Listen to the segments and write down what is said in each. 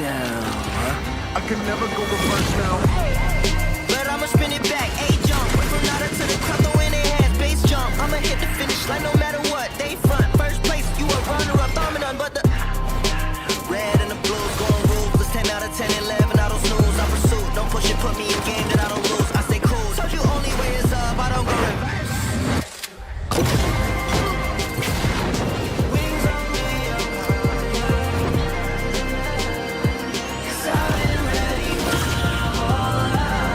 now. I can never go reverse now. But I'ma spin it back, A-jump. From nada to the crowd, throwing their hands, base jump. I'ma hit the finish line no matter what. They front, first place, you a runner-up, dominant, but the red and the blues going ruthless. 10 out of 10, 11, I don't snooze, I pursue. Don't push it, put me in game that I don't lose. I stay cool, told you only way is up, I don't go reverse. Wings on me, I'm cause I've been ready my whole life.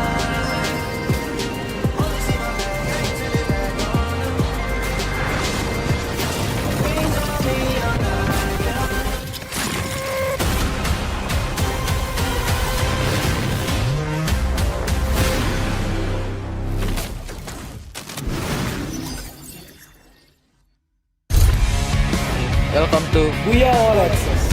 Only see my back till it back on the wings on me, I'm Welcome to Booyah All Access.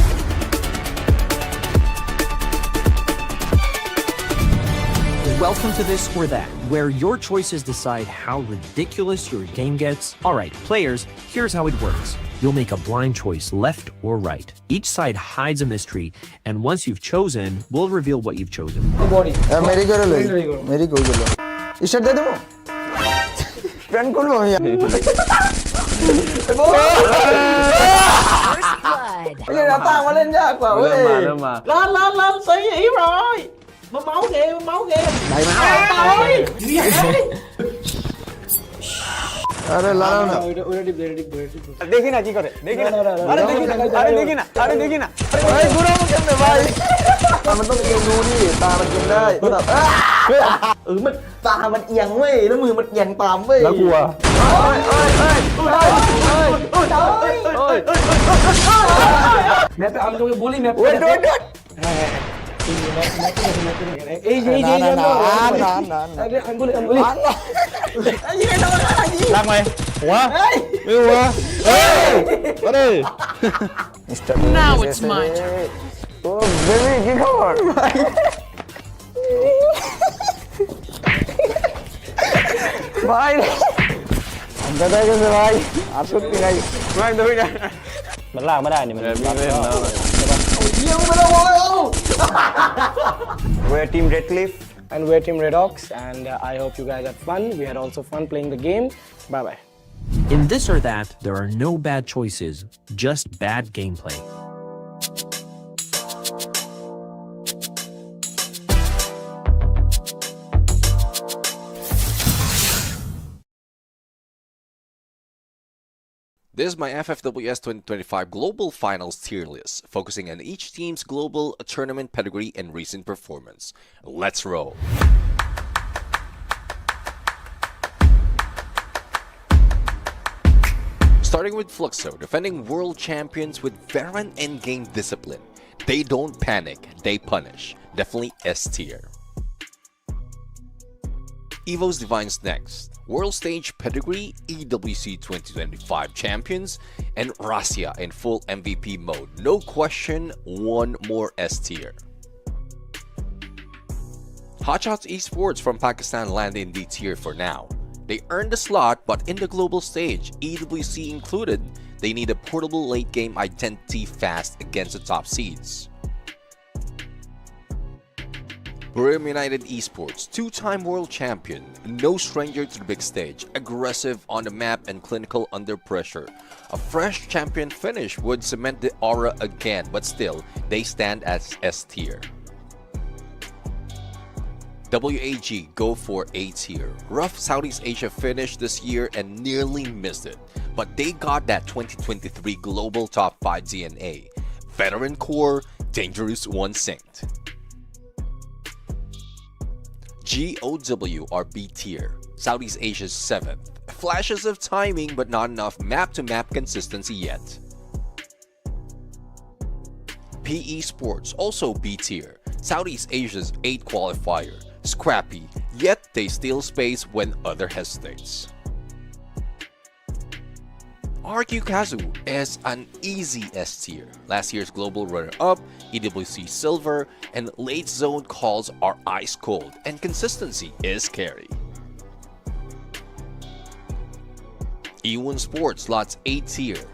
Welcome to This or That, where your choices decide how ridiculous your game gets. Alright, players, here's how it works. You'll make a blind choice, left or right. Each side hides a mystery, and once you've chosen, we'll reveal what you've chosen. Body. मेरी करो ले मेरी कोई करो इशर दे दो friend कौन हो यार ये रहता हमारे इंजा क्या वो Lan xây ý rồi. Mà máu kìa. भाई मार अरे लाओ ना देखी ना की करे देखी ना अरे देखी ना अरे बुरा मत करना भाईมันต้องเอียงดูนี่ตามันกินได้มันตามันเอียงเว้ยแล้วมือมันเอียงตามเว้ยแล้วกลัวแม่আমি তোকে বলি ম্যাপ ওই ডট এই যে না আমি বলিรักไหมหัวไม่หัวเฮ้ยมาดิ Now it's my turn. โอ้เบบี้กินข้าวก่อนभाई हम कहते हैं कि भाई आप सुन नहीं आई मैं दो ही มันลากไม่ได้นี่มันรับไม่ได้ ये मेरा वो We're Team Red Cliff and we're Team Red Ox and I hope you guys had fun. We had also fun playing the game. Bye bye. In This or That, there are no bad choices, just bad gameplay. This is my FFWS 2025 Global Finals tier list, focusing on each team's global tournament pedigree and recent performance. Let's roll! Starting with Fluxo, defending world champions with veteran endgame discipline. They don't panic, they punish. Definitely S tier. Evo's Divines next. World Stage Pedigree, EWC 2025 Champions, and Russia in full MVP mode. No question, one more S tier. Hotshots Esports from Pakistan land in D tier for now. They earned the slot, but in the global stage, EWC included, they need a portable late game identity fast against the top seeds. Booyah United Esports, two-time world champion, no stranger to the big stage, aggressive on the map and clinical under pressure. A fresh champion finish would cement the aura again, but still, they stand as S tier. WAG go for A tier. Rough Southeast Asia finish this year and nearly missed it, but they got that 2023 Global Top 5 DNA. Veteran core, dangerous one synced. GOW are B tier, Southeast Asia's 7th. Flashes of timing but not enough map-to-map consistency yet. P Esports also B tier, Southeast Asia's 8th qualifier. Scrappy, yet they steal space when other hesitates. RQKazu is an easy S tier. Last year's global runner-up, EWC Silver, and late zone calls are ice cold, and consistency is carry. E1 Sports slots A tier.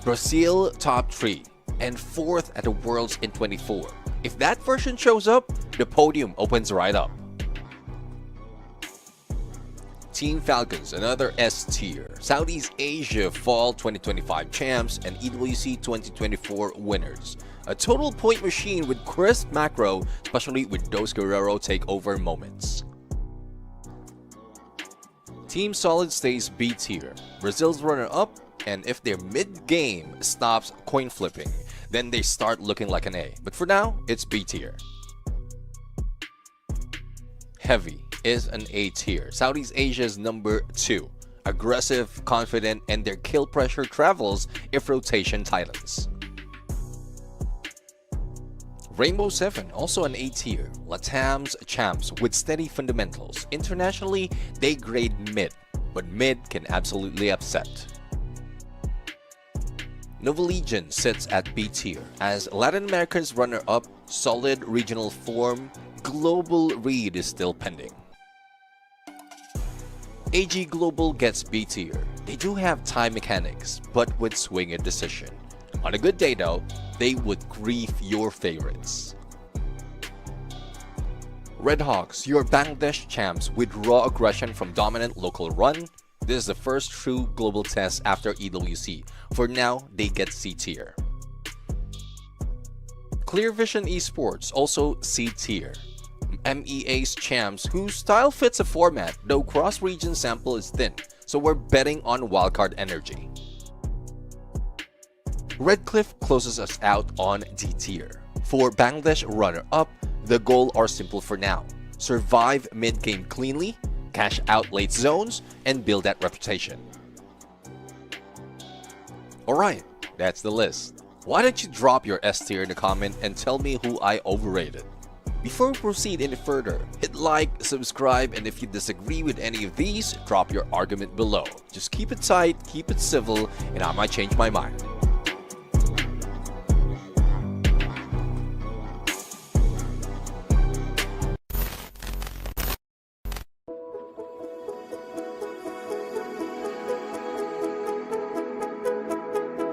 Brazil top 3, and 4th at the Worlds in 24. If that version shows up, the podium opens right up. Team Falcons, another S tier. Southeast Asia Fall 2025 champs and EWC 2024 winners. A total point machine with crisp macro, especially with those Guerrero takeover moments. Team Solid stays B tier. Brazil's runner-up, and if their mid-game stops coin flipping, then they start looking like an A. But for now, it's B tier. Heavy is an A tier. Southeast Asia's number 2. Aggressive, confident, and their kill pressure travels if rotation tightens. Rainbow 7, also an A tier. Latam's champs with steady fundamentals. Internationally, they grade mid, but mid can absolutely upset. Nova Legion sits at B tier. As Latin America's runner-up, solid regional form, global read is still pending. AG Global gets B tier. They do have time mechanics, but would swing a decision. On a good day though, they would grief your favorites. Red Hawks, your Bangladesh champs with raw aggression from dominant local run. This is the first true global test after EWC. For now, they get C tier. Clear Vision Esports, also C tier. MEA's champs whose style fits a format, though cross-region sample is thin, so we're betting on wildcard energy. Redcliffe closes us out on D tier. For Bangladesh runner-up, the goals are simple for now. Survive mid-game cleanly, cash out late zones, and build that reputation. Alright, that's the list. Why don't you drop your S tier in the comment and tell me who I overrated? Before we proceed any further, hit like, subscribe, and if you disagree with any of these, drop your argument below. Just keep it tight, keep it civil, and I might change my mind.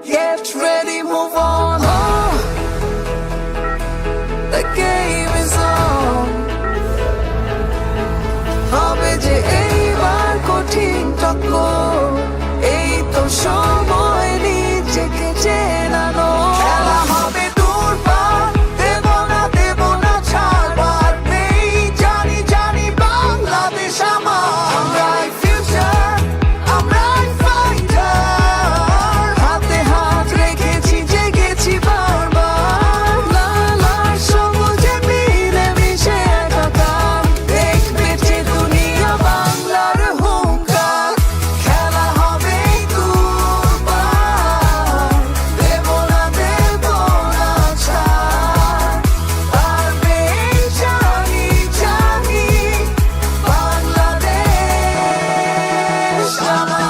Get ready, move on. The game is on. হবে যে এইবার কঠিন টক্কর, এই তো সময় নিজেকে চেনানো। খেলা হবে দূরপার, দেব না ছাড়বার নেই, জানি বাংলাদেশ আমার। আমরাই future, আমরাই fighter, হাতে হাত রেখেছি জেগেছি বারবার। লাল সবুজে মিলে মিশে একাকার, দেখবে যে দুনিয়া বাংলার হুঙ্কার। খেলা হবে দুবার, দেব না ছাড়, পারবে জানি বাংলাদেশ আমার।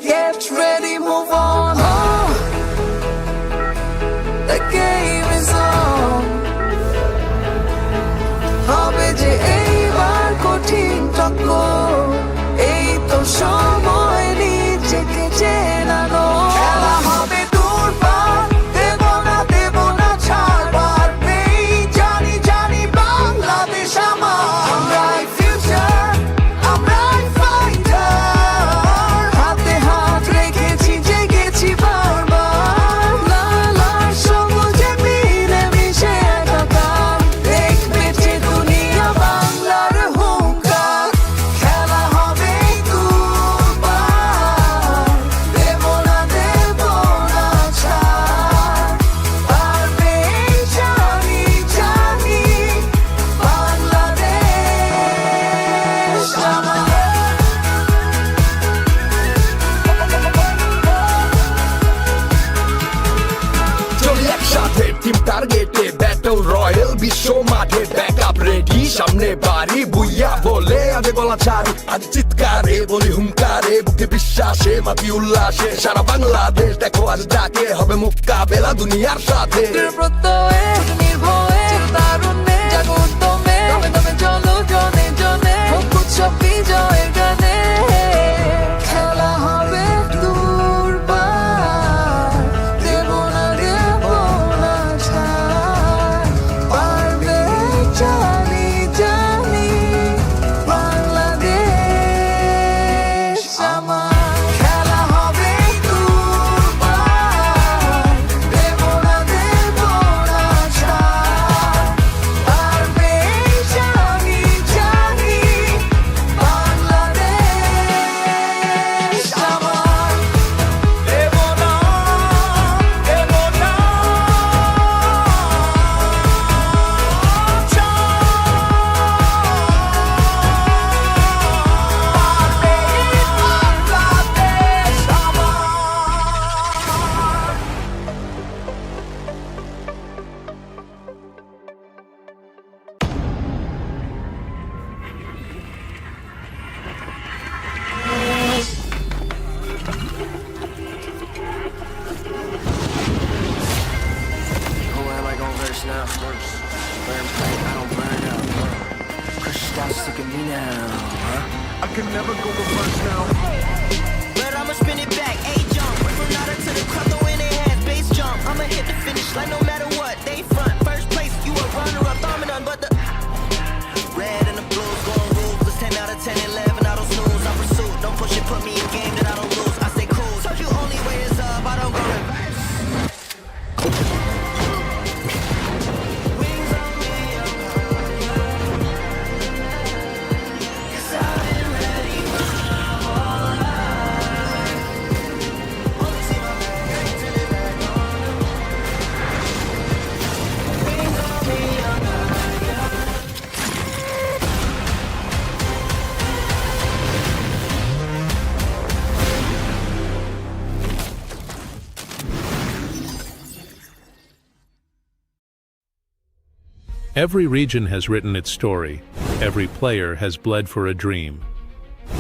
Get ready, move on. The game is on. হবে যে এইবার কঠিন টক্কর, এই তো সময় নিজেকে চেনানো। খেলা হবে দূরপার, দেব না ছাড়বার নেই, জানি বাংলাদেশ আমার। আমরাই future, আমরাই fighter, হাতে হাত রেখেছি জেগেছি বারবার। লাল সবুজে মিলে মিশে একাকার, দেখবে যে দুনিয়া বাংলার হুঙ্কার। খেলা হবে দুবার, দেব না ছাড়, পারবে জানি বাংলাদেশ আমার। চলি একসাথে টিম টার্গেটে ব্যাটল রয়্যাল বিশ্ব মাঠে ব্যাকআপ রেডি সামনে বাড়ি বুইয়া বলে আজ গলা ছাড়ি আজ চিৎকারে বলি হুঙ্কারে বুকে বিশ্বাসে মাতি উল্লাসে সারা বাংলাদেশ দেখো আজ ডাকে হবে মোকাবেলা দুনিয়ার সাথে প্রত্যয়ে নির্ভয়ে তারুণ্যে জাগো উত্তমে দমে চলো God's worse. Burn bright, I don't burn out. Crushed out, sick of me now, huh? I can never go reverse now. But I'ma spin it back, A-jump. From nada to the crowd, throw in their hands, base jump. I'ma hit the finish line no matter what. They front, first place, you a runner-up, dominant, but the red and the blues going rules. It's 10 out of 10, 11, I don't snooze. I pursue, don't push it, put me in game that I don't lose. I stay cool, told you only way is up, I don't go reverse. Wings on me, I'm cause I've been ready my whole life. Only see my back, turn it back on. Wings on me, I'm Every region has written its story. Every player has bled for a dream.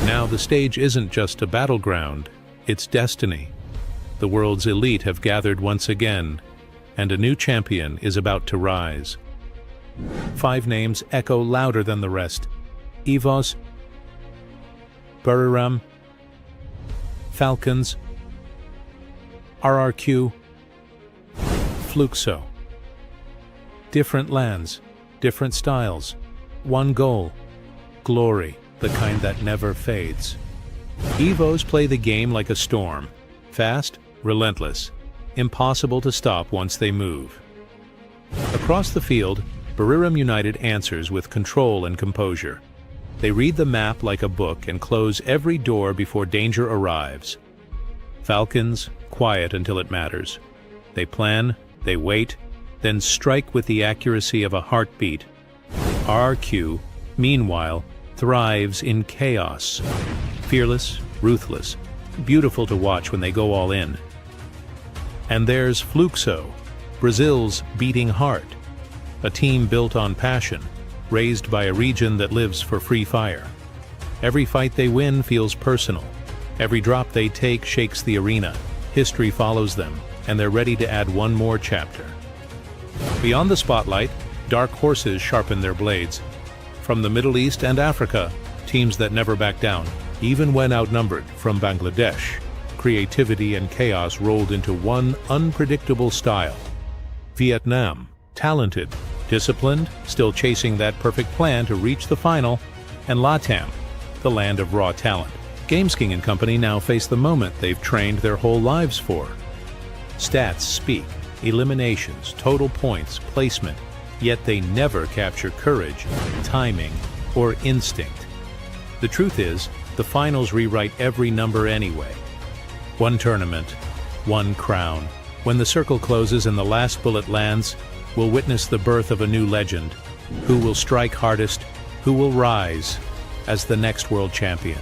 Now the stage isn't just a battleground, it's destiny. The world's elite have gathered once again, and a new champion is about to rise. 5 names echo louder than the rest. EVOS, Buriram, Falcons, RRQ, Fluxo. Different lands, different styles, one goal, glory, the kind that never fades. EVOs play the game like a storm, fast, relentless, impossible to stop once they move. Across the field, Buriram United answers with control and composure. They read the map like a book and close every door before danger arrives. Falcons, quiet until it matters. They plan, they wait, then strike with the accuracy of a heartbeat. RQ, meanwhile, thrives in chaos. Fearless, ruthless, beautiful to watch when they go all in. And there's Fluxo, Brazil's beating heart. A team built on passion, raised by a region that lives for free fire. Every fight they win feels personal. Every drop they take shakes the arena. History follows them, and they're ready to add one more chapter. Beyond the spotlight, dark horses sharpen their blades. From the Middle East and Africa, teams that never back down, even when outnumbered. From Bangladesh, creativity and chaos rolled into one unpredictable style. Vietnam, talented, disciplined, still chasing that perfect plan to reach the final. And LATAM, the land of raw talent. GamesKing and company now face the moment they've trained their whole lives for. Stats speak. Eliminations, total points, placement, yet they never capture courage, timing, or instinct. The truth is, the finals rewrite every number anyway. One tournament, one crown. When the circle closes and the last bullet lands, we'll witness the birth of a new legend. Who will strike hardest? Who will rise as the next world champion?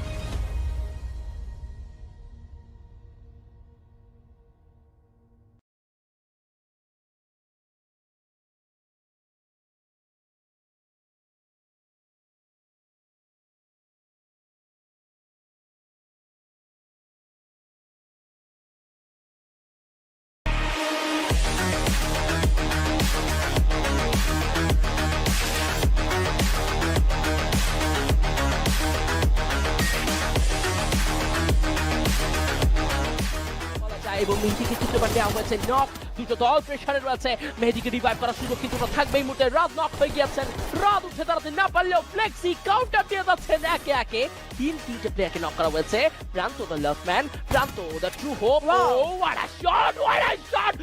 এবং মেহেদীকে কিন্তু এবার দেওয়া হয়েছে knock. দুটো দল প্রেসারে রয়েছে, মেহেদীকে revive করার সুযোগ কিন্তু থাকবেই। মুহূর্তে রাত নক হয়ে গিয়েছেন, রাত উঠে দাঁড়াতে না পারলেও ফ্লেক্সি কাউন্টার দিয়ে যাচ্ছেন একে একে। তিনটে প্লেয়ারকে নক করা হয়েছে। Pranto the last man, Pranto the true hope. Oh what a shot, what a shot,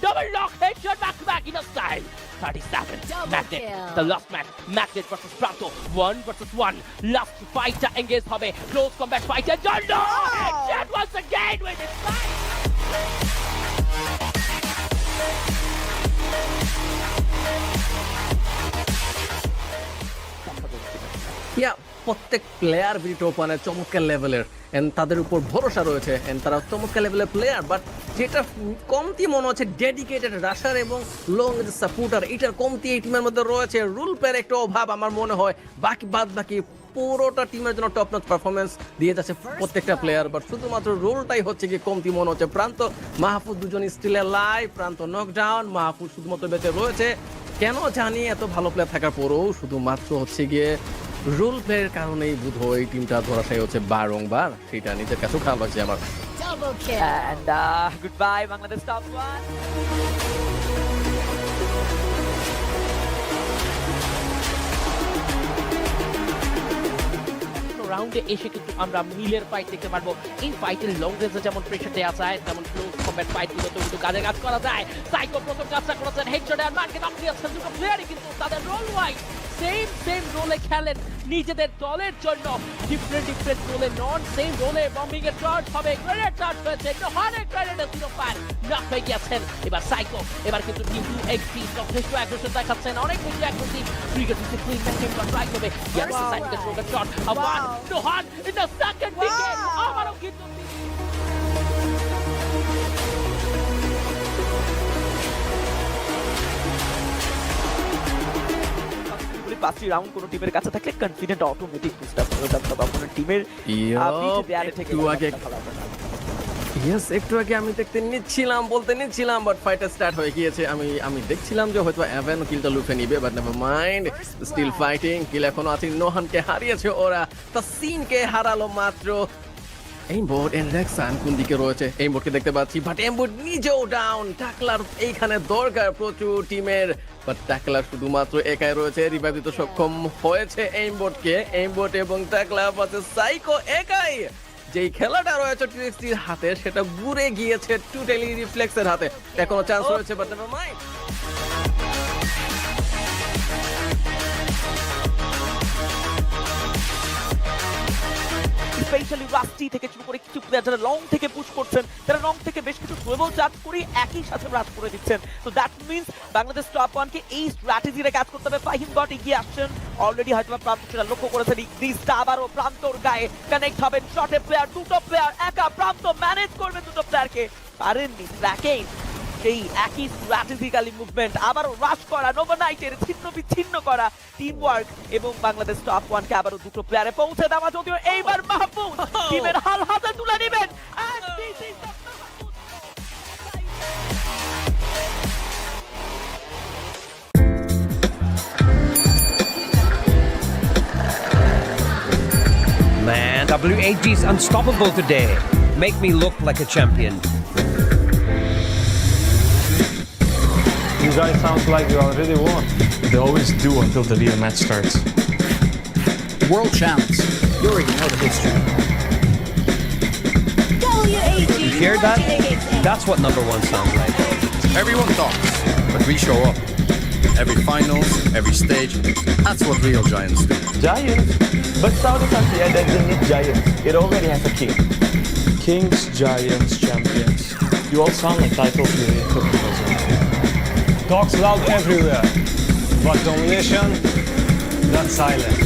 double knock, headshot back to back in a style. 37 Magnet, the last man, Magnet versus Pranto, 1 versus 1, last fighter engaged হবে, close combat fighter, Jondo, headshot once again with his side. প্রত্যেক player video ওপেনের চমৎকার লেভেলের and তাদের উপর ভরসা রয়েছে and তারা চমৎকার লেভেলের প্লেয়ার, বাট যেটা কমতি মনে হচ্ছে ডেডিকেটেড রাশার এবং লং সাপোর্টার, এটার কমতি এই টিমের মধ্যে রয়েছে। রুল প্লেয়ার একটা অভাব আমার মনে হয়, বাকি পুরোটা টিমের জন্য টপ নচ পারফরমেন্স দিয়ে যাচ্ছে প্রত্যেকটা প্লেয়ার, বাট শুধুমাত্র রোলটাই হচ্ছে কি কমতি মনে হচ্ছে। প্রান্ত মাহফুজ দুজন স্টিল লাইভ, প্রান্ত নকডাউন, মাহফুজ শুধুমাত্র বেঁচে রয়েছে। কেন জানি এত ভালো প্লেয়ার থাকার পরেও শুধুমাত্র হচ্ছে গিয়ে রোল প্লেয়ের কারণেই বোধ হয় এই টিমটা ধরাশায়ী হচ্ছে বারংবার, সেটা নিজের কাছেও খারাপ লাগছে আমার। And goodbye, Bangladesh top 1. রাউন্ডে এসে কিন্তু আমরা মিলের ফাইট দেখতে পারবো। এই ফাইটের লং রেঞ্জে যেমন প্রেসার দেওয়া যায়, তেমন ক্লোজ কমব্যাট ফাইট গুলোতেও কিন্তু কাজে কাজ করা যায়। সাইকো প্রথম কাজটা করেছেন হেডশট আর মার্কে নক দিয়েছেন, দুটো প্লেয়ারই কিন্তু তাদের রোল ওয়াইজ সেম রোলে খেলেন নিজেদের দলের জন্য। ডিফারেন্ট রোলে নন, সেম রোলে বম্বিং এর চার্জ হবে, গ্রেনেড চার্জ হয়েছে, নোহানের গ্রেনেডে 0 নক হয়ে গিয়েছেন। এবার সাইকো, এবার কিন্তু টিম 2XP যথেষ্ট অ্যাগ্রেশন দেখাচ্ছেন, অনেক বেশি অ্যাগ্রেসিভ। ক্রিকেট ডিসিপ্লিন মেইনটেইন করা ট্রাই করবে। ইয়ার সাইকো থ্রোড shot, one Nohan in the second wicket. আবারও কিন্তু পাঁচটি রাউন্ড কোনো টিমের কাছে থাকলে কনফিডেন্ট অটোমেটিক বুস্ট আপ হয়ে যাবে আপনার টিমের থেকে ইয়েস, একটু আগে আমি বলতে নিচ্ছিলাম বাট ফাইটার স্টার্ট হয়ে গিয়েছে। আমি দেখছিলাম যে হয়তো অ্যাভেন কিলটা লুফে নিবে, but never mind, still fighting. Kill এখনো আছে, নোহানকে হারিয়েছে ওরা, তাসিনকে হারালো মাত্র। এইমবোর্ড এন্ড রেক্সান কোন দিকে রয়েছে? এইমবোর্ডকে দেখতে পাচ্ছি, বাট এইমবোর্ড নিজেও ডাউন। টাকলার এইখানে দরকার প্রচুর টিমের, বাট টাকলার শুধুমাত্র একাই রয়েছে, রিভাইভ দিতে সক্ষম হয়েছে এইমবোর্ডকে। এইমবোর্ড এবং টাকলা পাশে সাইকো একাই। যেই খেলাটা রয়েছে টিএক্সটির হাতে সেটা ঘুরে গিয়েছে টোটালি রিফ্লেক্সের হাতে। এখনো চান্স রয়েছে, but never mind. Specially rusty থেকে শুরু করে কিছু প্লেয়ার যারা লং থেকে পুশ করছেন, তারা লং থেকে বেশ কিছু গ্লোবাল চার্জ করে একই সাথে রাশ করে দিচ্ছেন। তো দ্যাট মিন্স বাংলাদেশ টপ 1 কে এই স্ট্র্যাটেজিতে কাজ করতে হবে। ফাহিম গট এগিয়ে আসছেন, অলরেডি হয়তো প্রান্ত সেটা লক্ষ্য করেছেন। ইগনিসটা আবারও প্রান্তর গায়ে কানেক্ট হবেন। শটে প্লেয়ার, দুটো প্লেয়ার একা, প্রান্ত ম্যানেজ করবে দুটো প্লেয়ারকে, পারেননি। ব্র্যাকেন সেই একই স্ট্র্যাটেজিক্যালি মুভমেন্ট, আবারও রাশ করা, নোভানাইটের ছিন্ন বিচ্ছিন্ন করা টিম ওয়ার্ক, এবং বাংলাদেশ টপ 1 কে আবারও দুটো প্লেয়ারে পৌঁছে দেওয়া। যদিও এইবার মাহফুজ টিমের হাল হাতে তুলে নেবেন। Man, W8G's unstoppable today. Make me look like a champion. You guys sound like you already won. They always do until the real match starts. World champs. You already know the history. You hear that? That's what #1 sounds like. Everyone talks, but we show up. Every finals, every stage, that's what real giants do. Giants? But Saudi country doesn't need giants. It already has a king. Kings, giants, champions. You all sound like titles you need to Talks loud everywhere, but domination, that's silent.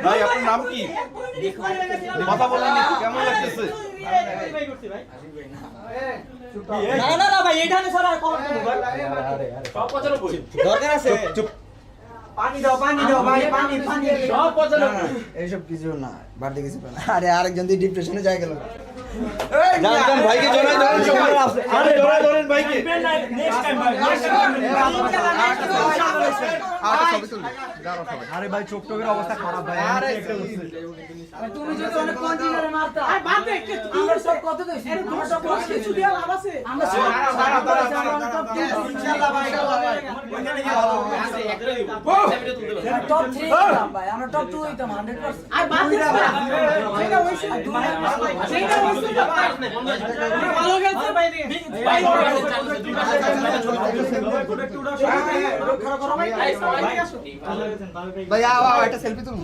ভাই আপনার নাম কি? কথা বলেন কেমন লাগতেছে? না ভাই এখানে ছাড়া আর কোন ভাই সব 95 দরকার আছে। চুপ পানি দাও ভাই পানি সব পচা না এইসব কিছু না বাড়তি কিছু না আরে আরেকজন দিয়ে ডিপ্রেশনে যায় গেল জান ভাইকে জড়াই ধরেন সবাই আরে জড়াই ধরেন ভাইকে নেক্সট টাইম ভাই আরে ভাই চোখটোকের অবস্থা খারাপ ভাই আরে তুমি যদি অনেক কন্টিনিউরে মারতা আরে বাদ দে আমরা সব কত দইছি আরে তোমার সব কিছু দিয়া লাভ আছে আমরা ইনশাআল্লাহ ভাই টপ 3 হইতাম ভাই আমরা টপ 2 হইতাম 100% আরে বাদ দে সেটা হইছে সেটা হইছে ভালো গেছে ভাই ভাই আও একটা সেলফি তুলুন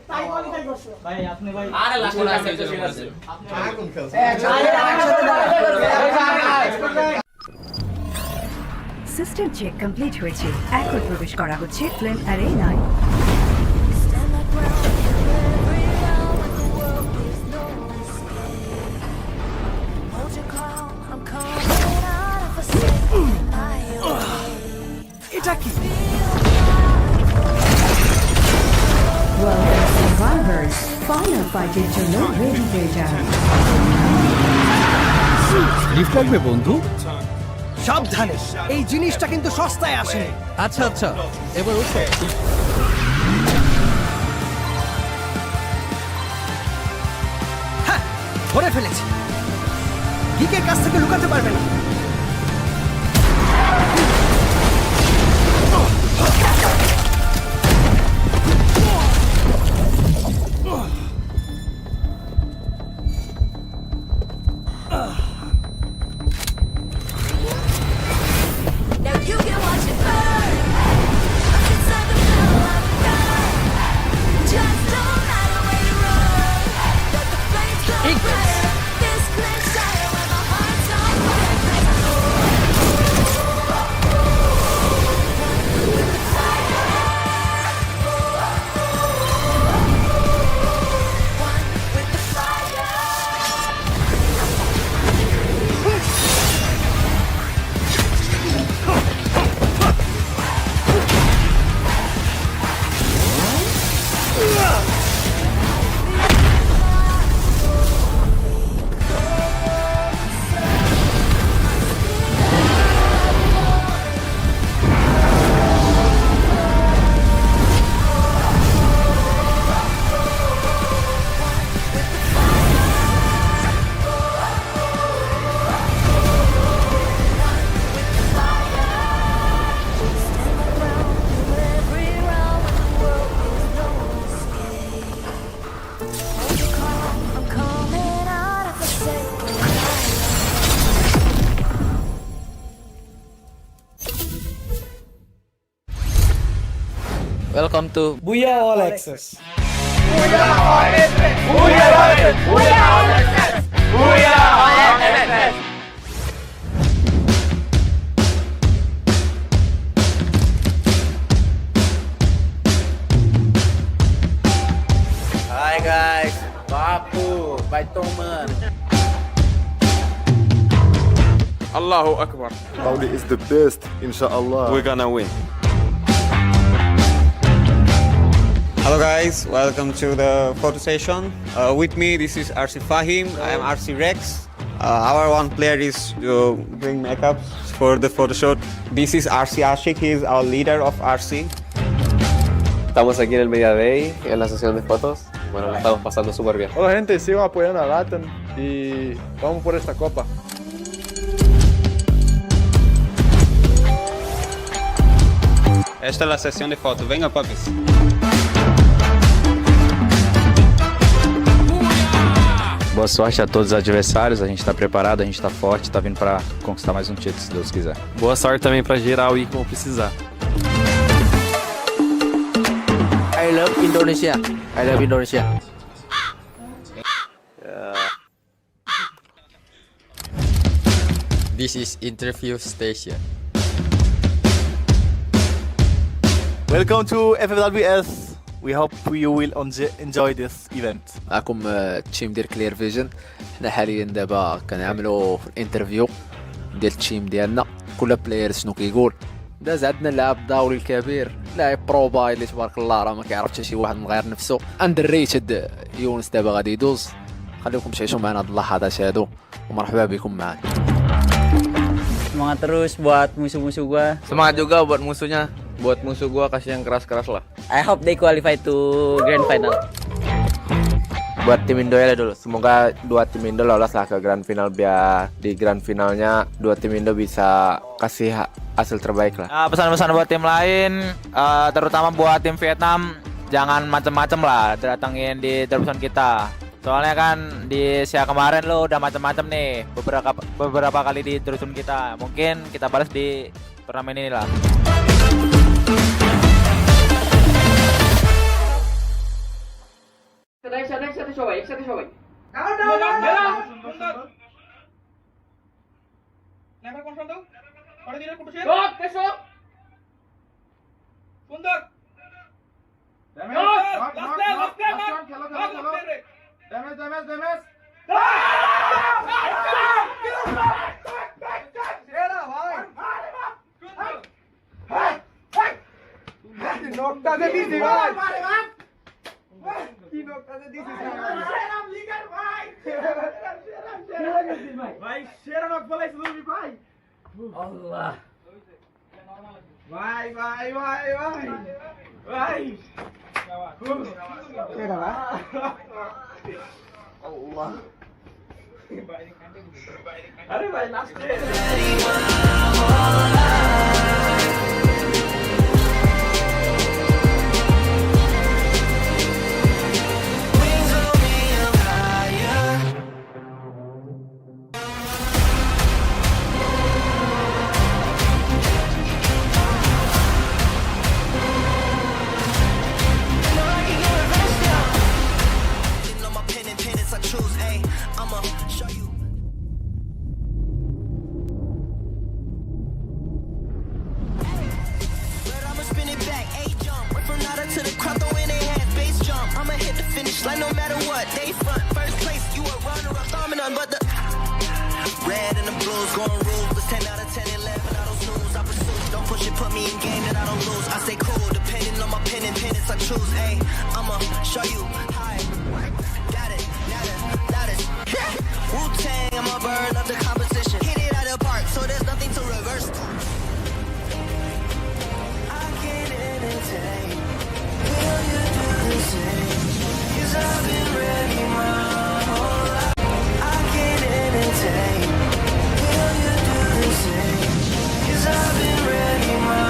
তাই কোয়ালিফাই করছো ভাই আপনি ভাই আরে লাস্ট আছে আপনি আগুন খেলছেন সিস্টেম চেক কমপ্লিট হয়েছে এখন প্রবেশ করা হচ্ছে ফ্লেম অ্যারেনায় এটা কি Welcome survivors final ফাইটের জন্য রেডি হয়ে যান লিফট লাগবে বন্ধু সাবধানে এই জিনিসটা কিন্তু সস্তায় আসে আচ্ছা আচ্ছা এবার ওঠো হ্যাঁ ধরে ফেলেছি গিকের কাছ থেকে লুকাতে পারবে না Welcome to Booyah All Access. Booyah All Access! Booyah All Access! Booyah All Access! Booyah All Access! Hi guys, Bapu, by Tomer. Allahu Akbar. Saudi is the best, inshallah. We're gonna win. Hello guys, welcome to the photo session. With me, this is RC Fahim. I am RC Rex. Our one player is doing makeup for the photo shoot. This is RC Ashik. He is our leader of RC. Estamos aquí en el Media Day, en la sesión de fotos. Bueno, la estamos pasando súper bien. Hola gente, sigan apoyando a Latin y vamos por esta copa. Esta es la sesión de fotos. Venga, papis. Boa sorte a todos os adversários, a gente tá preparado, a gente tá forte, tá vindo pra conquistar mais um título, se Deus quiser. Boa sorte também pra geral e como precisar. I love Indonesia. I love Indonesia. This is interview station. Welcome to FFWS. We hope you will enjoy this event. معكم تشيم ديال كلير فيجن. حنا حاليا دابا كنعملوا انترفيو ديال التيم ديالنا. كل بلاير شنو كيقول داز عندنا اللاعب داولي الكبير، لاعب بروباي اللي تبارك الله راه ما كيعرف حتى شي واحد من غير نفسه. اندريتد يونس دابا غادي يدوز. خليكم تعيشوا معنا هاد اللحظات هادو ومرحبا بكم معنا. Semangat terus buat musuh-musuh gua. Semangat juga buat musuhnya. Buat musuh gua kasih yang keras-keras lah. I hope they qualify to grand final. Buat tim Indo ya dulu, semoga dua tim Indo lolos lah ke grand final biar di grand finalnya dua tim Indo bisa kasih hasil terbaik lah. Pesan-pesan buat tim lain, terutama buat tim Vietnam, jangan macem-macem lah datangin di terusan kita. Soalnya kan di Asia kemarin lo udah macam-macam nih beberapa kali di terusun kita. Mungkin kita balas di turnamen ini lah. একসাথে সবাই Allah. Vai. Allah. Aduh, vai nascer. Like no matter what, they front first place. You a runner-up, dominant, but the red and the blues going ruthless. 10 out of 10, 11, I don't snooze. I pursue, don't push it, put me in game that I don't lose. I stay cool, depending on my pen and pennants I choose. Ayy, I'ma show you how. Got it, now this. Wu-Tang, I'm a bird of the competition. Hit it out of the park, so there's nothing to reverse. I can't entertain. Will you do the same? I've been ready my whole life. I can't entertain. Will you do the same? 'Cause I've been ready my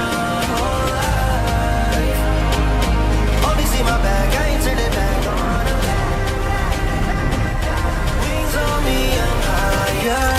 whole life. Only see my back, I ain't turned it back. Don't run away. Wings on me, I'm higher.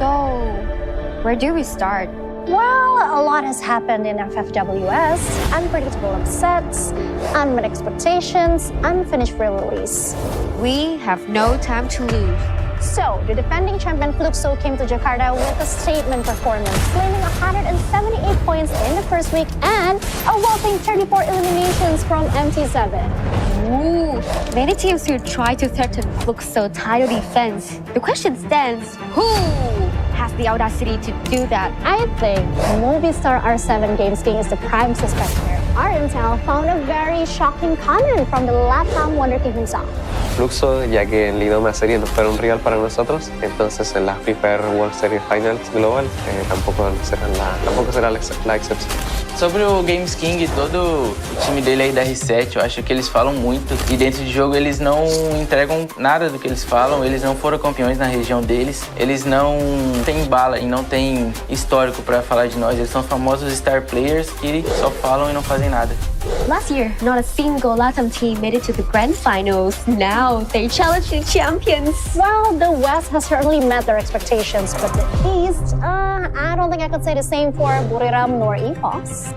So, where do we start? Well, a lot has happened in FFWS. Unpredictable upsets, unmet expectations, unfinished release. We have no time to lose. So, the defending champion Fluxo came to Jakarta with a statement performance, claiming 178 points in the first week and a whopping 34 eliminations from MT7. Ooh, many teams will try to threaten Fluxo title defense. The question stands, who has the audacity to do that? I think Movistar R7 Games King is the prime suspect here. Our intel found a very shocking comment from the LATAM Wonder King himself. Fluxo, ya que en la idoma serie no fueron real para nosotros, entonces en la Free Fire World Series Finals Global tampoco será la excepção. Sobre o Games King e todo o time dele aí da R7, eu acho que eles falam muito e dentro de jogo eles não entregam nada do que eles falam, eles não foram campeões na região deles, eles não têm bala e não têm histórico pra falar de nós, eles são famosos star players que só falam e não fazem nada. Last year, not a single LATAM team made it to the grand finals. Now they challenge the champions. Well, the West has certainly met their expectations, but the East, I don't think I could say the same for Booyah nor EPOS.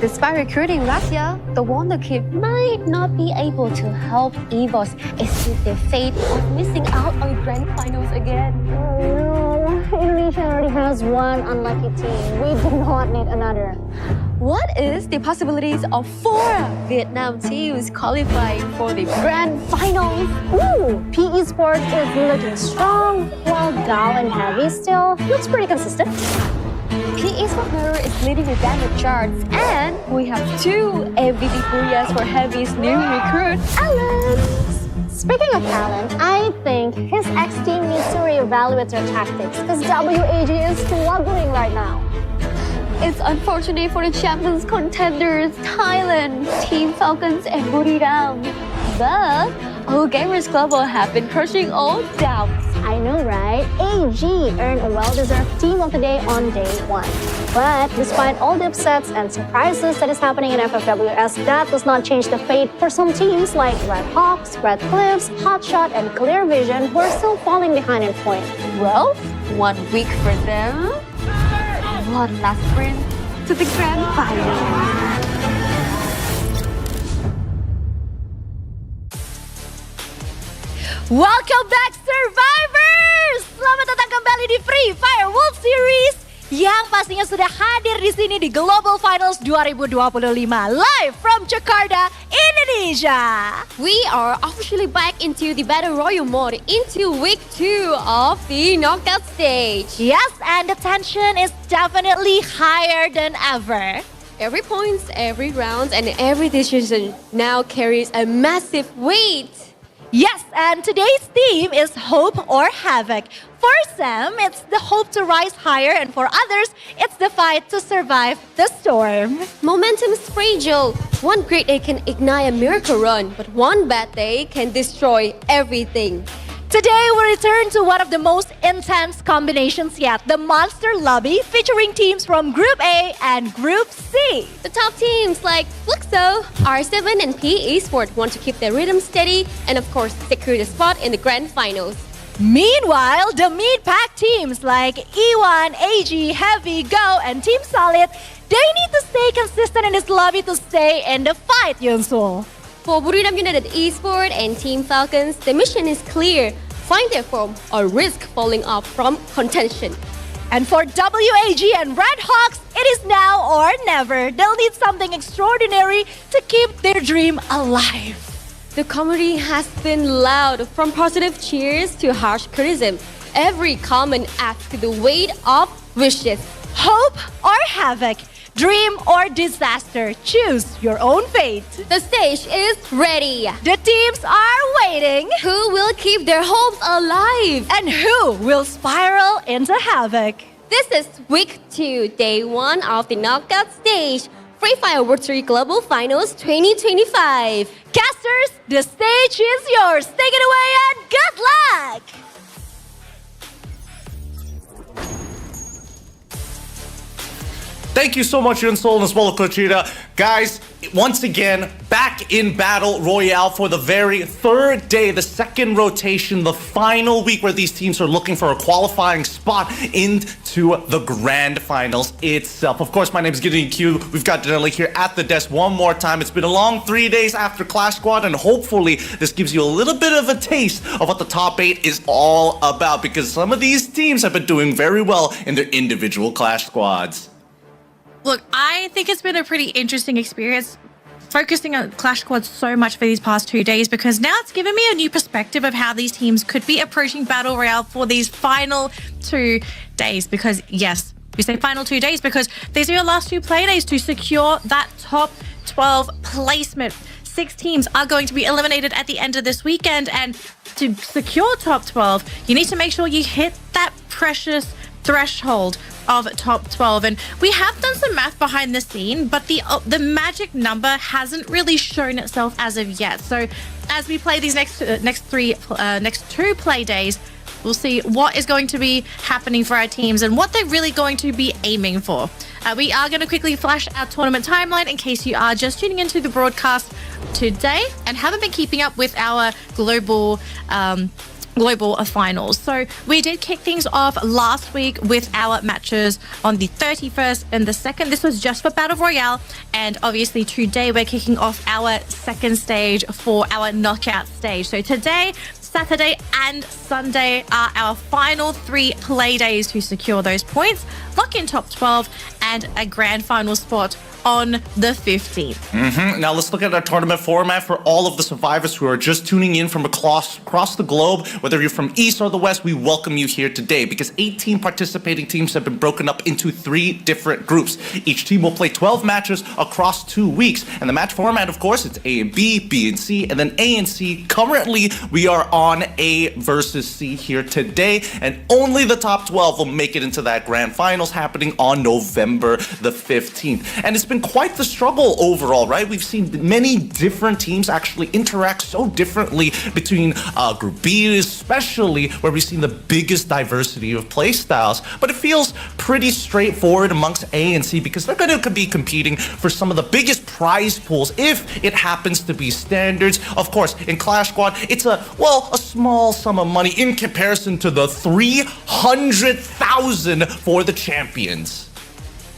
Despite recruiting Russia, the Wonder Kid might not be able to help EVOS escape their fate of missing out on grand finals again. No, Indonesia already has one unlucky team. We do not need another. What is the possibilities of 4 Vietnam teams qualifying for the grand finals? Ooh, P Esports is looking strong, while Gal and Heavy still looks pretty consistent. P Esports Mirror is leading the damage charts, and we have 2 MVP Booyahs for Heavy's new recruit, Alan. Speaking of Alan, I think his ex-team needs to reevaluate their tactics because WAG is struggling right now. It's unfortunate for the champions contenders, Thailand, Team Falcons, and Booyah. But our Gamers Global have been crushing all doubts. I know, right? AG earned a well-deserved Team of the Day on day 1. But despite all the upsets and surprises that is happening in FFWS, that does not change the fate for some teams like Red Hawks, Red Cliffs, Hotshot, and Clear Vision who are still falling behind in point. Well, 1 week for them. One last sprint to the grand final. Welcome back, survivors! Selamat datang kembali di Free Fire World Series yang pastinya sudah hadir di sini di Global Finals 2025 live from Jakarta, Indonesia. We are officially back into the Battle Royale mode into week 2 of the knockout stage. Yes, and the tension is definitely higher than ever. Every point, every round, and every decision now carries a massive weight. Yes, and today's theme is Hope or Havoc. For some, it's the hope to rise higher, and for others, it's the fight to survive the storm. Momentum is fragile. One great day can ignite a miracle run, but one bad day can destroy everything. Today, we return to one of the most intense combinations yet, the Monster Lobby, featuring teams from Group A and Group C. The top teams like Fluxo, R7, and P Esports want to keep their rhythm steady and of course secure the spot in the grand finals. Meanwhile, the mid-pack teams like E1, AG, Heavy, Go, and Team Solid, they need to stay consistent in this lobby to stay in the fight, Yunsul. For Booyah United Esports and Team Falcons, the mission is clear. Find their form or risk falling off from contention. And for WAG and Red Hawks, it is now or never. They'll need something extraordinary to keep their dream alive. The community has been loud, from positive cheers to harsh criticism. Every comment asks the weight of wishes. Hope or havoc, dream or disaster, choose your own fate. The stage is ready. The teams are waiting. Who will keep their hopes alive? And who will spiral into havoc? This is week 2, day 1 of the knockout stage. Free Fire World Series Global Finals 2025. Casters, the stage is yours. Take it away and good luck! Thank you so much, Yunsol and as well, Cochita. Guys, once again, back in Battle Royale for the very 3rd day, the 2nd rotation, the final week where these teams are looking for a qualifying spot into the grand finals itself. Of course, my name is Gideon Q. We've got Denali here at the desk one more time. It's been a long 3 days after Clash Squad, and hopefully this gives you a little bit of a taste of what the top 8 is all about, because some of these teams have been doing very well in their individual Clash Squads. Look, I think it's been a pretty interesting experience focusing on Clash Squad so much for these past 2 days, because now it's given me a new perspective of how these teams could be approaching Battle Royale for these final 2 days. Because yes, we say final 2 days because these are your last 2 play days to secure that top 12 placement. 6 teams are going to be eliminated at the end of this weekend, and to secure top 12, you need to make sure you hit that precious threshold of top 12, and we have done some math behind the scene, but the magic number hasn't really shown itself as of yet. So as we play these next two play days, we'll see what is going to be happening for our teams and what they're really going to be aiming for. We are going to quickly flash our tournament timeline in case you are just tuning into the broadcast today and haven't been keeping up with our global finals. So we did kick things off last week with our matches on the 31st and the 2nd. This was just for Battle Royale, and obviously today we're kicking off our second stage for our knockout stage. So today, Saturday and Sunday are our final 3 play days to secure those points, lock in top 12 and a grand final spot on the 15th. Now let's look at our tournament format for all of the survivors who are just tuning in from across the globe. Whether you're from East or the West, we welcome you here today because 18 participating teams have been broken up into 3 different groups. Each team will play 12 matches across 2 weeks. And the match format, of course, it's A and B, B and C, and then A and C. Currently, we are on A versus C here today, and only the top 12 will make it into that grand finals happening on November the 15th. And it's been quite the struggle overall, right? We've seen many different teams actually interact so differently between Group B, especially where we've seen the biggest diversity of play styles. But it feels pretty straightforward amongst A and C because they're going to be competing for some of the biggest prize pools if it happens to be standards. Of course, in Clash Squad, it's a small sum of money in comparison to the 300,000 for the champions.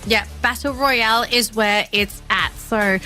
Yeah, Battle Royale is where it's at. So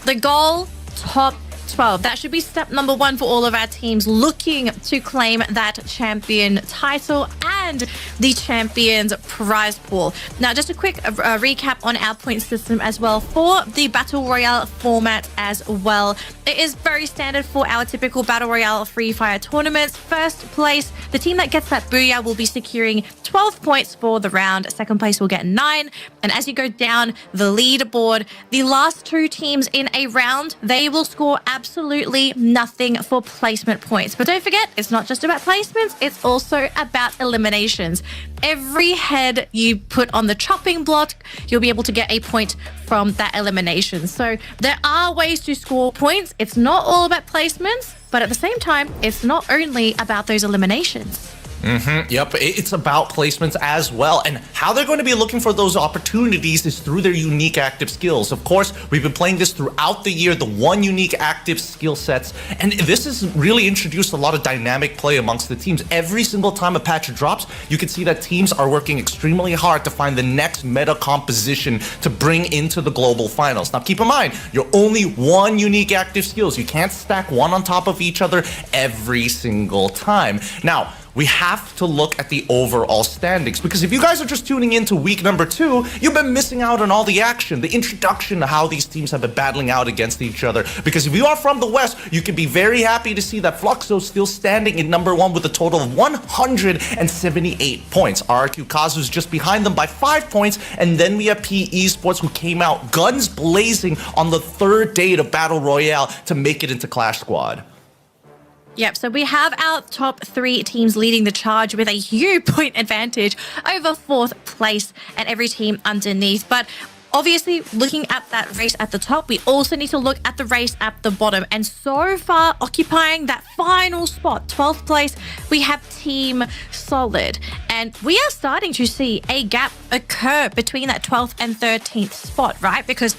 the goal, top 12. That should be step number 1 for all of our teams looking to claim that champion title and the champion's prize pool. Now, just a quick recap on our point system as well for the Battle Royale format as well. It is very standard for our typical Battle Royale Free Fire tournaments. First place, the team that gets that Booyah will be securing 12 points for the round. Second place will get 9. And as you go down the leaderboard, the last 2 teams in a round, they will score absolutely nothing for placement points. But don't forget, it's not just about placements, it's also about eliminations. Every head you put on the chopping block, you'll be able to get a point from that elimination. So there are ways to score points. It's not all about placements, but at the same time, it's not only about those eliminations. Yep, it's about placements as well, and how they're going to be looking for those opportunities is through their unique active skills. Of course, we've been playing this throughout the year, the 1 unique active skill sets, and this has really introduced a lot of dynamic play amongst the teams. Every single time a patch drops, you can see that teams are working extremely hard to find the next meta composition to bring into the global finals. Now keep in mind, you're only 1 unique active skills. You can't stack one on top of each other every single time. Now, we have to look at the overall standings because if you guys are just tuning in to week number 2, you've been missing out on all the action, the introduction to how these teams have been battling out against each other. Because if you are from the West, you can be very happy to see that Fluxo is still standing in number 1 with a total of 178 points. RRQ Kazu's just behind them by 5 points, and then we have P Esports who came out guns blazing on the 3rd day of Battle Royale to make it into Clash Squad. Yep, so we have our top 3 teams leading the charge with a huge point advantage over 4th place and every team underneath. But obviously, looking at that race at the top, we also need to look at the race at the bottom. And so far, occupying that final spot, 12th place, we have Team Solid. And we are starting to see a gap occur between that 12th and 13th spot, right? Because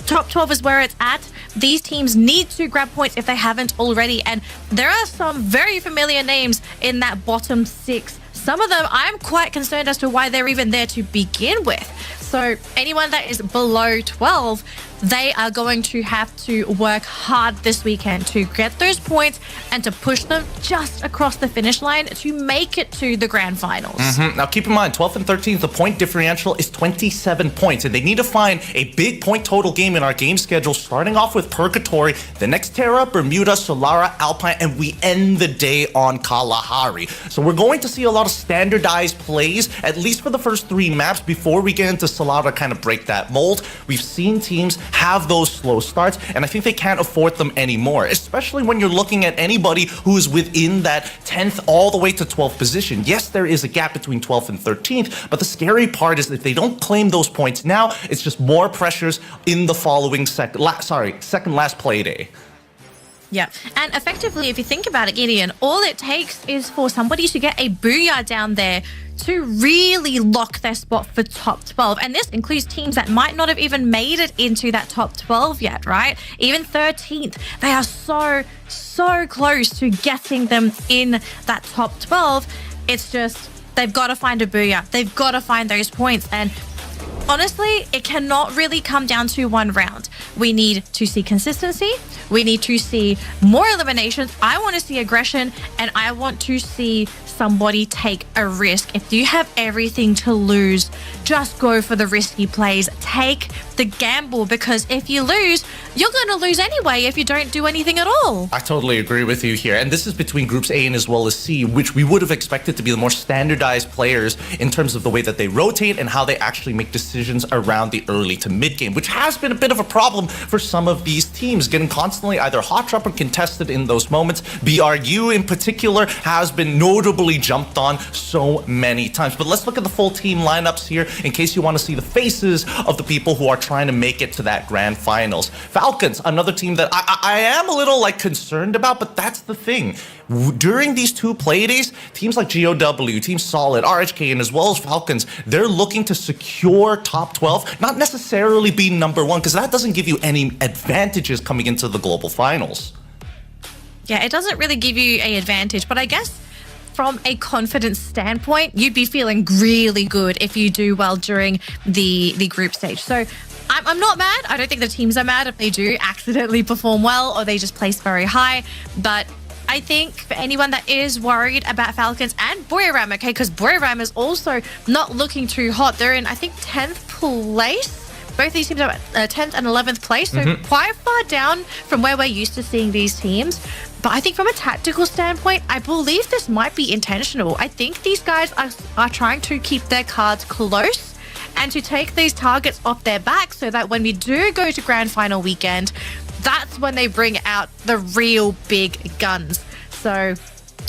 top 12 is where it's at. These teams need to grab points if they haven't already. And there are some very familiar names in that bottom 6. Some of them I'm quite concerned as to why they're even there to begin with. So anyone that is below 12, they are going to have to work hard this weekend to get those points and to push them just across the finish line to make it to the grand finals. Now keep in mind, 12th and 13th, the point differential is 27 points, and they need to find a big point total game in our game schedule, starting off with Purgatory, the next Terra, Bermuda, Solara, Alpine, and we end the day on Kalahari. So we're going to see a lot of standardized plays, at least for the first 3 maps before we get into allowed to kind of break that mold. We've seen teams have those slow starts, and I think they can't afford them anymore, especially when you're looking at anybody who is within that 10th all the way to 12th position. Yes, there is a gap between 12th and 13th, but the scary part is that if they don't claim those points now, it's just more pressures in the following second last play day. Yeah, and effectively, if you think about it, Gideon, all it takes is for somebody to get a Booyah down there to really lock their spot for top 12. And this includes teams that might not have even made it into that top 12 yet, right? Even 13th, they are so close to getting them in that top 12. It's just, they've got to find a Booyah. They've got to find those points. And honestly, it cannot really come down to one round. We need to see consistency. We need to see more eliminations. I want to see aggression, and I want to see somebody take a risk. If you have everything to lose, just go for the risky plays. Take the gamble, because if you lose, you're going to lose anyway if you don't do anything at all. I totally agree with you here. And this is between groups A and as well as C, which we would have expected to be the more standardized players in terms of the way that they rotate and how they actually make decisions around the early to mid game, which has been a bit of a problem for some of these teams, getting constantly either hot drop or contested in those moments. BRU in particular has been notably jumped on so many times. But let's look at the full team lineups here in case you want to see the faces of the people who are trying to make it to that grand finals. Falcons, another team that I am a little concerned about, but that's the thing. During these two play days, teams like GOW, Team Solid, RHK, and as well as Falcons, they're looking to secure top 12, not necessarily be number one, because that doesn't give you any advantages coming into the global finals. Yeah, it doesn't really give you an advantage, but I guess from a confidence standpoint, you'd be feeling really good if you do well during the group stage. So I'm not mad. I don't think the teams are mad if they do accidentally perform well or they just place very high. But I think for anyone that is worried about Falcons and Booyah, okay, because Booyah is also not looking too hot. They're in, I think, 10th place. Both these teams are at 10th and 11th place, so quite far down from where we're used to seeing these teams. But I think from a tactical standpoint, I believe this might be intentional. I think these guys are trying to keep their cards close and to take these targets off their back so that when we do go to grand final weekend, that's when they bring out the real big guns. So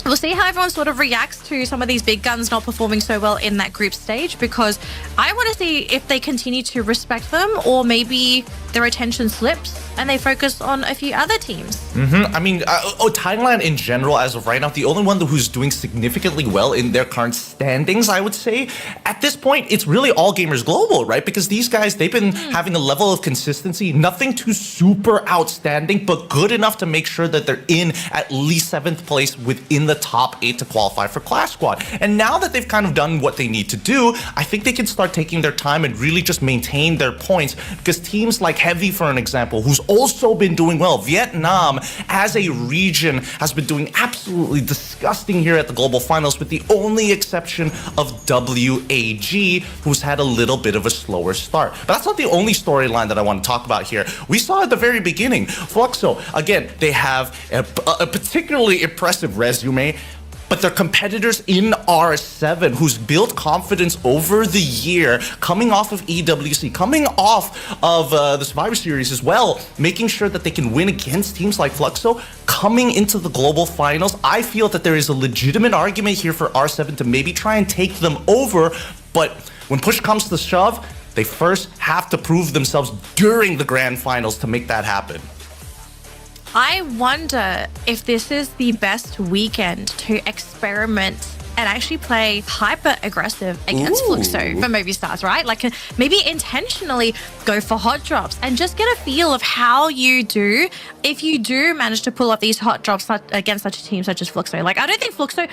we'll see how everyone sort of reacts to some of these big guns not performing so well in that group stage, because I want to see if they continue to respect them or maybe their attention slips and they focus on a few other teams. I mean, Thailand in general, as of right now, the only one who's doing significantly well in their current standings, I would say, at this point, it's really all Gamers Global, right? Because these guys, they've been having a level of consistency, nothing too super outstanding, but good enough to make sure that they're in at least 7th place within the top 8 to qualify for Clash Squad. And now that they've kind of done what they need to do, I think they can start taking their time and really just maintain their points, because teams like Heavy, for an example, who's also been doing well. Vietnam, as a region, has been doing absolutely disgusting here at the global finals, with the only exception of WAG, who's had a little bit of a slower start. But that's not the only storyline that I want to talk about here. We saw at the very beginning, Fluxo, again, they have a particularly impressive resume, but their competitors in R7, who's built confidence over the year, coming off of EWC, coming off of the Survivor Series as well, making sure that they can win against teams like Fluxo, coming into the global finals. I feel that there is a legitimate argument here for R7 to maybe try and take them over, but when push comes to shove, they first have to prove themselves during the grand finals to make that happen. I wonder if this is the best weekend to experiment and actually play hyper aggressive against Fluxo for movie stars, right? Like maybe intentionally go for hot drops and just get a feel of how you do if you do manage to pull up these hot drops against such a team such as Fluxo. Like, I don't think Fluxo,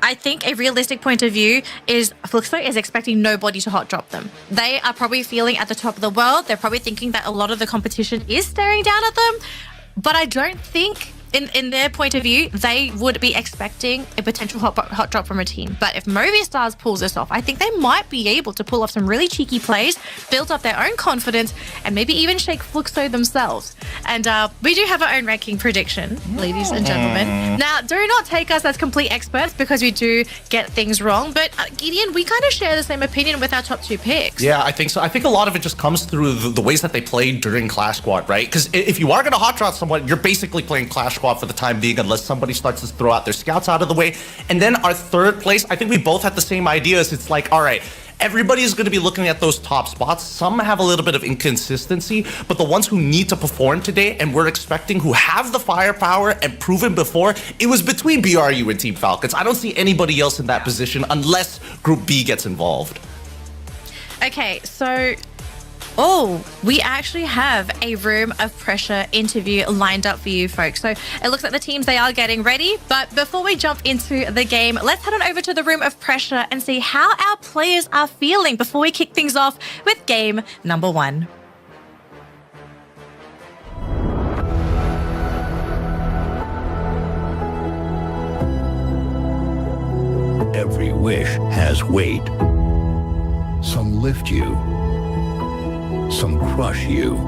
I think a realistic point of view is Fluxo is expecting nobody to hot drop them. They are probably feeling at the top of the world. They're probably thinking that a lot of the competition is staring down at them. But I don't think in their point of view, they would be expecting a potential hot drop from a team. But if Movistar pulls this off, I think they might be able to pull off some really cheeky plays, build up their own confidence, and maybe even shake Fluxo themselves. And we do have our own ranking prediction, ladies and gentlemen. Now, do not take us as complete experts because we do get things wrong. But Gideon, we kind of share the same opinion with our top 2 picks. Yeah, I think so. I think a lot of it just comes through the ways that they played during Clash Squad, right? Because if you are going to hot drop someone, you're basically playing Clash Squad for the time being, unless somebody starts to throw out their scouts out of the way. And then our third place, I think we both had the same ideas. It's like, all right, everybody's going to be looking at those top spots. Some have a little bit of inconsistency, but the ones who need to perform today and we're expecting who have the firepower and proven before, it was between BRU and Team Falcons. I don't see anybody else in that position unless Group B gets involved. Okay, so we actually have a Room of Pressure interview lined up for you folks. So it looks like the teams, they are getting ready. But before we jump into the game, let's head on over to the Room of Pressure and see how our players are feeling before we kick things off with game number 1. Every wish has weight. Some lift you. Some crush you.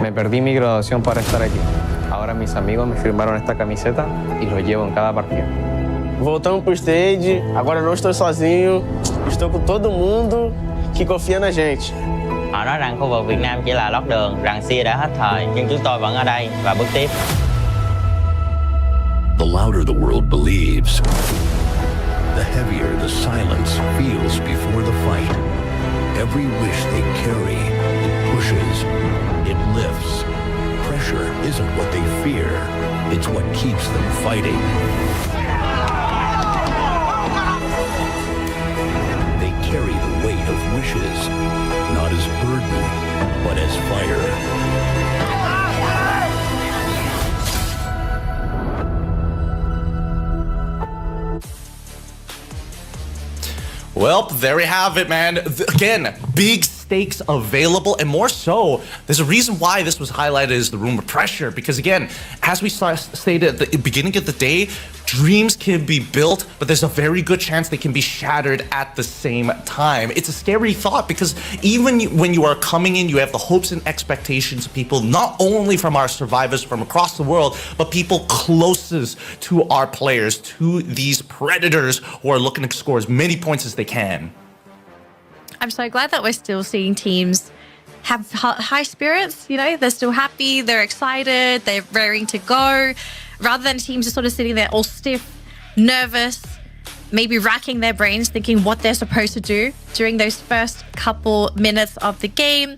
Me perdí mi graduación para estar aquí. Ahora mis amigos me firmaron esta camiseta y lo llevo en cada partida. Voltamos pro stage, agora não estou sozinho, estou com todo mundo que confia na gente. Họ nói rằng khu vực Việt Nam chỉ là lót đường, rằng xia đã hết thời, nhưng chúng tôi vẫn ở đây và bước tiếp. The louder the world believes, the heavier the silence feels before the fight. Every wish they carry, it pushes, it lifts. Pressure isn't what they fear, it's what keeps them fighting. They carry the weight of wishes, not as burden, but as fire. Well, there we have it, man. Again, big stakes available, and more so, there's a reason why this was highlighted as the Room of Pressure, because again, as we stated at the beginning of the day, dreams can be built, but there's a very good chance they can be shattered at the same time. It's a scary thought because even when you are coming in, you have the hopes and expectations of people, not only from our survivors from across the world, but people closest to our players, to these predators who are looking to score as many points as they can. I'm so glad that we're still seeing teams have high spirits. You know, they're still happy, they're excited, they're raring to go, rather than teams just sort of sitting there all stiff, nervous, maybe racking their brains thinking what they're supposed to do during those first couple minutes of the game.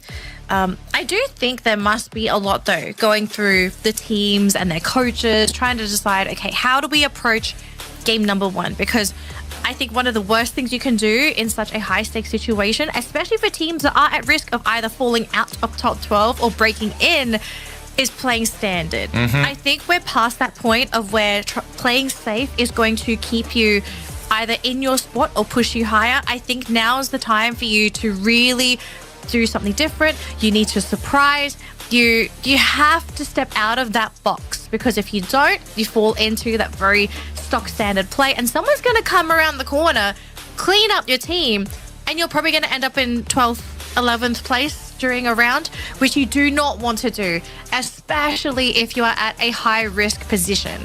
I do think there must be a lot, though, going through the teams and their coaches, trying to decide, okay, how do we approach game number 1? Because I think one of the worst things you can do in such a high-stakes situation, especially for teams that are at risk of either falling out of top 12 or breaking in, is playing standard. I think we're past that point of where playing safe is going to keep you either in your spot or push you higher. I think now is the time for you to really do something different. You need to surprise. You have to step out of that box, because if you don't, you fall into that very stock standard play, and someone's going to come around the corner, clean up your team, and you're probably going to end up in 12th, 11th place during a round, which you do not want to do, especially if you are at a high-risk position.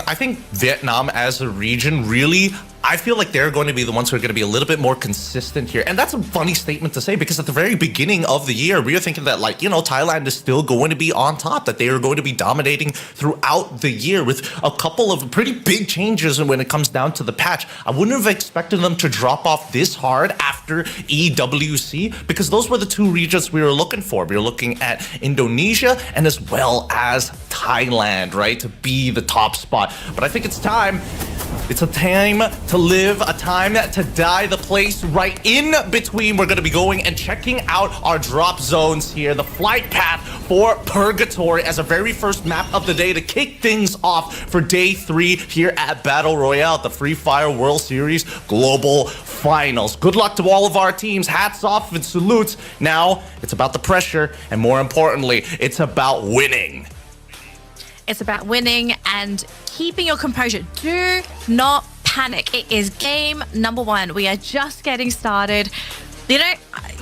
I think Vietnam as a region really, I feel like they're going to be the ones who are going to be a little bit more consistent here. And that's a funny statement to say, because at the very beginning of the year, we were thinking that, like, you know, Thailand is still going to be on top, that they are going to be dominating throughout the year with a couple of pretty big changes when it comes down to the patch. I wouldn't have expected them to drop off this hard after EWC, because those were the two regions we were looking for. We were looking at Indonesia and as well as Thailand, right, to be the top spot. But I think it's time. It's a time to live, a time to die, the place right in between. We're going to be going and checking out our drop zones here, the flight path for Purgatory as a very first map of the day to kick things off for day 3 here at Battle Royale, the Free Fire World Series Global Finals. Good luck to all of our teams. Hats off and salutes. Now, it's about the pressure, and more importantly, it's about winning. It's about winning and keeping your composure. Do not panic. It is game number 1. We are just getting started. You know,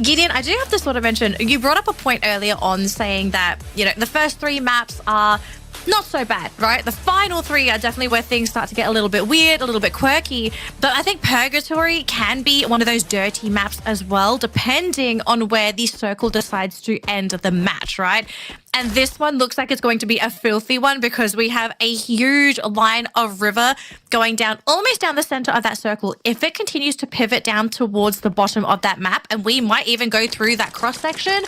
Gideon, I do have to sort of mention, you brought up a point earlier on saying that, you know, the first 3 maps are not so bad, right? The final 3 are definitely where things start to get a little bit weird, a little bit quirky. But I think Purgatory can be one of those dirty maps as well, depending on where the circle decides to end the match, right? And this one looks like it's going to be a filthy one because we have a huge line of river going down, almost down the center of that circle. If it continues to pivot down towards the bottom of that map, and we might even go through that cross section,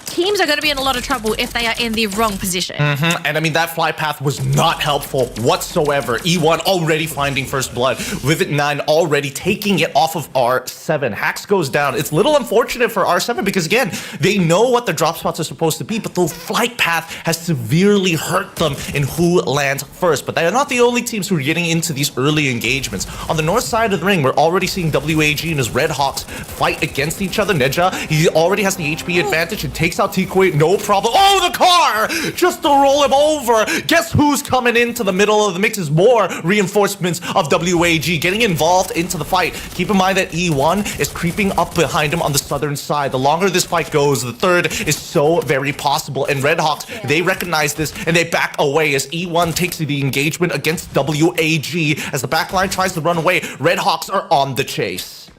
teams are going to be in a lot of trouble if they are in the wrong position. And I mean, that fly path was not helpful whatsoever. E1 already finding first blood. Vivid 9 already taking it off of R7. Hax goes down. It's a little unfortunate for R7 because, again, they know what their drop spots are supposed to be, but the flight path has severely hurt them in who lands first. But they are not the only teams who are getting into these early engagements. On the north side of the ring, we're already seeing WAG and his Red Hawks fight against each other. Neja, he already has the HP advantage and takes out Tikwe, no problem. Oh, the car! Just to roll him over. Guess who's coming into the middle of the mix is more reinforcements of WAG getting involved into the fight. Keep in mind that E1 is creeping up behind him on the southern side. The longer this fight goes, the third is so very possible. And Red Hawks, they recognize this and they back away as E1 takes the engagement against WAG. As the backline tries to run away, Red Hawks are on the chase.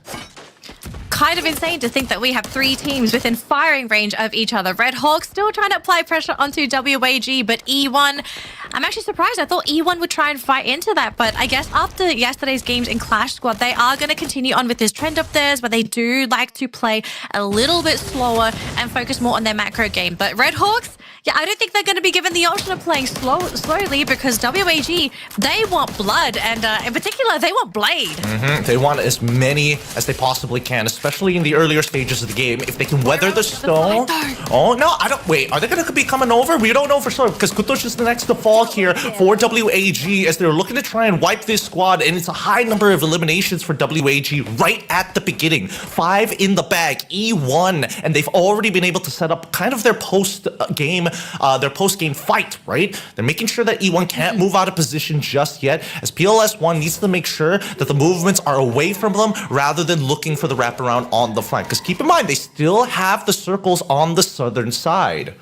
Kind of insane to think that we have 3 teams within firing range of each other. Red Hawks still trying to apply pressure onto WAG, but E1, I'm actually surprised. I thought E1 would try and fight into that, but I guess after yesterday's games in Clash Squad, they are going to continue on with this trend of theirs, but they do like to play a little bit slower and focus more on their macro game. But Red Hawks, yeah, I don't think they're going to be given the option of playing slowly because WAG, they want blood, and in particular, they want Blade. They want as many as they possibly can, especially in the earlier stages of the game. If they can weather the stone. Oh, no, I don't. Wait, are they going to be coming over? We don't know for sure because Kutush is the next to fall here for WAG as they're looking to try and wipe this squad, and it's a high number of eliminations for WAG right at the beginning. 5 in the bag, E1, and they've already been able to set up kind of their post-game fight, right? They're making sure that E1 can't move out of position just yet, as PLS1 needs to make sure that the movements are away from them rather than looking for the wraparound on the flank. Because keep in mind, they still have the circles on the southern side.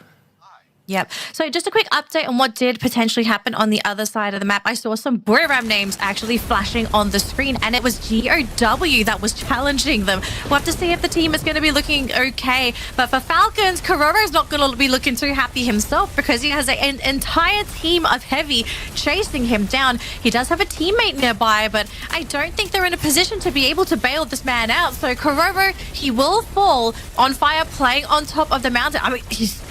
Yep. So just a quick update on what did potentially happen on the other side of the map. I saw some Booyah names actually flashing on the screen, and it was GOW that was challenging them. We'll have to see if the team is going to be looking okay. But for Falcons, Kororo is not going to be looking too happy himself because he has an entire team of Heavy chasing him down. He does have a teammate nearby, but I don't think they're in a position to be able to bail this man out. So Kororo, he will fall on fire playing on top of the mountain. I mean, he's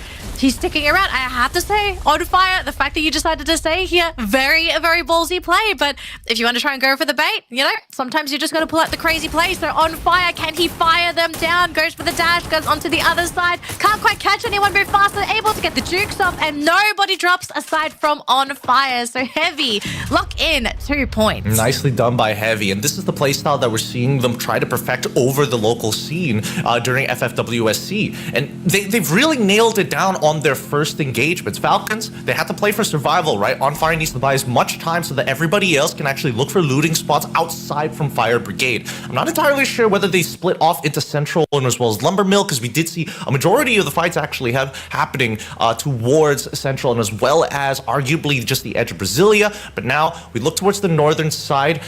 sticking around. I have to say, on fire, the fact that you decided to stay here, very, very ballsy play. But if you want to try and go for the bait, you know, sometimes you just got to pull out the crazy play. So on fire, can he fire them down? Goes for the dash, goes onto the other side. Can't quite catch anyone very fast. They're able to get the jukes off, and nobody drops aside from on fire. So Heavy lock in 2 points. Nicely done by Heavy, and this is the playstyle that we're seeing them try to perfect over the local scene during FFWSC, and they've really nailed it down on their first engagements. Falcons, they had to play for survival, right? On Fire needs to buy as much time so that everybody else can actually look for looting spots outside from Fire Brigade. I'm not entirely sure whether they split off into Central and as well as Lumber Mill, because we did see a majority of the fights actually happening towards Central and as well as arguably just the edge of Brasilia. But now we look towards the northern side,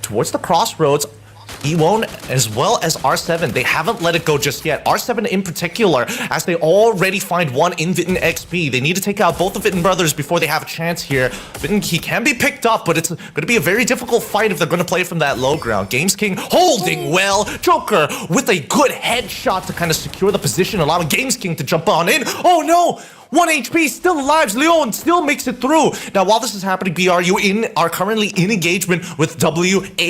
towards the crossroads. E1 as well as R7, they haven't let it go just yet. R7 in particular, as they already find one in Vitten XP. They need to take out both the Vitten brothers before they have a chance here. Vitten, he can be picked up, but it's going to be a very difficult fight if they're going to play from that low ground. Games King holding well. Joker with a good headshot to kind of secure the position, allowing Games King to jump on in. Oh no! 1 HP, still alive. Leon still makes it through. Now, while this is happening, BRU are currently in engagement with WAG.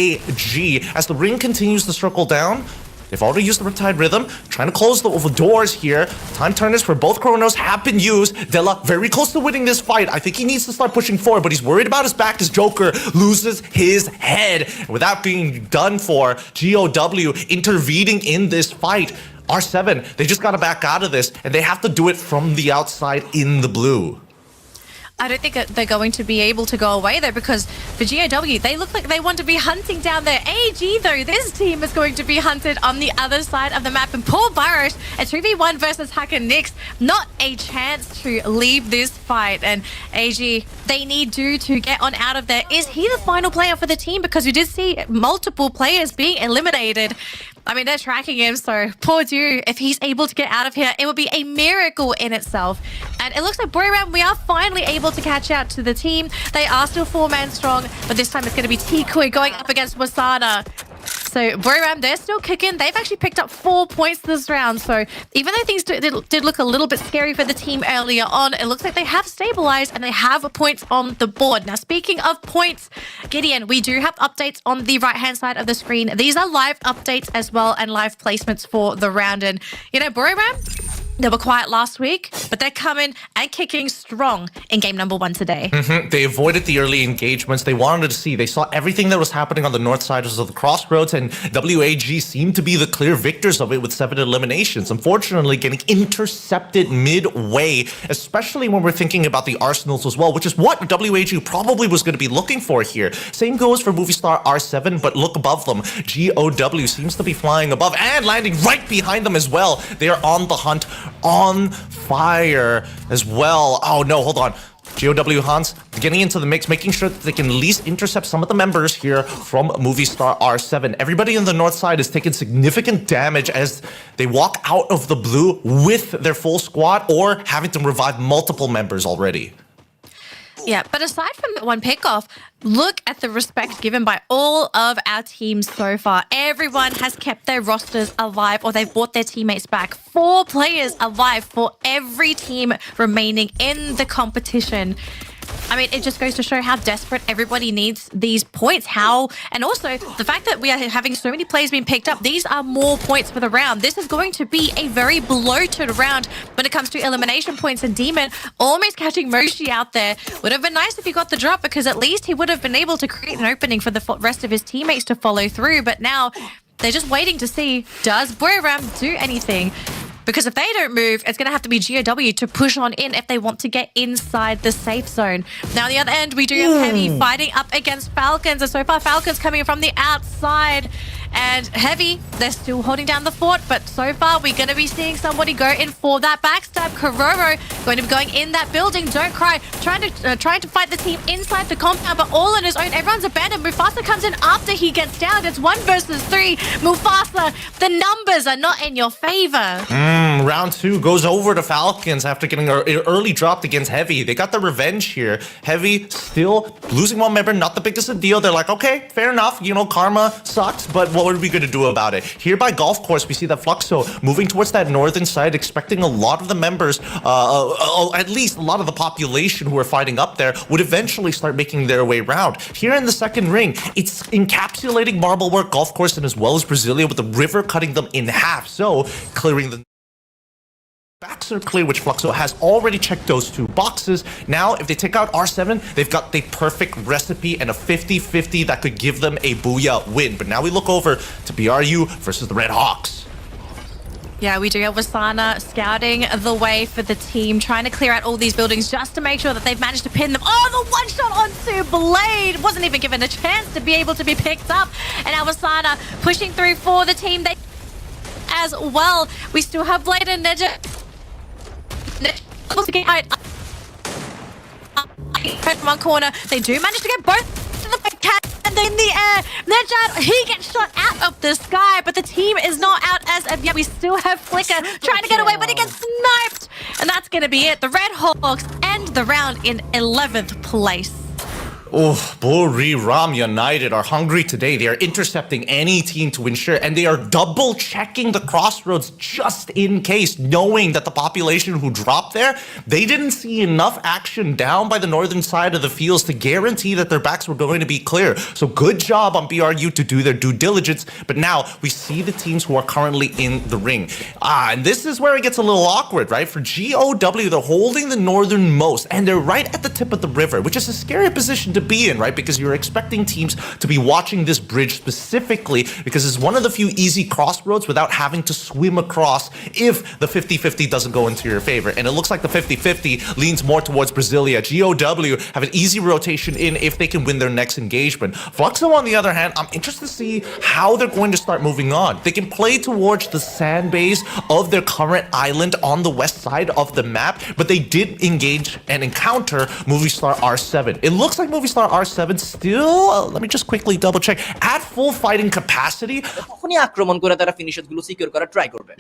As the ring continues to circle down, they've already used the Riptide Rhythm, trying to close the doors here. Time turners for both Chronos have been used. Della very close to winning this fight. I think he needs to start pushing forward, but he's worried about his back as Joker loses his head. Without being done for, GOW intervening in this fight. R7, they just got to back out of this, and they have to do it from the outside in the blue. I don't think they're going to be able to go away though, because for GOW, they look like they want to be hunting down there. AG though, this team is going to be hunted on the other side of the map. And poor Virus, a 2v1 versus Hacker Nix, not a chance to leave this fight. And AG, they need Dude to get on out of there. Is he the final player for the team? Because we did see multiple players being eliminated. I mean, they're tracking him, so poor Dude, if he's able to get out of here, it would be a miracle in itself. And it looks like Booyah, we are finally able to catch out to the team. They are still 4-man strong, but this time it's going to be Tikui going up against Wasana. So Booyah, they're still kicking. They've actually picked up 4 points this round. So even though things did look a little bit scary for the team earlier on, it looks like they have stabilized and they have points on the board. Now, speaking of points, Gideon, we do have updates on the right-hand side of the screen. These are live updates as well and live placements for the round. And, you know, Booyah, they were quiet last week, but they're coming and kicking strong in game number 1 today. They avoided the early engagements. They wanted to see. They saw everything that was happening on the north side of the crossroads, and WAG seemed to be the clear victors of it with 7 eliminations. Unfortunately, getting intercepted midway, especially when we're thinking about the Arsenals as well, which is what WAG probably was going to be looking for here. Same goes for movie star R7, but look above them. GOW seems to be flying above and landing right behind them as well. They are on the hunt, on fire as well. Oh no, hold on. GOW Hans getting into the mix, making sure that they can at least intercept some of the members here from movie star R7. Everybody on the north side is taking significant damage as they walk out of the blue with their full squad or having to revive multiple members already. Yeah, but aside from that one pickoff, look at the respect given by all of our teams so far. Everyone has kept their rosters alive, or they've brought their teammates back. 4 players alive for every team remaining in the competition. I mean, it just goes to show how desperate everybody needs these points. And also the fact that we are having so many players being picked up, these are more points for the round. This is going to be a very bloated round when it comes to elimination points. And Demon almost catching Moshi out there. Would have been nice if he got the drop, because at least he would have been able to create an opening for the rest of his teammates to follow through. But now they're just waiting to see, does Booyah do anything? Because if they don't move, it's going to have to be GOW to push on in if they want to get inside the safe zone. Now, on the other end, we do have Heavy fighting up against Falcons. And so far, Falcons coming from the outside. And Heavy, they're still holding down the fort. But so far, we're going to be seeing somebody go in for that backstab. Kororo going to be going in that building. Don't cry. Trying to fight the team inside the compound, but all on his own. Everyone's abandoned. Mufasa comes in after he gets down. It's 1 versus 3. Mufasa, the numbers are not in your favor. Round 2 goes over to Falcons after getting an early drop against Heavy. They got the revenge here. Heavy still losing 1 member, not the biggest of deal. They're like, okay, fair enough. You know, karma sucks, but what are we going to do about it? Here by Golf Course, we see that Fluxo moving towards that northern side, expecting a lot of the members, at least a lot of the population who are fighting up there, would eventually start making their way around. Here in the second ring, it's encapsulating Marblework, Golf Course, and as well as Brasilia, with the river cutting them in half. So, clearing the backs are clear, which Fluxo has already checked those 2 boxes. Now, if they take out R7, they've got the perfect recipe and a 50-50 that could give them a Booyah win. But now we look over to BRU versus the Red Hawks. Yeah, we do have Wasana scouting the way for the team, trying to clear out all these buildings just to make sure that they've managed to pin them. Oh, the 1 shot onto Blade! Wasn't even given a chance to be able to be picked up. And now Wasana pushing through for the team. They as well. We still have Blade and Ninja. To get high from 1 corner. They do manage to get both to the cat and in the air. Nejad, he gets shot out of the sky, but the team is not out as of yet. We still have Flicker trying to get away, but he gets sniped. And that's going to be it. The Red Hawks end the round in 11th place. Oh, Buriram United are hungry today. They are intercepting any team to ensure, and they are double checking the crossroads just in case, knowing that the population who dropped there, they didn't see enough action down by the northern side of the fields to guarantee that their backs were going to be clear. So good job on BRU to do their due diligence. But now we see the teams who are currently in the ring. And this is where it gets a little awkward, right? For GOW, they're holding the northernmost, and they're right at the tip of the river, which is a scary position to to be in, right? Because you're expecting teams to be watching this bridge specifically because it's one of the few easy crossroads without having to swim across if the 50-50 doesn't go into your favor. And it looks like the 50-50 leans more towards Brasilia. GOW have an easy rotation in if they can win their next engagement. Fluxo, on the other hand, I'm interested to see how they're going to start moving on. They can play towards the sand base of their current island on the west side of the map, but they did engage and encounter Movistar R7. It looks like Movistar R7 still, let me just quickly double check, at full fighting capacity. তখনই আক্রমণ করে তারা ফিনিশারগুলো secure করা try করবে।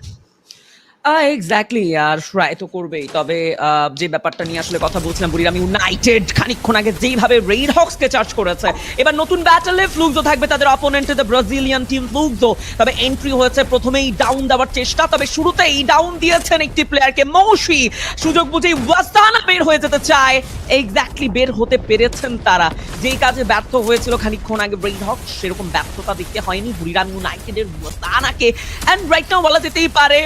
Exactly, আর try তো করবেই। তবে যে ব্যাপারটা নিয়ে আসলে কথা বলছিলাম, বুড়িরাম ইউনাইটেড খানিকক্ষণ আগে যেইভাবে রেড হক্সকে চার্জ করেছে, এবার নতুন ব্যাটলে ফ্লুক্সো থাকবে তাদের opponent the Brazilian team Fluxo. তবে এন্ট্রি হয়েছে প্রথমেই ডাউন দেওয়ার চেষ্টা, তবে শুরুতেই ডাউন দিয়েছেন একটি প্লেয়ারকে মৌসি। সুযোগ বুঝেই ওয়াসানা বের হয়ে যেতে চায়, এক্স্যাক্টলি বের হতে পেরেছেন তারা। যেই কাজে ব্যর্থ হয়েছিল খানিকক্ষণ আগে রেড হক্স, সেরকম ব্যর্থতা দেখতে হয়নি বুড়িরাম ইউনাইটেডের ওয়াসানাকে। এন্ড রাইট নাও বলা যেতেই পারে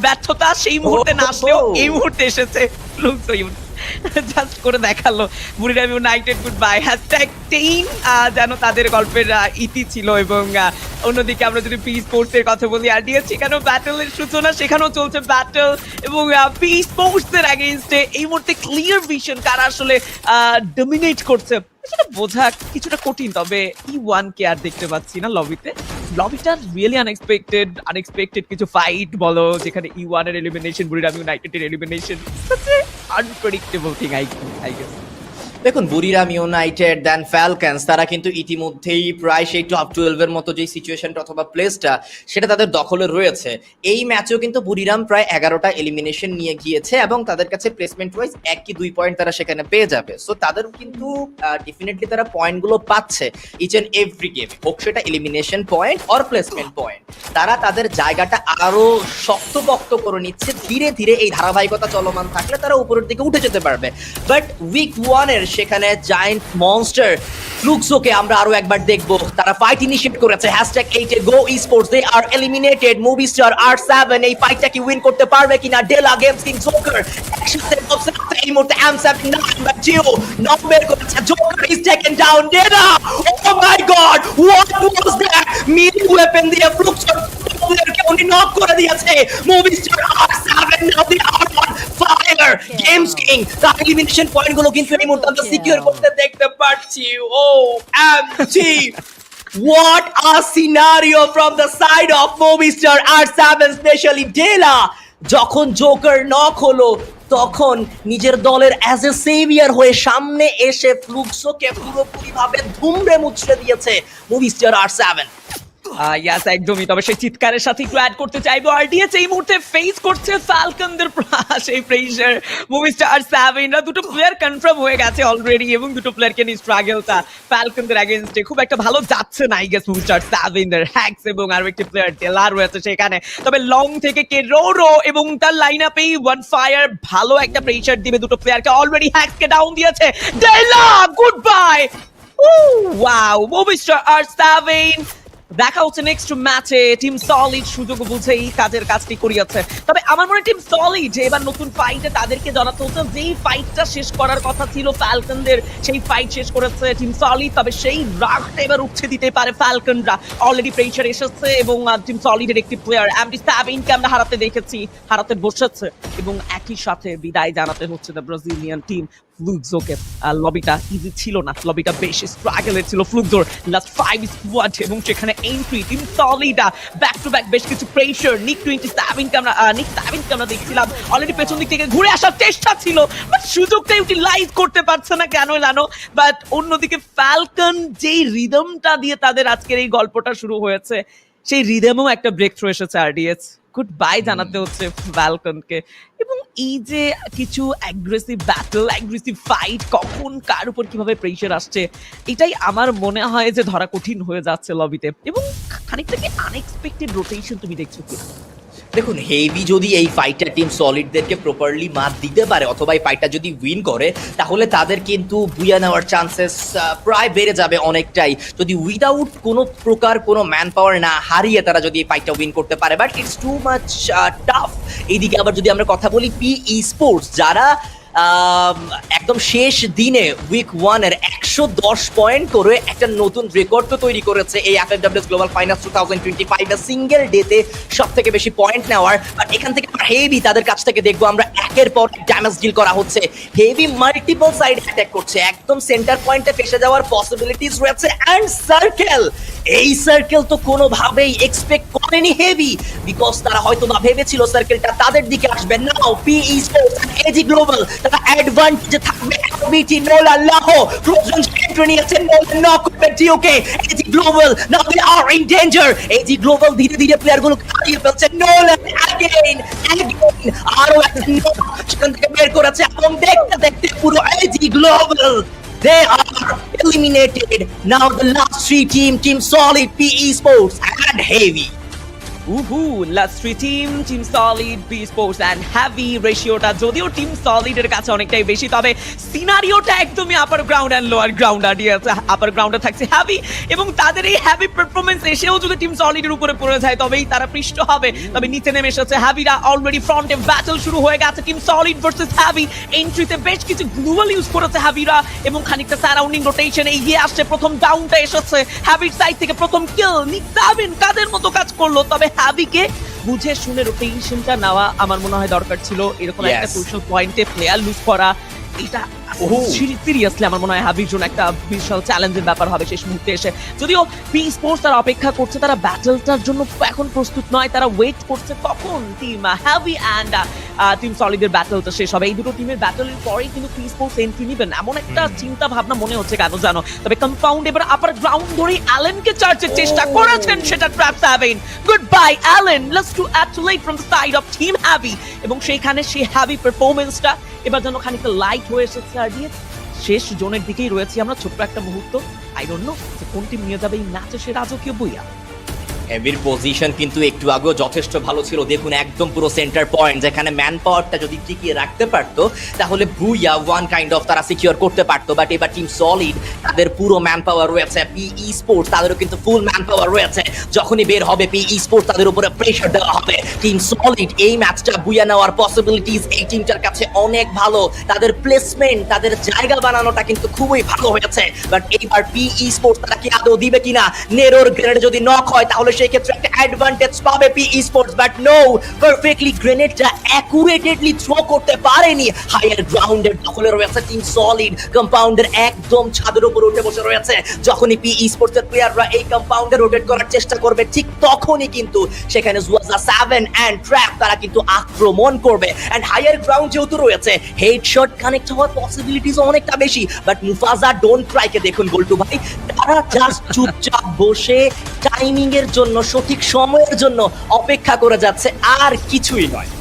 ব্যর্থতা সেই মুহূর্তে না আসলেও এই মুহূর্তে এসেছে। ফ্লুক্সো জাস্ট করে দেখালো বুড়িরাম ইউনাইটেড গুড বাই। #10 যেন তাদের গল্পের ইতি ছিল। এবং অন্যদিকে আমরা যদি পি স্পোর্টস এর কথা বলি, আরডিএস সেখানেও ব্যাটলের সূচনা, সেখানেও চলছে ব্যাটল। এবং পি স্পোর্টস এর এগেইনস্টে এই মুহূর্তে ক্লিয়ার ভিশন কারা আসলে ডমিনেট করছে সেটা বোঝা কিছুটা কঠিন। তবে E1 কে আর দেখতে পাচ্ছি না লবিতে। লবিটা রিয়েলি আনএক্সপেক্টেড কিছু ফাইট বলো, যেখানে E1 এর এলিমিনেশন, বুড়িরাম ইউনাইটেডের elimination, unpredictable thing I guess. দেখুন, বুড়িরাম ইউনাইটেড দেন ফ্যালকনস তারা কিন্তু ইতিমধ্যেই প্রায় সেই টপ 12 এর মতো যে সিচুয়েশনটা অথবা প্লেসটা সেটা তাদের দখলে রয়েছে। এই ম্যাচেও কিন্তু বুড়িরাম প্রায় 11টা এলিমিনেশন নিয়ে গিয়েছে এবং তাদের কাছে প্লেসমেন্ট ওয়াইজ 1 কি 2 পয়েন্ট তারা সেখানে পেয়ে যাবে। সো তাদের কিন্তু ডেফিনেটলি তারা পয়েন্টগুলো পাচ্ছে ইচ এন্ড এভরি গেমে, হোক সেটা elimination point or placement point. তারা তাদের জায়গাটা আরো শক্তপোক্ত করে নিচ্ছে ধীরে ধীরে। এই ধারাবাহিকতা চলমান থাকলে তারা উপরের দিকে উঠে যেতে পারবে। বাট উইক 1 এর সেখানে জায়ান্ট মনস্টার ফ্লুক্সোকে আমরা আরো একবার দেখব। তারা ফাইট ইনিশিয়েট করেছে #8 এ go esports, they are eliminated. Movistar R7 এই ফাইটটা কি উইন করতে পারবে কিনা? ডেলা গেমস কিং জোকার একসাথে এই মুহূর্তে M7 নাম্বার জিও নক বের করেছে। Joker is taken down. Della, oh my God, what was that? Mid weapon দিয়ে ফ্লুক্সো প্লেয়ারকে উনি নক করে দিয়েছে। Moviestar R7 now they are on fire. Games King তার এলিমিনেশন পয়েন্টগুলো কিন্তু এই মুহূর্তে আমরা সিকিউর করতে দেখতে পাচ্ছি। OMG, what a scenario from the side of Movistar R7, especially Dela। যখন জোকার নক হলো তখন নিজের দলের অ্যাজ এ সেভিয়ার হয়ে সামনে এসে ফ্লুক্সোকে পুরোপুরিভাবে ধুমড়ে মুচড়ে দিয়েছে মুভিস্টার R7। ইয়াস, একদমই। তবে সেই চিৎকারের সাথে একটু অ্যাড করতে চাইবো, আরডিএস এই মুহূর্তে ফেস করছে ফ্যালকনদের সেই প্রেশার। মুভিস্টার R7রা দুটো প্লেয়ার কনফার্ম হয়ে গেছে অলরেডি এবং দুটো প্লেয়ারকে নিয়ে স্ট্রাগলটা ফ্যালকনদের এগেইনস্টে খুব একটা ভালো যাচ্ছে না আই গেস। মুভিস্টার R7দের হ্যাক্স এবং আরো একটি প্লেয়ার ডেলা রয়েছে সেখানে। তবে লং থেকে কে রো এবং তার লাইন আপেই ওয়ান ফায়ার ভালো একটা প্রেশার দিবে দুটো প্লেয়ারকে। অলরেডি হ্যাক্সকে ডাউন দিয়েছে ডেলা, good bye. Wow, Movistar R7 দেখা হচ্ছে নেক্সট ম্যাচে। টিম সলিড সুযোগ বুঝেই কাজের কাজটি করিয়েছে। তবে আমার মনে হয় টিম সলিড এবার নতুন ফাইটে তাদেরকে জানাতে হতো যেই ফাইটটা শেষ করার কথা ছিল ফ্যালকনদের, সেই ফাইট শেষ করেছে টিম সলিড। তবে সেই রাগটা এবার উঠছে দিতে পারে ফ্যালকনরা। অলরেডি প্রেশার এসেছে এবং টিম সলিডের একটি প্লেয়ার MD7কে আমরা হারাতে বসেছে এবং একই সাথে বিদায় জানাতে হচ্ছে দ্য ব্রাজিলিয়ান টিম ফ্লুক্সোকে। লবিটা ইজি ছিল না, লবিটা বেশ স্ট্রাগলের ছিল ফ্লুক্সোর। লাস্ট 5 স্কোয়াড এবং সেখানে এন্ট্রি টিম সলিডা ব্যাক টু ব্যাক বেশ কিছু প্রেশার। নিক 27কে আমরা দেখছিলাম অলরেডি পেছন দিক থেকে ঘুরে আসার চেষ্টা ছিল, বাট সুযোগটা ইউটিলাইজ করতে পারছে না কেন জানো। বাট অন্যদিকে ফ্যালকন যেই রিদমটা দিয়ে তাদের আজকের এই গল্পটা শুরু হয়েছে, সেই রিদমেও একটা ব্রেক থ্রু এসেছে। আরডিএস গুড বাই জানাতে হচ্ছে ফ্যালকনকে। এবং এই যে কিছু অ্যাগ্রেসিভ ব্যাটল, অ্যাগ্রেসিভ ফাইট, কখন কার উপর কিভাবে প্রেশার আসছে, এটাই আমার মনে হয় যে ধরা কঠিন হয়ে যাচ্ছে লবিতে। এবং খানিকটা কি আনএক্সপেক্টেড রোটেশন তুমি দেখছো কি? দেখুন, হেভি যদি এই ফাইটটা টিম সলিডদেরকে প্রপারলি মাত দিতে পারে অথবা এই ফাইটটা যদি উইন করে, তাহলে তাদের কিন্তু বুয়া নেওয়ার চান্সেস প্রায় বেড়ে যাবে অনেকটাই। যদি উইদাউট কোনো প্রকার কোনো ম্যান পাওয়ার না হারিয়ে তারা যদি এই ফাইটটা উইন করতে পারে, but it's too much tough. এইদিকে আবার যদি আমরা কথা বলি পি স্পোর্টস, যারা একদম শেষ দিনে উইক 1 এর 110 পয়েন্ট করে একটা নতুন রেকর্ড তো তৈরি করেছে এই FFWS গ্লোবাল ফাইনালস 2025 এর সিঙ্গেল ডেতে সবথেকে বেশি পয়েন্ট নেওয়ার। বাট এখান থেকে হেভি তাদের কাছ থেকে দেখবো আমরা একের পর ড্যামেজ ডিল করা হচ্ছে, হেভি মাল্টিপল সাইড অ্যাটাক করছে, একদম সেন্টার পয়েন্টে ফেসে যাওয়ার পসিবিলিটিস রয়েছে। এন্ড সার্কেল, এই সার্কেল তো কোনোভাবেই এক্সপেক্ট করেনি হেভি, বিকজ তারা হয়তো বা ভেবেছিল সার্কেলটা তাদের দিকে আসবে। Now P sports and AG global তারা অ্যাডভান্টেজে থাকবে। বিটি নোলা লাহো ক্লোজন এন্ট্রি নিয়েছে, নোলা নক করবে টিওকে। AG global now they are in danger. AG global ধীরে ধীরে প্লেয়ারগুলো হারিয়ে ফেলছে। নোলা অ্যাগেইন আরো একটা সেখান থেকে বের করেছে এবং দেখতে দেখতে পুরো AG global they are eliminated. Now the last three team Solid, P Esports and Heavy. Last three team solid, P sports and heavy রেশিওটা যদিও টিম সলিডের কাছে অনেকটাই বেশি, তবে সিনারিওটা একদমই আপার গ্রাউন্ড অ্যান্ড লোয়ার গ্রাউন্ড আছে। আপার গ্রাউন্ডে থাকছে হ্যাভি এবং তাদের এই হ্যাভি পারফরমেন্স এসেও যদি টিম সলিডের উপরে পড়ে যায় তবেই তারা পৃষ্ঠ হবে। তবে নিচে নেমে এসেছে হ্যাভিরা, অলরেডি ফ্রন্টে ব্যাটল শুরু হয়ে গেছে। টিম সলিড ভার্সেস হ্যাভি, এন্ট্রিতে বেশ কিছু গ্লুয়াল ইউজ করেছে হ্যাভিরা এবং খানিকটা সারাউন্ডিং রোটেশন এগিয়ে আসছে। প্রথম ডাউনটা এসেছে হ্যাভির সাইড থেকে, প্রথম কিল নিক্সাবেন কাদের মতো কাজ করলো, তবে হ্যাভিকে বুঝে শুনে রোটেশনটা নেওয়া আমার মনে হয় দরকার ছিল। এরকম একটা ক্রুশাল পয়েন্টে প্লেয়ার লুজ করা, এটা সিরিয়াসলি আমার মনে হয় হ্যাভির জন্য একটা বিশাল চ্যালেঞ্জের ব্যাপার হবে শেষ মুহূর্তে এসে। যদিও পি স্পোর্টস তারা অপেক্ষা করছে, তারা ব্যাটলটার জন্য এখন প্রস্তুত নয়, তারা ওয়েট করছে কখন টিম হ্যাভি অ্যান্ড টিম সলিডের ব্যাটলটা শেষ হবে। এই দুটো টিমের ব্যাটলের পরেই কিন্তু পি স্পোর্টস এন্ট্রি নেবেন এমন একটা চিন্তা ভাবনা মনে হচ্ছে, কেন জানো? তবে কম্পাউন্ড এবার আপার গ্রাউন্ড ধরেই অ্যালেনকে চার্জের চেষ্টা করেছেন, সেটা ট্র্যাপ সাবেন। Goodbye Allen, let's to actually from the side of team heavy. এবং সেইখানে সেই হ্যাভি পারফরমেন্সটা এবার যেন খানিকটা লাইট হয়ে এসেছে। আর দিয়ে শেষ জোনের দিকেই রয়েছি আমরা, ছোট্ট একটা মুহূর্ত। আই ডোন্ট নো কোন টিম নিয়ে যাবে এই ম্যাচে সে রাজকীয় বুইয়া। হেভির পজিশন কিন্তু একটু আগেও যথেষ্ট ভালো ছিল, দেখুন একদম পুরো সেন্টার পয়েন্ট, যেখানে ম্যান পাওয়ারটা যদি টিকিয়ে রাখতে পারতো তাহলে বুইয়া ওয়ান কাইন্ড অফ তারা সিকিউর করতে পারতো। বাট এবার টিম সলিড তাদের পুরো ম্যান পাওয়ার রয়েছে, পি স্পোর্টস তাদেরও কিন্তু ফুল ম্যান পাওয়ার রয়েছে। যখনই বের হবে পি স্পোর্টস তাদের উপরে প্রেশার দেওয়া হবে। টিম সলিড এই ম্যাচটা বুইয়া নেওয়ার পসিবিলিটিস এই টিমটার কাছে অনেক ভালো, তাদের প্লেসমেন্ট তাদের জায়গা বানানোটা কিন্তু খুবই ভালো হয়েছে। বাট এইবার পি স্পোর্টস তারা কি আদৌ দিবে কিনা? নেরোর গ্রেনেড যদি নক হয় তাহলে সেই ক্ষেত্রে একটা অ্যাডভান্টেজ পাবে P sports, but no, perfectly গ্রেনেডটা অ্যাকুরেটলি থ্রো করতে পারেনি। হায়ার গ্রাউন্ডের দখলে রয়েছে টিম সলিড, কম্পাউন্ডের একদম ছাদের উপর উঠে বসে রয়েছে। যখনই পি স্পোর্টস এর প্লেয়াররা এই কম্পাউন্ডে রোটেট করার চেষ্টা করবে ঠিক তখনই কিন্তু সেখানে জুয়াজা 7 এন্ড ট্র্যাপ তারা কিন্তু আক্রমণ করবে। এন্ড হায়ার গ্রাউন্ড যেহেতু রয়েছে, হেডশট কানেক্ট হওয়ার পসিবিলিটিস অনেকটা বেশি। বাট মুফাজা ডোন্ট ট্রাইকে দেখুন গোল্টু ভাই, তারা জাস্ট চুপচাপ বসে টাইমিং এর জন্য, সঠিক সময়ের জন্য অপেক্ষা করে যাচ্ছে, আর কিছুই নয়।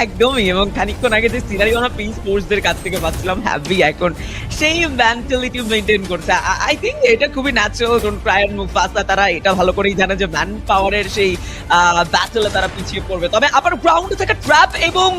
একদমই। এবং খানিকক্ষণ আগে যে সিনারিও আমরা পি স্পোর্টসদের কাছ থেকে পাচ্ছিলাম, হ্যাভি এখন সেই মেন্টালিটি মেনটেন করছে। আই থিঙ্ক এটা খুবই ন্যাচারাল, কারণ প্রায়র মুফাসা তারা এটা ভালো করেই জানে যে ম্যান পাওয়ারের সেই ব্যাটলে তারা পিছিয়ে পড়বে। তবে আবার গ্রাউন্ডে থাকা ট্র্যাপ এবং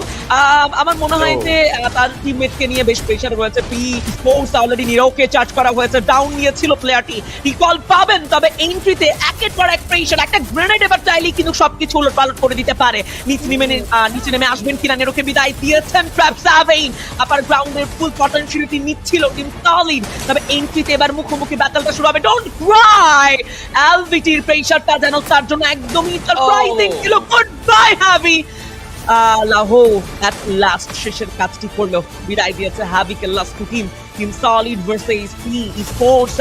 আমার মনে হয় যে তার টিমমেটকে নিয়ে বেশ প্রেশার রয়েছে। পি স্পোর্টস অলরেডি নিরোকে চার্জ করা হয়েছে, ডাউন নিয়েছিল প্লেয়ারটি, রিকল পাবেন। তবে এন্ট্রিতে একের পর এক প্রেশার, একটা গ্রেনেড এবার চাইলেই কিন্তু সবকিছু উলটপালট করে দিতে পারে। নিচে নেমে আসবেন কিনা, নেরোকে বিদায় দিয়েছেন ট্র্যাপ সাবেন। আপার গ্রাউন্ডের ফুল পটেনশিয়ালিটি নিচ্ছিল টিম সলিড, তবে এন্ট্রিতে এবার মুখোমুখি ব্যাটলটা শুরু হবে। ডোন্ট ক্রাই, এলভিটির প্রেশারটা যেন তার জন্য একদমই সারপ্রাইজিং ছিল। Goodbye heavy. লাহো এট লাস্ট শেষের কাজটি করলো, বিদায় দিয়েছে হ্যাভিকে last two team. Team Solid versus P Esports,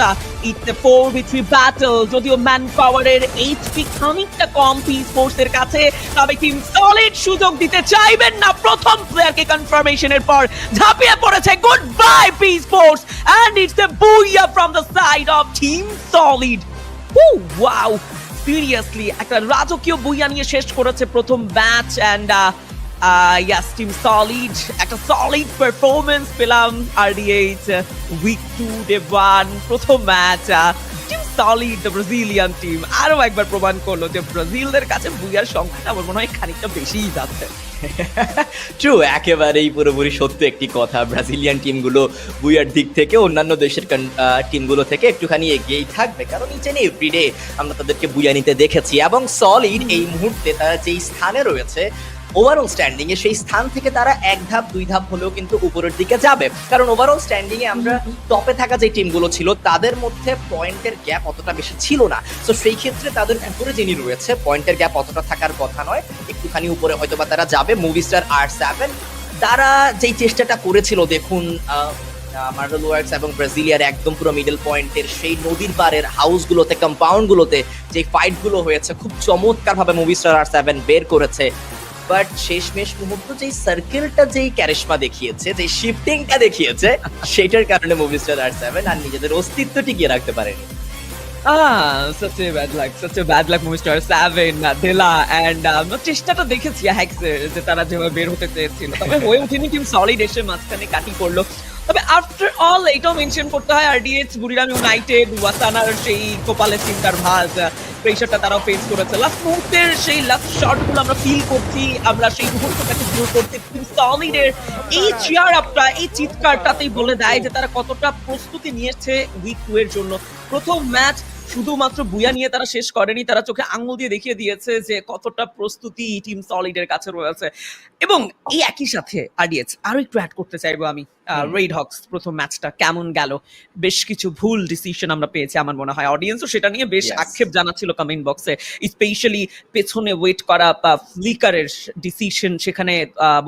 it's a 4v3 battle. যদিও ম্যান পাওয়ারের HP খানিকটা কম P Esports এর কাছে, তবে Team Solid সুযোগ দিতে চাইবেন না। প্রথম প্লেয়ারকে কনফার্মেশনের পর ঝাঁপিয়ে পড়েছে। Good bye P Esports, and it's the Booyah from the side of Team Solid. Wow, seriously একটা রাজকীয় বুইয়া নিয়ে শেষ করেছে প্রথম match. And yes, Team Solid একটা সলিড পারফরমেন্স পেলাম। RDH উইক 2 ডে 1 প্রথম match. Team solid the Brazilian team আরো একবার প্রমাণ করলো যে ব্রাজিলদের কাছে বুইয়ার সংখ্যাটা আমার মনে হয় খানিকটা বেশিই যাচ্ছে। ট্রু, একেবারেই পুরোপুরি সত্য একটি কথা। ব্রাজিলিয়ান টিমগুলো বুইয়ার দিক থেকে অন্যান্য দেশের টিমগুলো থেকে একটুখানি এগিয়েই থাকবে, কারণ ইচ এন্ড এভরিডে আমরা তাদেরকে বুইয়া নিতে দেখেছি। এবং সলিড এই মুহূর্তে তারা যেই স্থানে রয়েছে ওভারঅল স্ট্যান্ডিং এ সেই স্থান থেকে তারা এক ধাপ দুই ধাপ হলেও কিন্তু উপরের দিকে যাবে, কারণ ওভারঅল স্ট্যান্ডিং এ আমরা টপে থাকা যে টিমগুলো ছিল তাদের মধ্যে পয়েন্টের গ্যাপ অতটা বেশি ছিল না। তো সেই ক্ষেত্রে তাদের উপরে যিনি রয়েছে পয়েন্টের গ্যাপ অতটা থাকার কথা নয়, একটুখানি উপরে হয়তো বা তারা যাবে। মুভিস্টার R7 তারা যেই চেষ্টাটা করেছিল দেখুন, মার্বেল ওয়ার্কস এবং ব্রাজিলিয়ার একদম পুরো মিডল পয়েন্টের সেই নদীর পাড়ের হাউসগুলোতে, কম্পাউন্ডগুলোতে যে ফাইটগুলো হয়েছে খুব চমৎকারভাবে মুভিস্টার R7 বের করেছে। বাট শেষমেশ মুহূর্ত যেই সার্কেলটা, যেই ক্যারিশমা দেখিয়েছে, যেই শিফটিংটা দেখিয়েছে, সেটার কারণে মুভিস্টার R7 আর নিজেদের অস্তিত্ব টিকিয়ে রাখতে পারেনি। such a bad luck Movistar 7, Dilla and চেষ্টাটা দেখেছি হ্যাক্সের যে তারা যেভাবে বের হতে চেয়েছিল, তবে হয়ে ওঠেনি। টিম সলিড এসে মাঝখানে কাটি করলো। তবে আফটার অল এটাও মেনশন করতে হয় RDH বুরিরাম ইউনাইটেড ওয়াসানার সেই কপালে চিন্তার ভাঁজ, প্রেশারটা তারাও ফেস করেছে। লাস্ট মুহূর্তের সেই লাস্ট শটগুলো আমরা ফিল করছি, আমরা সেই মুহূর্তটাকে ফিল করছি। টিম সলিডের এই চিয়ার আপটা, এই চিৎকারটাতেই বলে দেয় যে তারা কতটা প্রস্তুতি নিয়েছে উইক 2 এর জন্য। প্রথম ম্যাচ শুধুমাত্র বুয়া নিয়ে তারা শেষ করেনি, তারা চোখে আঙুল দিয়ে দেখিয়ে দিয়েছে যে কতটা প্রস্তুতি টিম সলিডের কাছে রয়েছে। এবং এই একই সাথে RDH আরো একটু অ্যাড করতে চাইবো আমি, রেড হক্স প্রথম ম্যাচটা কেমন গেল? বেশ কিছু ভুল ডিসিশন আমরা পেয়েছি আমার মনে হয়। অডিয়েন্সও সেটা নিয়ে বেশ আক্ষেপ জানাচ্ছিল কমেন্ট বক্সে, স্পেশালি পেছনে ওয়েট করা ফ্লিকারের ডিসিশন, সেখানে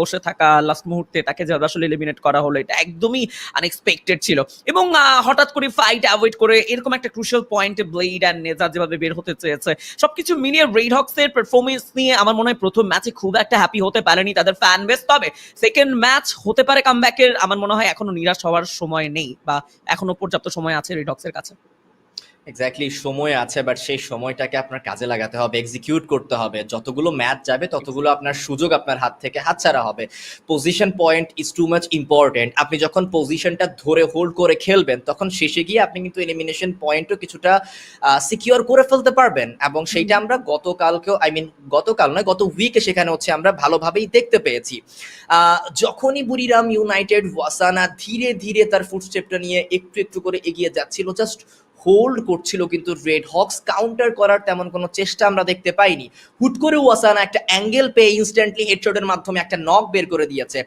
বসে থাকা লাস্ট মুহূর্তে তাকে যে আসলে এলিমিনেট করা হলো, এটা একদমই আনএক্সপেক্টেড ছিল। এবং হঠাৎ করে ফাইট অ্যাভয়েড করে এরকম একটা ক্রুশিয়াল পয়েন্টে ব্লেড অ্যান্ড নেজা যেভাবে বের হতে চেয়েছে, সবকিছু মিলিয়ে রেড হক্সের পারফরমেন্স নিয়ে আমার মনে হয় প্রথম ম্যাচে খুব একটা হ্যাপি হতে পারেনি তাদের ফ্যান বেস। তবে সেকেন্ড ম্যাচ হতে পারে কামব্যাকের, আমার মনে হয় এখনো নিরাশ হওয়ার সময় নেই, বা এখনো পর্যাপ্ত সময় আছে রেড হক্সের কাছে। এক্স্যাক্টলি, সময় আছে, বাট সেই সময়টাকে আপনার কাজে লাগাতে হবে, এক্সিকিউট করতে হবে। যতগুলো ম্যাচ যাবে ততগুলো আপনার সুযোগ আপনার হাত থেকে হাতছাড়া হবে। Position point is too much important. আপনি যখন পজিশনটা ধরে হোল্ড করে খেলবেন তখন শেষে গিয়ে আপনি কিন্তু এলিমিনেশন পয়েন্টও কিছুটা সিকিউর করে ফেলতে পারবেন। এবং সেইটা আমরা গতকালকেও, গতকাল নয়, গত উইকে সেখানে হচ্ছে আমরা ভালোভাবেই দেখতে পেয়েছি। যখনই বুরিরাম ইউনাইটেড ওয়াসানা ধীরে ধীরে তার ফুটস্টেপটা নিয়ে একটু একটু করে এগিয়ে যাচ্ছিল, জাস্ট হোল্ড করছিল, কিন্তু রেড হক্স কাউন্টার করার তেমন কোনো চেষ্টা আমরা দেখতে পাইনি। হুট করে ওয়াসানা একটা অ্যাঙ্গেল পেয়ে ইনস্ট্যান্টলি হেডশটের মাধ্যমে একটা নক বের করে দিয়েছে।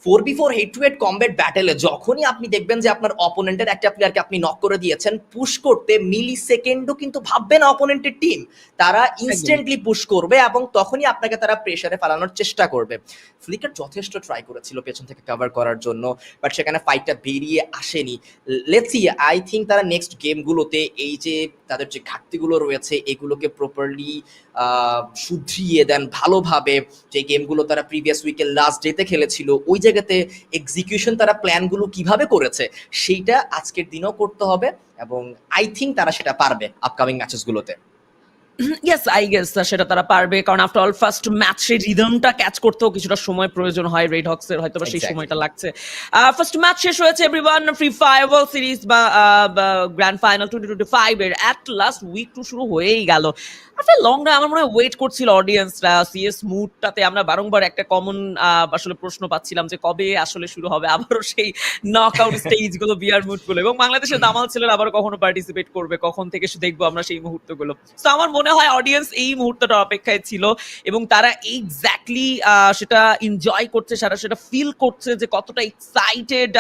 4v4 head to head combat ব্যাটেলে যখনই আপনি দেখবেন যে আপনার অপোনেন্টের একটা প্লেয়ারকে আপনি নক করে দিয়েছেন, পুশ করতে মিলি সেকেন্ডও কিন্তু ভাববে না অপোনেন্টের টিম, তারা ইনস্ট্যান্টলি পুশ করবে এবং তখনই আপনাকে তারা প্রেসারে ফেলানোর চেষ্টা করবে। ফ্লিকার যথেষ্ট ট্রাই করেছিল পেছন থেকে কভার করার জন্য, বাট সেখানে ফাইটটা বেরিয়ে আসেনি। লেটস সি, আই থিঙ্ক তারা নেক্সট গেমগুলোতে এই যে তাদের যে ঘাটতিগুলো রয়েছে এগুলোকে প্রপারলি শুধরিয়ে দেন ভালোভাবে। যে গেমগুলো তারা প্রিভিয়াস উইকের লাস্ট ডেতে খেলেছিল ওই জায়গাতে এক্সিকিউশন, তারা প্ল্যানগুলো কিভাবে করেছে সেইটা আজকের দিনও করতে হবে, এবং আই থিঙ্ক তারা সেটা পারবে আপকামিং ম্যাচেসগুলোতে। ইয়েস, আই গেস সেটা তারা পারবে, কারণ আফটার অল ফার্স্ট ম্যাচের রিদমটা ক্যাচ করতেও কিছুটা সময় প্রয়োজন হয় রেড হক্সের, হয়তো বা সেই সময়টা লাগছে। ফার্স্ট ম্যাচ শেষ হয়েছে everyone, free fire world series বা গ্র্যান্ড ফাইনাল 2025 এর অ্যাট লাস্ট উইক 2 শুরু হয়েই গেল। আফটার লং রান আমার মনে হয় ওয়েট করছিল অডিয়েন্সরা। সিএস মুডটাতে আমরা বারংবার একটা কমন আসলে প্রশ্ন পাচ্ছিলাম যে কবে আসলে শুরু হবে আবারও সেই নকআউট স্টেজগুলো, বিয়ার মুডগুলো, এবং বাংলাদেশের দামাল ছেলেরা আবার কখনো পার্টিসিপেট করবে, কখন থেকে দেখবো আমরা সেই মুহূর্তগুলো। তো আমার মনে হয় অডিয়েন্স এই মুহূর্তটা অপেক্ষায় ছিল এবং তারা এক্স্যাক্টলি সেটা এনজয় করছে, সেটা ফিল করছে যে কতটা এক্সাইটেড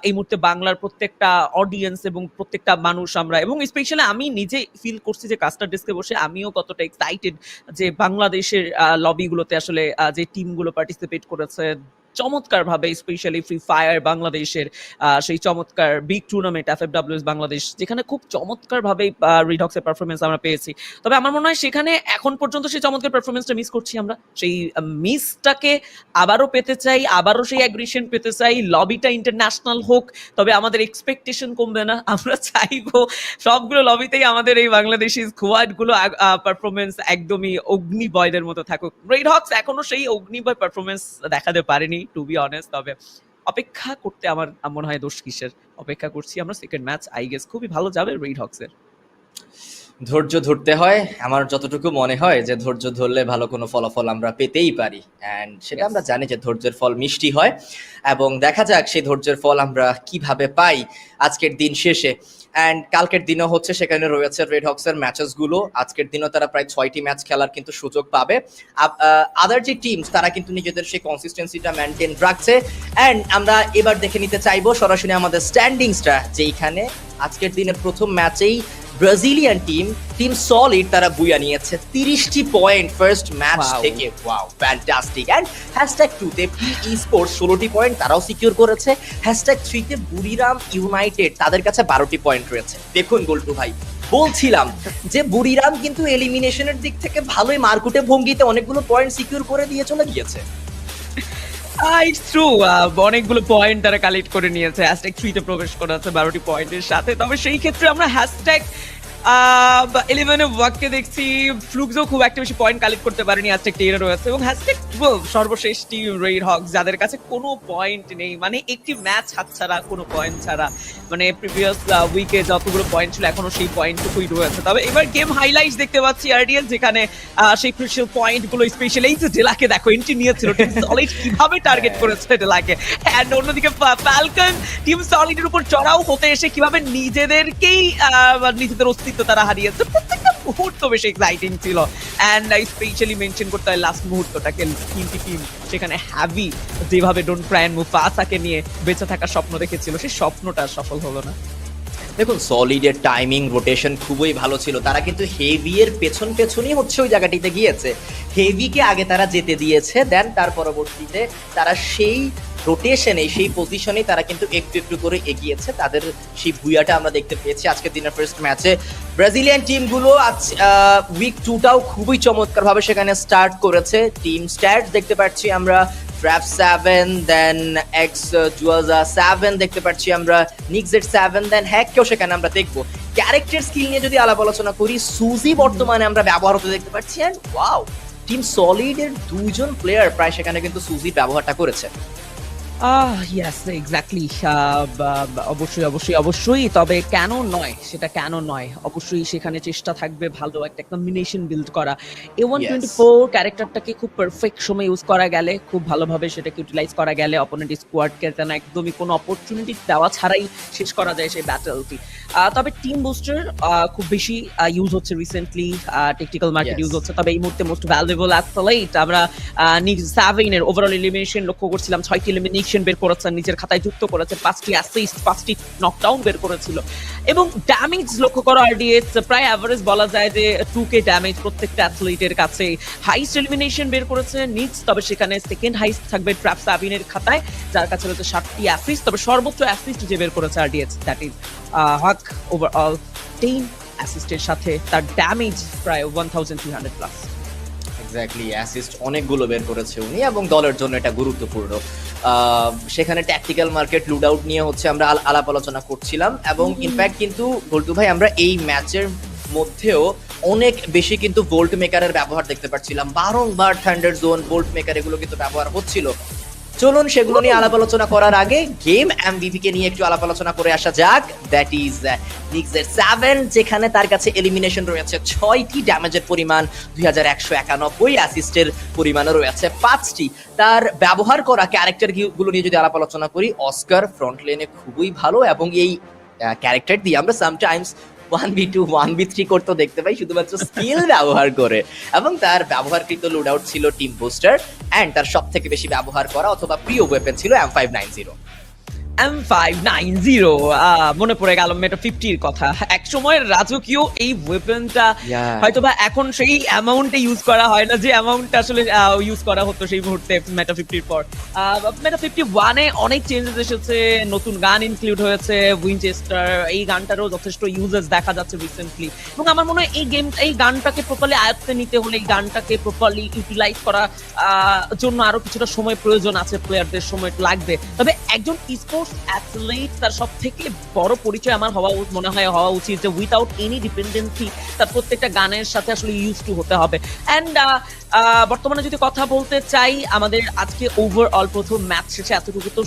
এই মুহূর্তে বাংলার প্রত্যেকটা অডিয়েন্স এবং প্রত্যেকটা মানুষ আমরা। এবং স্পেশালি আমি নিজে ফিল করছি যে কাস্টার ডেস্কে বসে আমিও কতটা এক্সাইটেড যে বাংলাদেশের লবিগুলোতে আসলে যে টিমগুলো পার্টিসিপেট করেছে চমৎকার ভাবে, স্পেশালি ফ্রি ফায়ার বাংলাদেশের সেই চমৎকার বিগ টুর্নামেন্ট FFWS বাংলাদেশ, যেখানে খুব চমৎকার ভাবে রেড হক্সের পারফরমেন্স আমরা পেয়েছি। তবে আমার মনে হয় সেখানে এখন পর্যন্ত সেই চমৎকার পারফরমেন্সটা মিস করছি আমরা। সেই মিসটাকে আবারও পেতে চাই, আবারও সেই অ্যাগ্রেশন পেতে চাই, লবিটা ইন্টারন্যাশনাল হোক, তবে আমাদের এক্সপেকটেশন কমবে না। আমরা চাইবো সবগুলো লবিতেই আমাদের এই বাংলাদেশি স্কোয়াডগুলো পারফরমেন্স একদমই অগ্নিবয়দের মতো থাকুক। রেড হক্স এখনো সেই অগ্নিবয় পারফরমেন্স দেখাতে পারেনি টু বি অনেস্ট, তবে অপেক্ষা করতে আমার মনে হয় দোষ কিসের, অপেক্ষা করছি আমরা সেকেন্ড ম্যাচ। আই গেস খুবই ভালো যাবে রেড হক্সের। ধৈর্য ধরতে হয়। আমার যতটুকু মনে হয় যে ধৈর্য ধরলে ভালো কোনো ফলাফল আমরা পেতেই পারি, অ্যান্ড সেটা আমরা জানি যে ধৈর্যের ফল মিষ্টি হয়, এবং দেখা যাক সেই ধৈর্যের ফল আমরা কিভাবে পাই আজকের দিন শেষে। অ্যান্ড কালকের দিনও হচ্ছে, সেখানে রয়েছে রেড হক্সের ম্যাচেসগুলো। আজকের দিনও তারা প্রায় 6টি ম্যাচ খেলার কিন্তু সুযোগ পাবে। আদার যে টিমস তারা কিন্তু নিজেদের সেই কনসিস্টেন্সিটা মেনটেন রাখছে। অ্যান্ড আমরা এবার দেখে নিতে চাইবো সরাসরি আমাদের স্ট্যান্ডিংসটা, যেইখানে আজকের দিনের প্রথম ম্যাচেই ব্রাজিলিয়ান টিম সলিড তারা বুয়া নিয়েছে 30টি পয়েন্ট ফার্স্ট ম্যাচ থেকে। Wow, fantastic. অ্যান্ড #2-তে পি ইস্পোর্টস 16টি পয়েন্ট তারাও সিকিউর করেছে। #3-তে বুড়িরাম ইউনাইটেড, তাদের কাছে 12টি পয়েন্ট রয়েছে। দেখুন গোল্টু ভাই, বলছিলাম যে বুড়িরাম কিন্তু এলিমিনেশনের দিক থেকে ভালোই মারকুটে ভঙ্গিতে অনেকগুলো পয়েন্ট সিকিউর করে দিয়ে চলে গিয়েছে। ইটস ট্রু, অনেকগুলো পয়েন্ট তারা কালেক্ট করে নিয়েছে। #3-তে প্রবেশ করেছে 12টি পয়েন্টের সাথে। তবে সেই ক্ষেত্রে আমরা #11 ওয়াককে দেখছি, ফ্লুক্সো খুব একটা বেশি পয়েন্ট কালেক্ট করতে পারেনি, #10 রয়েছে, এবং #12 সর্বশেষ টিম রেড হক্স, যাদের কাছে কোনো পয়েন্ট নেই, মানে একটি ম্যাচ হাতছাড়া, কোনো পয়েন্ট ছাড়া। মানে প্রিভিয়াস উইকে যতগুলো পয়েন্ট ছিল এখনো সেই পয়েন্টটুকুই রয়েছে। তবে এবার গেম হাইলাইটস দেখতে পাচ্ছি আরডিএল, যেখানে সেই ক্রুশিয়াল পয়েন্টগুলো, স্পেশালি এই যে ডেলাকে দেখো এন্ট্রি নিয়েছিল টিম সলিড, কিভাবে টার্গেট করেছে ডেলাকে। অ্যান্ড অন্যদিকে ফ্যালকন টিম সলিডের উপর চড়াও হতে এসে কিভাবে নিজেদেরকেই নিজেদের অস্তিত্ব তারা হারিয়েছে। প্রত্যেকটা মুহূর্ত বেশ এক্সাইটিং ছিল। অ্যান্ড স্পেশালি মেনশন করতে হয় লাস্ট মুহূর্তটাকে, তিনটি টিম সেখানে হ্যাভি যেভাবে ডোন্ট ক্রাই এন্ড মুফাসাকে নিয়ে বেঁচে থাকার স্বপ্ন দেখেছিল, সেই স্বপ্নটা সফল হলো না। দেখুন, সলিডের টাইমিং রোটেশন খুবই ভালো ছিল। তারা কিন্তু হেভিয়ের পেছনই হচ্ছে ওই জায়গাটিতে গিয়েছে। হেভিকে আগে তারা যেতে দিয়েছে, দেন তার পরবর্তীতে তারা সেই রোটেশনে, সেই পজিশনে তারা কিন্তু একটু একটু করে এগিয়েছে। তাদের সেই বুয়াটা আমরা দেখতে পেয়েছি আজকের দিনের ফার্স্ট ম্যাচে। ব্রাজিলিয়ান টিমগুলো উইক 2টাও খুবই চমৎকারভাবে সেখানে স্টার্ট করেছে। টিম স্ট্যাটস দেখতে পাচ্ছি আমরা, ট্র্যাপ 7, দেন এক্স জুয়াজা 7 দেখতে পাচ্ছি আমরা, নিক্সেট 7, দেন হ্যাককেও সেখানে আমরা দেখবো। ক্যারেক্টার স্কিল নিয়ে যদি আলাপ আলোচনা করি, সুজি বর্তমানে আমরা ব্যবহার হতে দেখতে পাচ্ছি। অ্যান্ড ওয়াও, টিম সলিডের 2জন প্লেয়ার প্রায় সেখানে কিন্তু সুজি ব্যবহারটা করেছে। Yes, exactly. অবশ্যই। তবে কেন নয়, সেটা কেন নয়, অবশ্যই সেখানে চেষ্টা থাকবে ভালো একটা কম্বিনেশন বিল্ড করা। A124 ক্যারেক্টারটাকে খুব পারফেক্ট সময় ইউজ করা গেলে, খুব ভালোভাবে সেটাকে ইউটিলাইজ করা গেলে, অপোনেন্ট স্কোয়াডকে যেন একদমই কোনো অপরচুনিটি দেওয়া ছাড়াই শেষ করা যায় সেই ব্যাটলটি। তবে টিম বুস্টার খুব বেশি ইউজ হচ্ছে রিসেন্টলি, টেকটিক্যাল মার্কেট ইউজ হচ্ছে। তবে এই মুহূর্তে মোস্ট ভ্যালুয়েবল অ্যাথলেট আমরা সাভেইনের ওভারঅল এলিমিনেশন লক্ষ্য করছিলাম। 6টি এলিমিনেশন বের করেছেন, নিজের খাতায় যুক্ত করেছে, 5টি অ্যাসিস্ট, 5টি নকডাউন বের করেছিল। এবং ড্যামেজ লক্ষ্য করো আরডিএস, প্রায় অ্যাভারেজ বলা যায় যে 2K ড্যামেজ প্রত্যেকটা অ্যাথলেটের কাছে। হাইস্ট এলিমিনেশন বের করেছে নিক্স, তবে সেখানে সেকেন্ড হাইস্ট থাকবে ট্র্যাপ সাবিনের খাতায়, যার কাছে রয়েছে 7টি অ্যাসিস্ট। তবে সর্বোচ্চ অ্যাসিস্ট যে বের করেছে RDS, that is Hawk, overall 10 অ্যাসিস্টের সাথে তার ড্যামেজ প্রায় 1300 প্লাস। এক্স্যাক্টলি, অ্যাসিস্ট অনেকগুলো বের করেছে উনি, এবং দলের জন্য এটা গুরুত্বপূর্ণ। সেখানে ট্যাকটিক্যাল মার্কেট লুড আউট নিয়ে হচ্ছে আমরা আলাপ আলোচনা করছিলাম, এবং ইনফ্যাক্ট কিন্তু বল্টু ভাই আমরা এই ম্যাচের মধ্যেও অনেক বেশি কিন্তু ভোল্ট মেকারের ব্যবহার দেখতে পাচ্ছিলাম। বারংবার থান্ডার জোন, ভোল্ট মেকার এগুলো কিন্তু ব্যবহার হচ্ছিল। চলুন সেগুলো নিয়ে আলাপ আলোচনা করার আগে গেম এমভিপি কে নিয়ে একটু আলাপ আলোচনা করে আসা যাক। দ্যাট ইজ নিক্সেট 7, যেখানে তার কাছে এলিমিনেশন রয়েছে 6টি, ড্যামেজের পরিমাণ 2191, অ্যাসিস্টের পরিমাণও রয়েছে 5টি। তার ব্যবহার করা ক্যারেক্টার গুলো নিয়ে যদি আলাপ আলোচনা করি, অস্কার ফ্রন্ট লেনে খুবই ভালো, এবং এই ক্যারেক্টার দিয়ে আমরা সামটাইমস 1v2, 1v3 করতে দেখতে পাই শুধুমাত্র স্কিল ব্যবহার করে। এবং তার ব্যবহারকৃত লুড আউট ছিল টিম বুস্টার, অ্যান্ড তার সব থেকে বেশি ব্যবহার করা অথবা প্রিয় ওয়েপেন ছিল M590। মনে পড়ে গেল মেটা 50-র কথা। এক সময়ের রাজকীয় এই ওয়েপনটা হয়তোবা এখন সেই অ্যামাউন্টে ইউজ করা হয় না, যে অ্যামাউন্টটা আসলে ইউজ করা হতো সেই মুহূর্তে মেটা 50-র পর। মেটা 51-এ অনেক চেঞ্জেস এসেছে, নতুন গান ইনক্লুড হয়েছে, উইনচেস্টার, এই গানটারও যথেষ্ট ইউজেস দেখা যাচ্ছে রিসেন্টলি। এবং আমার মনে হয় এই গানটাকে প্রপারলি আয়ত্তে নিতে হলে, এই গানটাকে প্রপারলি ইউটিলাইজ করার জন্য আরো কিছুটা সময় প্রয়োজন আছে, প্লেয়ারদের সময় লাগবে। তবে একজন স্পোর্টস হক্স অ্যাথলেট, তার সব থেকে বড় পরিচয় আমার মনে হয় হওয়া উচিত যে উইথাউট এনি ডিপেন্ডেন্সি তার প্রত্যেকটা গানের সাথে আসলে ইউজ টু হতে হবে। অ্যান্ড বর্তমানে যদি কথা বলতে চাই, আমাদের আজকে ওভারঅল প্রথম ম্যাচ শেষে এতটুকু তো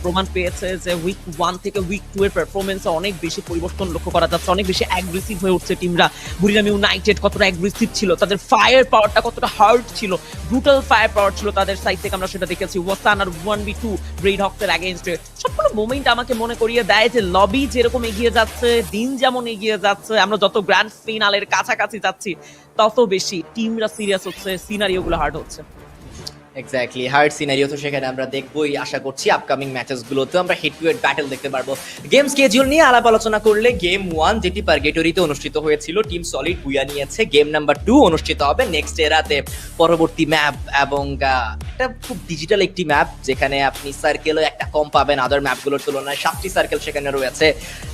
প্রমাণ পেয়েছে যে উইক 1 থেকে উইক 2 এর পারফরমেন্সে অনেক বেশি পরিবর্তন লক্ষ্য করা যাচ্ছে, অনেক বেশি অ্যাগ্রেসিভ হয়ে উঠছে টিমরা। বুরিরাম ইউনাইটেড কতটা অ্যাগ্রেসিভ ছিল, তাদের ফায়ার পাওয়ারটা কতটা হার্ড ছিল, ব্রুটাল ফায়ার পাওয়ার ছিল তাদের সাইড থেকে, আমরা সেটা দেখেছি। ওয়াসান আর 1v2 রেড হক্সের এগেইনস্টে সবগুলো মোমেন্ট আমাকে মনে করিয়ে দেয় যে লবি যেরকম এগিয়ে যাচ্ছে, দিন যেমন এগিয়ে যাচ্ছে, আমরা যত গ্র্যান্ড ফিনালের কাছাকাছি যাচ্ছি তত বেশি টিমরা সিরিয়াস হচ্ছে, সিনারিওগুলো হার্ড হচ্ছে। এক্স্যাক্টলি, হার্ড সিনারিও তো সেখানে আমরা দেখবোই। আশা করছি আপকামিং ম্যাচেসগুলোতে আমরা হেড টু হেড ব্যাটল দেখতে পারবো। গেম স্কেডিউল নিয়ে আলাপ আলোচনা করলে গেম 1 যেটি পার্গেটরিতে অনুষ্ঠিত হয়েছিল, টিম সলিড বুয়া নিয়েছে। গেম নাম্বার 2 অনুষ্ঠিত হবে নেক্সট এরাতে। পরবর্তী ম্যাপ এবং একটা খুব ডিজিটাল একটি ম্যাপ, যেখানে আপনি সার্কেলও একটা কম পাবেন আদার ম্যাপগুলোর তুলনায়। 7টি সার্কেল সেখানে রয়েছে।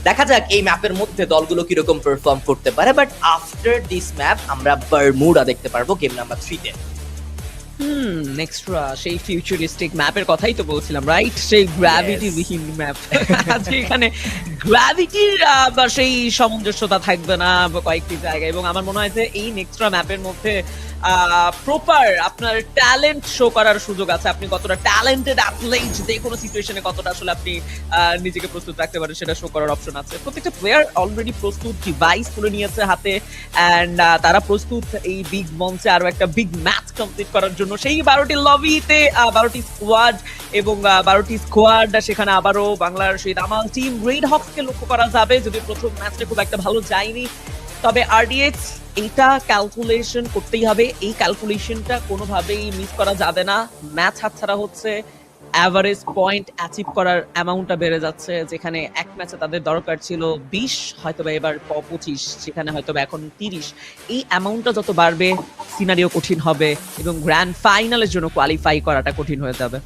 দেখা যাক এই ম্যাপের মধ্যে দলগুলো কিরকম পারফর্ম করতে পারে। বাট আফটার দিস ম্যাপ আমরা বারমুডা দেখতে পারবো গেম নাম্বার 3-তে। নেক্সট্রা সেই ফিউচারিস্টিক ম্যাপের কথাই তো বলছিলাম, রাইট? সেই গ্র্যাভিটি বিহীন ম্যাপ, যেখানে গ্র্যাভিটির বা সেই সামঞ্জস্যতা থাকবে না কয়েকটি জায়গায়। এবং আমার মনে হয় যে এই নেক্সট্রা ম্যাপের মধ্যে প্রপার আপনার ট্যালেন্ট শো করার সুযোগ আছে। আপনি কতটা ট্যালেন্টেড অ্যাথলেট, যে কোনো সিচুয়েশনে কতটা আসলে আপনি নিজেকে প্রস্তুত রাখতে পারেন সেটা শো করার অপশন আছে। প্রত্যেকটা প্লেয়ার অলরেডি প্রস্তুত, ডিভাইস তুলে নিয়েছে হাতে, অ্যান্ড তারা প্রস্তুত এই বিগ মঞ্চে আরো একটা বিগ ম্যাচ কমপ্লিট করার জন্য। সেই 12টি লবিতে 12টি স্কোয়াড এবং 12টি স্কোয়াড, সেখানে আবারও বাংলার সেই দামাল টিম রেড হক্সকে লক্ষ্য করা যাবে। যদি প্রথম ম্যাচটা খুব একটা ভালো যায়নি, তবে আরডিএক্স এইটা ক্যালকুলেশন করতেই হবে। এই ক্যালকুলেশনটা কোনোভাবেই মিস করা যাবে না। ম্যাচ হাতছাড়া হচ্ছে, অ্যাভারেজ পয়েন্ট অ্যাচিভ করার অ্যামাউন্টটা বেড়ে যাচ্ছে। যেখানে এক ম্যাচে তাদের দরকার ছিল 20, হয়তোবা এবার 25, সেখানে হয়তোবা এখন 30। এই অ্যামাউন্টটা যত বাড়বে সিনারিও কঠিন হবে এবং গ্র্যান্ড ফাইনালের জন্য কোয়ালিফাই করাটা কঠিন হয়ে যাবে।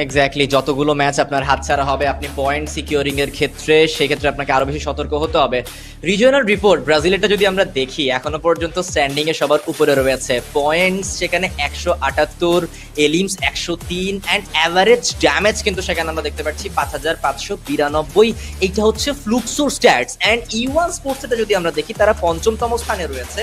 এক্স্যাক্টলি, যতগুলো ম্যাচ আপনার হাতছাড়া হবে আপনি পয়েন্ট সিকিউরিং এর ক্ষেত্রে, সেক্ষেত্রে আপনাকে আরো বেশি সতর্ক হতে হবে। রিজিওনাল রিপোর্ট ব্রাজিলেরটা যদি আমরা দেখি, এখনো পর্যন্ত স্ট্যান্ডিং এ সবার উপরে রয়েছে। পয়েন্টস সেখানে 178, এলিমস 103, অ্যান্ড অ্যাভারেজ ড্যামেজ কিন্তু সেখানে আমরা দেখতে পাচ্ছি 5592। এইটা হচ্ছে ফ্লুক্সোর স্ট্যাটস। অ্যান্ড E1 স্পোর্টস এটা যদি আমরা দেখি, তারা 5ম স্থানে রয়েছে।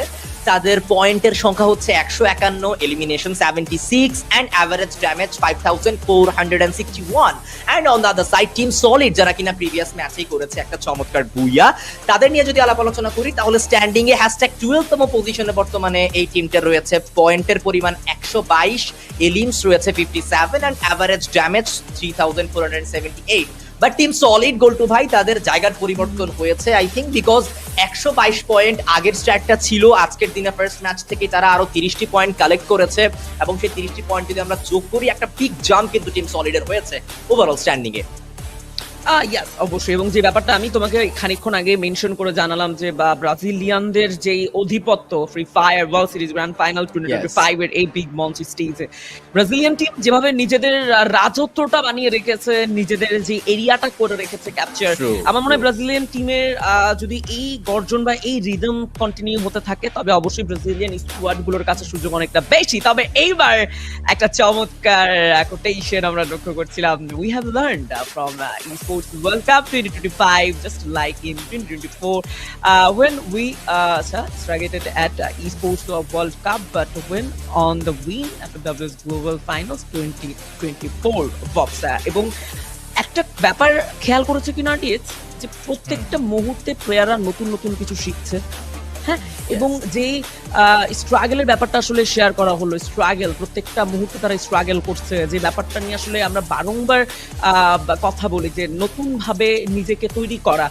তাদের পয়েন্টের সংখ্যা হচ্ছে 151, elimination 76, and average damage 5461। And on the other side team solid, যারা কিনা প্রিভিয়াস ম্যাচেই করেছে একটা চমৎকার বুইয়া, তাদের নিয়ে যদি আলাপ আলোচনা করি তাহলে স্ট্যান্ডিং এ #12তম পজিশনে বর্তমানে এই টিমটা রয়েছে। পয়েন্টের পরিমাণ 122, এলিমস রয়েছে 57, and average damage 3478। But team solid গোল্টু ভাই, তাদের জায়গার পরিবর্তন হয়েছে আই থিঙ্ক, বিকজ 122 পয়েন্ট আগের স্ট্যাটটা ছিল। আজকের দিনে ফার্স্ট ম্যাচ থেকে তারা আরো 30টি পয়েন্ট কালেক্ট করেছে, এবং সেই 30টি পয়েন্ট যদি আমরা যোগ করি, একটা বিগ জাম্প কিন্তু টিম সলিডের হয়েছে ওভারঅল স্ট্যান্ডিং এ। ইয়াস, অবশ্যই। এবং যে ব্যাপারটা আমি তোমাকে খানিকক্ষণ আগে মেনশন করে জানালাম যে ব্রাজিলিয়ানদের যেই অধিপত্য free fire world series grand final 2025 এর এই বিগ মঞ্চ স্টেজে, ব্রাজিলিয়ান টিম যেভাবে নিজেদের রাজত্বটা বানিয়ে রেখেছে, নিজেদের যে এরিয়াটা করে রেখেছে ক্যাপচার, আমার মনে হয় ব্রাজিলিয়ান টিমের যদি এই গর্জন বা এই রিদম কন্টিনিউ হতে থাকে, তবে অবশ্যই ব্রাজিলিয়ান স্কোয়াড গুলোর কাছে সুযোগ অনেকটা বেশি। তবে এইবার একটা চমৎকার কোটেশন আমরা লক্ষ্য করছিলাম, we have learned from eSports World Cup 2025, just like in 2024, when we struggled at eSports World Cup, but win on the win FFWS Global Finals 2024 Buxa. এবং একটা ব্যাপার খেয়াল করেছে কিনা যে প্রত্যেকটা মুহূর্তে প্লেয়াররা নতুন নতুন কিছু শিখছে, হ্যাঁ, এবং যে স্ট্রাগলের ব্যাপারটা আসলে শেয়ার করা হলো, স্ট্রাগল প্রত্যেকটা মুহূর্তে তারা স্ট্রাগল করছে, যে ব্যাপারটা নিয়ে আসলে আমরা বারংবার কথা বলি যে নতুন ভাবে নিজেকে তৈরি করা।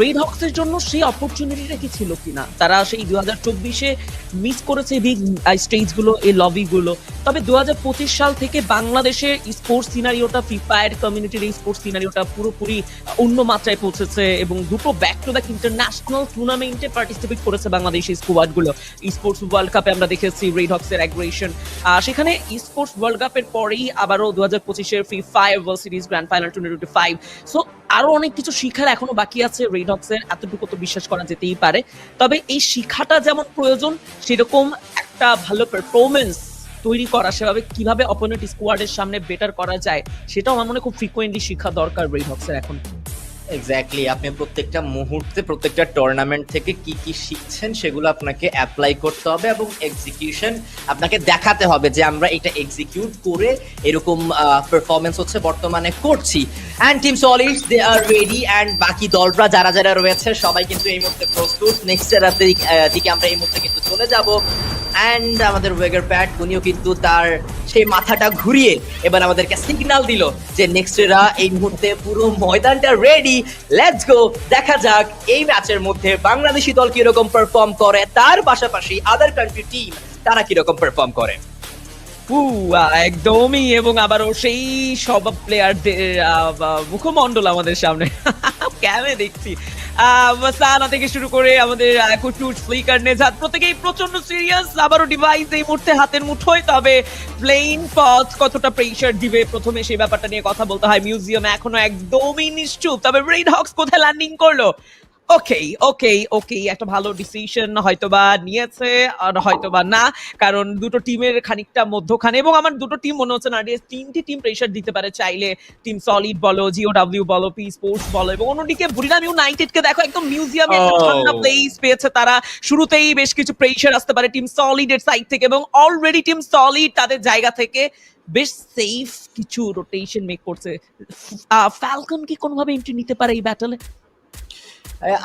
রেড হক্সের জন্য সেই অপরচুনিটিটা কি ছিল কিনা, তারা সেই 2024-এ মিস করেছে বিগ স্টেজগুলো, এই লবিগুলো। তবে 2025 সাল থেকে বাংলাদেশের স্পোর্টস সিনারিওটা, ফ্রি ফায়ার কমিউনিটির এই স্পোর্টস সিনারিওটা পুরোপুরি অন্য মাত্রায় পৌঁছেছে, এবং দুটো ব্যাক টু ব্যাক ইন্টারন্যাশনাল টুর্নামেন্টে পার্টিসিপেট করেছে বাংলাদেশের স্কোয়াডগুলো। স্পোর্টস ওয়ার্ল্ড কাপে আমরা দেখেছি রেড হক্সের অ্যাগ্রেশন, সেখানে স্পোর্টস ওয়ার্ল্ড কাপের পরেই আবারও 2025-এর free fire world series grand final 2025। So আরো অনেক কিছু শিখার এখনো বাকি আছে রেড হক্সের, এতটুকু তো বিশ্বাস করা যেতেই পারে। তবে এই শিখাটা যেমন প্রয়োজন, সেরকম একটা ভালো পারফরমেন্স তৈরি করা, সেভাবে কিভাবে অপোনেন্ট স্কোয়াডের সামনে বেটার করা যায়, সেটাও আমার মনে হয় খুব ফ্রিকোয়েন্টলি শিক্ষা দরকার রেড হক্সের এখন। এক্স্যাক্টলি, আপনি প্রত্যেকটা মুহূর্তে প্রত্যেকটা টুর্নামেন্ট থেকে কি কি শিখছেন সেগুলো আপনাকে অ্যাপ্লাই করতে হবে এবং এক্সিকিউশন আপনাকে দেখাতে হবে যে আমরা এটা এক্সিকিউট করে এরকম পারফরমেন্স হচ্ছে বর্তমানে করছি। And team solid they are ready, and বাকি দলরা যারা যারা রয়েছে সবাই কিন্তু এই মুহূর্তে প্রস্তুত। নেক্সট দিকে আমরা এই মুহূর্তে কিন্তু চলে যাব। অ্যান্ড আমাদের ওয়েগার প্যাট উনিও কিন্তু তার সেই মাথাটা ঘুরিয়ে এবার আমাদেরকে সিগন্যাল দিল যে নেক্সট এরা এই মুহূর্তে পুরো ময়দানটা রেডি, লেটস গো। দেখা যাক এই ম্যাচের মধ্যে বাংলাদেশি দল কিরকম পারফর্ম করে, তার পাশাপাশি আদার কান্ট্রি টিম তারা কিরকম পারফর্ম করে। একদমই, এবং আবারও সেই সব প্লেয়ারদের মুখমণ্ডল আমাদের সামনে ক্যামে দেখছি। সানা থেকে শুরু করে আমাদের কুটুট, ফ্লিকার, নেজাত প্রত্যেকেই প্রচন্ড সিরিয়াস। আবারও ডিভাইস এই মুহূর্তে হাতের মুঠোয়, তবে প্লেইন পথ কতটা প্রেসার দিবে প্রথমে সেই ব্যাপারটা নিয়ে কথা বলতে হয়। মিউজিয়াম এখনো একদমই নিশ্চুপ, তবে রেড হক্স কোথায় ল্যান্ডিং করলো? ওকে, একটা ভালো ডিসিশন হয়তোবা নিয়েছে আর হয়তোবা না, কারণ দুটো টিমের খানিকটা মধ্যখানে, এবং আমার দুটো টিম মনে হচ্ছে না তিনটি টিম প্রেসার দিতে পারে চাইলে। টিম সলিড বলো, জিওডব্লিউ বলো, পি স্পোর্টস বলো, এবং অন্যদিকে বুরিরাম ইউনাইটেড কে দেখো একদম মিউজিয়ামে একটা ঠান্ডা প্লেস পেয়েছে তারা। শুরুতেই বেশ কিছু প্রেসার আসতে পারে টিম সলিডের সাইড থেকে, এবং অলরেডি টিম সলিড তাদের জায়গা থেকে বেশ সেফ কিছু রোটেশন মেক করছে। ফ্যালকন কি কোনোভাবে এন্ট্রি নিতে পারে এই ব্যাটলে?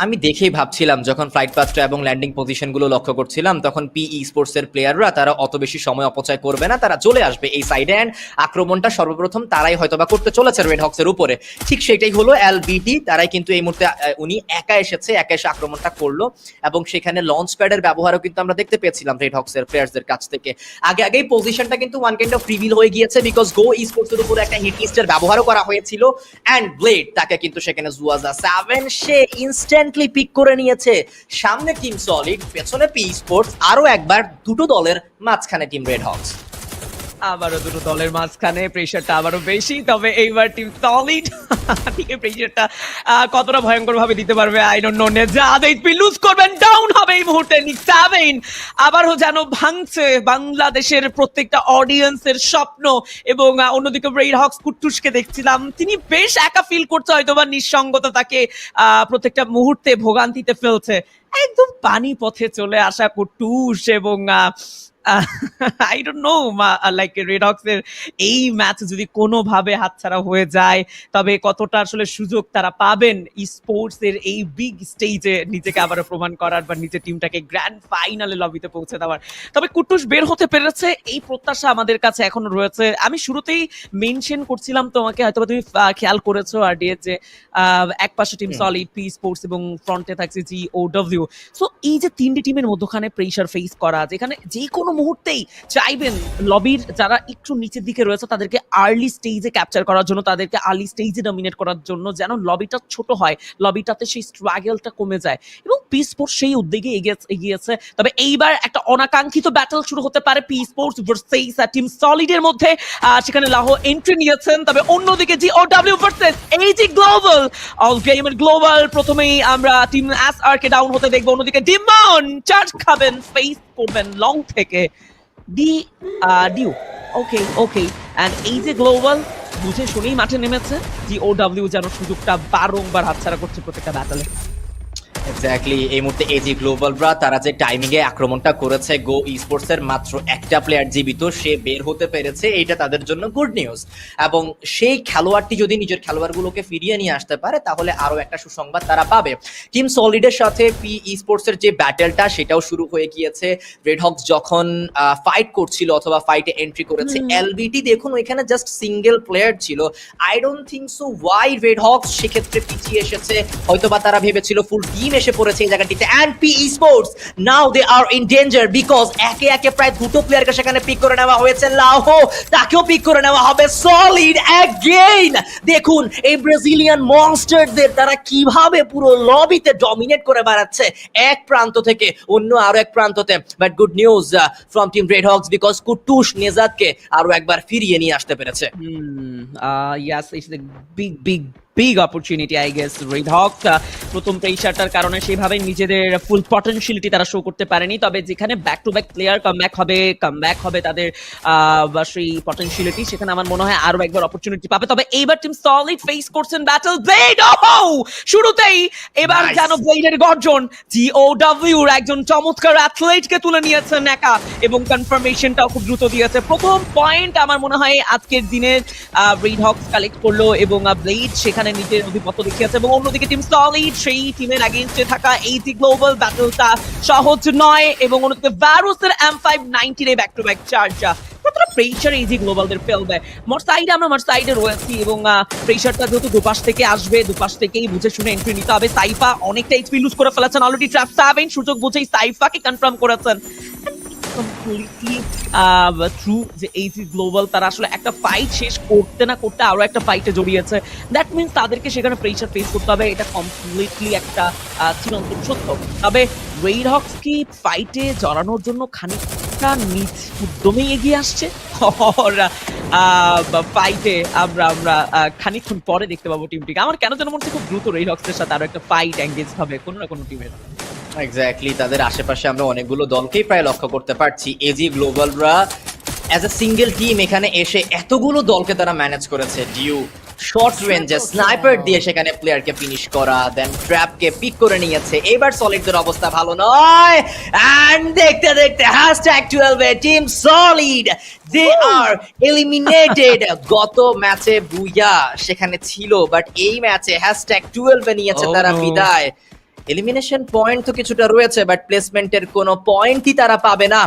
আমি দেখেই ভাবছিলাম যখন ফ্লাইট পাথটা এবং ল্যান্ডিং পজিশনগুলো লক্ষ্য করছিলাম, তখন পি স্পোর্টস এর প্লেয়াররা তারা অত বেশি সময় অপচয় করবে না, তারা চলে আসবে এই সাইডে, অ্যান্ড আক্রমণটা সর্বপ্রথম তারাই হয়তোবা করতে চলেছে রেড হক্সের উপরে। ঠিক সেটাই হলো এলবিটি, তারাই কিন্তু এই মুহূর্তে উনি একা এসে আক্রমণটা করলো, এবং সেখানে লঞ্চ প্যাডের ব্যবহারও কিন্তু আমরা দেখতে পেয়েছিলাম রেড হক্সের প্লেয়ারদের কাছ থেকে। আগেই পজিশনটা কিন্তু ওয়ান কাইন্ড অফ রিভিল হয়ে গিয়েছে, বিকজ গো স্পোর্টস এর উপরে একটা হিট লিস্টের ব্যবহারও করা হয়েছিল, অ্যান্ড ব্লেড তাকে কিন্তু সেখানে জুয়াজা 7 সে ইনস্ট্যান্টলি পিক করে নিয়েছে। সামনে টিম সলিড, পেছনে পি স্পোর্টস, আরো একবার দুটো দলের মাঝখানে টিম রেড হক্স। আবারও দুটো দলের মাঝখানে প্রেসারটা আবারও বেশি, তবে এইবার টিম সলিড প্রেসারটা কতটা ভয়ঙ্কর ভাবে দিতে পারবে আই ডোন্ট নো। নেজাদ এইচপি লুজ করবেন, ডাউন হবে এই মুহূর্তে নিক সাবেন। আবারও যেন ভাঙছে বাংলাদেশের প্রত্যেকটা অডিয়েন্সের স্বপ্ন, এবং অন্যদিকে রেড হক্স কুট্টুসকে দেখছিলাম, তিনি বেশ একা ফিল করছে, হয়তোবা নিঃসঙ্গতা তাকে প্রত্যেকটা মুহূর্তে ভোগান্তিতে ফেলছে। একদম পানি পথে চলে আসা কুট্টুস, এবং I don't know like red হক্সের এই ম্যাচ যদি কোনোভাবে হাতছাড়া হয়ে যায়, তবে কতটা আসলে সুযোগ তারা পাবেন স্পোর্টস এর এই বিগ স্টেজে নিজেকে আবারও প্রমাণ করার, বা নিজের টিমটাকে গ্র্যান্ড ফাইনালে লবিতে পৌঁছে দেওয়ার। তবে কুট্টুস বের হতে পেরেছে, এই প্রত্যাশা আমাদের কাছে এখনো রয়েছে। আমি শুরুতেই মেনশন করছিলাম তোমাকে, হয়তো তুমি খেয়াল করেছো আর ডিএ, যে এক পাশে টিম সলিড, পি স্পোর্টস, এবং ফ্রন্টে থাকছে জিওডব্লিউ। সো এই যে তিনটি টিমের মধ্যখানে প্রেসার ফেস করা, যেখানে যে কোনো মুহূর্তেই চাইবেন লবির যারা একটু নিচের দিকে রয়েছে তাদেরকে আর্লি স্টেজে ক্যাপচার করার জন্য, তাদেরকে আর্লি স্টেজে ডমিনেট করার জন্য, যেন লবিটা ছোট হয়, লবিটাতে সেই স্ট্রাগলটা কমে যায়, এবং পি স্পোর্টস সেই উদ্যোগে এগিয়েছে। তবে এইবার একটা অনাকাঙ্ক্ষিত ব্যাটল শুরু হতে পারে পি স্পোর্টস ভার্সেস টিম সলিডের মধ্যে। সেখানে লাহো এন্ট্রি নিয়েছেন, তবে অন্যদিকে জিওডব্লিউ ভার্সেস এইজি গ্লোবাল। অল গেমের গ্লোবাল প্রথমেই আমরা টিম এসআর কে ডাউন হতে দেখবো, অন্যদিকে ডিমন চার্জ খাবেন, ফেস করবেন লং থেকে ডিউ। ওকে, এন্ড এই যে গ্লোবাল বুঝে শুনেই মাঠে নেমেছে, জিওডব্লিউ যেন সুযোগটা বারংবার হাতছাড়া করছে প্রত্যেকটা ব্যাটলে। এক্স্যাক্টলি, এই মুহূর্তে এজি গ্লোবালরা তারা যে টাইমিং এ আক্রমণটা করেছে, গো স্পোর্টস এর মাত্র একটা প্লেয়ার জীবিত, সে বের হতে পেরেছে, এইটা তাদের জন্য গুড নিউজ। এবং সেই খেলোয়াড়টি যদি নিজের খেলোয়াড়গুলোকে ফিরিয়ে নিয়ে আসতে পারে, তাহলে আরো একটা সুসংবাদ তারা পাবে। টিম সলিডের সাথে পি স্পোর্টস এর যে ব্যাটেলটা, সেটাও শুরু হয়ে গিয়েছে। রেড হক্স যখন ফাইট করছিল অথবা ফাইটে এন্ট্রি করেছে, এলবিটি দেখুন ওইখানে জাস্ট সিঙ্গেল প্লেয়ার ছিল। I don't think so why Red Hawks সেক্ষেত্রে পিছিয়ে এসেছে, হয়তোবা তারা ভেবেছিল ফুল টিম এসে পড়েছে এই জায়গাটিতে। And P Sports now they are in danger, because একে প্রায় দুটো প্লেয়ারকে সেখানে পিক করে নেওয়া হয়েছে। লাহো তাকেও পিক করে নেওয়া হবে। সলিড অ্যাগেইন, দেখুন এই ব্রাজিলিয়ান মনস্টারদের তারা কিভাবে পুরো লবিতে ডমিনেট করে বেড়াচ্ছে এক প্রান্ত থেকে অন্য আরো এক প্রান্ততে। But good news from team red hawks, because কুট্টুস নেজাদকে আরো একবার ফিরিয়ে নিয়ে আসতে পেরেছে। Yes, it's a big big opportunity I guess. Red hawk প্রথম প্রেশারটার কারণে সেভাবে নিজেদের ফুল পটেনশিয়ালিটি তারা শো করতে পারেনি, তবে যেখানে back to back player comeback হবে তাদের সেই পটেনশিয়ালিটি, সেখানে আমার মনে হয় আরো একবার অপরচুনিটি পাবে। তবে এইবার টিম সলিড ফেস করছেন ব্যাটল ব্লেড। শুরুতেই এবার যেন ব্লেডের গর্জন, GOW একজন চমৎকার অ্যাথলেটকে তুলে নিয়েছেন একা, এবং কনফার্মেশনটাও খুব দ্রুত দিয়েছে। প্রথম পয়েন্ট আমার মনে হয় আজকের দিনের রেড হকস কালেক্ট করলো, এবং ব্লেড সেখানে নিজের আধিপত্য দেখিয়েছে, এবং অন্যদিকে টিম সলিড সেই টিমের এগেইনস্টে থাকা AG গ্লোবাল ব্যাটলটা সহজ নয়, এবং অন্যদিকে ভারুসের M590 এর ব্যাক টু ব্যাক চার্জ কতটা প্রেশার AG গ্লোবালদের ফেলবে। আমরা মার্সাইডে রয়েছি, এবং প্রেশারটা যেহেতু দুপাশ থেকে আসবে, দুপাশ থেকেই বুঝে শুনে এন্ট্রি নিতে হবে। সাইফা অনেকটা এইচপি লুজ করে ফেলেছেন অলরেডি, ট্র্যাপ 7 সুযোগ বুঝেই সাইফাকে কনফার্ম করেছেন। কমপ্লিটলি ট্রু যে AG গ্লোবাল তারা আসলে একটা ফাইট শেষ করতে না করতে আরো একটা ফাইটে জড়িয়েছে। দ্যাট মিনস তাদেরকে সেখানে প্রেশার ফেস করতে হবে, এটা কমপ্লিটলি একটা চিরন্তন সত্য। তবে রেড হকস কি ফাইটে জড়ানোর জন্য খানিকটা নিজ উদ্যমে এগিয়ে আসছে, ফাইটে আমরা খানিকক্ষণ পরে দেখতে পাবো টিমটিকে। আমার কেন যেন মনে হচ্ছে খুব দ্রুত রেড হকসের সাথে আরো একটা ফাইট এঙ্গেজ হবে কোনো না কোনো টিমের। এক্স্যাক্টলি, তাদের আশেপাশে আমরা অনেকগুলো দলকেই প্রায় লক্ষ্য করতে পারছি। AG গ্লোবালরা অ্যাজ এ সিঙ্গেল টিম এখানে এসে এতগুলো দলকে তারা ম্যানেজ করেছে। ডিউ শর্ট রেঞ্জে স্নাইপার দিয়ে সেখানে প্লেয়ারকে ফিনিশ করা, দেন ট্র্যাপকে পিক করে নিয়েছে। এবার সলিডদের অবস্থা ভালো নয়, এন্ড দেখতে দেখতে #12 এ team solid they are eliminated. গত ম্যাচে বুইয়া সেখানে ছিল, বাট এই ম্যাচে #12 এ নিয়েছে তারা বিদায়। এলিমিনেশন পয়েন্ট তো কিছুটা রয়েছে, বাট প্লেসমেন্টের কোনো পয়েন্টই তারা পাবে না।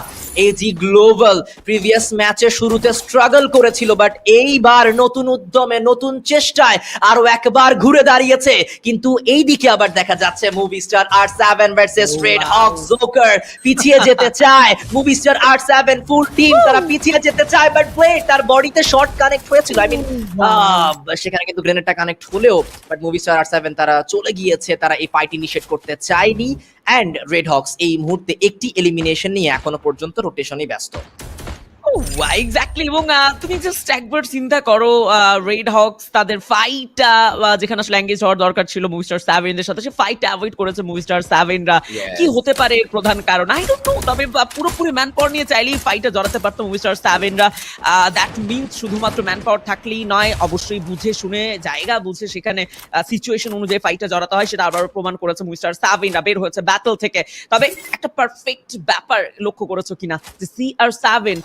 AG গ্লোবাল প্রিভিয়াস ম্যাচে শুরুতে স্ট্রাগল করেছিল, বাট এইবার নতুন উদ্যমে নতুন চেষ্টায় আরো একবার ঘুরে দাঁড়িয়েছে। কিন্তু এই দিকে আবার দেখা যাচ্ছে মুভিস্টার R7 ভার্সেস রেড হক জোকার পিছিয়ে যেতে চায়। মুভিস্টার R7 ফুল টিম তারা পিছিয়ে যেতে চায়, বাট ব্লেড তার বডিতে শর্ট কানেক্ট হয়েছিল, আই মিন সেখানে কিন্তু গ্রেনেডটা কানেক্ট হলেও, বাট মুভিস্টার R7 তারা চলে গিয়েছে, তারা এই ফাইট ইনিশিয়েট করতে চায়নি। এন্ড রেড হকস এই মুহূর্তে একটি এলিমিনেশন নিয়ে এখনো পর্যন্ত রোটেশনে ব্যস্ত। এক্স্যাক্টলি, এবং তুমি জাস্ট একবার চিন্তা করো রেড হকস তাদের ফাইট যেখানে আসলে এঙ্গেজ হওয়ার দরকার ছিল মুভিস্টার 7 এর সাথে, সে ফাইট অ্যাভয়েড করেছে মুভিস্টার 7রা। কি হতে পারে এর প্রধান কারণ আই ডোন্ট নো, তবে পুরোপুরি ম্যান পাওয়ার নিয়ে চাইলেই ফাইটে জড়াতে পারতো মুভিস্টার 7রা। দ্যাট মিনস শুধুমাত্র ম্যান পাওয়ার থাকলেই নয়, অবশ্যই বুঝে শুনে জায়গা বুঝে সেখানে সিচুয়েশন অনুযায়ী ফাইটে জড়াতে হয়, সেটা আবার প্রমাণ করেছে মুভিস্টার 7রা। বের হয়েছে ব্যাটল থেকে। তবে একটা পারফেক্ট ব্যাপার লক্ষ্য করেছো কিনা যে CR7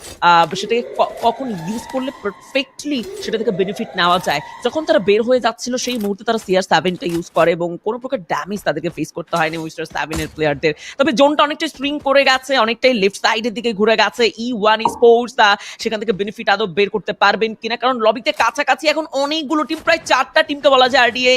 সেটাকে কখন ইউজ করলে পারফেক্টলি সেটা থেকে বেনিফিট নেওয়া যায়। যখন তারা বের হয়ে যাচ্ছিল সেই মুহূর্তে তারা CR7টা ইউজ করে, এবং কোনো প্রকার ড্যামেজ তাদেরকে ফেস করতে হয়নি মুভিস্টার 7 এর প্লেয়ারদের। তবে জোনটা অনেকটাই স্ট্রিং করে গেছে, অনেকটাই লেফট সাইডের দিকে ঘুরে গেছে। E1 স্পোর্টস সেখান থেকে বেনিফিট আদৌ বের করতে পারবেন কিনা, কারণ লবিতে কাছাকাছি এখন অনেকগুলো টিম, প্রায় 4টা টিমকে বলা যায় RDA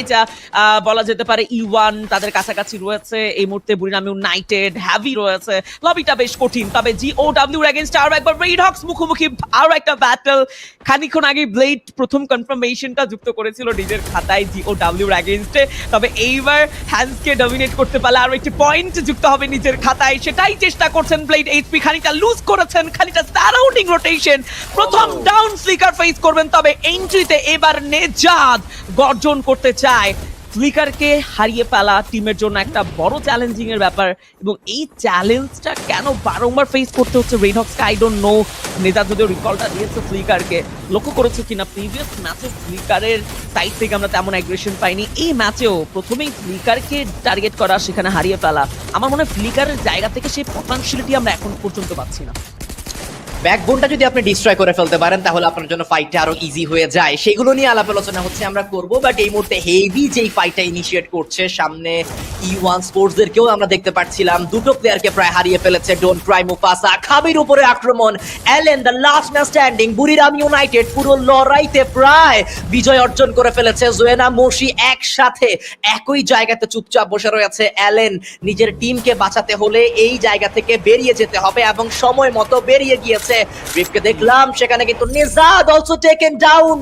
বলা যেতে পারে। E1 তাদের কাছাকাছি রয়েছে এই মুহূর্তে, বুরিরাম ইউনাইটেড হ্যাভি রয়েছে, লবিটা বেশ কঠিন। তবে GOW এর এগেইনস্ট আরো একবার রেড হকস মুখোমুখি, আরো একটা ব্যাটল। খানিকক্ষণ আগে ব্লেড প্রথম কনফার্মেশনটা যুক্ত করেছিল নিজের খাতায় GOW এর এগেইনস্টে, তবে এইবার হ্যান্ডসকে ডমিনেট করতে পারলে আরো একটি পয়েন্ট যুক্ত হবে নিজের খাতায়, সেটাই চেষ্টা করছেন ব্লেড। এইচপি খানিকটা লুজ করেছেন, খানিকটা সারাউন্ডিং রোটেশন, প্রথম ডাউন ফ্লিকার ফেস করবেন। তবে এন্ট্রিতে এবার নেজাদ গর্জন করতে চায়। ফ্লিকারকে হারিয়ে ফেলা টিমের জন্য একটা বড় চ্যালেঞ্জিং এর ব্যাপার, এবং এই চ্যালেঞ্জটা কেন বারংবার ফেস করতে হচ্ছে রেড হকসকে আই ডোন্ট নো। নেতা যদিও রিকলটা দিয়েছে ফ্লিকারকে, লক্ষ্য করেছে কিনা প্রিভিয়াস ম্যাচে ফ্লিকারের সাইড থেকে আমরা তেমন অ্যাগ্রেশন পাইনি, এই ম্যাচেও প্রথমেই ফ্লিকারকে টার্গেট করা, সেখানে হারিয়ে ফেলা। আমার মনে হয় ফ্লিকারের জায়গা থেকে সেই পটেনশিয়ালিটি আমরা এখন পর্যন্ত পাচ্ছি না। ব্যাকবোনটা যদি আপনি ডিস্ট্রয় করে ফেলতে পারেন তাহলে আপনার জন্য ফাইটটা আরো ইজি হয়ে যায়, সেগুলো নিয়ে আলাপ আলোচনা হচ্ছে আমরা করব। বাট এই মুহূর্তে হেভি যেই ফাইটটা ইনিশিয়েট করছে, সামনে E1 স্পোর্টসদেরকেও আমরা দেখতে পাচ্ছিলাম, দুটো প্লেয়ারকে প্রায় হারিয়ে ফেলেছে। ডোন্ট ট্রাই মুফাসা, খাবির উপরে আক্রমণ, Allen the last man standing. Buriram United পুরো লড়াইতে প্রায় বিজয় অর্জন করে ফেলেছে। জোয়েনা মোশি একসাথে একই জায়গাতে চুপচাপ বসে রয়েছে। এলেন নিজের টিমকে বাঁচাতে হলে এই জায়গা থেকে বেরিয়ে যেতে হবে, এবং সময় মতো বেরিয়ে গিয়েছে। রিপকে দেখলাম সেখানে, কিন্তু নিজাদ also taken down.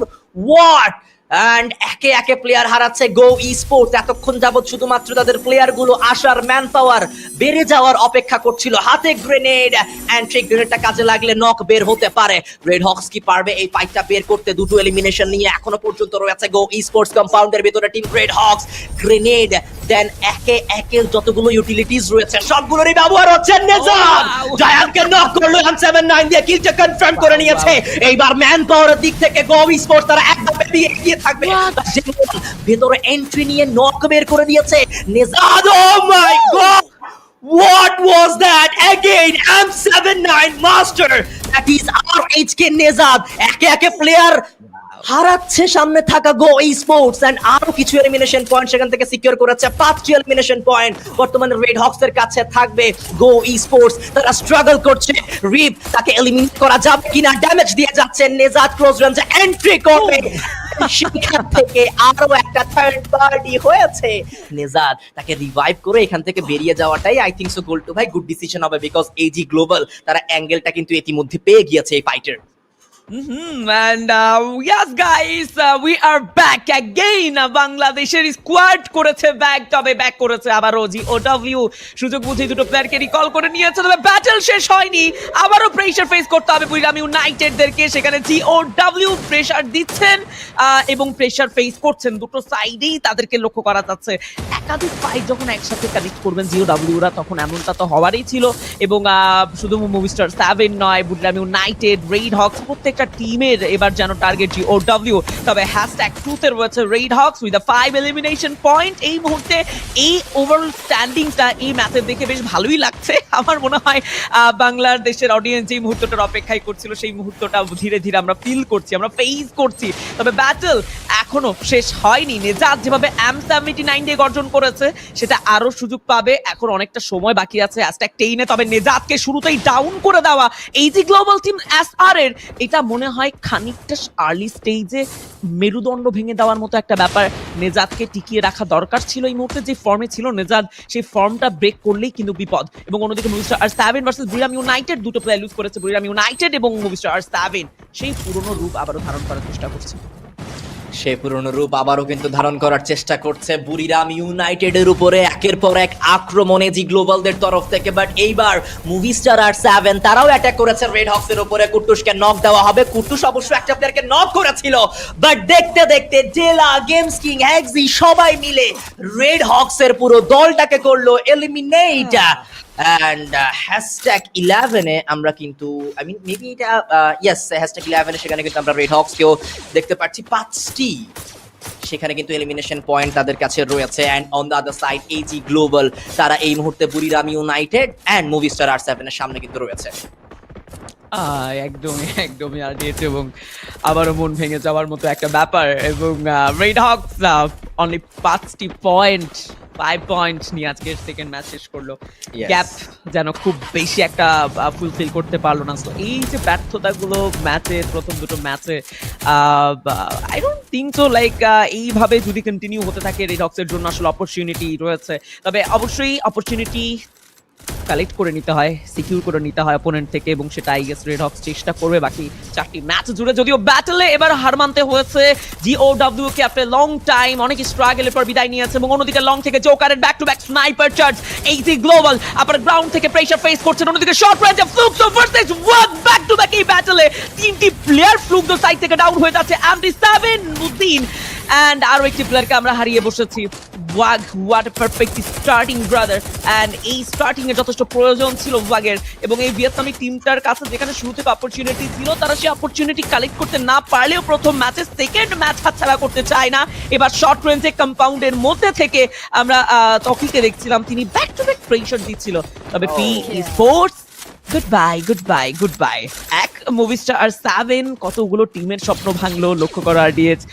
What and একে একে প্লেয়ার হারাচ্ছে গো স্পোর্টস। এতক্ষণ যাবৎ শুধুমাত্র তাদের প্লেয়ার গুলো আসার ম্যান পাওয়ার বেড়ে যাওয়ার অপেক্ষা করছিল, হাতে গ্রেনেড, অ্যান্ড সেই গ্রেনেডটা কাজে লাগলে নক বের হতে পারে। রেড হক্স কি পারবে এই ফাইটটা বের করতে? দুটো এলিমিনেশন নিয়ে এখনো পর্যন্ত রয়েছে গো স্পোর্টস কম্পাউন্ডের ভিতরে টিম রেড হক্স। গ্রেনেড দেন একে একে যতগুলো ইউটিলিটিস রয়েছে সবগুলোরই ব্যবহার হচ্ছে। নেজাদ জায়ান্টকে নক করলো, 179 দিয়ে কিলটা কনফার্ম করে নিয়েছে। এইবার ম্যান পাওয়ারের দিক থেকে গো স্পোর্টস তারা একদম এগিয়ে থাকবে। ভেতরে এন্ট্রি নিয়ে নক বের করে দিয়েছে নেজাদ। Oh my god, what was that? Again M79 master, that is RHK নেজাদ একে একে প্লেয়ার হারাচ্ছে সামনে থাকা গো স্পোর্টস, এন্ড আরো কিছু এলিমিনেশন পয়েন্ট সেখান থেকে সিকিউর করেছে। 5টি এলিমিনেশন পয়েন্ট বর্তমানে রেড হক্স এর কাছে থাকবে। গো স্পোর্টস তারা স্ট্রাগল করছে, রিপ তাকে এলিমিনেট করা যাবে কিনা, ড্যামেজ দিয়ে যাচ্ছে। নেজাদ ক্লোজ রেঞ্জে এন্ট্রি করবে, সেখান থেকে আরো একটা থার্ড পার্টি হয়েছে। নেজাদ তাকে রিভাইভ করে এখান থেকে বেরিয়ে যাওয়াটাই আই থিংক সো গোল্টু ভাই গুড ডিসিশন হবে, বিকজ এজি গ্লোবাল তারা অ্যাঙ্গেলটা কিন্তু ইতিমধ্যে পেয়ে গিয়েছে এই ফাইটের। And yes guys, we are back again. বাংলাদেশের স্কোয়াড করেছে ব্যাক, তবে ব্যাক করেছে আবারও জিওডব্লিউ। সুযোগ বুঝে দুটো প্লেয়ারকে রিকল করে নিয়েছে, তবে ব্যাটল শেষ হয়নি। আবারও প্রেসার ফেস করতে হবে বুড়িরাম ইউনাইটেডদেরকে। সেখানে জিওডব্লিউ প্রেসার দিচ্ছেন এবং প্রেসার ফেস করছেন, দুটো সাইডেই তাদেরকে লক্ষ্য করা যাচ্ছে। একাধিক ফাইট যখন একসাথে কানেক্ট করবেন জিওডব্লিউরা তখন এমনটা তো হওয়ারই ছিল। এবং শুধু মুভিস্টার 7 নয়, বুড়িরাম ইউনাইটেড, রেড হক্স প্রত্যেকটা টিমের এবার যেন টার্গেট জিওডব্লিউ। তবে #2 তে রয়েছে red Hawks with 5 elimination point. এই মুহূর্তে এই ওভারঅল স্ট্যান্ডিংটা এই ম্যাচে দেখে বেশ ভালোই লাগছে। আমার মনে হয় বাংলাদেশের অডিয়েন্স যে মুহূর্তটার অপেক্ষায় করছিল সেই মুহূর্তটা ধীরে ধীরে আমরা ফিল করছি, আমরা ফেস করছি। তবে ব্যাটল এখনো শেষ হয়নি। নেজাদ যেভাবে M79 দিয়ে গর্জন করেছে সেটা আরো সুযোগ পাবে, এখন অনেকটা সময় বাকি আছে #10 এ। তবে নেজাদকে শুরুতেই ডাউন করে দেওয়া এইজি গ্লোবাল টিম SR এর, এটা মনে হয় খানিকটা আর্লি স্টেজে মেরুদণ্ড ভেঙে দেওয়ার মতো একটা ব্যাপার। নেজাদকে টিকিয়ে রাখা দরকার ছিল এই মুহূর্তে। যে ফর্মে ছিল নেজাদ, সেই ফর্মটা ব্রেক করলেই কিন্তু বিপদ। এবং অন্যদিকে মুভিস্টার R7 ভার্সেস বুড়িরাম ইউনাইটেড, দুটো প্লেয়ার লুজ করেছে বুড়িরাম ইউনাইটেড, এবং মুভিস্টার R7 সেই পুরনো রূপ আবারও ধারণ করার চেষ্টা করছে। সে পুরনো রূপ আবারও কিন্তু ধারণ করার চেষ্টা করছে বুড়িরাম ইউনাইটেডের উপরে একের পর এক আক্রমণে জি গ্লোবালদের তরফ থেকে। বাট এইবার মুভিস্টার R7 তারাও অ্যাটাক করেছে রেড হক্স এর উপরে। কুট্টুসকে নক দেওয়া হবে, কুট্টুস অবশ্য একটা প্লেয়ারকে নক করেছিল। বাট দেখতে দেখতে জেলা, গেমস কিং, হেক্সি সবাই মিলে রেড হক্স এর পুরো দলটাকে করলো এলিমিনেট। অ্যান্ড #11 এ আমরা কিন্তু আই মিন মেবি এটা ইয়েস #11 এ সেখানে কিন্তু আমরা রেড হক্সকেও দেখতে পাচ্ছি 5টি সেখানে কিন্তু এলিমিনেশন পয়েন্ট তাদের কাছে রয়েছে। And on the other side AG global তারা এই মুহূর্তে বুড়িরাম ইউনাইটেড অ্যান্ড মুভিস্টার R7 এর সামনে কিন্তু রয়েছে। একদমই আর্ডিয়েট, এবং আবারও মন ভেঙে যাওয়ার মতো একটা ব্যাপার। এবং রেড হক্স অনলি 5টি পয়েন্ট, 5 পয়েন্ট নিয়ে আজকের সেকেন্ড ম্যাচ শেষ করলো। গ্যাপ যেন খুব বেশি একটা ফুলফিল করতে পারলো না। তো এই যে ব্যর্থতাগুলো ম্যাচে, প্রথম দুটো ম্যাচে, I don't think so like এইভাবে যদি কন্টিনিউ হতে থাকে রেড হক্সের জন্য আসলে অপরচুনিটি রয়েছে। তবে অবশ্যই অপরচুনিটি কালেক্ট করে নিতে হয়, সিকিউর করে নিতে হয় অপোনেন্ট থেকে, এবং সেটা আই গেস রেড হক্স চেষ্টা করবে বাকি 4টি ম্যাচ জুড়ে। যদিও ব্যাটলে এবার হার মানতে হয়েছে জিওডব্লিউ কে আফটার লং টাইম, অনেক স্ট্রাগলের পর বিদায় নিয়েছে। এবং অন্যদিকে লং থেকে জোকারের back to back sniper charge, AG global আবার গ্রাউন্ড থেকে প্রেসার ফেস করছেন। অন্যদিকে শর্ট রেঞ্জে Fluxo versus wag, back to back এই ব্যাটলে 3টি প্লেয়ার ফ্লুক্সো সাইড থেকে ডাউন হয়ে যাচ্ছে। MD7 মুদ্দিন অ্যান্ড আরো একটি প্লেয়ারকে আমরা হারিয়ে বসেছি। Wag, what a perfect starting brother. And এই স্টার্টিং এর যথেষ্ট প্রয়োজন ছিল ওয়াগের, এবং এই ভিয়েতনামি টিমটার কাছে যেখানে শুরু থেকে অপরচুনিটি ছিল তারা সেই অপরচুনিটি কালেক্ট করতে না পারলেও প্রথম ম্যাচে সেকেন্ড ম্যাচ হাতছাড়া করতে চায় না। এবার শর্ট রেঞ্জে কম্পাউন্ডের মধ্যে থেকে আমরা তকিকে দেখছিলাম, তিনি ব্যাক টু ব্যাক প্রেসার দিচ্ছিল। তবে পি স্পোর্টস গুডবাই। এক মুভিস্টার R7 কতগুলো টিমের স্বপ্ন ভাঙলো লক্ষ্য করা RDH,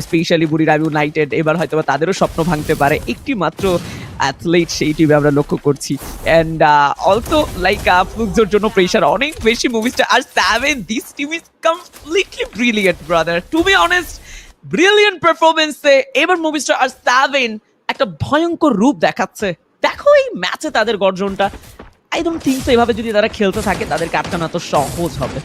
স্পেশালি বুড়িরাম ইউনাইটেড। এবার হয়তো তাদেরও স্বপ্ন ভাঙতে পারে। একটি মাত্র অ্যাথলেট সেই টিমে আমরা লক্ষ্য করছি। অ্যান্ড অলসো লাইক ফ্লুক্সোর জন্য প্রেশার অনেক বেশি। Movistar R7, this team is completely brilliant brother, to be honest. Brilliant পারফরমেন্সে এবার মুভিস্টার R7 একটা ভয়ঙ্কর রূপ দেখাচ্ছে। দেখো এই ম্যাচে তাদের গর্জনটা, আই ডোন্ট থিঙ্ক সো এভাবে যদি তারা খেলতে থাকে তাদেরকে আটকানো এত সহজ হবে।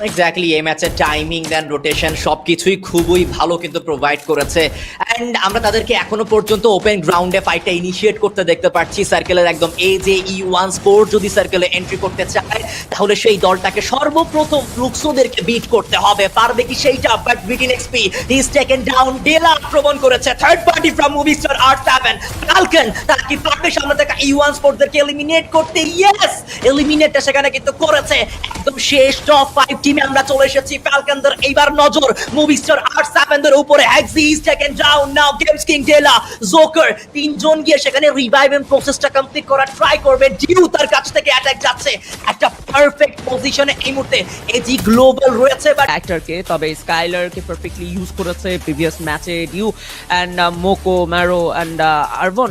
এক্স্যাক্টলি, এই ম্যাচের টাইমিং দেন রোটেশন সবকিছুই খুবই ভালো কিন্তু প্রোভাইড করেছে। অ্যান্ড আমরা তাদেরকে এখনো পর্যন্ত ওপেন গ্রাউন্ডে ফাইটটা ইনিশিয়েট করতে দেখতে পাচ্ছি। সার্কেলের একদম AJE1 স্পোর্ট যদি সার্কেলে এন্ট্রি করতে চায় তাহলে সেই দলটাকে সর্বপ্রথম ফ্লুক্সোদেরকে বিট করতে হবে। পারবে কি সেইটা? বাট বিগিন এক্সপি হি ইজ টেকেন ডাউন। ডেলা আক্রমণ করেছে, third party from Movistar R7 Falcon. তারা কি পারবে সামনে থেকে E1 স্পোর্টদেরকে এলিমিনেট করতে? ইয়েস, এলিমিনেটটা সেখানে কিন্তু করেছে। একদম শেষ টপ 5 টিমে আমরা চলে এসেছি। ফালকনদের এইবার নজর মুভিস্টার R7 দের উপরে। হেক্সি is taken down now. Games king, ডেলা, জোকার তিনজন গিয়ে সেখানে রিভাইভ এন্ড প্রসেসটা কমপ্লিট করার ট্রাই করবে। ডিউ তার কাছ থেকে অ্যাটাক যাচ্ছে, একটা পারফেক্ট পজিশনে এই মুহূর্তে এজি গ্লোবাল রয়েছে। বাট অ্যাক্টরকে, তবে স্কাইলারকে পারফেক্টলি ইউজ করেছে প্রিভিয়াস ম্যাচে ডিউ অ্যান্ড মোকো, ম্যারো অ্যান্ড আরভন।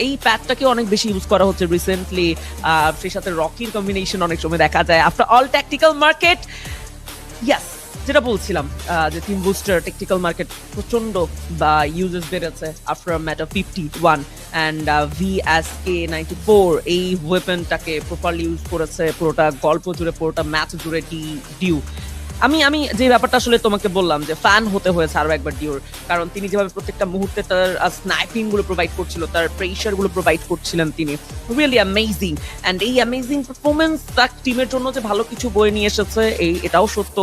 এই প্যাথটাকে অনেক বেশি ইউজ করা হচ্ছে রিসেন্টলি। সেই সাথে রকির কম্বিনেশন অনেক সময় দেখা যায়। আফটার অল ট্যাকটিক্যাল মার্কেট, ইয়াস, যেটা বলছিলাম যে টিম বুস্টার টেকটিক্যাল মার্কেট প্রচন্ড বা ইউজেস বেড়েছে after match of 51 and VSK94 এই ওয়েপনটাকে প্রপারলি ইউজ করেছে পুরোটা গল্প জুড়ে, পুরোটা ম্যাচ জুড়ে ডিউ। আমি যে ব্যাপারটা আসলে তোমাকে বললাম যে ফ্যান হতে হয়েছে আরো একবার ডিওর, কারণ তিনি যেভাবে প্রত্যেকটা মুহূর্তে তার স্নাইপিং গুলো প্রোভাইড করছিল, তার প্রেশার গুলো প্রোভাইড করছিলেন, তিনি রিয়েলি অ্যামেজিং। অ্যান্ড এই অ্যামেজিং পারফরমেন্স তার টিমের জন্য যে ভালো কিছু বয়ে নিয়ে এসেছে এটাও সত্য।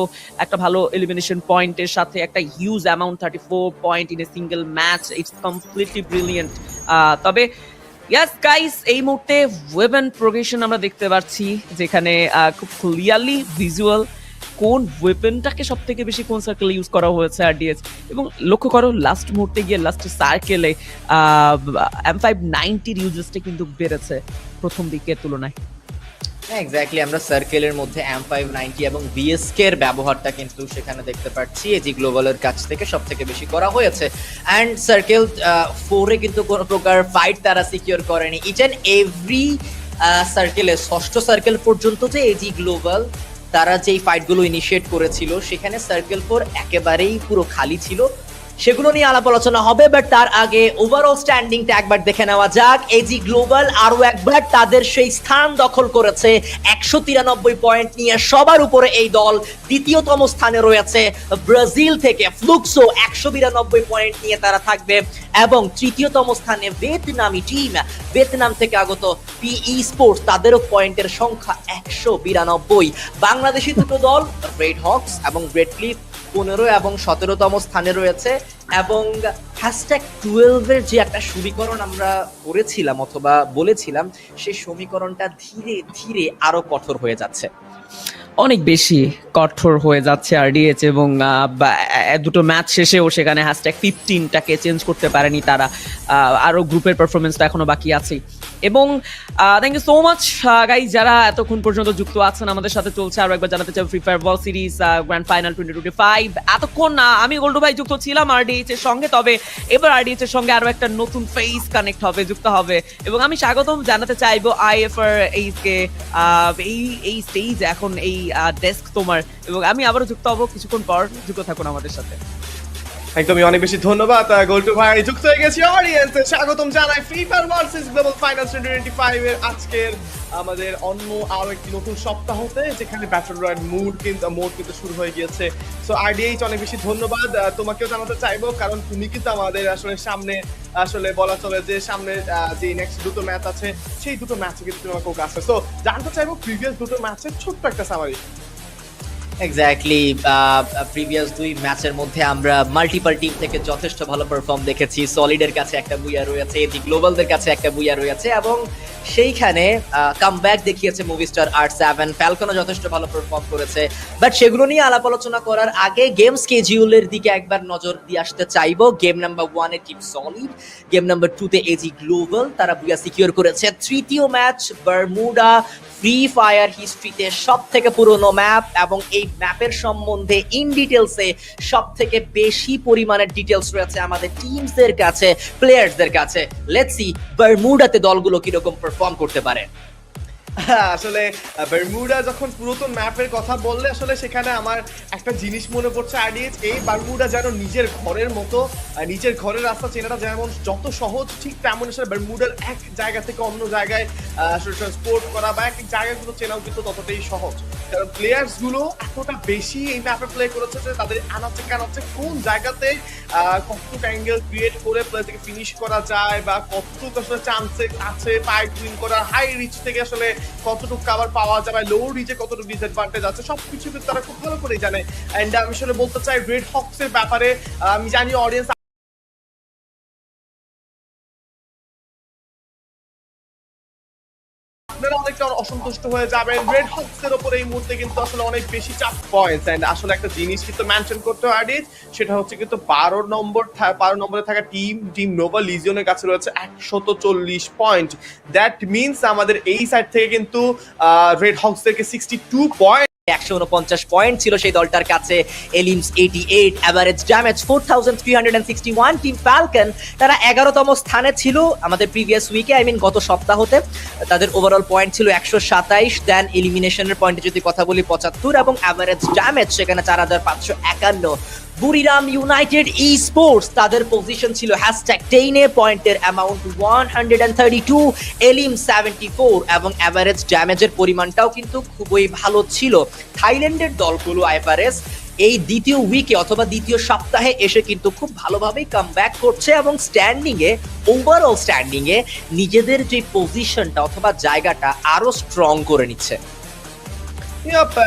একটা ভালো এলিমিনেশন পয়েন্টের সাথে একটা huge amount 34 point in a single match, it's completely brilliant. তবে ইয়াস গাইস, এই মুহূর্তে ওয়েপন প্রোগ্রেশন আমরা দেখতে পাচ্ছি, যেখানে খুব ক্লিয়ারলি ভিজুয়াল কোন ওয়েপনটাকে সব থেকে বেশি কোন সার্কেলে ইউজ করা হয়েছে RDS। এবং লক্ষ্য করো লাস্ট মুহূর্তে গিয়ে লাস্ট সার্কেলে M590 ইউজেসটা কিন্তু বেড়েছে প্রথম দিকের তুলনায়। এক্স্যাক্টলি, আমরা সার্কেলের মধ্যে M590 এবং VSK এর ব্যবহারটা কিন্তু সেখানে দেখতে পাচ্ছি এজি গ্লোবালের কাছ থেকে সব থেকে বেশি করা হয়েছে। অ্যান্ড সার্কেল 4-এ কিন্তু কোনো প্রকার ফাইট তারা সিকিউর করেনি। ইচ অ্যান্ড এভরি সার্কেলে, ষষ্ঠ সার্কেল পর্যন্ত যে এজি গ্লোবাল তারা যেই ফাইটগুলো ইনিশিয়েট করেছিল সেখানে সার্কেল 4 একেবারেই পুরো খালি ছিল। সেগুলো নিয়ে আলাপ আলোচনা হবে, বাট তার আগে ওভারঅল স্ট্যান্ডিংটা একবার দেখে নেওয়া যাক। এজি গ্লোবাল আরো একবার তাদের সেই স্থান দখল করেছে 193 পয়েন্ট নিয়ে। সবার উপরে এই দল, দ্বিতীয়তম স্থানে রয়েছে ব্রাজিল থেকে ফ্লুক্সো 192 পয়েন্ট নিয়ে তারা থাকবে, এবং তৃতীয়তম স্থানে ভিয়েতনামি টিম, ভিয়েতনাম থেকে আগত পি স্পোর্টস, তাদেরও পয়েন্টের সংখ্যা 192। বাংলাদেশি দুটো দল রেড হকস এবং রেড ক্লিফ 15 এবং 17তম স্থানে রয়েছে। এবং #12 এর যে একটা সমীকরণ আমরা করেছিলাম অথবা বলেছিলাম, সেই সমীকরণটা ধীরে ধীরে আরো কঠোর হয়ে যাচ্ছে, অনেক বেশি কঠোর হয়ে যাচ্ছে RDH। এবং দুটো ম্যাচ শেষেও সেখানে #15টাকে চেঞ্জ করতে পারেনি তারা। আরো গ্রুপের পারফরমেন্সটা এখনো বাকি আছে। এবং thank you so much guys, যারা এতক্ষণ পর্যন্ত যুক্ত আছেন আমাদের সাথে। চলছে আরো একবার জানাতে চাই free fire world series grand final 2025। এতক্ষণ আমি গোল্ডু ভাই যুক্ত ছিলাম RDH এর সঙ্গে, তবে এবার RDH এর সঙ্গে আরো একটা নতুন ফেস কানেক্ট হবে, যুক্ত হবে। এবং আমি স্বাগতম জানাতে চাইবো IFR কে। এই স্টেজ এখন এই ডেস্ক তোমার, এবং আমি আবারও যুক্ত হবো কিছুক্ষণ পর। যুক্ত থাকুন আমাদের সাথে। একদমই, অনেক বেশি ধন্যবাদ গোল্টু ভাই। যুক্ত হয়ে গেছি অডিয়েন্সে, স্বাগতম জানাই free fire versus global finals 2025 এর আজকের আমাদের অন্য আরো একটি নতুন সপ্তাহতে, যেখানে ব্যাটল রয়্যাল মোড কিন্তু শুরু হয়ে গিয়েছে। সো RDH অনেক বেশি ধন্যবাদ তোমাকেও জানাতে চাইবো, কারণ তুমি কিন্তু আমাদের আসলে সামনে আসলে বলা চলে যে সামনে যে নেক্সট দুটো ম্যাচ আছে, সেই দুটো ম্যাচে কিন্তু তুমি আমাকে কাছে। সো জানতে চাইবো প্রিভিয়াস দুটো ম্যাচের ছোট্ট একটা সামারি। এক্স্যাক্টলি, প্রিভিয়াস দুই ম্যাচের মধ্যে আমরা মাল্টিপল টিম থেকে যথেষ্ট ভালো পারফর্ম দেখেছি। সলিডের কাছে একটা বুইয়া রয়েছে, এজি গ্লোবালদের কাছে একটা বুইয়া রয়েছে, এবং সেইখানে কামব্যাক দেখিয়েছে মুভিস্টার R7। ফ্যালকনও যথেষ্ট ভালো পারফর্ম করেছে। বাট সেগুলো নিয়ে আলাপ আলোচনা করার আগে গেম স্কেজিউলের দিকে একবার নজর দিয়ে আসতে চাইবো। গেম নাম্বার 1-এ টিম সলিড, গেম নাম্বার 2-তে এজি গ্লোবাল, তারা বুইয়া সিকিউর করেছে। তৃতীয় ম্যাচ বারমুডা, ফ্রি ফায়ার হিস্ট্রিতে সব থেকে পুরনো ম্যাপ, এবং এই ম্যাপের সম্বন্ধে ইন ডিটেলসে সব থেকে বেশি পরিমাণের ডিটেলস রয়েছে আমাদের টিমসদের কাছে, প্লেয়ার্সদের কাছে। লেটস সি বারমুডাতে দলগুলো কিরকম পারফর্ম করতে পারে। আসলে বারমুডা যখন পুরাতন ম্যাপের কথা বললে আসলে সেখানে আমার একটা জিনিস মনে পড়ছে আরডিএইচ, এই বারমুডা যেন নিজের ঘরের মতো, নিজের ঘরের রাস্তা চেনাটা যেমন যত সহজ ঠিক তেমন আসলে বারমুডার এক জায়গা থেকে অন্য জায়গায় আসলে ট্রান্সপোর্ট করা বা এক জায়গাগুলো চেনাও কিন্তু ততটাই সহজ, কারণ প্লেয়ার্স গুলো এতটা বেশি এই ম্যাপে প্লে করেছে যে তাদের আনাচে কানাচে কোন জায়গাতে কতটুকু অ্যাঙ্গেল ক্রিয়েট করে প্লেয়ারকে ফিনিশ করা যায় বা কতটুকু আসলে চান্সেস আছে পাইপ উইন করার, হাই রিচ থেকে আসলে কতটুকু কাভার পাওয়া যাবে, লো রিচে কতটুকু ডিসঅ্যাডভান্টেজ আছে, সবকিছু কিন্তু তারা খুব ভালো করেই জানে। এন্ড আমি আসলে বলতে চাই রেড হকস এর ব্যাপারে, আমি জানি অডিয়েন্স আপনারা অনেকটা অসন্তুষ্ট হয়ে যাবেন। রেড হকস এর উপরে এই মুহূর্তে কিন্তু আসলে অনেক বেশি চাপ পয়েন্টস, এন্ড আসলে একটা জিনিস কিন্তু মেনশন করতে হয় আরডিএইচ, সেটা হচ্ছে কিন্তু 12 নম্বরে থাকা টিম নোভা লিজিয়নের কাছে রয়েছে 140 পয়েন্ট। দ্যাট মিনস আমাদের এই সাইড থেকে কিন্তু রেড হকস থেকে 62 পয়েন্ট, 149 পয়েন্ট ছিল সেই দলটার কাছে। এলিমস 88, এভারেজ ড্যামেজ 4361। টিম ফ্যালকন তারা 11তম স্থানে ছিল আমাদের প্রিভিয়াস উইকে, গত সপ্তাহতে। তাদের ওভারঅল পয়েন্ট ছিল 127, দেন এলিমিনেশনের পয়েন্টে যদি কথা বলি 75, এবং এভারেজ ড্যামেজ সেখানে 4551। বুরিরাম ইউনাইটেড ই স্পোর্টস তাদের পজিশন ছিল #10 এ, পয়েন্টের অ্যামাউন্ট 132, এলিম 74, এবং অ্যাভারেজ ড্যামেজের পরিমাণটাও কিন্তু খুবই ভালো ছিল। থাইল্যান্ডের দলগুলো আইফারেস এই দ্বিতীয় উইকে অথবা দ্বিতীয় সপ্তাহে এসে কিন্তু খুব ভালোভাবেই কামব্যাক করছে এবং ওভারঅল স্ট্যান্ডিংয়ে নিজেদের যে পজিশনটা অথবা জায়গাটা আরো স্ট্রং করে নিচ্ছে।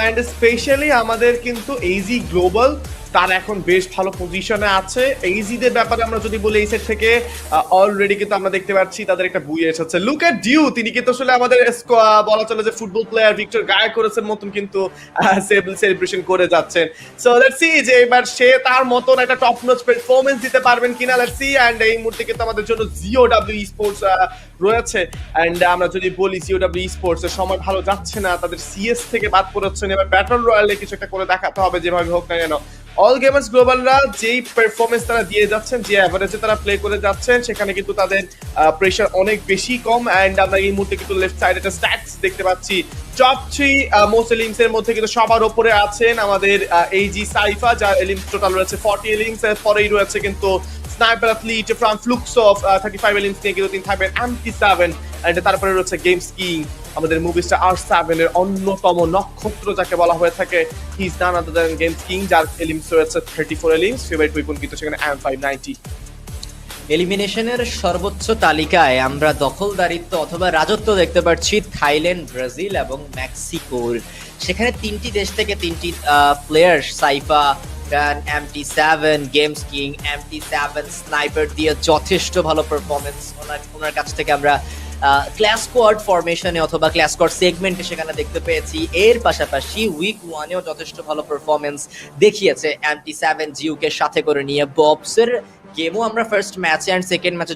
এন্ড স্পেশালি আমাদের কিন্তু এইজি গ্লোবাল তার এখন বেশ ভালো পজিশনে আছে। এইজিদের ব্যাপারে আমরা যদি বলি এই সেট থেকে অলরেডি কিন্তু আমরা দেখতে পাচ্ছি তাদের একটা বুইয়া এসেছে। লুক এট ডিউ, তিনি কিন্তু আসলে আমাদের বলা চলে যে ফুটবল প্লেয়ার ভিক্টর গায়ে করেছেন মতন কিন্তু সেলিব্রেশন করে যাচ্ছেন। সো লেটস সি যে এবার সে তার মতন একটা টপ নচ পারফরম্যান্স দিতে পারবেন কিনা, লেটস সি। এন্ড এই মুহূর্তে কিন্তু আমাদের জন্য জিওডব্লিউ স্পোর্টস রয়েছে। এন্ড আমরা যদি বলি জিওডব্লিউ স্পোর্টস এর সময় ভালো যাচ্ছে না, তাদের সিএস থেকে বাদ পড়েছেন, এবার ব্যাটল রয়্যালে কিছু একটা করে দেখাতে হবে যেভাবে হোক না কেন। অল গেমার্স গ্লোবালরা যেই পারফরমেন্স তারা দিয়ে যাচ্ছেন, যে অ্যাভারেজে তারা প্লে করে যাচ্ছেন, সেখানে কিন্তু তাদের প্রেশার অনেক বেশি কম। অ্যান্ড আমরা এই মুহূর্তে কিন্তু লেফট সাইডে একটা স্ট্যাটস দেখতে পাচ্ছি, টপ 3 মোস্ট এলিমস এর মধ্যে কিন্তু সবার উপরে আছেন আমাদের এইজি সাইফা, যার এলিমস টোটাল রয়েছে 40 এলিমস। এর পরেই রয়েছে কিন্তু স্নাইপার অ্যাথলিট ফ্রম ফ্লুক্সো 35 এলিমস নিয়ে কিন্তু তিনি থাকবেন MT7। এন্ড তারপরে রয়েছে গেমস কিং, আমাদের মুভিস্টার R7 এর অন্যতম নক্ষত্র যাকে বলা হয়ে থাকে। He is none other than games king, যার এলিমস রয়েছে 34 এলিমস। ফেভারিট উইপন কিন্তু সেখানে M590। এলিমিনেশনের সর্বোচ্চ তালিকায় আমরা দখলদারিত্ব অথবা রাজত্ব দেখতে পাচ্ছি থাইল্যান্ড, ব্রাজিল এবং মেক্সিকোর। সেখানে 3টি দেশ থেকে 3টি player, Saifa, MT7, games king, MT7 sniper দিয়ে যথেষ্ট ভালো পারফরমেন্স ওনার কাছ থেকে আমরা ক্লাস স্কোয়াড ফরমেশনে অথবা ক্লাস স্কোয়াড সেগমেন্টে সেখানে দেখতে পেয়েছি। এর পাশাপাশি উইক 1-এও যথেষ্ট ভালো পারফরমেন্স দেখিয়েছে MT7 জিউকে সাথে করে নিয়ে। ববসের গেমও আমরা ফার্স্ট ম্যাচে অ্যান্ড সেকেন্ড ম্যাচে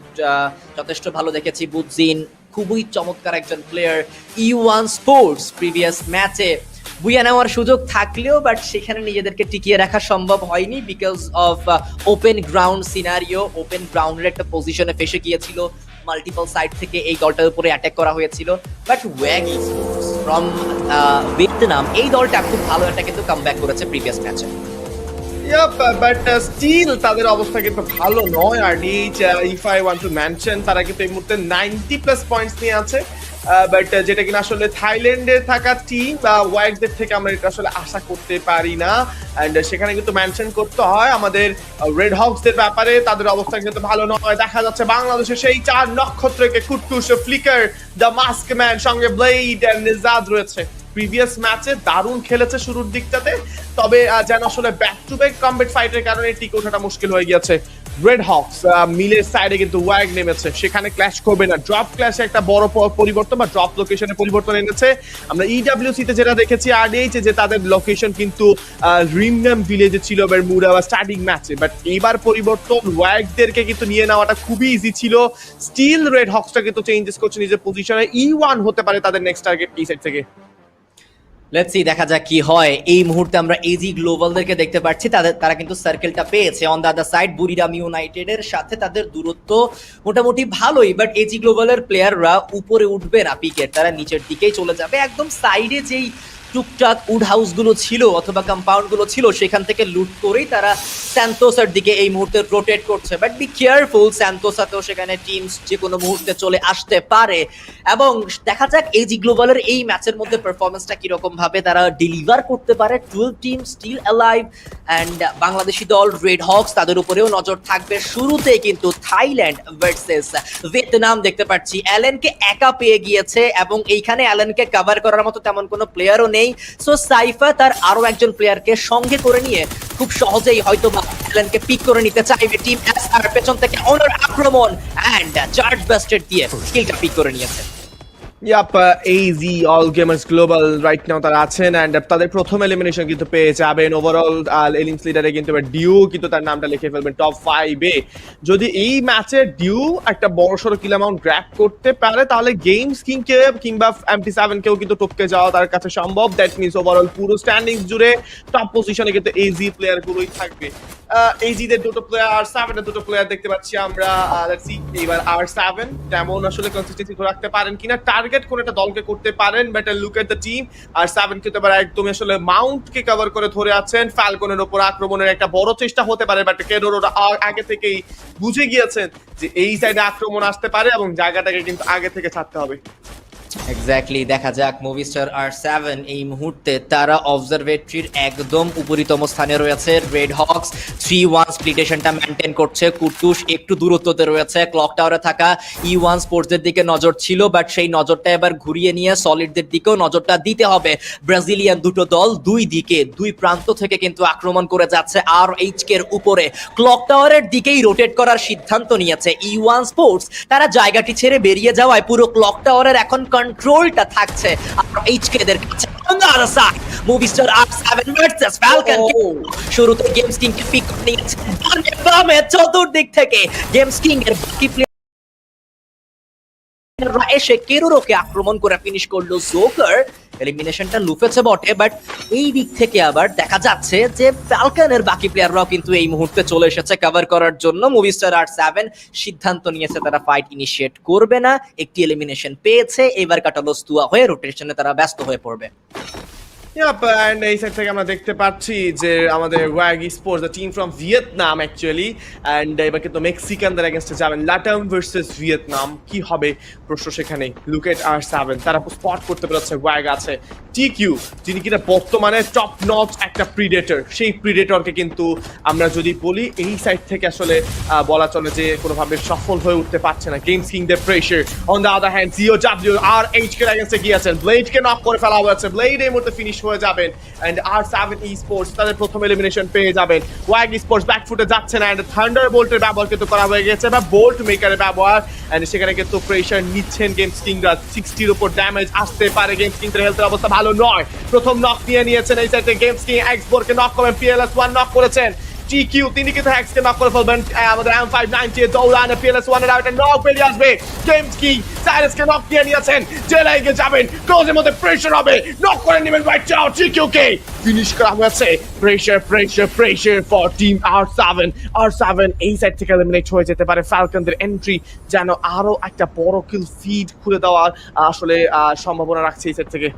যথেষ্ট ভালো দেখেছি। বুজিন খুবই চমৎকার একজন প্লেয়ার। E1 স্পোর্টস প্রিভিয়াস ম্যাচে বুইয়া নেওয়ার সুযোগ থাকলেও বাট সেখানে নিজেদেরকে টিকিয়ে রাখা সম্ভব হয়নি because of open ground scenario. Open গ্রাউন্ডের একটা পজিশনে ফেসে গিয়েছিল, মাল্টিপল সাইড থেকে এই দলটার উপরে অ্যাটাক করা হয়েছিল। বাট ওয়াগ স্পোর্টস ফ্রম ভিয়েতনাম, এই দলটা খুব ভালো একটা কিন্তু কামব্যাক করেছে প্রিভিয়াস ম্যাচে। বাট স্টিল তাদের অবস্থা কিন্তু ভালো নয়। আরডিএইচ, if I want to mention, তারা কিন্তু এই মুহূর্তে 90+ পয়েন্টস নিয়ে আছে। বাট যেটা কিনা আসলে থাইল্যান্ডে থাকা টিম বা ওয়াইকদের থেকে আমরা এটা আসলে আশা করতে পারি না। অ্যান্ড সেখানে কিন্তু মেনশন করতে হয় আমাদের রেড হকসদের ব্যাপারে, তাদের অবস্থা কিন্তু ভালো নয়। দেখা যাচ্ছে বাংলাদেশের সেই 4 নক্ষত্রকে কুট্টুস, ফ্লিকার, দ্য মাস্ক ম্যান, সঙ্গে ব্লেড এন্ড নিজাদ রয়েছে। প্রিভিয়াস ম্যাচে দারুণ খেলেছে শুরুর দিকটাতে, তবে যেন আসলে ব্যাক টু ব্যাক কমব্যাট ফাইটের কারণে টিকে ওঠাটা মুশকিল হয়ে গিয়েছে। রেড হকস মিলের সাইডে কিন্তু ওয়াগ নেমেছে, সেখানে ক্ল্যাশ করবে না। ড্রপ ক্ল্যাশে একটা বড় পরিবর্তন বা ড্রপ লোকেশনে পরিবর্তন এনেছে। আমরা ইডব্লিউসিতে যেটা দেখেছি আরডিএইচ যে তাদের লোকেশন কিন্তু রিমনাম ভিলেজে ছিল বারমুডা বা স্টার্টিং ম্যাচে, বাট এইবার পরিবর্তন ওয়াগদেরকে কিন্তু নিয়ে নেওয়াটা খুবই ইজি ছিল। স্টিল রেড হকসটা কিন্তু চেঞ্জেস করছে নিজের পজিশনে। E1 হতে পারে তাদের নেক্সট টার্গেট এই সাইড থেকে। লেটস সি দেখা যাক কি হয়। এই মুহূর্তে আমরা এজি গ্লোবালদেরকে দেখতে পাচ্ছি, তারা কিন্তু সার্কেলটা পেয়েছে। অন দ্য আদার সাইড বুরিরাম ইউনাইটেডের সাথে তাদের দূরত্ব মোটামুটি ভালোই, বাট এজি গ্লোবালের প্লেয়াররা উপরে উঠবে না পিকের, তারা নিচের দিকেই চলে যাবে। একদম সাইডে যেই টুকটাক উড হাউসগুলো ছিল অথবা কম্পাউন্ডগুলো ছিল সেখান থেকে লুট করেই তারা স্যান্তোসার দিকে এই মুহূর্তে রোটেট করছে। বাট বি কেয়ারফুল, স্যান্তোসাতেও সেখানে টিমস যে কোনো মুহূর্তে চলে আসতে পারে। এবং দেখা যাক এজি গ্লোবালের এই ম্যাচের মধ্যে পারফরমেন্সটা কিরকম ভাবে তারা ডেলিভার করতে পারে। 12 team still alive and Bangladeshi দল রেড হকস তাদের উপরেও নজর থাকবে। শুরুতে কিন্তু থাইল্যান্ড ভার্সেস ভিয়েতনাম দেখতে পাচ্ছি। অ্যালেনকে একা পেয়ে গিয়েছে এবং এইখানে অ্যালেনকে কভার করার মতো তেমন কোনো প্লেয়ারও নেই। সো সাইফা তার আরো একজন প্লেয়ারকে সঙ্গে করে নিয়ে খুব সহজেই হয়তো বা অ্যালেনকে পিক করে নিতে চাইবে টিম এসআর। পেছন থেকে অনার আক্রমণ এন্ড চার্জ বাস্টেড দিয়ে স্কিলটা পিক করে নিয়েছে। Yup, AZ All gamers Global right now তারা আছেন এন্ড তাদের প্রথম এলিমিনেশন কিন্তু পেয়ে যাবেন। ওভারঅল এলিমস লিডারে কিন্তু ডিউ কিন্তু তার নামটা লিখে ফেলবেন টপ 5-এ। যদি এই ম্যাচে ডিউ একটা বড়সড় কিল অ্যামাউন্ট গ্র্যাব করতে পারে তাহলে গেমস কিংকে কিংবা MT7 কেও কিন্তু টপকে যাওয়া তার কাছে সম্ভব। দ্যাট মিনস ওভারঅল পুরো স্ট্যান্ডিংস জুড়ে টপ পজিশনে কিন্তু AZ প্লেয়ার গুলোই থাকবে। AZ দের দুটো প্লেয়ার, R7 এর দুটো প্লেয়ার দেখতে পাচ্ছি আমরা। লেটস সি এবার R7 তেমন আসলে কনসিস্টেন্সি ধরে রাখতে পারেন কিনা, টার্গেট কোন একটা দলকে করতে পারেন। But look at the team, R7 কিন্তু এবার একদম আসলে মাউন্টকে কভার করে ধরে আছেন। ফ্যালকনের উপর আক্রমণের একটা বড় চেষ্টা হতে পারে, বাট কেডোর আগে থেকেই বুঝে গিয়েছেন যে এই সাইডে আক্রমণ আসতে পারে এবং জায়গাটাকে কিন্তু আগে থেকে ছাড়তে হবে। এক্স্যাক্টলি, দেখা যাক মুভিস্টার R7 এই মুহূর্তে তারা অবজারভেটরির একদম উপরিতম স্থানে রয়েছে। রেড হকস 3-1 স্প্লিটেশনটা মেনটেন করছে। কুটুস একটু দূরত্বতে রয়েছে। ক্লক টাওয়ারে থাকা E1 স্পোর্টসদের দিকে নজর ছিল, বাট সেই নজরটা এবার ঘুরিয়ে নিয়ে সলিডদের দিকেও নজরটা দিতে হবে। ব্রাজিলিয়ান দুটো দল দুই দিকে দুই প্রান্ত থেকে কিন্তু আক্রমণ করে যাচ্ছে RH এর উপরে। ক্লক টাওয়ারের দিকেই রোটেট করার সিদ্ধান্ত নিয়েছে E1 স্পোর্টস। তারা জায়গাটি ছেড়ে বেরিয়ে যাওয়ায় পুরো ক্লক টাওয়ারের এখন কন্ট্রোলটা থাকছে RH দের কাছে। Movistar R7 versus Falcon. শুরুতে গেমস কিং কে পিক করে নিয়েছে বামে চতুর্দিক থেকে। গেমস কিং এর বাকি প্লেয়াররা এসে কেরোরোকে আক্রমণ করে ফিনিশ করলো। জোকার এলিমিনেশনটা লুফেছে বটে, বাট এই দিক থেকে আবার দেখা যাচ্ছে যে ফ্যালকনের বাকি প্লেয়াররাও কিন্তু এই মুহূর্তে চলে এসেছে কভার করার জন্য। মুভিস্টার R7 সিদ্ধান্ত নিয়েছে তারা ফাইট ইনিশিয়েট করবে না। একটি এলিমিনেশন পেয়েছে, এবার কাটালো স্তুয়া হয়ে রোটেশনে তারা ব্যস্ত হয়ে পড়বে। এই সাইড থেকে আমরা দেখতে পাচ্ছি যে আমাদের wag sports, the team from Vietnam actually, and এবার কিন্তু মেক্সিকানদের এগেনস্টে যাবেন। লাটাম ভার্সেস ভিয়েতনাম, কি হবে প্রশ্ন সেখানে। লুক এট R7, তারা স্পট করতে পেরেছে ওয়াগ আছে TQ, যিনি কিনা বর্তমানে টপ নচ একটা প্রিডেটর। সেই প্রিডেটরকে কিন্তু আমরা যদি বলি এই সাইড থেকে আসলে বলা চলে যে কোনোভাবে সফল হয়ে উঠতে পারছে না। গেমস কিংদের pressure. On the other hand ZOW RH কে এগেনস্টে গিয়েছেন, ব্লেডকে নক করে ফেলা হয়েছে। ব্লেড এই মুহূর্তে ফিনিশ হয়ে যাবেন এন্ড R7 Esports তাদের প্রথম এলিমিনেশন পেয়ে যাবেন। ওয়াগ স্পোর্টস ব্যাকফুটে যাচ্ছে না, এন্ড থান্ডারবোল্টের ব্যবহার কিন্তু করা হয়ে গেছে বা বোল্ট মেকারের ব্যবহার, এন্ড সেখানে কিন্তু প্রেশার নিচ্ছেন গেমস কিংরা। 60-র উপর ড্যামেজ আসতে পারে। গেমস কিংদের হেলথের অবস্থা ভালো নয়। প্রথম নক নিয়ে নিয়েছেন এই সাইডে গেমস কিং। এক্সবোরকে নক করেন, PLS1 নক করেছেন। TQ তিনি কিন্তু হ্যাক্সকে নক করে ফেলবেন। আমাদের M590 এর দৌড়ানে PLS1 এর আউটে নক বেরিয়ে আসবে। গেমস কিং সাইরাসকে নক দিয়ে নিয়েছেন, জেলে এগিয়ে যাবেন। ক্লোজের মধ্যে প্রেশার হবে, নক করে নেবেন রাইট চাও। TQ কে ফিনিশ করা হয়েছে। প্রেশার ফর টিম R7 এই সাইড থেকে এলিমিনেট হয়ে যেতে পারে। ফ্যালকনদের এন্ট্রি যেন আরো একটা বড় কিল ফিড খুলে দেওয়ার আসলে সম্ভাবনা রাখছে এই সাইড থেকে।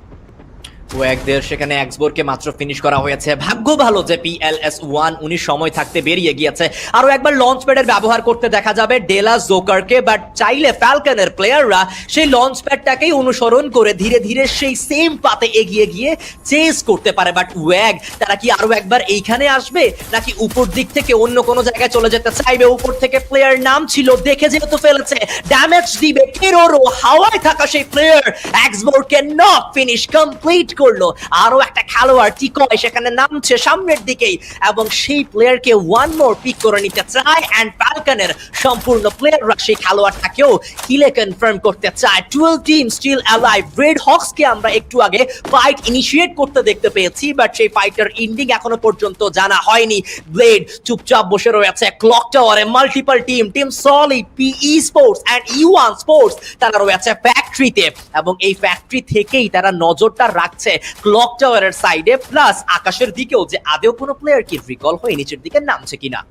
ওয়াগদের সেখানে এক্সবোরকে মাত্র ফিনিশ করা হয়েছে। ভাগ্য ভালো যে PLS1 উনি সময় থাকতে বেরিয়ে গিয়েছে। আরো একবার লঞ্চ প্যাডের ব্যবহার করতে দেখা যাবে ডেলা জোকারকে, বাট চাইলে ফ্যালকনের প্লেয়াররা সেই লঞ্চ প্যাডটাকেই অনুসরণ করে ধীরে ধীরে সেই সেম পাতে এগিয়ে গিয়ে চেস করতে পারে। বাট ওয়াগ তারা কি আরো একবার এইখানে আসবে নাকি উপর দিক থেকে অন্য কোনো জায়গায় চলে যেতে চাইবে? উপর থেকে প্লেয়ার নাম ছিল, দেখে যেহেতু ফেলেছে, ড্যামেজ দিবে কেরোরো। হাওয়ায় থাকা সেই প্লেয়ার এক্সবোরকে নক ফিনিশ কমপ্লিট করলো। আরো একটা খেলোয়াড় টিকয় সেখানে নামছে সামনের দিকেই এবং সেই প্লেয়ারকে ওয়ান মোর পিক করে নিতে চায় এন্ড ফ্যালকনের সম্পূর্ণ প্লেয়াররা সেই খেলোয়াড়টাকেও কিলে কনফার্ম করতে চায়। 12 team still alive. Red hawks কে আমরা একটু আগে ফাইট ইনিশিয়েট করতে দেখতে পেয়েছি, বাট সেই ফাইটার এন্ডিং এখনো পর্যন্ত জানা হয়নি। ব্লেড চুপচাপ বসে রয়েছে ক্লক টাওয়ারে। Multiple team solid, P Esports and E1 sports তারা রয়েছে ফ্যাক্টরিতে এবং এই ফ্যাক্টরি থেকেই তারা নজরটা রাখছে হচ্ছে ক্লক টাওয়ারের সাইডে প্লাস আকাশের দিকেও যে আদেও কোনো প্লেয়ার কি রিকল হয়ে নিচের দিকে নামছে কিনা।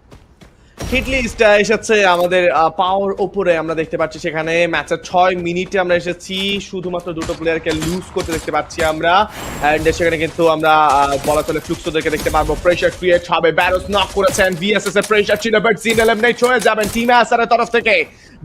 হিট লিস্ট এসেছে আমাদের পাওয়ার উপরে, আমরা দেখতে পাচ্ছি সেখানে ম্যাচের 6 মিনিটে আমরা এসেছি, শুধুমাত্র দুটো প্লেয়ারকে লুজ করতে দেখতে পাচ্ছি আমরা। এন্ড সেখানে কিন্তু আমরা বলা চলে ফ্লুক্সোদেরকে দেখতে পারবো, প্রেসার ক্রিয়েট হবে, ব্যারোস নক করেছেন, ভিএসএস এর প্রেসার ছিল বাট জিন এলিমিনেট হয়ে যাবেন টিম অ্যাসারের তরফ থেকে।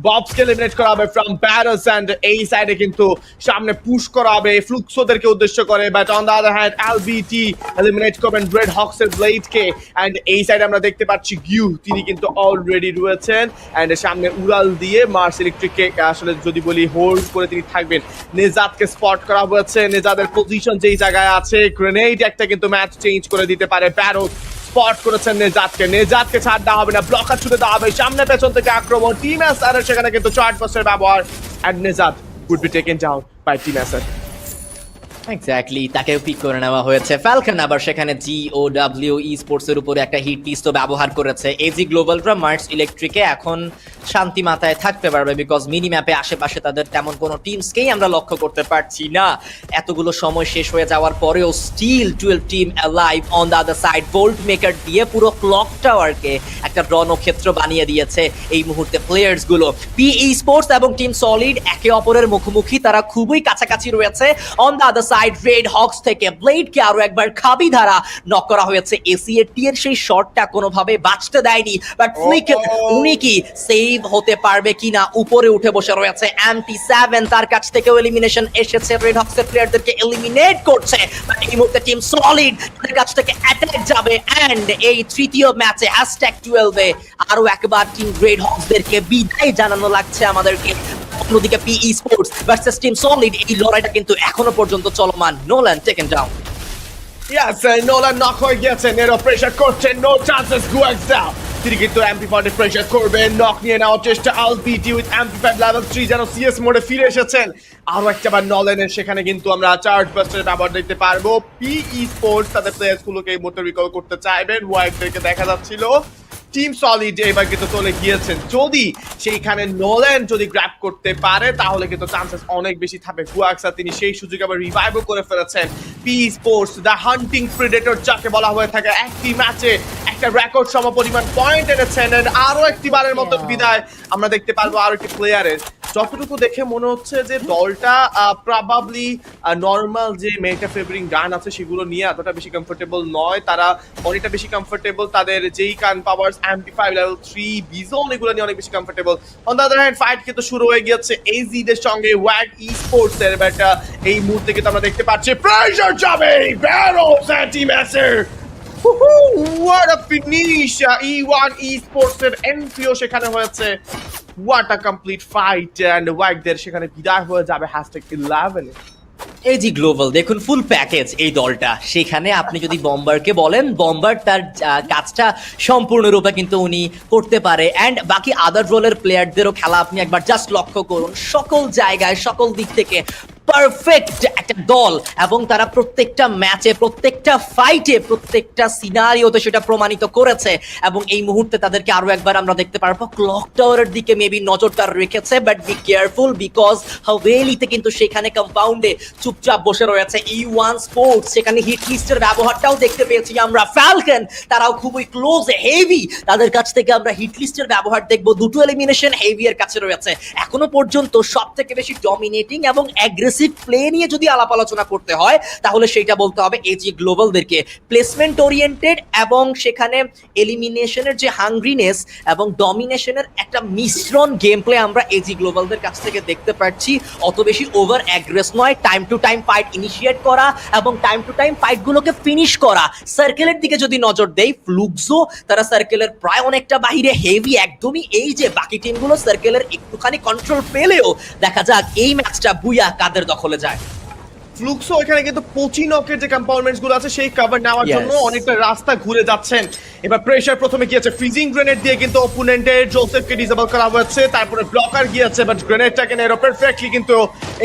ববসকে এলিমিনেট করা হবে ফ্রম ব্যারোস এন্ড এই সাইডে কিন্তু সামনে পুশ করা হবে ফ্লুক্সোদেরকে উদ্দেশ্য করে, but on the other hand LBT eliminate করবেন রেড হক্স এর ব্লেডকে। এন্ড এই সাইডে আমরা দেখতে পাচ্ছি গিউ, তিনি কিন্তু অলরেডি রয়েছেন এন্ড সামনে উড়াল দিয়ে মার্স ইলেকট্রিককে আসলে যদি বলি হোল্ড করে তিনি থাকবেন। নেজাদকে স্পট করা হয়েছে, নেজাদের পজিশন যেই জায়গায় আছে, গ্রেনেড একটা কিন্তু ম্যাচ চেঞ্জ করে দিতে পারে। ব্যারোস স্পট করেছেন নেজাদকে ছাড় দেওয়া হবে না, ব্লকার ছুটে দেওয়া হবে, সামনে পেছন থেকে আক্রমণ টিম এসআর সেখানে কিন্তু চার্ট পাসের ব্যবহার এন্ড নেজাদ would be taken down by team SR. Exactly, তাকেও পিক করে নেওয়া হয়েছে। ফ্যালকন আবার সেখানে GOW স্পোর্টস এর উপরে একটা হিট লিস্টও ব্যবহার করেছে। এজি গ্লোবালরা মার্স ইলেকট্রিকে এখন শান্তি মাথায় থাকতে পারবে, বিকজ মিনি ম্যাপে আশেপাশে তাদের তেমন কোনো টিমসকেই আমরা লক্ষ্য করতে পারছি না। এতগুলো সময় শেষ হয়ে যাওয়ার পরেও still 12 team alive on the other side. Volt maker দিয়ে পুরো ক্লক টাওয়ারকে একটা রণক্ষেত্র বানিয়ে দিয়েছে এই মুহূর্তে প্লেয়ার্স গুলো। পি স্পোর্টস এবং টিম সলিড একে অপরের মুখোমুখি, তারা খুবই কাছাকাছি রয়েছে। On the other side red Hawks থেকে ব্লেডকে আরো একবার খাবি ধারা নক করা হয়েছে। এসিএটি এর সেই শটটা কোনোভাবে বাঁচতে দেয়নি, বাট ফ্লিক উনি কি সেভ হতে পারবে কিনা, উপরে উঠে বসে রয়েছে MT7, তার কাছ থেকেও এলিমিনেশন এসেছে, রেড হক্সের প্লেয়ারদেরকে এলিমিনেট করছে। বাট এই মুহূর্তে টিম সলিড তাদের কাছ থেকে অ্যাটাক যাবে এন্ড এই তৃতীয় ম্যাচে #12 এ আরো একবার টিম রেড হক্সদেরকে বিদায় জানানো লাগছে আমাদেরকে। অন্যদিকে P sports versus team solid, এই লড়াইটা কিন্তু এখনো পর্যন্ত চলমান। Nolan taken down. Yes, Nolan knock হয়ে গেছে, নেরো প্রেসার করছে, নো চান্সেস গুয়াক্স ডাউন। তিনি কিন্তু MP5 প্রেসার করবেন, নক নিয়ে নেওয়ার চেষ্টা এলবিটি উইথ MP5 লেভেল 3 যেন সিএস মোডে ফিরে এসেছেন। আরো একটা বার নলেনের সেখানে কিন্তু আমরা চার্জ বাস্টারের ব্যবহার দেখতে পারবো। পি স্পোর্টস তাদের প্লেয়ার্স গুলোকে এই মুহূর্তে রিকল করতে চাইবেন, ওয়াইফদেরকে দেখা যাচ্ছিল। টিম সলিড এবার কিন্তু চলে গিয়েছেন, যদি সেইখানে নোলেন যদি গ্র্যাব করতে পারে তাহলে কিন্তু চান্সেস অনেক বেশি থাকবে গুয়াক্সা, তিনি সেই সুযোগ আবার রিভাইভও করে ফেলেছেন। P sports the hunting Predator যাকে বলা হয়ে থাকে, একটি ম্যাচে একটা রেকর্ড সম পরিমাণ পয়েন্ট এনেছেন। আরো একটি বারের মতো বিদায় আমরা দেখতে পারবো আরো একটি প্লেয়ারের। যতটুকু দেখে মনে হচ্ছে যে দলটা প্রবাবলি নর্মাল যে মেটা ফেভারিং গান আছে সেগুলো নিয়ে এতটা বেশি কমফোর্টেবল নয়, তারা অনেকটা বেশি কমফোর্টেবল তাদের যেই গান পাওয়ার MP5 লেভেল 3 বিজন এগুলো নিয়ে অনেক বেশি comfortable. On the other hand fight কিন্তু শুরু হয়ে গিয়েছে এজি দের সঙ্গে ওয়াগ স্পোর্টস এর। বাট এই মুহূর্তে কিন্তু আমরা দেখতে পাচ্ছি প্রেসার যাবে ব্যারোস and team SR. What a finish! E1 Esports এর এন্ট্রিও সেখানে হয়েছে। What a complete fight and ওয়াগদের সেখানে বিদায় হয়ে যাবে #11 এ। এজি গ্লোবাল দেখুন ফুল প্যাকেজ এই দলটা। সেখানে আপনি যদি বম্বারকে বলেন, বম্বার তার কাজটা সম্পূর্ণরূপে কিন্তু উনি করতে পারে। অ্যান্ড বাকি আদার রোলের প্লেয়ারদেরও খেলা আপনি একবার জাস্ট লক্ষ্য করুন, সকল জায়গায় সকল দিক থেকে পারফেক্ট একটা দল, এবং তারা প্রত্যেকটা ম্যাচে, প্রত্যেকটা ফাইটে, প্রত্যেকটা সিনারিওতে সেটা প্রমাণিত করেছে। এবং এই মুহূর্তে তাদেরকে আরো একবার আমরা দেখতে পারবো ক্লক টাওয়ারের দিকে মেবি নজরটা রেখেছে, বাট বি কেয়ারফুল বিকজ হাভেলিতে কিন্তু সেখানে কম্পাউন্ডে চুপচাপ বসে রয়েছে E1 স্পোর্টস। সেখানে হিট লিস্টের ব্যবহারটাও দেখতে পেয়েছি আমরা। ফ্যালকন তারাও খুবই ক্লোজ, হেভি তাদের কাছ থেকে আমরা হিট লিস্টের ব্যবহার দেখবো। দুটো এলিমিনেশন হেভি এর কাছে রয়েছে। এখনো পর্যন্ত সব থেকে বেশি ডমিনেটিং এবং অ্যাগ্রেসিভ প্লে নিয়ে যদি আলাপ আলোচনা করতে হয় তাহলে সেটা বলতে হবে এজি গ্লোবালদেরকে। প্লেসমেন্ট ওরিয়েন্টেড এবং সেখানে এলিমিনেশনের যে হাংগ্রিনেস এবং ডমিনেশনের একটা মিশ্রণ গেম প্লে আমরা এজি গ্লোবালদের কাছ থেকে দেখতে পাচ্ছি। অত বেশি ওভার অ্যাগ্রেস নয়, time to time fight initiate করা এবং টাইম টু টাইম ফাইটগুলোকে ফিনিশ করা। সার্কেলের দিকে যদি নজর দেই, ফ্লুক্সো তারা সার্কেলের প্রায় অনেকটা বাইরে, হেভি একদমই। এই যে বাকি টিমগুলো সার্কেলের একটুখানি কন্ট্রোল পেলেও দেখা যাক এই ম্যাচটা বুইয়া কাদের দখলে যায়। ফ্লুক্সো এখানে কিন্তু 25 নকের যে কম্পাউন্ডমেন্টস গুলো আছে সেই কভার নেওয়ার জন্য অনেকটা রাস্তা ঘুরে যাচ্ছেন। এবার প্রেসার প্রথমে গিয়েছে ফ্রিজিং গ্রেনেড দিয়ে কিন্তু অপোনেন্টের জোসেফকে ডিসেবল করা হয়েছে, তারপরে ব্লকার গিয়েছে বাট গ্রেনেডটাকে নেরো পারফেক্টলি কিন্তু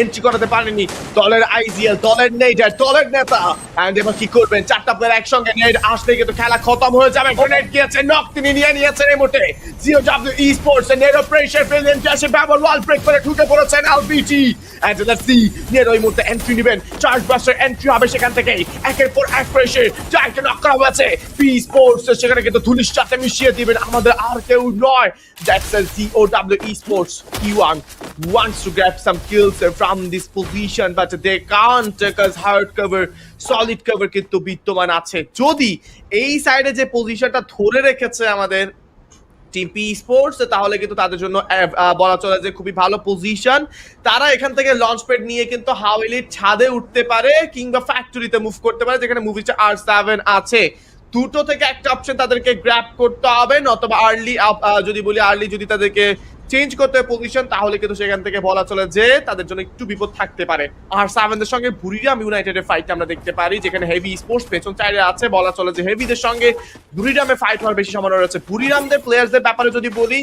এন্ট্রি করাতে পারেনি দলের আইজিএল, দলের নেডার, দলের নেতা। এন্ড এবার কি করবেন, চারটা প্লেয়ার একসঙ্গে নেড আসলে কিন্তু খেলা খতম হয়ে যাবে। গ্রেনেড গিয়েছে, নক তিনি নিয়ে নিয়েছেন এই মুহূর্তে। FFWS Esports নেরো প্রেসার ফেলেন, ক্যাশে ব্যবহার ওয়াল ব্রেক করে ঢুকে পড়েছেন LBT। And let's see Nero এই মুহূর্তে এন্ট্রি নেবেন, চার্জ বাস্টার এন্ট্রি হবে সেখান থেকে। একের পর এক প্রেসার যাকে নক করা হয়েছে P Esports, সেখানে কিন্তু ধুলির সাথে মিশিয়ে দিবেন আমাদের আর কেউ নয়, that's FFWS Esports। P1 wants to grab some kills from this position but they can't because hard cover, solid cover কিন্তু বিদ্যমান আছে। যদি এই সাইডে যে পজিশনটা ধরে রেখেছে আমাদের টিম পি স্পোর্টস, তাহলে কিন্তু তাদের জন্য বলা চলে যে খুবই ভালো পজিশন। তারা এখান থেকে লঞ্চ প্যাড নিয়ে কিন্তু হাওয়েলির ছাদে উঠতে পারে কিংবা ফ্যাক্টরিতে মুভ করতে পারে, যেখানে মুভিটা R7 আছে। দুটো থেকে একটা অপশন তাদেরকে গ্র্যাব করতে হবে, নতবা আর্লি যদি বলি আর্লি যদি তাদেরকে চেঞ্জ করতে হয় পজিশন, তাহলে কিন্তু সেখান থেকে বলা চলে যে তাদের জন্য একটু বিপদ থাকতে পারে। আর সাভেনদের সঙ্গে বুরিরাম ইউনাইটেডের ফাইট আমরা দেখতে পারি, যেখানে হেভি স্পোর্টস পেছন চাইলে আছে। বলা চলে যে হেভিদের সঙ্গে বুরিরামে ফাইট হওয়ার বেশি সম্ভাবনা রয়েছে। বুরিরামদের প্লেয়ারদের ব্যাপারে যদি বলি,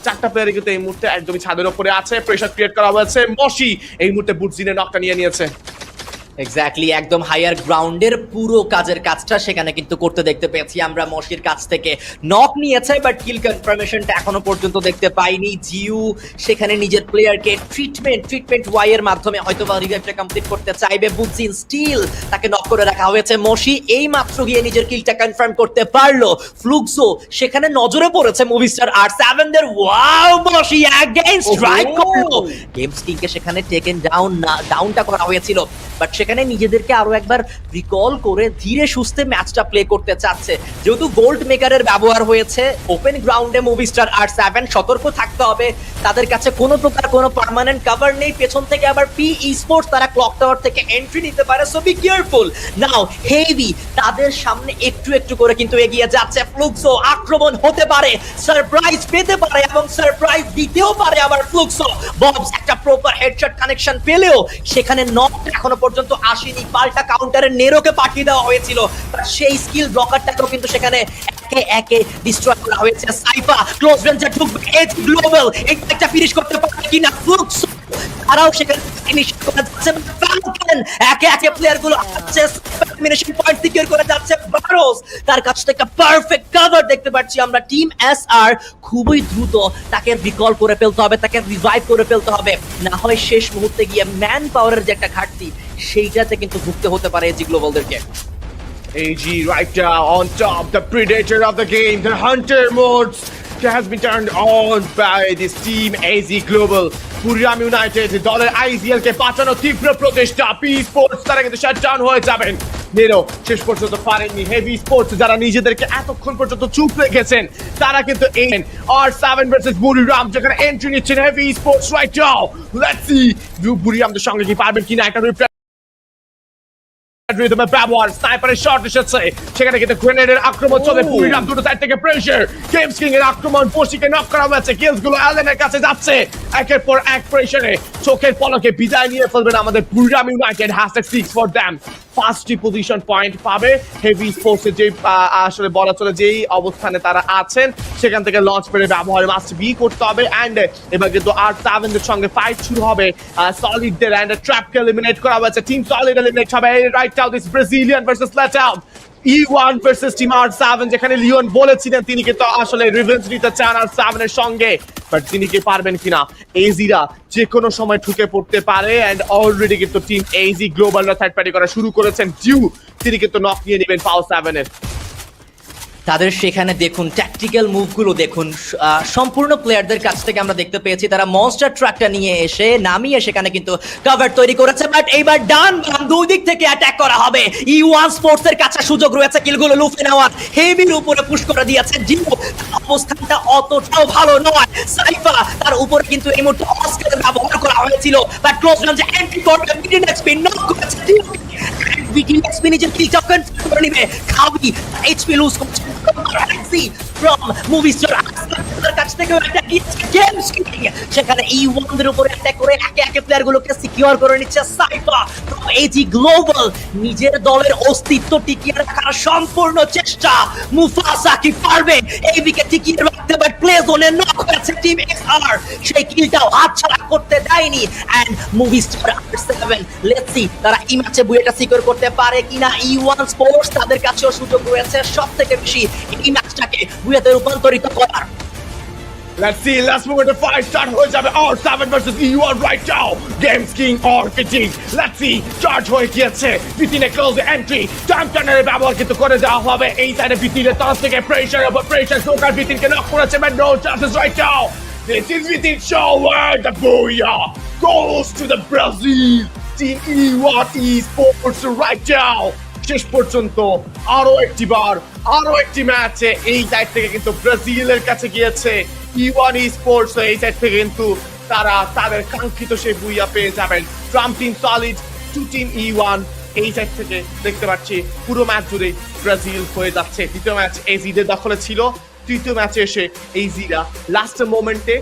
চারটা প্লেয়ারই কিন্তু এই মুহূর্তে একদমই ছাদের উপরে আছে, প্রেসার ক্রিয়েট করা হয়েছে। মশি এই মুহূর্তে বুটজিনে নকটা নিয়ে নিয়েছে। এক্স্যাক্টলি, একদম হায়ার গ্রাউন্ডের পুরো কাজটা সেখানে কিন্তু করতে দেখতে পেয়েছি আমরা। মশির কাছ থেকে নক নিয়েছে বাট কিল কনফার্মেশনটা এখনো পর্যন্ত দেখতে পাইনি। জিউ সেখানে নিজের প্লেয়ারকে ট্রিটমেন্ট ওয়াই এর মাধ্যমে হয়তো বা রিভাইভটা কমপ্লিট করতে চাইবে। বুটজিন স্টিল তাকে নক করে রাখা হয়েছে। মশি এই মাত্র গিয়ে নিজের কিলটা কনফার্ম করতে পারলো। ফ্লুক্সো সেখানে নজরে পড়েছে মুভিস্টার R7 দের। ওয়াও, মশি অ্যাগেইন স্ট্রাইক করলো। গেমস কিংকে সেখানে টেকেন ডাউনটা করা হয়েছিল, বাট সেখানে নিজেদেরকে আরো একবার রিকল করে ধীরে সুস্থে ম্যাচটা প্লে করতে চাচ্ছে। যেহেতু গোল্ড মেকারের ব্যবহার হয়েছে ওপেন গ্রাউন্ডে মুভিস্টার R7, সতর্ক থাকতে হবে। তাদের কাছে কোনো প্রকার কোনো পার্মানেন্ট কভার নেই। পেছন থেকে আবার পি স্পোর্টস তারা ক্লক টাওয়ার থেকে এন্ট্রি নিতে পারে, so be careful. Now heavy তাদের সামনে একটু করে কিন্তু এগিয়ে যাচ্ছে। ফ্লুক্সো আক্রমণ হতে পারে, সারপ্রাইজ পেতে পারে এবং সারপ্রাইজ দিতেও পারে আবার ফ্লুক্সো। ববস একটা প্রপার হেডশট কানেকশন পেলেও সেখানে নক এখনো পর্যন্ত আসেনি। পাল্টা কাউন্টারে নেরোকে পাঠিয়ে দেওয়া হয়েছিল, সেই স্কিল ব্লকারটাকেও কিন্তু সেখানে একে ডিস্ট্রয় করা হয়েছে। সাইফা ক্লোজ রেঞ্জে ঢুকবে, এজ গ্লোবাল একটা ফিনিশ করতে পারে কিনা ফ্লুক্সো, তারাও সেখানে ফিনিশ করে যাচ্ছে। ফ্যালকন একে প্লেয়ার গুলো আসছে, এলিমিনেশন পয়েন্ট সিকিউর করে যাচ্ছে। বারোস তার কাছ থেকে পারফেক্ট কভার দেখতে পাচ্ছি আমরা। টিম এসআর খুবই দ্রুত তাকে রিকল করে ফেলতে হবে, তাকে রিভাইভ করে ফেলতে হবে, না হয় শেষ মুহূর্তে গিয়ে ম্যান পাওয়ারের যে একটা ঘাটতি সেইটাতে কিন্তু ভুগতে হতে পারে AG গ্লোবালদেরকে। AG right now on top, the predator of the game, the hunter modes has been turned on by this team AZ Global. Buriram United দলের আইজিএল কে বাঁচানো তীব্র প্রচেষ্টা। পি স্পোর্টস তারা কিন্তু শাটডাউন হয়ে যাবেন। নেরো শেষ পর্যন্ত পারেননি। হেভি স্পোর্টস যারা নিজেদেরকে এতক্ষণ পর্যন্ত চুপ রেখেছেন, তারা কিন্তু R7 ভার্সেস বুরিরাম, যেখানে এন্ট্রি নিচ্ছেন heavy sports right now. Let's see বুরিরামদের সঙ্গে কি পারবেন কিনা একটা ব্যবহার। স্নাইপারের শট এসেছে, সেখানে কিন্তু গ্রেনেডের আক্রমণ চলে। বুরিরাম দুটো সাইড থেকে প্রেসার, গেমস কিং এর আক্রমণ, বসিকে নক করা হয়েছে। কিলস গুলো অ্যালেনের কাছে যাচ্ছে, একের পর এক প্রেসারে চোখের পলকে বিদায় নিয়ে ফেলবেন আমাদের বুরিরাম ইউনাইটেড। #6 for them. 5টি পজিশন পয়েন্ট পাবে। হেভি স্পোর্টসের যে আসলে বলা চলে যেই অবস্থানে তারা আছেন, সেখান থেকে লঞ্চ পেরে ব্যবহার মাস্ট বি করতে হবে। অ্যান্ড এবার কিন্তু R7 দের সঙ্গে ফাইট শুরু হবে। সলিডদের অ্যান্ড ট্র্যাপকে এলিমিনেট করা হয়েছে। টিম সলিড এলিমিনেট হবে। Right now this Brazilian versus লেটআউট। E1 ভার্সেস টিম R7, যেখানে লিওন বলেছিলেন তিনি কিন্তু আসলে রিভেঞ্জ নিতে চান R7 এর সঙ্গে, বাট তিনি কি পারবেন কিনা। এজিরা যে কোনো সময় ঢুকে পড়তে পারে। এন্ড অলরেডি কিন্তু টিম এজি গ্লোবালরা থার্ড পার্টি করা শুরু করেছেন। জিউ তিনি কিন্তু নক নিয়ে নেবেন পাও 7 এর। তাদের সেখানে দেখুন ট্যাকটিক্যাল মুভগুলো দেখুন, সম্পূর্ণ প্লেয়ারদের কাছ থেকে আমরা দেখতে পেয়েছি তারা মনস্টার ট্রাকটা নিয়ে এসে নামিয়ে সেখানে কিন্তু কভার তৈরি করেছে। বাট এইবার ডান বাম দুই দিক থেকে অ্যাটাক করা হবে। E1 স্পোর্টস এর কাছে সুযোগ রয়েছে কিলগুলো লুফে নেওয়ার। হেভির উপরে পুশ করে দিয়েছে জিও, অবস্থানটা অতটাও ভালো নয়। সাইফা তার উপরে কিন্তু এই মুহূর্তে অস্কারের ব্যবহার করা হয়েছিল, বাট ক্লোজ রেঞ্জে এন্ট্রি করবে, মিড এক্সপি নক করেছে জিও। VTX নিজের কিলটা কনফার্ম করে নেবে। খাবি এইচপি লুজ করছে ফ্রম মুভি স্টার তার কাছ থেকে একটা গেম স্কিপিং, সেখানে E1 দের উপরে অ্যাটাক করে একে একে প্লেয়ারগুলোকে সিকিউর করে নিচ্ছে সাইফা ফ্রম এজি গ্লোবাল। নিজের দলের অস্তিত্ব টিকিয়ে রাখার সম্পূর্ণ চেষ্টা, মুফাসা কি পারবে এই দিকে টিকিয়ে রাখতে, বাট প্লে জোনে নক হয়েছে টিম এসআর, সেই কিলটাও হাতছাড়া করতে দেয়নি। And Moviestar R7 let's see তারা এই ম্যাচে বুয়েটা সিকিউর করতে পারে কিনা। E1 স্পোর্টস তাদের কাছেও সুযোগ রয়েছে সবথেকে বেশি এই ম্যাচটাকে বুয়েতে রূপান্তরিত করার। Let's see, let's move into fight. Start হয়ে যাবে R7 versus E1 right now. Games King RPG. Let's see, charge হয়ে গিয়েছে। বিতিনে close the entry. টাইম টার্নারের ব্যবহার কিন্তু করে দেওয়া হবে। এই সাইডে বিতিনের তরফ থেকে pressure সোকার বিতিনকে নক করেছে, but no chances right now. This is Bitin show where the Booyah goes to the Brazil. Team E1 Esports right now. শেষ পর্যন্ত আরো একটি ম্যাচে এই সাইড থেকে কিন্তু ব্রাজিলের কাছে গিয়েছে E1 Esports। এই সাইড থেকে কিন্তু তারা তাদের কাঙ্ক্ষিত সেই বুইয়া পেয়ে যাবেন। Trump team solid, 2 team E1 এই সাইড থেকে দেখতে পাচ্ছি পুরো ম্যাচ জুড়ে ব্রাজিল হয়ে যাচ্ছে। দ্বিতীয় ম্যাচ এজিদের দখলে ছিল, তৃতীয় ম্যাচে এসে এইজিরা লাস্ট মোমেন্টে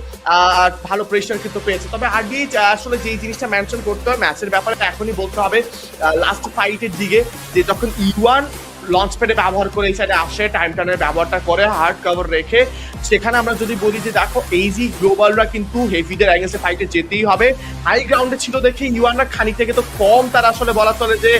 ভালো প্রেশার কিন্তু পেয়েছে। তবে আগে আসলে যে জিনিসটা মেনশন করতে হয় ম্যাচের ব্যাপারে এখনই বলতে হবে, লাস্ট ফাইটের দিকে যে যখন E1 লঞ্চ প্যাডে ব্যবহার করে এই সাইডে আসে, টাইম টার্নের ব্যবহারটা করে হার্ড কভার রেখে, সেখানে আমরা যদি বলি যে দেখো এইজি গ্লোবালরা কিন্তু হেভিদের অ্যাগেন্সে ফাইটে যেতেই হবে। হাই গ্রাউন্ডে ছিল দেখে E1রা খানিক থেকে তো কম তারা আসলে বলা চলে যে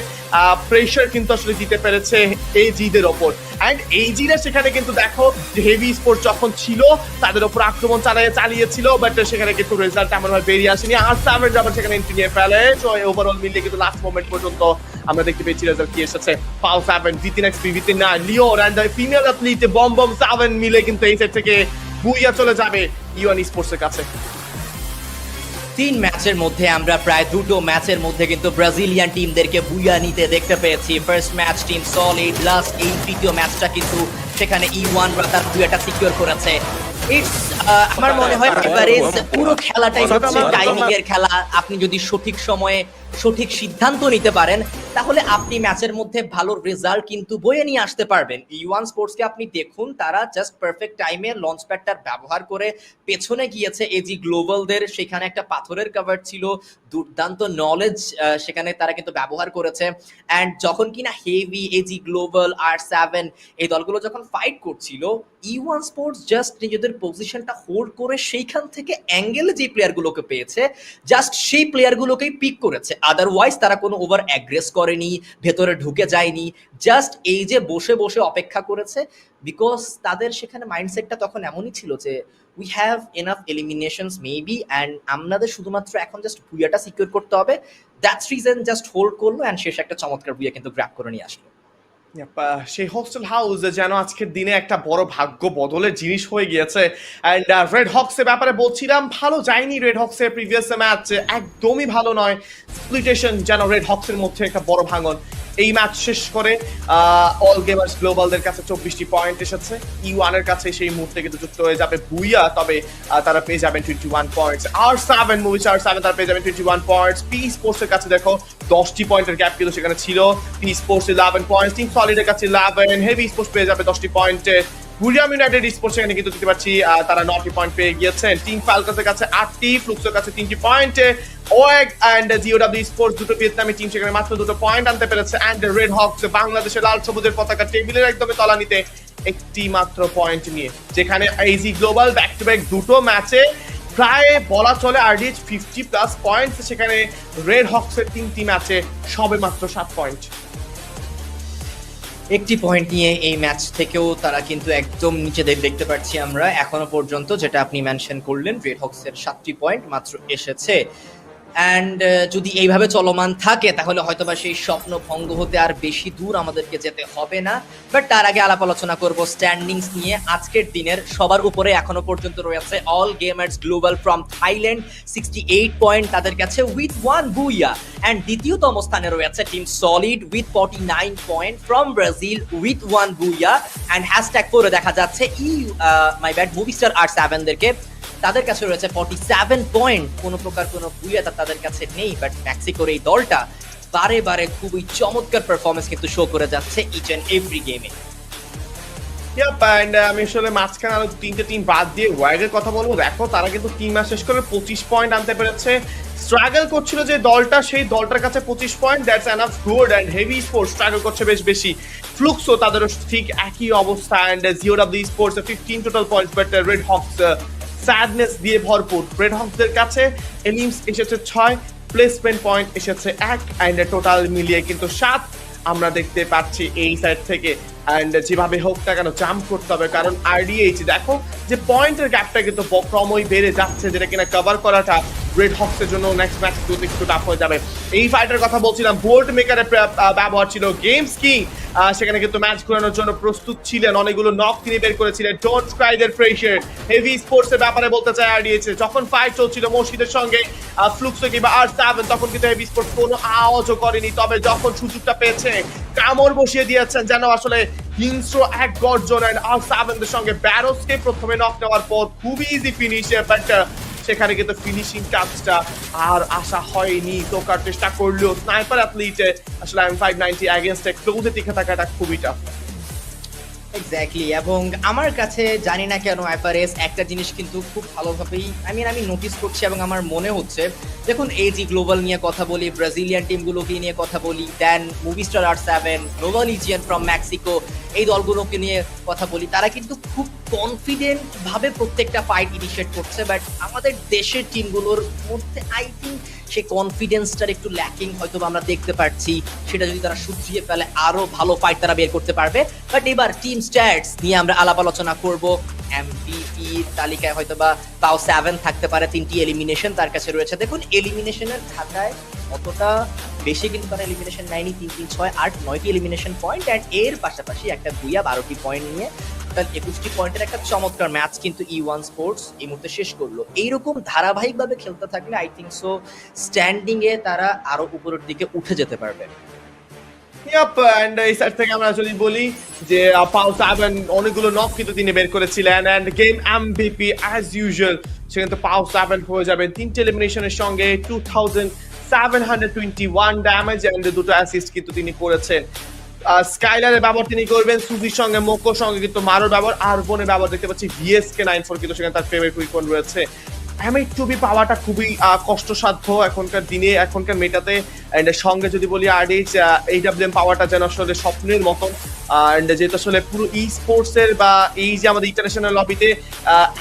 প্রেশার কিন্তু আসলে দিতে পেরেছে এইজিদের ওপর। অ্যান্ড এইজিরা সেখানে কিন্তু দেখো যে হেভি স্পোর্ট যখন ছিল তাদের ওপর আক্রমণ চালিয়েছিল, বাট সেখানে কিন্তু রেজাল্ট এমনভাবে বেরিয়ে আসেনি। R7 আবার সেখানে এন্ট্রি নিয়ে ফেলে। তো ওভারঅল মিলে কিন্তু লাস্ট মোমেন্ট পর্যন্ত আমরা দেখতে পেয়েছি রেজাল্ট কি এসেছে। পাও 7 VTX VT9 লিওর অ্যান্ড ফিমেল অ্যাথলিট বম 7 মিলে কিন্তু এই সাইড থেকে বুইয়া চলে যাবে E1 Esports এর কাছে। 3 ম্যাচের মধ্যে আমরা প্রায় 2টো ম্যাচের মধ্যে কিন্তু ব্রাজিলিয়ান টিমদেরকে বুইয়া নিতে দেখতে পেয়েছি। First match team solid, last এই তৃতীয় ম্যাচটা কিন্তু সেখানে E1 তার বুইয়াটা সিকিউর করেছে। ইটস আমার মনে হয় এভারেজ পুরো খেলাটাই হচ্ছে টাইমিং এর খেলা। আপনি যদি সঠিক সময়ে সঠিক সিদ্ধান্ত নিতে পারেন তাহলে আপনি ম্যাচের মধ্যে ভালো রেজাল্ট কিন্তু বয়ে নিয়ে আসতে পারবেন। E1 স্পোর্টসকে আপনি দেখুন, তারা জাস্ট পারফেক্ট টাইমে লঞ্চ প্যাডটার ব্যবহার করে পেছনে গিয়েছে এজি গ্লোবালদের। সেখানে একটা পাথরের কভার ছিল, দুর্দান্ত নলেজ সেখানে তারা কিন্তু ব্যবহার করেছে। অ্যান্ড যখন কিনা হেভি এজি গ্লোবাল R7 এই দলগুলো যখন ফাইট করছিল, E1 স্পোর্টস জাস্ট নিজেদের পজিশনটা হোল্ড করে সেইখান থেকে অ্যাঙ্গেলে যে প্লেয়ারগুলোকে পেয়েছে জাস্ট সেই প্লেয়ারগুলোকেই পিক করেছে। আদারওয়াইজ তারা কোনো ওভার অ্যাগ্রেস করেনি, ভেতরে ঢুকে যায়নি, জাস্ট এই যে বসে বসে অপেক্ষা করেছে। বিকজ তাদের সেখানে মাইন্ডসেটটা তখন এমনই ছিল যে we have enough eliminations maybe, and আমাদের শুধুমাত্র এখন জাস্ট বুইয়াটা সিকিউর করতে হবে। দ্যাটস রিজন জাস্ট হোল্ড করলো অ্যান্ড শেষে একটা চমৎকার বুইয়া কিন্তু গ্র্যাব করে নিয়ে আসলো। সেই হোস্টেল হাউস যেন আজকের দিনে একটা বড় ভাগ্য বদলের জিনিস হয়ে গিয়েছে। অ্যান্ড রেড হক্সের ব্যাপারে বলছিলাম, ভালো যায়নি রেড হক্সের প্রিভিয়াস ম্যাচ, একদমই ভালো নয়। স্প্লিটেশন যেন রেড হক্সের মধ্যে একটা বড় ভাঙন। এই ম্যাচ শেষ করে অল গেমার্স গ্লোবালদের কাছে 24টি পয়েন্ট এসেছে। E1 এর কাছে সেই মুহূর্তে কিন্তু যুক্ত হয়ে যাবে বুইয়া, তবে তারা পেয়ে যাবেন 21 পয়েন্টস। R7 মুভিস R7 তারা পেয়ে যাবেন 21 পয়েন্টস। পি স্পোর্টস এর কাছে দেখো 10টি পয়েন্টের গ্যাপ কিন্তু সেখানে ছিল। পি স্পোর্টস 11 পয়েন্টস, টিম সলিডের কাছে 11, হেভি স্পোর্টস পেয়ে যাবে 10টি পয়েন্টে। বুরিয়াম ইউনাইটেড স্পোর্টস এখানে কিন্তু দেখতে পাচ্ছি তারা 9টি পয়েন্ট পেয়ে গিয়েছেন। টিম ফালকসের কাছে 8টি, ফ্লুক্সোর কাছে 3টি পয়েন্টে। ওয়েগ অ্যান্ড জিওডব্লিউ স্পোর্টস দুটো ভিয়েতনামি টিম সেখানে মাত্র 2টো পয়েন্ট আনতে পেরেছে। অ্যান্ড রেড হক্স বাংলাদেশের লাল সবুজের পতাকা টেবিলের একদমই তলানিতে একটি মাত্র পয়েন্ট নিয়ে, যেখানে AG global back to back 2টো ম্যাচে প্রায় বলা চলে আরডিএইচ 50+ পয়েন্ট, সেখানে রেড হক্সের 3টি ম্যাচে সবে মাত্র 7 পয়েন্ট। একটি পয়েন্ট নিয়ে এই ম্যাচ থেকেও তারা কিন্তু একদম নিচেদের দেখতে পাচ্ছি আমরা এখনো পর্যন্ত, যেটা আপনি মেনশন করলেন। রেড হক্সের 7টি পয়েন্ট মাত্র এসেছে। অ্যান্ড যদি এইভাবে চলমান থাকে তাহলে হয়তোবা সেই স্বপ্ন ভঙ্গ হতে আর বেশি দূর আমাদেরকে যেতে হবে না। বাট তার আগে আলাপ আলোচনা করব স্ট্যান্ডিংস নিয়ে। আজকের দিনের সবার উপরে এখনো পর্যন্ত রয়েছে all gamers global from Thailand 68 point তাদের কাছে উইথ 1 বুইয়া। অ্যান্ড দ্বিতীয়তম স্থানে রয়েছে team solid with 49 point from Brazil with 1 booyah. And hashtag করে দেখা যাচ্ছে মুভিস্টার R7 দেরকে, তাদের কাছে রয়েছে 47 পয়েন্ট। কোনো প্রকার কোনো বুইয়া তাদের কাছে নেই, বাট ম্যাক্সিকোর এই দলটা বারে বারে খুবই চমৎকার পারফরমেন্স কিন্তু শো করে যাচ্ছে ইচ এন্ড এভরি গেমে। আমি আসলে মাঝখানে আরো 3টে টিম বাদ দিয়ে ওয়াইডের কথা বলবো। দেখো তারা কিন্তু 3 ম্যাচ শেষ করে 25 পয়েন্ট আনতে পেরেছে। স্ট্রাগল করছিল যে দলটা, সেই দলটার কাছে 25 point, that's enough good. And heavy sports struggle করছে বেশ বেশি। ফ্লুক্সো তাদেরও ঠিক একই অবস্থা। And GOW sports 15 total points, but red hawks sadness দিয়ে ভরপুর। রেড হকসদের কাছে এলিমস এসেছে 6, প্লেসমেন্ট পয়েন্ট এসেছে 1, এন্ড টোটাল মিলিয়ে কিন্তু 7 আমরা দেখতে পাচ্ছি এই সাইড থেকে। অ্যান্ড যেভাবে হোক না কেন জাম্প করতে হবে, কারণ আরডিএইচ দেখো যে পয়েন্টের গ্যাপটা কিন্তু ক্রমই বেড়ে যাচ্ছে, যেটা কিনা কভার করাটা রেড হকসের জন্য নেক্সট ম্যাচ গুলোতে একটু টাফ হয়ে যাবে। এই ফাইটের কথা বলছিলাম, বোল্ট মেকারের ব্যবহার ছিল। গেমস কিং সেখানে কিন্তু ম্যাচ ঘোরানোর জন্য প্রস্তুত ছিলেন, অনেকগুলো নক তিনি বের করেছিলেন। Don't Cry there pressure. Heavy স্পোর্টসের ব্যাপারে বলতে চাই আরডিএইচ যখন ফাইট চলছিল মসজিদের সঙ্গে ফ্লুক্সো কিংবা আর7, তখন কিন্তু হেভি স্পোর্টস কোনো আওয়াজও করেনি। তবে যখন সুযোগটা পেয়েছে কামড় বসিয়ে দিয়েছেন, যেন আসলে হিংস্র এক গর্জন। এন্ড আর7দের সঙ্গে ব্যারোসকে প্রথমে নক নেওয়ার পর খুবই ইজি ফিনিশ, বাট সেখানে কিন্তু ফিনিশিং টাচটা আর আশা হয়নি। তোকার চেষ্টা করলেও স্নাইপার অ্যাথলিটে আসলে M590 এগেইনস্ট ক্লোজে টিকে থাকাটা খুবই টাফ। এক্স্যাক্টলি, এবং আমার কাছে জানি না কেন এফআরএস একটা জিনিস কিন্তু খুব ভালোভাবেই আমি নোটিস করছি, এবং আমার মনে হচ্ছে দেখুন এজি গ্লোবাল নিয়ে কথা বলি, ব্রাজিলিয়ান টিমগুলোকে নিয়ে কথা বলি, দেন মুভিস্টার আর7, নোভা লিজিয়ান ফ্রম মেক্সিকো, এই দলগুলোকে নিয়ে কথা বলি, তারা কিন্তু খুব কনফিডেন্ট ভাবে প্রত্যেকটা ফাইট ইনিশিয়েট করছে। বাট আমাদের দেশের টিমগুলোর মধ্যে আই থিঙ্ক সেই কনফিডেন্সটার একটু ল্যাকিং হয়তো আমরা দেখতে পাচ্ছি। সেটা যদি তারা শুধরিয়ে ফেলে আরো ভালো ফাইট তারা বের করতে পারবে। বাট এবার টিম স্ট্যাটস নিয়ে আমরা আলাপ আলোচনা করব। এমভিপি তালিকায় হয়তো বা পাও 7 থাকতে পারে, 3টি এলিমিনেশন তার কাছে রয়েছে। দেখুন এলিমিনেশনের খাতায় অতটা বেশি কিন্তু তারা এলিমিনেশন নেয়নি, 3, 3, 6, 8, 9টি এলিমিনেশন পয়েন্ট। অ্যান্ড এর পাশাপাশি একটা বুইয়া 12টি পয়েন্ট নিয়ে টোটাল 21টি পয়েন্টের একটা চমৎকার ম্যাচ কিন্তু E1 স্পোর্টস এই মুহূর্তে শেষ করলো। এইরকম ধারাবাহিকভাবে খেলতে থাকলে আই থিঙ্ক সো স্ট্যান্ডিং এ তারা আরো উপরের দিকে উঠে যেতে পারবে। এন্ড এই সাইড থেকে আমরা যদি বলি যে পাও 7 অনেকগুলো নক কিন্তু তিনি বের করেছিলেন। And game MVP as usual সেখানে তো পাও 7 হয়ে যাবেন 3টে এলিমিনেশনের সঙ্গে 2721 ড্যামেজ এন্ড 2টো অ্যাসিস্ট কিন্তু তিনি করেছেন। স্কাইলারের ব্যবহার তিনি করবেন, সুজির সঙ্গে মোকোর সঙ্গে কিন্তু মারোর ব্যবহার, আর বোনের ব্যবহার দেখতে পাচ্ছি। VSK 94 কিন্তু সেখানে তার ফেভারিট উইপন রয়েছে। M8 পাওয়াটা খুবই কষ্টসাধ্য এখনকার দিনে, এখনকার মেটাতে। এন্ড সঙ্গে যদি বলি আরডিএইচ AWM পাওয়াটা যেন আসলে স্বপ্নের মতন। এন্ড যেহেতু আসলে পুরো ই স্পোর্টস এর বা এই যে আমাদের ইন্টারন্যাশনাল লবিতে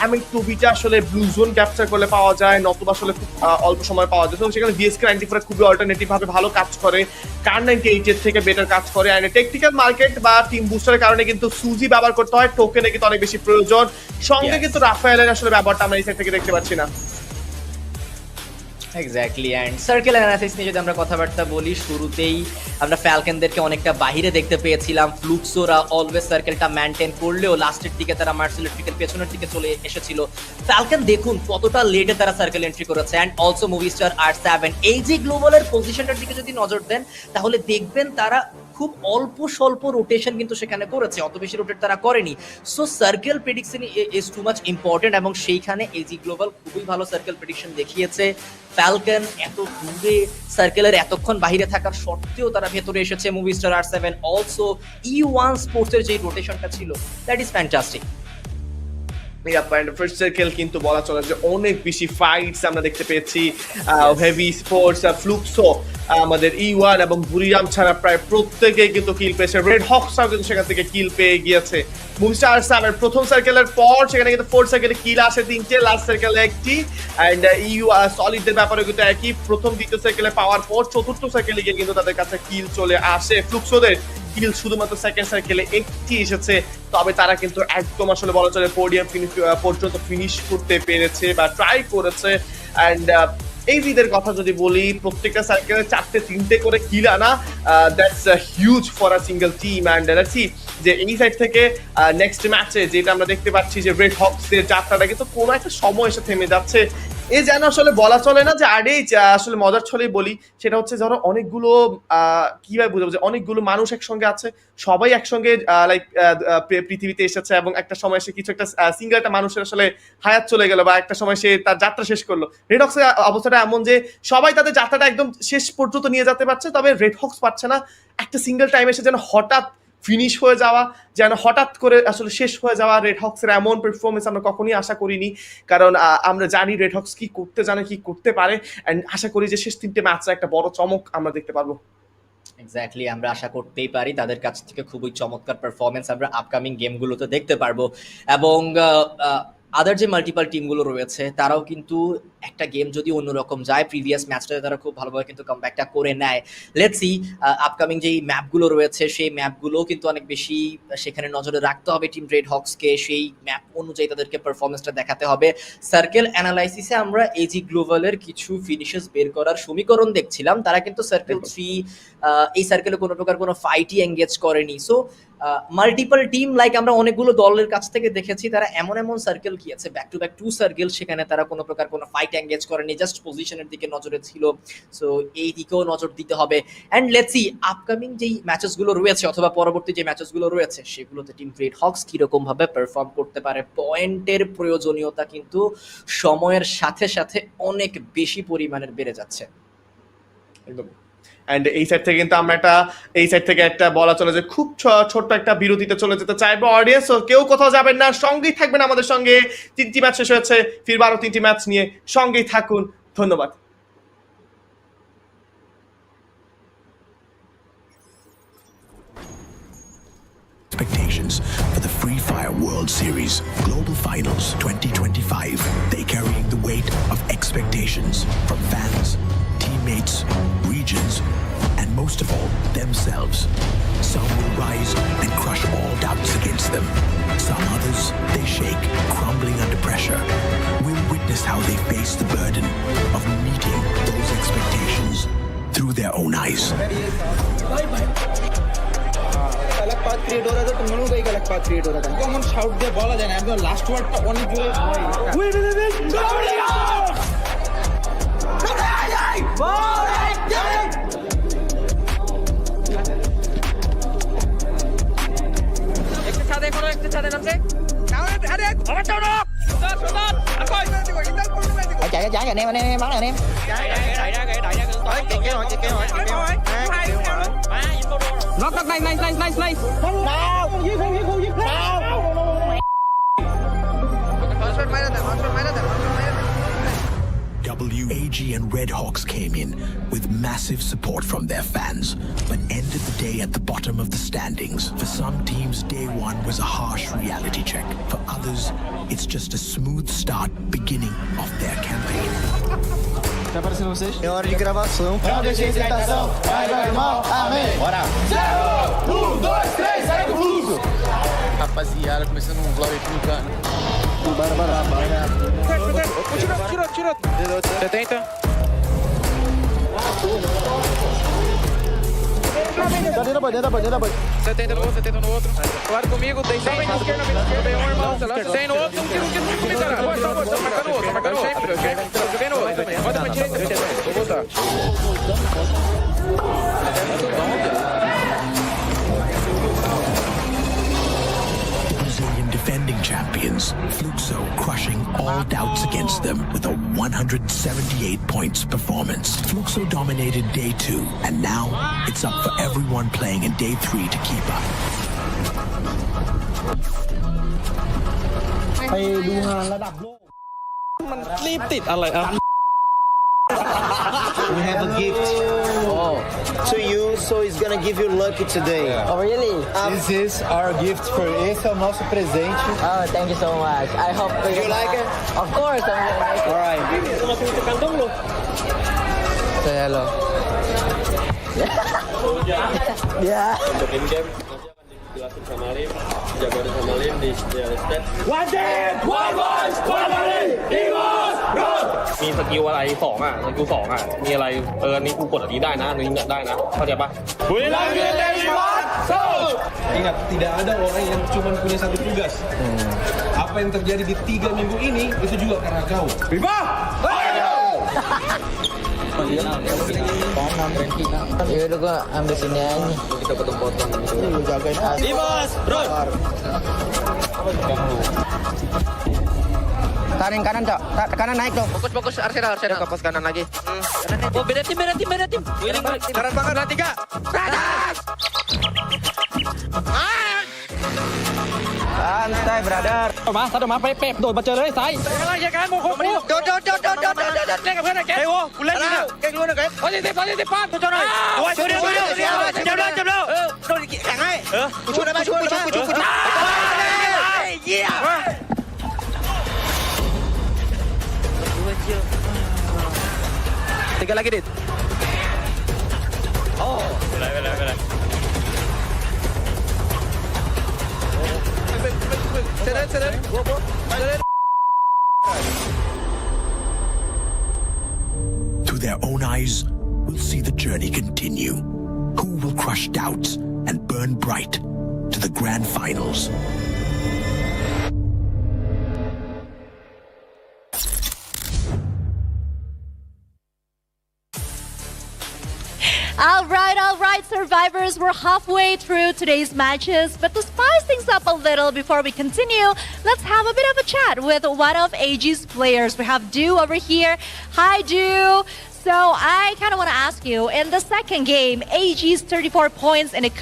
M8 আসলে ব্লু জোন ক্যাপচার করলে পাওয়া যায়, নতুবা আসলে খুব অল্প সময় পাওয়া যায়। তো সেখানে VSK 94 খুবই অল্টারনেটিভ ভাবে ভালো কাজ করে, কার 98 এর থেকে বেটার কাজ করে। এন্ড টেকনিক্যাল মার্কেট বা টিম বুস্টারের কারণে কিন্তু সুজি ব্যবহার করতে হয়, টোকেনে কিন্তু অনেক বেশি প্রয়োজন। সঙ্গে কিন্তু রাফায়েলের আসলে ব্যবহারটা আমরা এই সাইড থেকে দেখতে পাচ্ছি না। এক্স্যাক্টলি। অ্যান্ড সার্কেল অ্যানালাইসিস নিয়ে যদি আমরা কথাবার্তা বলি, শুরুতেই আমরা ফ্যালকনদেরকে অনেকটা বাহিরে দেখতে পেয়েছিলাম। ফ্লুক্সোরা অলওয়েজ সার্কেলটা মেনটেন করলেও লাস্টের দিকে তারা মার্সেলের পেছনের দিকে চলে এসেছিল। ফ্যালকন দেখুন কতটা লেটে তারা সার্কেল এন্ট্রি করেছে। অ্যান্ড অলসো মুভিস্টার আর7 এই যে গ্লোবালের পজিশনটার দিকে যদি নজর দেন তাহলে দেখবেন তারা খুব অল্প স্বল্প রোটেশন কিন্তু সেখানে করেছে, অত বেশি রোটেট তারা করেনি। So circle prediction is too much important, এবং সেইখানে এজি গ্লোবাল খুবই ভালো সার্কেল প্রেডিকশন দেখিয়েছে। ফ্যালকন এত দূরে সার্কেলের এতক্ষণ বাইরে থাকার সত্ত্বেও তারা ভেতরে এসেছে। মুভিস্টার আর7 অলসো E1 স্পোর্টসের যে রোটেশনটা ছিল that is fantastic. First circle কিন্তু বলা চলে যে অনেক বেশি ফাইটস আমরা দেখতে পেয়েছি। হেভি স্পোর্টস ফ্লুক্সো আমাদের E1 এবং বুরিরাম ছাড়া প্রায় প্রত্যেকেই কিন্তু কিল পেয়েছে। রেড হকসও কিন্তু সেখান থেকে কিল পেয়ে গিয়েছে। মুভিস্টার আর7 প্রথম সার্কেলের পর সেখানে কিন্তু 4 সার্কেলে কিল আসে 3টে, লাস্ট সার্কেলে 1টি। এন্ড সলিডদের ব্যাপারে কিন্তু একই, প্রথম দ্বিতীয় সার্কেলে পাওয়ার পর চতুর্থ সার্কেলে গিয়ে কিন্তু তাদের কাছে কিল চলে আসে। ফ্লুক্সোদের কিল শুধুমাত্র সেকেন্ড সার্কেলে 1টি এসেছে, তবে তারা কিন্তু একদম আসলে বলা চলে পোডিয়াম পর্যন্ত ফিনিশ করতে পেরেছে বা ট্রাই করেছে। অ্যান্ড এইদের কথা যদি বলি, প্রত্যেকটা সার্কেলে 4-3টে করে কিল আনা, that's huge for a single team. And let's see যে এই সাইড থেকে নেক্সট ম্যাচে যেটা আমরা দেখতে পাচ্ছি যে রেড হকস এর যাত্রাটা কিন্তু কোনো একটা সময় এসে থেমে যাচ্ছে। এই যেন আসলে বলা চলে না যে আরেই আসলে মজার ছলেই বলি, সেটা হচ্ছে ধরো অনেকগুলো কিভাবে বোঝাবো যে অনেকগুলো মানুষ একসঙ্গে আছে, সবাই একসঙ্গে লাইক পৃথিবীতে এসেছে এবং একটা সময় সে কিছু একটা সিঙ্গেল একটা মানুষের আসলে হায়াত চলে গেল বা একটা সময় সে তার যাত্রা শেষ করলো। রেড হক্সের অবস্থাটা এমন যে সবাই তাদের যাত্রাটা একদম শেষ পর্যন্ত নিয়ে যেতে পারছে, তবে রেড হক্স পারছে না একটা সিঙ্গেল টাইম এসে যেন হঠাৎ ফিনিশ হয়ে যাওয়া, যেন হঠাৎ করে আসলে শেষ হয়ে যাওয়া। রেড হক্সের এমন পারফরমেন্স আমরা কখনোই আশা করিনি, কারণ আমরা জানি রেড হক্স কি করতে জানে, কি করতে পারে, অ্যান্ড আশা করি যে শেষ 3টে ম্যাচে একটা বড় চমক আমরা দেখতে পারবো। এক্স্যাক্টলি, আমরা আশা করতেই পারি তাদের কাছ থেকে খুবই চমৎকার পারফরমেন্স আমরা আপকামিং গেমগুলোতে দেখতে পারবো। এবং আদার যে মাল্টিপল টিমগুলো রয়েছে তারাও কিন্তু একটা গেম যদি অন্যরকম যায়, প্রিভিয়াস ম্যাচটাতে তারা খুব ভালোভাবে কিন্তু কামব্যাকটা করে নেয়। লেটস সি আপকামিং যেই ম্যাপগুলো রয়েছে সেই ম্যাপগুলো কিন্তু অনেক বেশি সেখানে নজরে রাখতে হবে টিম রেড হক্সকে, সেই ম্যাপ অনুযায়ী তাদেরকে পারফরমেন্সটা দেখাতে হবে। সার্কেল অ্যানালাইসিসে আমরা এজি গ্লোবালের কিছু ফিনিশেস বের করার সমীকরণ দেখছিলাম, তারা কিন্তু সার্কেল 3 এই সার্কেলে কোনো প্রকার কোনো ফাইটই এঙ্গেজ করেনি। সো মাল্টিপল টিম লাইক আমরা অনেকগুলো দলের কাছ থেকে দেখেছি তারা এমন এমন সার্কেল গিয়েছে ব্যাক টু ব্যাক 2 সার্কেল, সেখানে তারা কোনো প্রকার কোনো ফাইট এঙ্গেজ করেনি, জাস্ট পজিশনের দিকে নজরে ছিল। সো এই দিকেও নজর দিতে হবে। অ্যান্ড লেটস সি আপকামিং যেই ম্যাচেসগুলো রয়েছে অথবা পরবর্তী যে ম্যাচেসগুলো রয়েছে সেগুলোতে টিম রেড হক্স কীরকম ভাবে পারফর্ম করতে পারে। পয়েন্টের প্রয়োজনীয়তা কিন্তু সময়ের সাথে সাথে অনেক বেশি পরিমাণের বেড়ে যাচ্ছে। একদম। অ্যান্ড এই সাইড থেকে কিন্তু আমরা একটা বলা চলে যে খুব ছোট্ট একটা বিরতিতে চলে যেতে চাইবো। অডিয়েন্স কেউ কোথাও যাবেন না, সঙ্গেই থাকবেন আমাদের সঙ্গে। 3টি ম্যাচ শেষ হয়েছে, ফিরবো আরো 3টি ম্যাচ নিয়ে, সঙ্গেই থাকুন। ধন্যবাদ। Expectations for the Free Fire World Series Global Finals 2025. They carrying the weight of expectations from fans, teammates, regions, and most of all, themselves. Some will rise and crush all doubts against them. Some others, they shake, crumbling under pressure. We'll witness how they face the burden of meeting those expectations through their own eyes. अलग path create हो रहा था तो मनु का एक अलग path create हो रहा था कॉमन शाउट दे बोला जाना है लास्ट वर्ड तो ओनली जो वी एक साथ करो, एक साथ नामसे अरे अरे छोड़ो chạy chạy anh em bắn anh em Knock, nice. WAG and Red Hawks came in with massive support from their fans, but ended the day at the bottom of the standings. For some teams, day one was a harsh reality check. For others, it's just a smooth start beginning of their campaign. Tá aparecendo vocês? É hora de gravação. Pra deixar apresentação. Vai, irmão. Amém. Bora. 0, 1, 2, 3, sai do fluxo. Rapaziada, começando um vlog aqui no canto. Bora. Tira. 70. Tá dentro da bandeira. 70 no outro. Claro comigo, tem 100. Tem um irmão. Tem no outro, marcando o outro. Joguei no outro também. Roda pra direita. Vou voltar. Brazilian defending champions, Fluxo crushing all doubts against them with a 178 points performance. Fluxo dominated day 2, and now it's up for everyone playing in day 3 to keep up. We have a gift to you, so it's gonna give you lucky today. Oh, really? This is our gift for you. Esse é o nosso presente. Oh, thank you so much. I hope you like it. Of course, I'm gonna like it. All right. Say hello. Yeah.มีสกิลอะไร2อ่ะสกิล2อ่ะมีอะไรนี่กูกดอันนี้ได้นะอันนี้ได้นะเข้าใจปะ Ingat, tidak ada orang yang cuma punya satu tugas. Apa yang terjadi di 3 minggu ini itu juga karena kau. Viva! Ya udah gua ambil sini aja. Kita potong-potong. Jagain aja. Dimas, bro. Kanan, Cok. Kanan naik, Cok. Fokus Arsenal. Fokus kanan lagi. Oh, beda tim. Kanan banget, 3. Santai, brother. Mas, satuมาเป๊ะๆโดดมาเจอเลยซ้ายอะไรอย่างงั้นโมโหโดดเล่นกับเพื่อนหน่อยแกโอ้กูเล่นแล้วแกรู้นะแกpositifป้ากูช่วยหน่อยช่วยเร็วโดนแข่งให้กูช่วยได้ป่ะช่วยเยี่ยTiga lagi, Dit. Oh, belai. Sedang. Through their own eyes, we'll see the journey continue. Who will crush doubts and burn bright to the grand finals? All right, survivors, we're halfway through today's matches, but to spice things up a little before we continue, let's have a bit of a chat with one of AG's players. We have Du over here. Hi, Du. So I kind of want to ask you, in the second game, AG's 34 points in the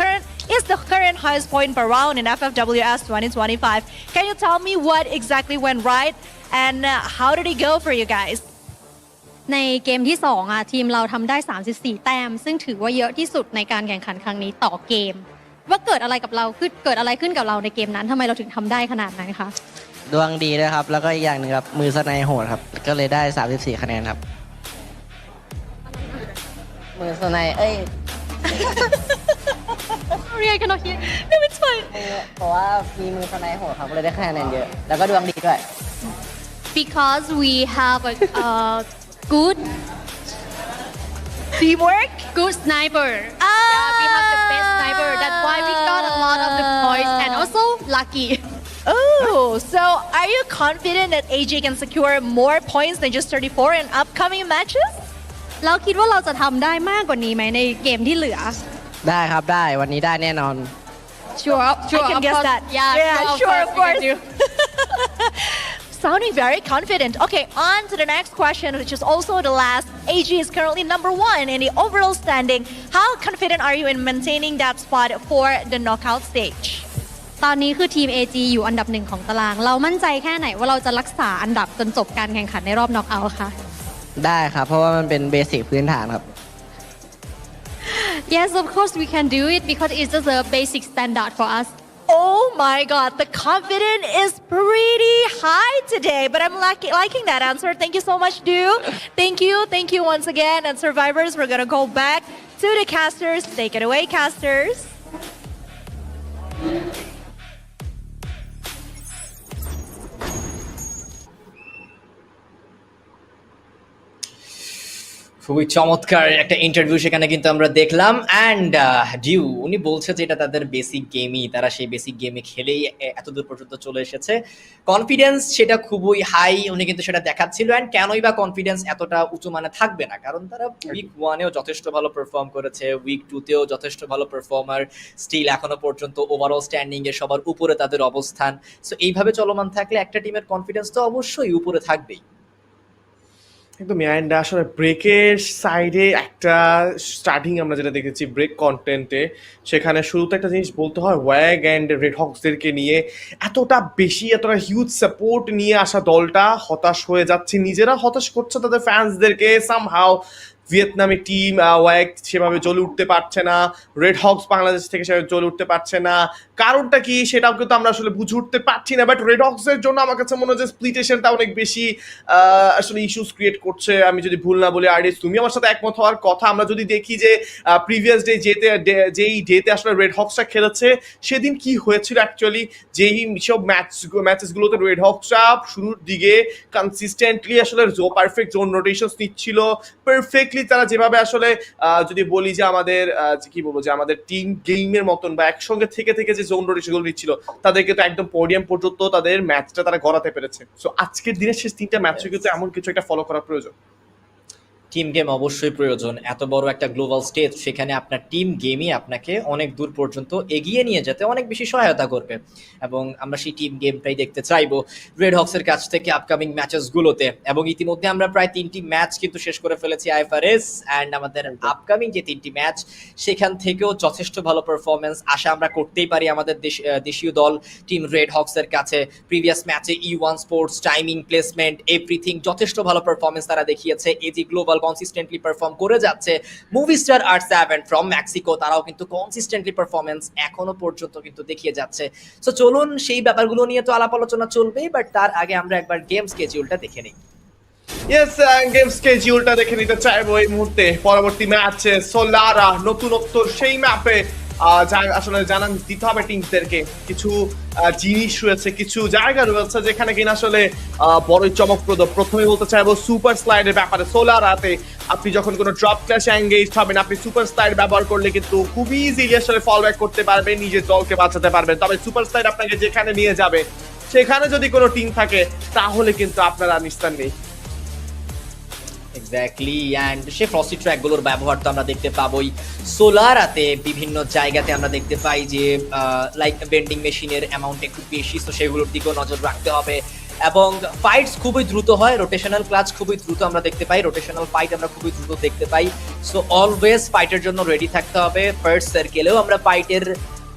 is the current highest point per round in FFWS 2025. Can you tell me what exactly went right and how did it go for you guys? ในเกมที่2ทีมเราทำได้34แต้มซึ่งถือว่าเยอะที่สุดในการแข่งขันครั้งนี้ต่อเกมว่าเกิดอะไรขึ้นกับเราในเกมนั้นทำไมเราถึงทำได้ขนาดนั้นคะดวงดีด้วยครับแล้วก็อีกอย่างนึงครับมือสไนโหดครับก็เลยได้34คะแนนครับมือสไนเรียกกันหน่อยไม่เป็นไรเพราะว่ามีมือสไนโหดครับเลยได้คะแนนเยอะแล้วก็ดวงดีด้วย because we have a good teamwork, good sniper. Yeah, we have the best sniper. That's why we got a lot of the points and also lucky. Oh, so are you confident that AG can secure more points than just 34 in upcoming matches? เราคิดว่าเราจะทำได้มากกว่านี้ไหมในเกมที่เหลือได้ครับได้วันนี้ได้แน่นอน Sure, I can guess that. Yeah, sure, of course. Sounding very confident. Okay, on to the next question, which is also the last. AG is currently number 1 in the overall standing. How confident are you in maintaining that spot for the knockout stage? ตอนนี้คือทีม AG อยู่อันดับ1ของตารางเรามั่นใจแค่ไหนว่าเราจะรักษาอันดับจนจบการแข่งขันในรอบน็อกเอาท์คะได้ครับเพราะว่ามันเป็นเบสิกพื้นฐานครับ Yes, of course we can do it because it's just a basic standard for us. Oh my God, the confidence is pretty high today, but I'm liking that answer. Thank you so much, Du. Thank you once again. And survivors, we're gonna go back to the casters. Take it away, casters. খুবই চমৎকার একটা interview সেখানে কিন্তু আমরা দেখলাম and due উনি বলছে যে এটা তাদের বেসিক গেমই তারা সেই বেসিক গেমে খেলেই এতদূর পর্যন্ত চলে এসেছে কনফিডেন্স সেটা খুবই হাই উনি কিন্তু সেটা দেখাচ্ছিল অ্যান্ড কেনই বা কনফিডেন্স এতটা উঁচু মানে থাকবে না কারণ তারা উইক 1-এও যথেষ্ট ভালো পারফর্ম করেছে উইক 2-তেও যথেষ্ট ভালো পারফর্মার স্টিল এখনো পর্যন্ত ওভারঅল স্ট্যান্ডিং এ সবার উপরে তাদের অবস্থান সো এইভাবে চলমান থাকলে একটা টিমের কনফিডেন্স তো অবশ্যই উপরে থাকবেই একদমই অ্যান্ড আসলে ব্রেকের সাইডে একটা স্টার্টিং আমরা যেটা দেখেছি ব্রেক কন্টেন্টে সেখানে শুরুতে একটা জিনিস বলতে হয় ওয়াগ অ্যান্ড রেড হকসদেরকে নিয়ে এতটা হিউজ সাপোর্ট নিয়ে আসা দলটা হতাশ হয়ে যাচ্ছে নিজেরা হতাশ করছে তাদের ফ্যান্সদেরকে সামহাউ ভিয়েতনামি টিম ওয়াগ সেভাবে জ্বলে উঠতে পারছে না রেড হকস বাংলাদেশ থেকে সেভাবে জ্বলে উঠতে পারছে না কারণটা কি সেটাও কিন্তু আমরা আসলে বুঝে উঠতে পারছি না বাট রেড হকসের জন্য আমার কাছে মনে হয় যে স্প্লিটেশনটা অনেক বেশি আসলে ইস্যুস ক্রিয়েট করছে আমি যদি ভুল না বলি আরএস তুমি আমার সাথে একমত হওয়ার কথা আমরা যদি দেখি যে প্রিভিয়াস যেই ডেতে আসলে রেড হকসটা খেলেছে সেদিন কি হয়েছিল অ্যাকচুয়ালি যেই সব ম্যাচেসগুলোতে রেড হকসটা শুরুর দিকে কনসিস্টেন্টলি আসলে পারফেক্ট জোন রোটেশনস নিচ্ছিল পারফেক্টলি তারা যেভাবে আসলে যদি বলি যে আমাদের কি বলবো যে আমাদের টিম গেমের মতন বা একসঙ্গে থেকে যে জোন রোটেশনগুলো নিচ্ছিল তাদেরকে তো একদম পোডিয়াম পর্যন্ত তাদের ম্যাচটা তারা গড়াতে পেরেছে সো আজকের দিনের শেষ 3টা ম্যাচে কিন্তু এমন কিছু একটা ফলো করা প্রয়োজন টিম গেম অবশ্যই প্রয়োজন। এত বড় একটা গ্লোবাল স্টেজ, সেখানে আপনার টিম গেমই আপনাকে অনেক দূর পর্যন্ত এগিয়ে নিয়ে যেতে অনেক বেশি সহায়তা করবে এবং আমরা সেই টিম গেমটাই দেখতে চাইবো রেড হক্সের কাছ থেকে আপকামিং ম্যাচেসগুলোতে। এবং ইতিমধ্যে আমরা প্রায় 3টি ম্যাচ কিন্তু শেষ করে ফেলেছি আইএফআরএস, অ্যান্ড আমাদের আপকামিং যে 3টি ম্যাচ সেখান থেকেও যথেষ্ট ভালো পারফরমেন্স আশা আমরা করতেই পারি আমাদের দেশীয় দল টিম রেড হক্সের কাছে। প্রিভিয়াস ম্যাচে E1 sports timing placement everything যথেষ্ট ভালো পারফরমেন্স তারা দেখিয়েছে। এজি গ্লোবাল কনসিস্টেন্টলি পারফর্ম করে যাচ্ছে। মুভিস্টার R7 ফ্রম মেক্সিকো তারাও কিন্তু কনসিস্টেন্টলি পারফরমেন্স এখনো পর্যন্ত কিন্তু দেখিয়ে যাচ্ছে। সো চলুন সেই ব্যাপারগুলো নিয়ে তো আলাপ আলোচনা চলবেই, বাট তার আগে আমরা একবার গেম স্কেডিউলটা দেখে নিই। ইয়েস, গেম স্কেডিউলটা দেখে নিতে চাইবো এই মুহূর্তে। পরবর্তী ম্যাচে সোলারা নতুনত্ব সেই ম্যাপে আসলে জানান দিতে হবে টিমদেরকে। কিছু জিনিস রয়েছে, কিছু জায়গা রয়েছে যেখানে কিনা আসলে বড়ই চমকপ্রদ। প্রথমে বলতে চাইবো সুপার স্লাইডের ব্যাপারে। সোলারাতে আপনি যখন কোনো ড্রপ ক্ল্যাশে এঙ্গেজ হবেন, আপনি সুপার স্লাইড ব্যবহার করলে কিন্তু খুবই ইজিলি আসলে ফল ব্যাক করতে পারবেন, নিজের দলকে বাঁচাতে পারবেন। তবে সুপার স্লাইড আপনাকে যেখানে নিয়ে যাবে সেখানে যদি কোনো টিম থাকে তাহলে কিন্তু আপনারা নিস্তার নেই। এক্স্যাক্টলি, অ্যান্ড সে ফ্রস্টি ট্র্যাকগুলোর ব্যবহার তো আমরা দেখতে পাবোই। সোলারাতে বিভিন্ন জায়গাতে আমরা দেখতে পাই যে লাইক বেন্ডিং মেশিনের অ্যামাউন্ট একটু বেশি, তো সেগুলোর দিকেও নজর রাখতে হবে। এবং ফাইটস খুবই দ্রুত হয়, রোটেশনাল ক্লাচ খুবই দ্রুত আমরা দেখতে পাই, রোটেশনাল ফাইট আমরা খুবই দ্রুত দেখতে পাই। সো অলওয়েজ ফাইটের জন্য রেডি থাকতে হবে। ফার্স্ট সার্কেলেও আমরা ফাইটের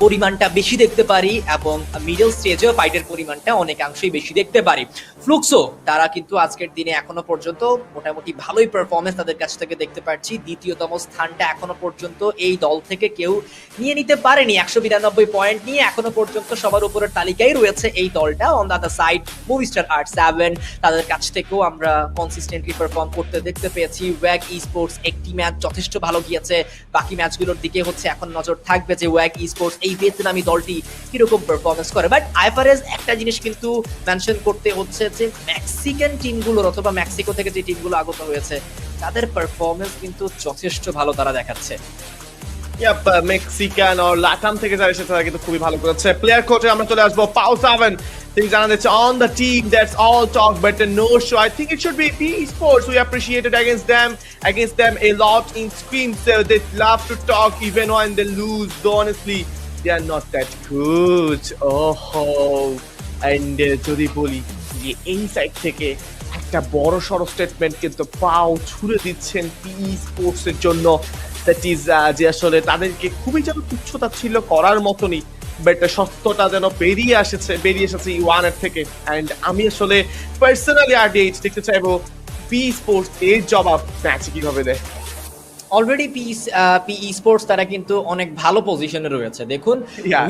পরিমাণটা বেশি দেখতে পারি এবং মিডল স্টেজেও ফাইটের পরিমাণটা অনেকাংশেই বেশি দেখতে পারি। ফ্লুক্সো তারা কিন্তু আজকের দিনে এখনো পর্যন্ত মোটামুটি ভালোই পারফরমেন্স তাদের কাছ থেকে দেখতে পাচ্ছি। দ্বিতীয়তম স্থানটা এখনো পর্যন্ত এই দল থেকে কেউ নিয়ে নিতে পারেনি। 192 পয়েন্ট নিয়ে এখনো পর্যন্ত সবার উপরের তালিকায় রয়েছে এই দলটা। On the other side Movistar R7 তাদের কাছ থেকেও আমরা কনসিস্টেন্টলি পারফর্ম করতে দেখতে পেয়েছি। ওয়াগ স্পোর্টস একটি ম্যাচ যথেষ্ট ভালো গিয়েছে, বাকি ম্যাচগুলোর দিকে হচ্ছে এখন নজর থাকবে যে ওয়াগ স্পোর্টস এই ভিয়েতনামি দলটি কিরকম পারফরমেন্স করে। বাট আইএফআরএস একটা জিনিস কিন্তু মেনশন করতে হচ্ছে যে মেক্সিকান টিমগুলোর অথবা মেক্সিকো থেকে যে টিমগুলো আগত হয়েছে তাদের পারফরমেন্স কিন্তু যথেষ্ট ভালো তারা দেখাচ্ছে। মেক্সিকান আর লাটাম থেকে যারা এসেছে তারা কিন্তু খুবই ভালো করেছে। প্লেয়ার কোচে আমরা চলে আসবো। পাও 7 তিনি জানান দিচ্ছে on the team that's all talk but no show. I think it should be P Esports. We appreciated against them a lot in scrims. They love to talk even when they lose. Though honestly they are not that good. And যদি বলি যে এই side থেকে একটা বড় সড়ো statement কিন্তু পাও ছুড়ে দিচ্ছেন পি স্পোর্টস এর জন্য। দ্যাট ইজ যে আসলে তাদেরকে খুবই যেন তুচ্ছতা ছিল করার মতনই, বাট সত্যটা যেন বেরিয়ে এসেছে E1 এর থেকে। অ্যান্ড আমি আসলে পার্সোনালি RDH দেখতে চাইবো পি স্পোর্টস এর জবাব ম্যাচে কিভাবে দেয়। অলরেডি পি স্পোর্টস তারা কিন্তু অনেক ভালো পজিশনে রয়েছে। দেখুন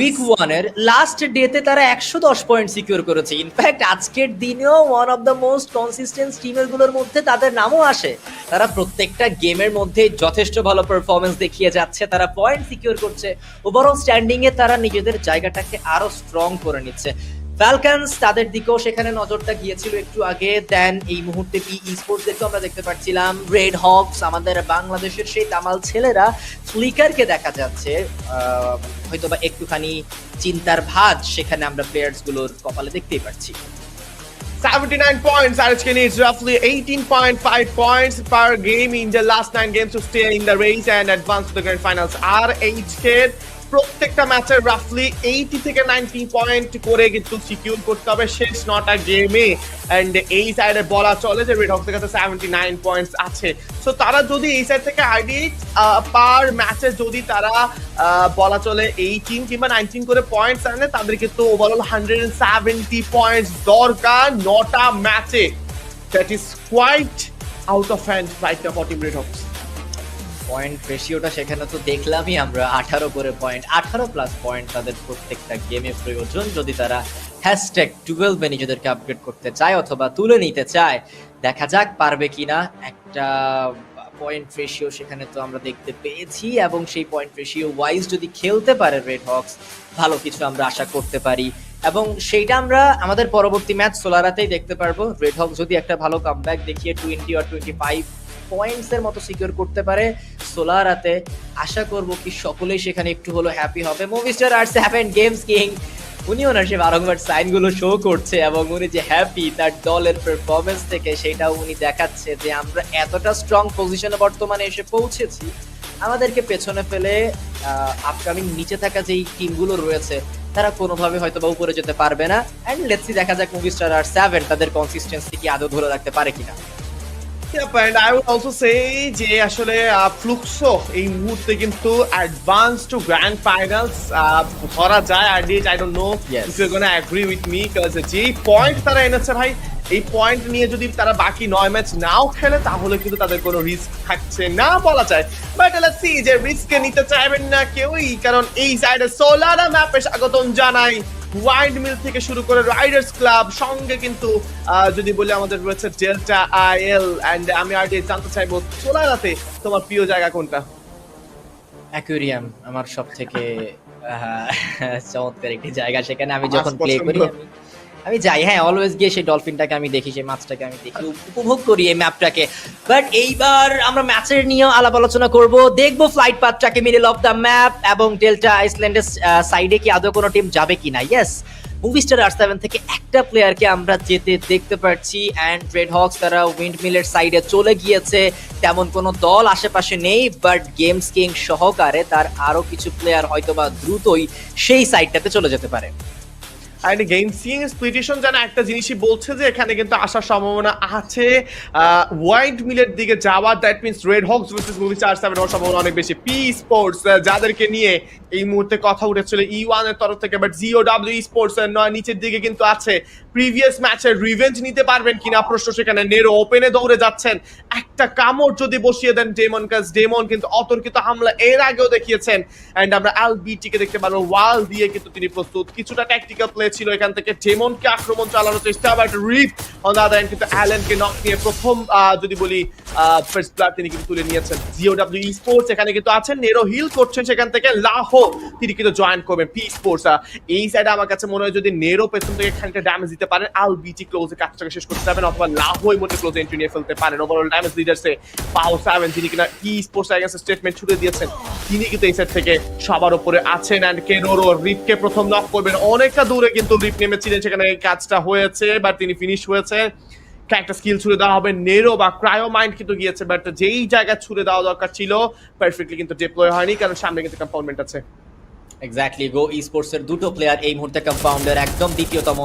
উইক 1 এর লাস্ট ডেতে তারা 110 পয়েন্ট সিকিউর করেছে। ইনফ্যাক্ট আজকের দিনেও one of the most consistent টিমগুলোর মধ্যে তাদের নামও আসে। তারা প্রত্যেকটা গেমের মধ্যে যথেষ্ট ভালো পারফরমেন্স দেখিয়ে যাচ্ছে, তারা পয়েন্ট সিকিউর করছে। ওভারঅল স্ট্যান্ডিং এ তারা নিজেদের জায়গাটাকে আরো স্ট্রং করে নিচ্ছে। ফ্যালকনস তাদের দিকেও সেখানে নজরটা গিয়েছিল একটু আগে। দেন এই মুহূর্তে পি স্পোর্টস দেখে আমরা দেখতে পাচ্ছিলাম রেড হকস আমাদের বাংলাদেশের সেই তামাল ছেলেরা ফ্লিকারকে দেখা যাচ্ছে হয়তোবা একটুখানি চিন্তার ভাঁজ সেখানে আমরা প্লেয়ার্স গুলোর কপালে দেখতেই পাচ্ছি। 79 points. RHK needs roughly 18.5 points per game in the last 9 games to stay in the race and advance to the grand finals. RHK প্রত্যেকটা ম্যাচে রাফলি 80 থেকে 90 পয়েন্ট করে কিন্তু সিকিউর করতে হবে শেষ 9টা গেমে। এন্ড এই সাইডে বলা চলে যে রেড হক্সের কাছে 79 পয়েন্টস আছে। সো তারা যদি এই সাইড থেকে RDH পার ম্যাচে যদি তারা বলা চলে 18 কিংবা 19 করে পয়েন্টস আনে, তাদের কিন্তু ওভারঅল 170 পয়েন্টস দরকার 9টা ম্যাচে। That is quite out of hand right now for team red hawks. Point রেশিওটা সেখানে তো দেখলামই আমরা, 18 করে পয়েন্ট, 18 প্লাস পয়েন্ট তাদের প্রত্যেকটা গেমে প্রয়োজন যদি তারা #12 নিজেদেরকে আপগ্রেড করতে চায় অথবা তুলে নিতে চায়। দেখা যাক পারবে কিনা। একটা পয়েন্ট রেশিও সেখানে তো আমরা দেখতে পেয়েছি এবং সেই পয়েন্ট রেশিও ওয়াইজ যদি খেলতে পারে রেড হক্স ভালো কিছু আমরা আশা করতে পারি এবং সেইটা আমরা আমাদের পরবর্তী ম্যাচ সোলারাতেই দেখতে পারবো। রেড হক্স যদি একটা ভালো কামব্যাক দেখিয়ে 20 or 25 পয়েন্টসের মতো সিকিউর করতে পারে সোলারাতে, আশা করব কি সকলেই সেখানে একটু হলো হ্যাপি হবে। মুভিস্টার R7 গেমস কিং উনি ওনার সে বারংবার সাইনগুলো শো করছে এবং উনি যে হ্যাপি তার দলের পারফরমেন্স থেকে সেটাও উনি দেখাচ্ছে যে আমরা এতটা স্ট্রং পজিশনে বর্তমানে এসে পৌঁছেছি, আমাদেরকে পেছনে ফেলে আপকামিং নিচে থাকা যেই টিমগুলো রয়েছে তারা কোনোভাবে হয়তো বা উপরে যেতে পারবে না। অ্যান্ড লেটস সি দেখা যাক মুভিস্টার আর 7 তাদের কনসিস্টেন্সি কি আদৌ ধরে রাখতে পারে কিনা। Yep, and I would also say যে আসলে Fluxo এই মুহূর্তে কিন্তু অ্যাডভান্স টু গ্র্যান্ড ফাইনালস ধরা যায়। I don't know if you're gonna agree with me, because যে পয়েন্ট তারা এনেছে ভাই, এই পয়েন্ট নিয়ে যদি তারা বাকি 9 ম্যাচ নাও খেলে তাহলে কিন্তু তাদের কোনো রিস্ক থাকছে না বলা যায়। বাট লেটস সি যে রিস্কে নিতে চাইবেন না কেউই, কারণ এই সাইডে সোলারা ম্যাপে স্বাগতম জানাই। ওয়াইল্ড মিল থেকে শুরু করে রাইডার্স ক্লাব, সঙ্গে কিন্তু যদি বলি আমাদের রয়েছে ডেল্টা আইএল। এন্ড আমি আর জানতে চাইবো সোলারাতে তোমার প্রিয় জায়গা কোনটা? অ্যাকুয়ারিয়াম আমার সব থেকে চমৎকার একটি জায়গা। সেখানে আমি যখন প্লে করি আমি যাই, হ্যাঁ অলওয়েজ গিয়ে সেই ডলফিনটাকে আমি দেখি, সেই মাছটাকে আমি দেখি, উপভোগ করি এই ম্যাপটাকে। বাট এইবার আমরা ম্যাচের নিয়েও আলাপ আলোচনা করব, দেখবো ফ্লাইট পাথটাকে মিডল অফ দ্য ম্যাপ এবং ডেল্টা আইসল্যান্ডের সাইডে কি আদৌ কোনো টিম যাবে কিনা। ইয়েস, মুভিস্টার আর7 থেকে একটা প্লেয়ারকে আমরা যেতে দেখতে পাচ্ছি। অ্যান্ড রেড হকস তারা উইন্ড মিলের সাইডে চলে গিয়েছে, তেমন কোনো দল আশেপাশে নেই। বাট গেমস কিং সহকারে তার আরো কিছু প্লেয়ার হয়তোবা দ্রুতই সেই সাইডটাতে চলে যেতে পারে। আর গেম সিং স্প্লিটেশন যেন একটা জিনিসই বলছে যে এখানে কিন্তু আসার সম্ভাবনা আছে ওয়াইল্ড মিলের দিকে যাওয়া। That means red hawks versus Movistar আর7 হওয়ার সম্ভাবনা অনেক বেশি। পি স্পোর্টস যাদেরকে নিয়ে এই মুহূর্তে কথা উঠেছিল E1 এর তরফ থেকে, বাট জিওডব্লিউ স্পোর্টস এর নিচের দিকে কিন্তু আছে। প্রিভিয়াস ম্যাচের রিভেঞ্জ নিতে পারবেন কিনা প্রশ্ন সেখানে। নেরো ওপেনে দৌড়ে যাচ্ছেন, একটা কামড় যদি বসিয়ে দেন ডেমন, কাজ ডেমন কিন্তু অতর্কিত হামলা এর আগেও দেখিয়েছেন। এন্ড আমরা এলবিটিকে দেখতে পারবো ওয়াল দিয়ে কিন্তু তিনি প্রস্তুত। কিছুটা ট্যাকটিক্যাল প্লে ছিল এখান থেকে, ডেমনকে আক্রমণ চালানোর চেষ্টা, but RIP on the other end কিন্তু অ্যালেনকে নক নিয়ে প্রথম যদি বলি ফার্স্ট ব্লাড তিনি কিন্তু তুলে নিয়েছেন। জিওডব্লিউ স্পোর্টস এখানে কিন্তু আছেন, নেরো হিল করছেন সেখান থেকে, লাহো তিনি কিন্তু জয়েন করবেন পি স্পোর্টস। এই সাইডে আমার কাছে মনে হয় যদি নেরো পেছন থেকে খানিকটা ড্যামেজ দিতে পারেন, এলবিটি ক্লোজে কাজটাকে শেষ করতে যাবেন, অথবা লাহো এর মধ্যে ক্লোজে এন্ট্রি নিয়ে ফেলতে পারেন। ওভারঅল ড্যামেজ লিডারসে পাও 7 যিনি কিনা পি স্পোর্টস এগেইনস্ট স্টেটমেন্ট ছুড়ে দিয়েছেন, তিনি কিন্তু এই সাইড থেকে সবার উপরে আছেন। এন্ড কেনোরো রিপকে প্রথম নক করবেন, অনেকটা দূরে কিন্তু রিপ নেমেছিলেন, সেখানে কাজটা হয়েছে বাট তিনি ফিনিশ হয়েছে। একটা স্কিল ছুড়ে দেওয়া হবে, নেরো বা ক্রায়ো মাইন্ড কিন্তু গিয়েছে, বাট যেই জায়গায় ছুড়ে দেওয়া দরকার ছিল পারফেক্টলি কিন্তু ডিপ্লয় হয়নি, কারণ সামনে কিন্তু কম্পাউন্ডমেন্ট আছে। এক্স্যাক্টলি, গো স্পোর্টস এর দুটো প্লেয়ার এই মুহূর্তে কম্পাউন্ডের একদম দ্বিতীয়তম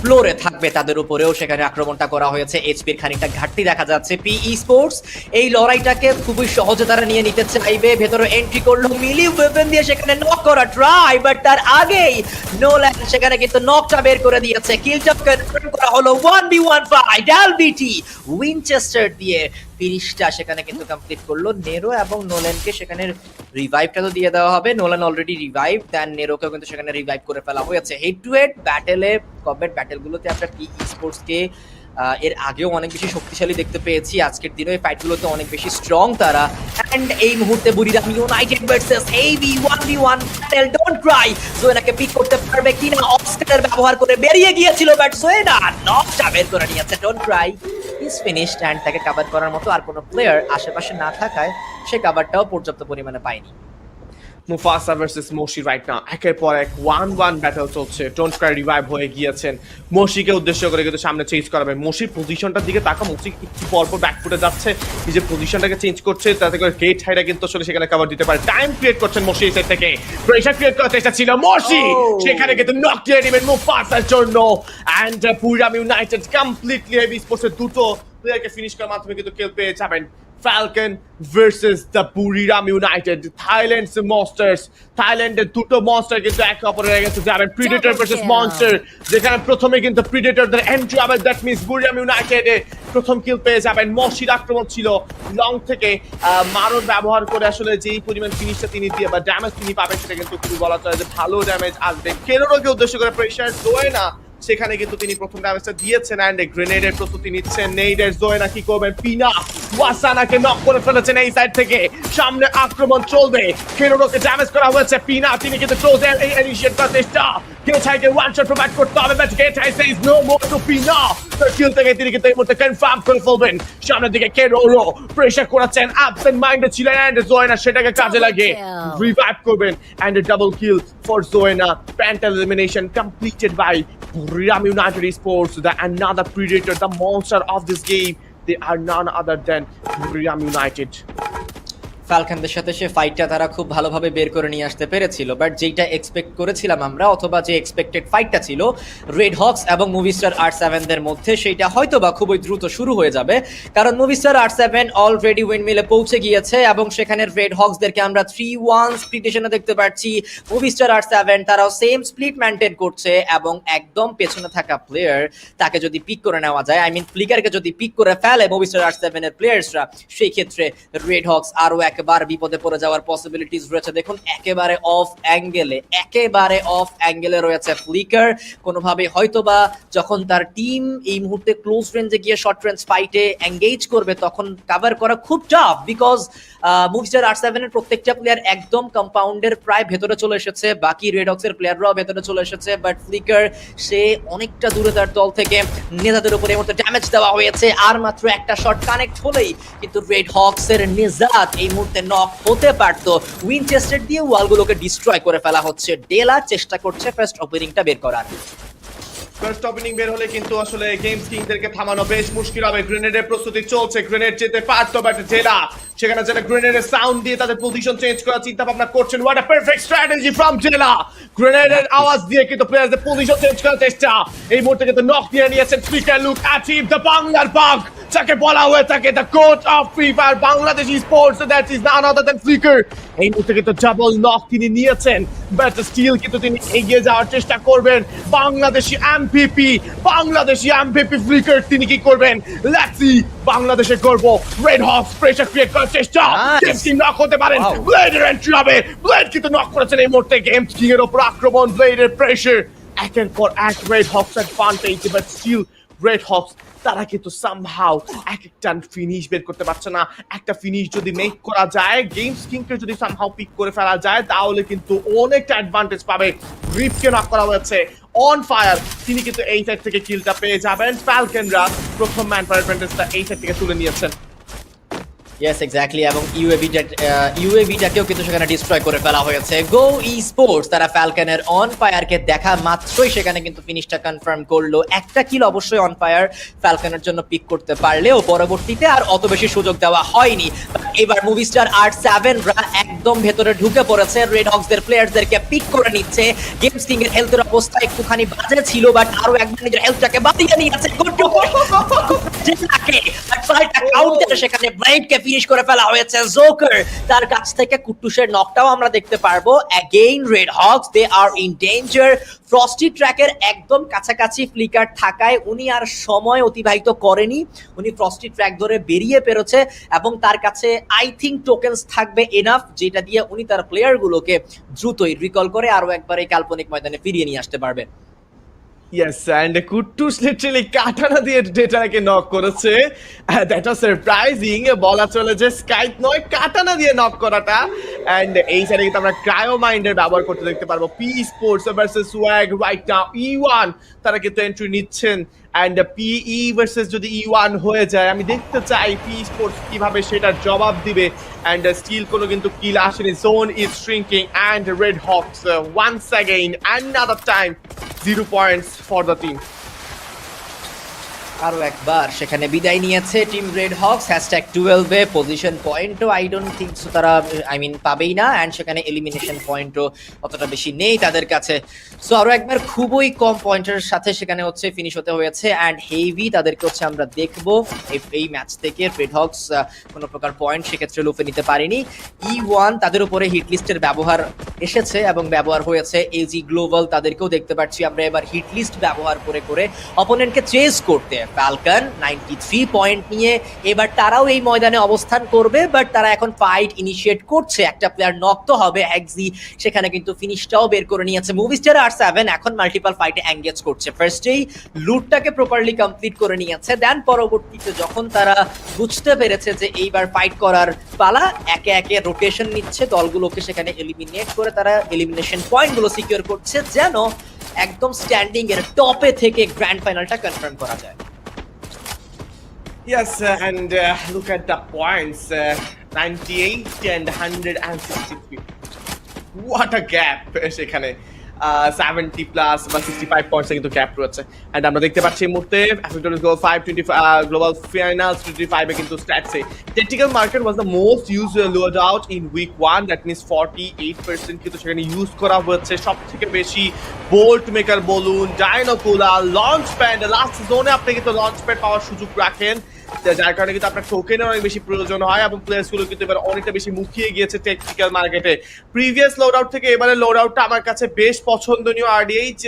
ফ্লোরে থাকবে, তাদের উপরেও সেখানে আক্রমণটা করা হয়েছে। এইচপির খানিকটা ঘাটতি দেখা যাচ্ছে। পি স্পোর্টস এই লড়াইটাকে খুবই সহজে তারা নিয়ে নিতে চাইবে। ভেতরে এন্ট্রি করলো, মিলি ওয়েপন দিয়ে সেখানে নক করা ট্রাই, বাট তার আগেই নোল্যান্ড সেখানে কিন্তু নকটা বের করে দিয়েছে। কিলটা কনফার্ম করা হলো 1v1 ফাইট। এলবিটি উইনচেস্টার দিয়ে ফিনিশটা সেখানে কিন্তু কমপ্লিট করলো নেরো, এবং নোল্যান্ডকে সেখানে রিভাইভটা তো দিয়ে দেওয়া হবে। নোল্যান্ড অলরেডি রিভাইভ, দেন নেরোকেও কিন্তু সেখানে রিভাইভ করে ফেলা হয়েছে। হেড টু হেড ব্যাটেলে, কমব্যাট ব্যাটেলগুলোতে আমরা পি স্পোর্টসকে এর আগেও অনেক বেশি শক্তিশালী দেখতে পেয়েছি, আজকের দিনে এই ফাইটগুলোতে অনেক বেশি স্ট্রং তারা। এন্ড এই মুহূর্তে Buriram United versus AB 1v1 battle. Don't cry, জোয়েনাকে পিক করতে পারবে কিনা, অফস্কেটার ব্যবহার করে বেরিয়ে গিয়েছিল, বাট জোয়েনা নকটা বের করে নিয়েছে। Don't cry is finished, and তাকে কভার করার মতো আর কোনো প্লেয়ার আশেপাশে না থাকায় সে কভারটাও পর্যাপ্ত পরিমাণে পায়নি। মুফাসা ভার্সেস মশি রাইট নাও একের পর এক 1-1 ব্যাটল চলছে। ডোন্ট ক্রাই রিভাইভ হয়ে গিয়েছেন, মশিকে উদ্দেশ্য করে কিন্তু সামনে চেঞ্জ করাবে। মশির পজিশনটার দিকে তাকা, মশি একটু পরপর ব্যাকফুটে যাচ্ছে, নিজের পজিশনটাকে চেঞ্জ করছে, তাতে করে গেট হাইরা কিন্তু আসলে সেখানে কভার দিতে পারে। টাইম ক্রিয়েট করছেন মশি এই সাইড থেকে, প্রেসার ক্রিয়েট করার চেষ্টা ছিল মশি, সেখানে কিন্তু নক দিয়ে নেবেন মুফাসার জন্য। অ্যান্ড বুরিরাম ইউনাইটেড কমপ্লিটলি হেভি স্পোর্টসের দুটো প্লেয়ারকে ফিনিশ করার মাধ্যমে কিন্তু কিল পেয়ে যাবেন। Falcon versus the Booyah United, Thailand's monsters. থাইল্যান্ডের দুটো মনস্টার কিন্তু একে অপরের কাছে যাবেন। প্রিডেটর ভার্সেস মনস্টার, যেখানে প্রথমে কিন্তু প্রিডেটরদের এন্ট্রি হবে, দ্যাট মিন্স Booyah United প্রথম কিল পেয়ে যাবেন। মশির আক্রমণ ছিল লং থেকে, মারণ ব্যবহার করে আসলে যেই পরিমাণ ফিনিশটা তিনি দিয়ে বা ড্যামেজ তিনি পাবেন সেটা কিন্তু খুবই বলা চলে যে ভালো ড্যামেজ আসবে। কেনোরোকে উদ্দেশ্য করে প্রেশার জোয়েনা, সেখানে কিন্তু তিনি প্রথম ড্যামেজটা দিয়েছেন। অ্যান্ড গ্রেনেডের প্রস্তুতি নিচ্ছেন নেইডের। জোয়েনা কি করবেন, পিনা ওয়াসানাকে নক করে ফেলেছেন এই সাইড থেকে, সামনে আক্রমণ চলবে। কেনোরোকে ড্যামেজ করা হয়েছে, পিনা তিনি কিন্তু ক্লোজ ইনিশিয়েট করার চেষ্টা, গেছাইকে ওয়ান শট প্রোভাইড করতে হবে, বাট গেছাই says no more to be now. তার কিল থেকে তিনি কিন্তু এই মুহূর্তে কনফার্ম করে ফেলবেন। সামনের দিকে কেরোলো প্রেসার করাচ্ছেন, অ্যাবসেন্ট মাইন্ডে ছিলেন, এন্ড জোয়েনা সেটাকে কাজে লাগে রিভাইভ করবেন, and double kill for Joena. প্যান্টাল elimination completed by Buriram United sports, the another predator, the monster of this game. They are none other than Booyah United. ফ্যালকনদের সাথে সে ফাইটটা তারা খুব ভালোভাবে বের করে নিয়ে আসতে পেরেছিল, বাট যেটা এক্সপেক্ট করেছিলাম আমরা, অথবা যে এক্সপেক্টেড ফাইটটা ছিল রেড হক্স এবং মুভিস্টার R7 দের মধ্যে, সেইটা হয়তো বা খুবই দ্রুত শুরু হয়ে যাবে, কারণ মুভিস্টার R7 অলরেডি উইন্ডমিলে পৌঁছে গিয়েছে এবং সেখানে রেড হক্সদেরকে আমরা 3-1 স্প্লিটেশনে দেখতে পাচ্ছি। মুভিস্টার R7 তারাও সেম স্প্লিট মেনটেন করছে এবং একদম পেছনে থাকা প্লেয়ার তাকে যদি পিক করে নেওয়া যায়, আই মিন ফ্লিকারকে যদি পিক করে ফেলে মুভিস্টার R7 এর প্লেয়ার্সরা, সেই ক্ষেত্রে রেড হক্স আরও একবার বিপদে পড়ে যাওয়ার পসিবিলিটিস রয়েছে। দেখুন একেবারে অফ অ্যাঙ্গেলে রয়েছে ফ্লিকার, কোনোভাবে হয়তোবা যখন তার টিম এই মুহূর্তে ক্লোজ রেঞ্জে গিয়ে শর্ট রেঞ্জ ফাইটে এঙ্গেজ করবে তখন কভার করা খুব টাফ, বিকজ মুভিস্টার R7 এর প্রত্যেকটা প্লেয়ার একদম কম্পাউন্ডের প্রায় ভেতরে চলে এসেছে, বাকি রেড হক্সের প্লেয়াররাও ভেতরে চলে এসেছে, বাট ফ্লিকার সে অনেকটা দূরে তার দল থেকে, নেতাদের উপরে এই মুহূর্তে ড্যামেজ দেওয়া হয়েছে, আর মাত্র একটা শট কানেক্ট হলেই কিন্তু রেড হক্সের নিজাত এই মুহূর্তে নক হতে পারতো। উইনচেস্টার দিয়ে ওয়ালগুলোকে ডিস্ট্রয় করে ফেলা হচ্ছে। ডেলা চেষ্টা করছে ফার্স্ট ওপেনিংটা বের করার। ফার্স্ট ওপেনিং বের হলে কিন্তু আসলে গেমস কিংদেরকে থামানো বেশ মুশকিল হবে। গ্রেনেডের প্রস্তুতি চলছে, গ্রেনেড যেতে পারতো, বাট জেলা সেখানে যেটা গ্রেনেডের সাউন্ড দিয়ে তাদের পজিশন চেঞ্জ করার চিন্তা ভাবনা করছেন। What a perfect strategy from জেলা। গ্রেনেডের আওয়াজ দিয়ে কিন্তু প্লেয়ারদের পজিশন চেঞ্জ করার চেষ্টা। এই মুহূর্তে কিন্তু নক দিয়ে নিয়েছেন ফ্লিকার। লুক অ্যাচিভ দ্য বাংলার বাগ, যাকে বলা হয়ে থাকে the coach of free fire Bangladesh sports, that is none other than flicker. এই মুহূর্তে কিন্তু ডাবল নক তিনি নিয়েছেন, বাট স্টিল কিন্তু তিনি এগিয়ে যাওয়ার চেষ্টা করবেন। বাংলাদেশি এমভিপি ফ্লিকার তিনি কি করবেন? Let's see. বাংলাদেশের গর্ব রেড হক্স প্রেসার ক্রিয়েট করার চেষ্টা, গেমস কিং নক হতে পারেন, ব্লেডের এন্ট্রি হবে, ব্লেড কিন্তু নক করেছেন এই মুহূর্তে। গেমস কিং এর উপর আক্রমণ, ব্লেডের প্রেসার, একের পর এক Red Hawks advantage, but still Red Hawks তারা কিন্তু সামহাউ এক একটা ফিনিশ বের করতে পারছে না। একটা ফিনিশ যদি মেক করা যায়, গেমস কিংকে যদি সামহাউ পিক করে ফেলা যায়, তাহলে কিন্তু অনেকটা অ্যাডভান্টেজ পাবে। রিপকে নক করা হয়েছে, অন ফায়ার, তিনি কিন্তু এই সাইড থেকে কিলটা পেয়ে যাবেন। ফ্যালকনরা প্রথম ম্যান পাওয়ার অ্যাডভান্টেজটা এই সাইড থেকে তুলে নিয়েছেন। ইয়েস এক্স্যাক্টলি, এবং ইউএভিটাকেও কিন্তু সেখানে ডিস্ট্রয় করে ফেলা হয়েছে। গো ই স্পোর্টস তারা ফ্যালকনের অন ফায়ারকে দেখা মাত্রই সেখানে কিন্তু ফিনিশটা কনফার্ম করলো। একটা কিল অবশ্যই অন ফায়ার ফ্যালকনের জন্য পিক করতে পারলেও পরবর্তীতে আর অত বেশি সুযোগ দেওয়া হয়নি। এবার মুভিস্টার R7 রা একদম ভেতরে ঢুকে পড়েছে, রেড হক্সদের প্লেয়ারদেরকে পিক করে নিচ্ছে। গেমস কিং এর হেলথের অবস্থা একটুখানি বাজে ছিল, বাট আরো একবার নিজের হেলথটাকে বাঁচিয়ে নিয়েছে। সেখানে ব্লেডকে ফিনিশ করে ফেলা হয়েছে। জোকার তার কাছ থেকে কুট্টুসের নকটাও আমরা দেখতে পারবো। Again Red Hawks they are in danger. Frosty ট্র্যাকের একদম কাছাকাছি ফ্লিকার থাকায় উনি আর সময় অতিবাহিত করেনি, উনি ফ্রস্টি ট্র্যাক ধরে বেরিয়ে পেরেছে এবং তার কাছে আই থিঙ্ক টোকেন্স থাকবে এনাফ, যেটা দিয়ে উনি তার প্লেয়ারগুলোকে দ্রুতই রিকল করে আরো একবার এই কাল্পনিক ময়দানে ফিরিয়ে নিয়ে আসতে পারবে। Yes, and কুট্টুস লিটারালি কাটানা দিয়ে ডেটাকে নক করেছে। That was surprising. বলা চলে যে স্কাইপ নয়, কাটানা দিয়ে নক করাটা। এন্ড এই সাইডে কিন্তু আমরা ক্রায়ো মাইন্ডের ব্যবহার করতে দেখতে পারবো। P sports versus swag right now E1 তারা কিন্তু এন্ট্রি নিচ্ছেন। এন্ড PE ভার্সেস যদি E1 হয়ে যায়, আমি দেখতে চাই পি স্পোর্টস কিভাবে সেটার জবাব দিবে। এন্ড স্টিল কোনো কিন্তু কিল আসেনি। Zone is shrinking and Red Hawks once again another time 0 points for the team. আরো একবার সেখানে বিদায় নিয়েছে টিম রেড হক্স। #12 এ পজিশন পয়েন্টও আই ডোন্ট থিঙ্ক সো তারা পাবেই না, অ্যান্ড সেখানে এলিমিনেশন পয়েন্টও অতটা বেশি নেই তাদের কাছে। সো আরো একবার খুবই কম পয়েন্টের সাথে সেখানে হচ্ছে ফিনিশ হতে হয়েছে। অ্যান্ড হেভি তাদেরকে হচ্ছে আমরা দেখবো এই ম্যাচ থেকে। রেড হক্স কোনো প্রকার পয়েন্ট সেক্ষেত্রে লুফে নিতে পারেনি। E1 তাদের উপরে হিট লিস্টের ব্যবহার এসেছে এবং ব্যবহার হয়েছে। এজি গ্লোবাল তাদেরকেও দেখতে পাচ্ছি আমরা এবার হিট লিস্ট ব্যবহার করে অপোনেন্টকে চেজ করতে। ফ্যালকন 93 পয়েন্ট নিয়ে এবার তারাও এই ময়দানে অবস্থান করবে, বাট তারা এখন ফাইট ইনিশিয়েট করছে। একটা প্লেয়ার নক তো হবে, এক্সি সেখানে কিন্তু ফিনিশটাও বের করে নিয়েছে। মুভিস্টার R7 এখন মাল্টিপল ফাইটে এঙ্গেজ করছে। ফার্স্টেই লুটটাকে প্রপারলি কমপ্লিট করে নিয়েছে, দেন পরবর্তীতে যখন তারা বুঝতে পেরেছে যে এইবার ফাইট করার পালা, একে একে রোটেশন নিচ্ছে দলগুলোকে, সেখানে এলিমিনেট করে তারা এলিমিনেশন পয়েন্টগুলো সিকিউর করছে, যেন একদম স্ট্যান্ডিং এর টপে থেকে গ্র্যান্ড ফাইনালটা কনফার্ম করা যায়। Yes, and look at the points, 98 and 163. What a gap সেখানে 70 প্লাস বা 65 পয়েন্টস কিন্তু গ্যাপ রয়েছে। এন্ড আমরা দেখতে পাচ্ছি এই মুহূর্তে FFWS Global 525 Global Finals 25 এ কিন্তু স্ট্যাটসে technical market was the most used loadout in week 1, that means 48% কিন্তু সেখানে ইউজ করা হচ্ছে। সবথেকে বেশি বোল্ট মেকার বলুন, ডাইনোকুলার, লঞ্চ প্যাড, লাস্ট জোনে আপনি কিন্তু লঞ্চ প্যাড পাওয়ার সুযোগ রাখেন, যার কারণে কিন্তু আপনার টোকেনের অনেক বেশি প্রয়োজন হয় এবং প্লেয়ার্স গুলো কিন্তু এবার অনেকটা বেশি মুখিয়ে গিয়েছে টেকনিক্যাল মার্কেটে। প্রিভিয়াস লোড আউট থেকে এবারে লোড আউটটা আমার কাছে বেশ পছন্দনীয় RDH,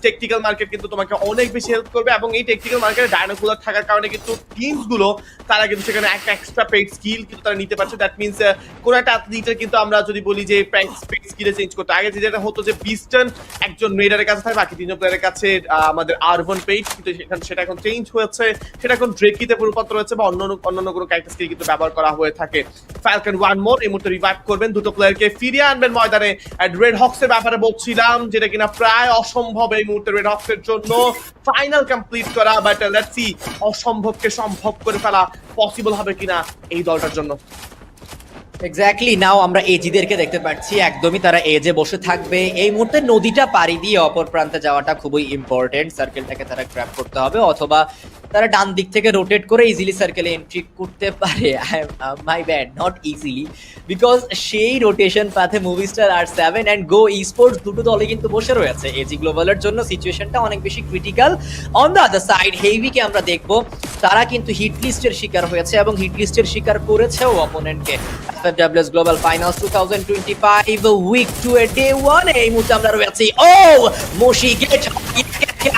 টেকনিক্যাল মার্কেট কিন্তু তোমাকে অনেক বেশি হেল্প করবে এবং এই টেকনিক্যাল মার্কেটে ডাইনোকুলার থাকার কারণে কিন্তু টিমস গুলো তারা কিন্তু সেখানে একটা এক্সট্রা পেইড স্কিল কিন্তু তারা নিতে পারছে। দ্যাট মিন্স কোন একটা অ্যাথলিটের কিন্তু আমরা যদি বলি যে পেইড স্কিলে চেঞ্জ করতে, আগে যেটা হতো যে বিস্টন একজন রেডারের কাছে থাকে, বাকি তিনজন প্লেয়ারের কাছে আমাদের R1 পেইড, কিন্তু সেটা এখন চেঞ্জ হয়েছে, সেটা এখন ড্রেকিতে রূপান্তর হয়েছে বা অন্যান্য কোনো ক্যারেক্টারকে কিন্তু ব্যবহার করা হয়ে থাকে। ফ্যালকন ওয়ান মোর এই মুহূর্তে রিভাইভ করবেন, দুটো প্লেয়ারকে ফিরিয়ে আনবেন ময়দানে। এন্ড রেড হক্স এর ব্যাপারে বলছিলাম যেটা কিনা প্রায় অসম্ভব এই মুহূর্তে রেড হক্স এর জন্য ফাইনাল কমপ্লিট করা, বাট লেটস সি অসম্ভবকে সম্ভব করে ফেলা পসিবল হবে কিনা এই দলটার জন্য। এক্স্যাক্টলি, নাও আমরা এজিদেরকে দেখতে পাচ্ছি একদমই তারা এজে বসে থাকবে। এই মুহূর্তে নদীটা পাড়ি দিয়ে অপর প্রান্তে যাওয়াটা খুবই ইম্পর্টেন্ট, সার্কেলটাকে তারা গ্র্যাব করতে হবে, অথবা তারা ডান দিক থেকে রোটেট করে ইজিলি সার্কেলে এন্ট্রি করতে পারে। My bad, not easily, because সেই রোটেশন পাথে Movistar R7 and go esports দুটো দলে কিন্তু বসে রয়েছে। এজি গ্লোবালের জন্য সিচুয়েশনটা অনেক বেশি critical. On the other side হেভিকে আমরা দেখবো তারা কিন্তু হিট লিস্টের শিকার হয়েছে এবং হিট লিস্টের শিকার করেছেও অপোনেন্টকে। FFWS Global Finals 2025 উইক 2 এর ডে 1 এই মুহূর্তে আমরা রয়েছি। ও মোশি গেট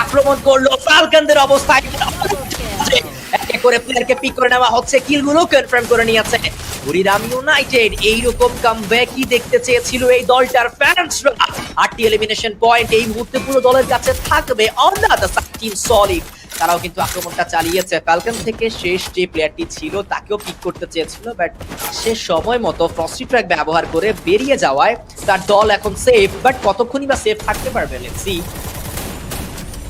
আক্রমণ করলো, ফালকনদের অবস্থায় একে করে প্লেয়ারকে পিক করে নেওয়া হচ্ছে, কিলগুলো কনফার্ম করে নিয়েছে বুরিরাম ইউনাইটেড। এইরকম কামব্যাকই দেখতে চেয়েছিল এই দলটার ফ্যান্সরা। 8টি এলিমিনেশন পয়েন্ট এই মুহূর্তে পুরো দলের কাছে থাকবে। On the other side team solid, তারাও কিন্তু আক্রমণটা চালিয়েছে। ফ্যালকন থেকে শেষ যে প্লেয়ারটি ছিল তাকেও পিক করতে চেয়েছিল, বাট সে সময় মতো ফ্রস্টি ট্র্যাক ব্যবহার করে বেরিয়ে যাওয়ায় তার দল এখন সেফ, বাট কতক্ষণই বা সেফ থাকতে পারবে, let's see.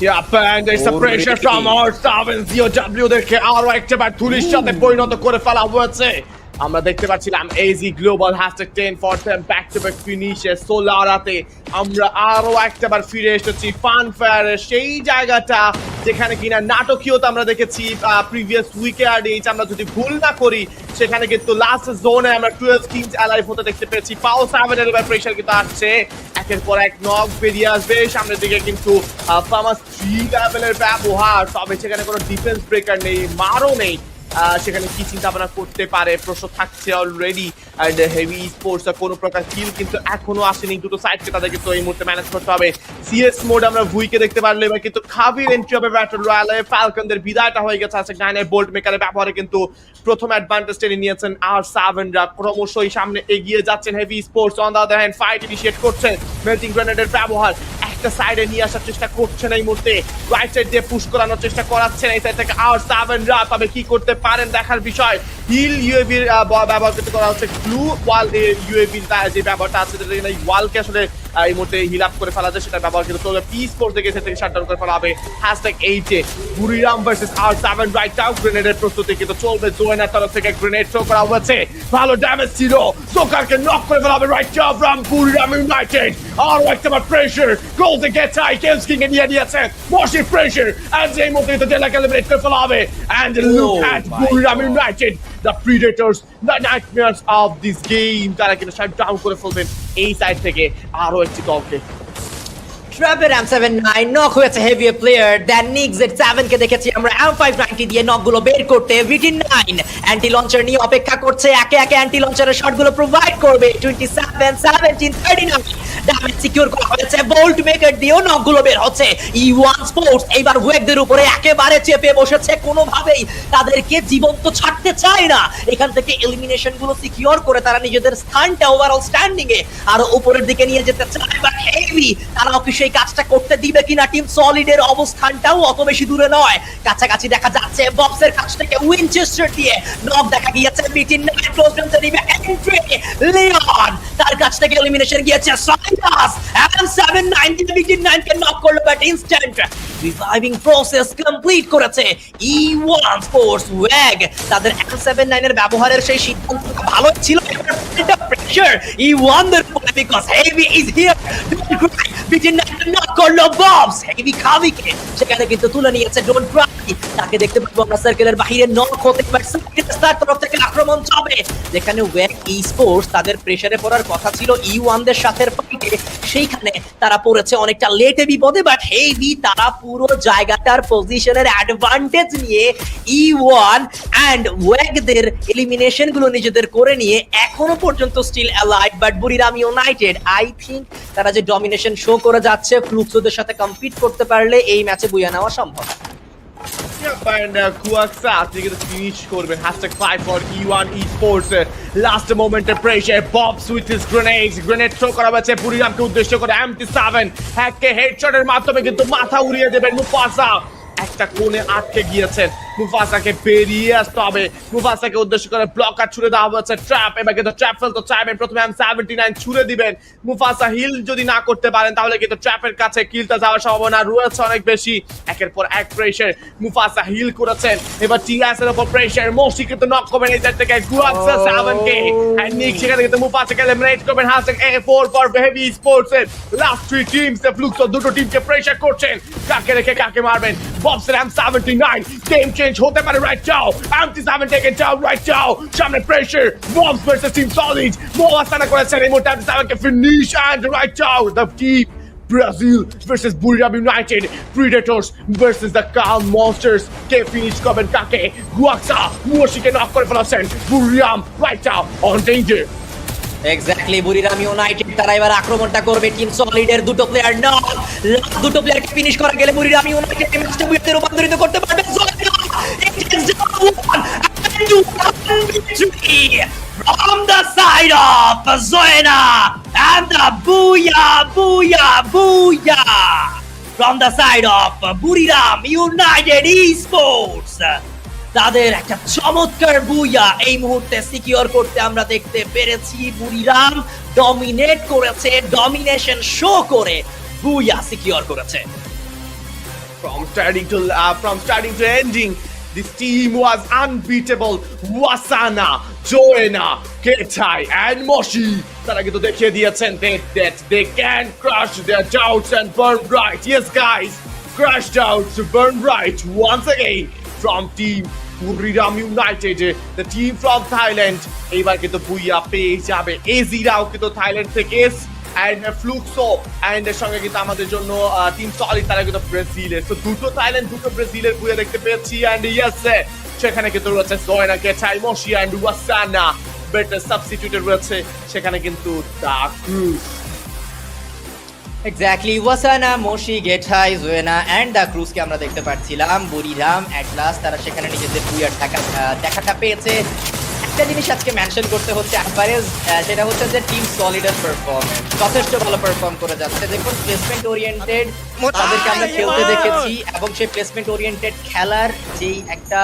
Yep, and there's a pressure from our 7-0W দেখে আরো একবার ধুলির সাথে পরিণত করে ফেলা হয়েছে। আমরা দেখতে পাচ্ছিলাম AZ Global #10 for them back to back finishes সোলারাতে। আমরা আরো একবার ফিরে এসেছি ফানফেয়ারের সেই জায়গাটা যেখানে কিনা নাটকীয়তা আমরা দেখেছি প্রিভিয়াস উইকে। আর আমরা যদি ভুল না করি সেখানে কিন্তু লাস্ট জোনে আমরা 12 কিংস অ্যালাইভ হতে দেখতে পেয়েছি। পাও 7 এর প্রেসার কিন্তু আসছে, একের পর এক নক বেরিয়ে আসবে সামনের দিকে, কিন্তু ফামাস 3 লেভেলের ব্যবহার, তবে সেখানে কোনো ডিফেন্স ব্রেকার নেই, মারও নেই। সেখানে কি চিন্তা ভাবনা করতে পারে প্রশ্ন থাকছে অলরেডি। এন্ড হেভি স্পোর্টস কোনো প্রকার কিল কিন্তু এখনো আসেনি, দুটো সাইডকে তাদের কিন্তু এই মুহূর্তে ম্যানেজ করতে হবে। সিএস মোড আমরা ভুইকে দেখতে পারলে এবার কিন্তু খাবির এন্ট্রি হবে ব্যাটল রয়্যালে। ফালকনদের বিদায়টা হয়ে গেছে, আছে গানের বোল্ট মেকারের ব্যবহারে কিন্তু প্রথম অ্যাডভান্টেজ টেনে নিয়েছেন R7রা, ক্রমশই সামনে এগিয়ে যাচ্ছেন heavy sports. On the other hand fight initiate করছেন, মেল্টিং গ্রেনেডের ব্যবহার একটা সাইডে নিয়ে আসার চেষ্টা করছেন এই মুহূর্তে, রাইট সাইড দিয়ে পুশ করানোর চেষ্টা করাচ্ছেন এই সাইড থেকে R7রা, তবে কি করতে পারেন দেখার বিষয়। হিল ইউএভির ব্যবহার করতে করা হচ্ছে, গ্লু ওয়াল ইউএভির যে ব্যবহারটা আছে এই ওয়ালকে আসলে এই মুহূর্তে হিল আপ করে ফেলা যায়, সেটা ব্যবহার কিন্তু চলবে। পি স্পোর্টস থেকে থেকে শাটডাউন করে ফেলা হবে। #8 বুরিরাম ভার্সেস R7 রাইট নাও। গ্রেনেডের প্রস্তুতি কিন্তু চলবে, জোয়েনার তরফ থেকে গ্রেনেড থ্রো করা হয়েছে, ভালো ড্যামেজ ছিল, জোকারকে নক করে ফেলা হবে। রাইট জব ফ্রম বুরিরাম ইউনাইটেড, আরো একটা প্রেসার গোল থেকে টাই কেলস কিং এর নিয়ে নিয়েছে মশি প্রেসার, এন্ড এই মুহূর্তে ডেলা ক্যালিব্রেট করে ফেলা হবে। And look at Buriram United, the predators, the nightmares of this game, তারা কিন্তু শাট ডাউন করে ফেলবেন এই সাইড থেকে আরো একটি দলকে। ট্র্যাপের M79 নক হয়েছে হেভি প্লেয়ার দেন নিক Z7 কে দেখেছি আমরা M590 দিয়ে নকগুলো বের করতে। VT9 অ্যান্টি লঞ্চার নিয়ে অপেক্ষা করছে, একে একে অ্যান্টি লঞ্চারের শটগুলো প্রোভাইড করবে। 27 17 39 ড্যামেজ সিকিউর করা হয়েছে, বোল্ট মেকার দিয়েও নকগুলো বের হচ্ছে। E1 স্পোর্টস এইবার ওয়েগদের উপরে একেবারে চেপে বসেছে, কোনোভাবেই তাদেরকে জীবন্ত ছাড়তে চায় না। এখান থেকে এলিমিনেশন গুলো সিকিউর করে তারা নিজেদের স্থানটা ওভারঅল স্ট্যান্ডিং এ আরো উপরের দিকে নিয়ে যেতে চায়, বাট হেভি তারাও কি সেই সেই কাজটা করতে দিবে কিনা টিম সলিডের অবস্থানটাও অত বেশি দূরে নয়, কাছাকাছি দেখা যাচ্ছে বক্সের কাছ থেকে উইনচেস্টার দিয়ে নক দেখা গিয়েছে বিটিন ক্লোজ রেঞ্জে নিবে এন্ট্রি লিওন, তার কাছ থেকে এলিমিনেশন গিয়েছে সাইনাস এবং 790 বিটিন 9 কে নক করলো but instant reviving process complete করেছে E1 স্পোর্টস ওয়াগ। তাদের M79 এর ব্যবহারের সেই সিদ্ধান্তটা ভালো ছিল, প্রেসার E1 দের উপরে বিকজ হেভি ইজ হিয়ার, বিটিন 9 নক করলো ববস হেভি খাবিকে, সেখানে কিন্তু তুলে নিয়েছে ডোন্ট ক্রাই, তাকে দেখতে পাবো আমরা সার্কেলের বাইরে নক হতে পারছে, তার তরফ থেকে আক্রমণ যাবে যেখানে ওয়াগ স্পোর্টস তাদের প্রেসারে পড়ার কথা ছিল E1 দের সাথে ফাইটে, সেইখানে তারা পড়েছে অনেকটা লেটে বিপদে, বাট হেভি তারা পুরো জায়গাটার পজিশনের অ্যাডভান্টেজ নিয়ে E1 এন্ড ওয়াগদের এলিমিনেশন গুলো নিজেদের করে নিয়ে এখনো পর্যন্ত still alive, but Buriram United I think তারা যে ডমিনেশন শো করে যাচ্ছে ফ্লুক্সোদের সাথে কম্পিট করতে পারলে এই ম্যাচে বুইয়া নেওয়া সম্ভব। And Kuaksa থেকে ফিনিশ করবেন #5 for E1 Esports last moment pressure Bobs with his grenade throw করা হয়েছে বুরিরামকে উদ্দেশ্য করে MT7 হ্যাককে হেডশটের মাধ্যমে কিন্তু মাথা উড়িয়ে দেবেন মুফাসা, একটা কোণে আটকে গিয়েছেন, মুফাসাকে বেরিয়ে আসতে হবে, মুফাসাকে উদ্দেশ্য করে ব্লকার ছুড়ে দেওয়া হচ্ছে ট্র্যাপ, এবার কিন্তু ট্র্যাপ ফেলতে চাইবেন, প্রথমে M79 ছুড়ে দিবেন, মুফাসা হিল যদি না করতে পারেন তাহলে কিন্তু ট্র্যাপের কাছে কিলটা যাওয়ার সম্ভাবনা রয়েছে অনেক বেশি, একের পর এক প্রেসার, মুফাসা হিল করেছেন, এবার টিএস এর উপর প্রেসার, মোশি কিন্তু নক করবেন এই সাইড থেকে গুয়াক্সা 7k এন্ড নিক সেখানে কিন্তু মুফাসাকে এলিমিনেট করবেন #A4 ফর হেভি স্পোর্টস এর লাস্ট 3 টিমস এ ফ্লুক্সো দুটো টিমকে প্রেসার করছেন, কাকে রেখে কাকে মারবেন, ববসের M79 গেম চেঞ্জ হতে পারে right now, MT7 taken down right now, সামনে প্রেসার ববস ভার্সেস টিম সলিড, মোয়াসানা করেছেন এই মুহূর্তে M7 কে finish and right now the team Brazil versus Booyah United, Predators versus the Calm Monsters, কে ফিনিশ করবেন কাকে, গুয়াক্সা মোশিকে নক করে ফেলেছেন, Buriram right now on danger. Exactly Buriram United তারা এবার আক্রমণটা করবে টিম সলিডের দুটো প্লেয়ার নক, দুটো প্লেয়ারকে ফিনিশ করা গেলে বুরিরাম ইউনাইটেড এই ম্যাচটা বুইয়াতে রূপান্তরিত করতে পারবে, from the side of Zoena and the Booyah from the side of Buriram United Esports, তাদের একটা চমৎকার বুইয়া এই মুহূর্তে সিকিউর করতে আমরা দেখতে পেরেছি, বুরিরাম ডমিনেট করেছে, ডমিনেশন শো করে বুইয়া সিকিউর করেছে। From starting to ending, this team was unbeatable. Wasana, Joena, Ketai, and Moshi. তারা কিন্তু দেখিয়ে দিয়েছেন that they can crush their doubts and burn bright. Yes, guys, crush doubts, burn bright once again from team Buriram United, the team from Thailand. এইবার কিন্তু বুইয়া পেয়ে যাবে, এজিরাও কিন্তু Thailand থেকে and Fluxo and এর সঙ্গে কিন্তু আমাদের জন্য টিম সলিড তারা কিন্তু ব্রাজিলের, তো দুটো থাইল্যান্ড দুটো ব্রাজিলের বুইয়া দেখতে পেয়েছি, and yes সেখানে কিন্তু রয়েছে সোয়েনা, কেটাই, মোশি and ওয়াসানা, বাট সাবস্টিটিউটেড রয়েছে সেখানে কিন্তু দা ক্রুজ। এক্স্যাক্টলি ওয়াসানা, মোশি, গেটাই, জোয়েনা এন্ড দ্য ক্রুজকে আমরা দেখতে পাচ্ছিলাম, বুরিরাম অ্যাট লাস্ট তারা সেখানে নিজেদের বুইয়ার দেখাটা পেয়েছে। একটা জিনিস আজকে মেনশন করতে হচ্ছে অ্যাভারেজ, সেটা হচ্ছে যে টিম সলিডের পারফরম্যান্স যথেষ্ট ভালো পারফর্ম করে যাচ্ছে, দেখুন প্লেসমেন্ট ওরিয়েন্টেড তাদেরকে আমরা খেলতে দেখেছি এবং সেই প্লেসমেন্ট ওরিয়েন্টেড খেলার যেই একটা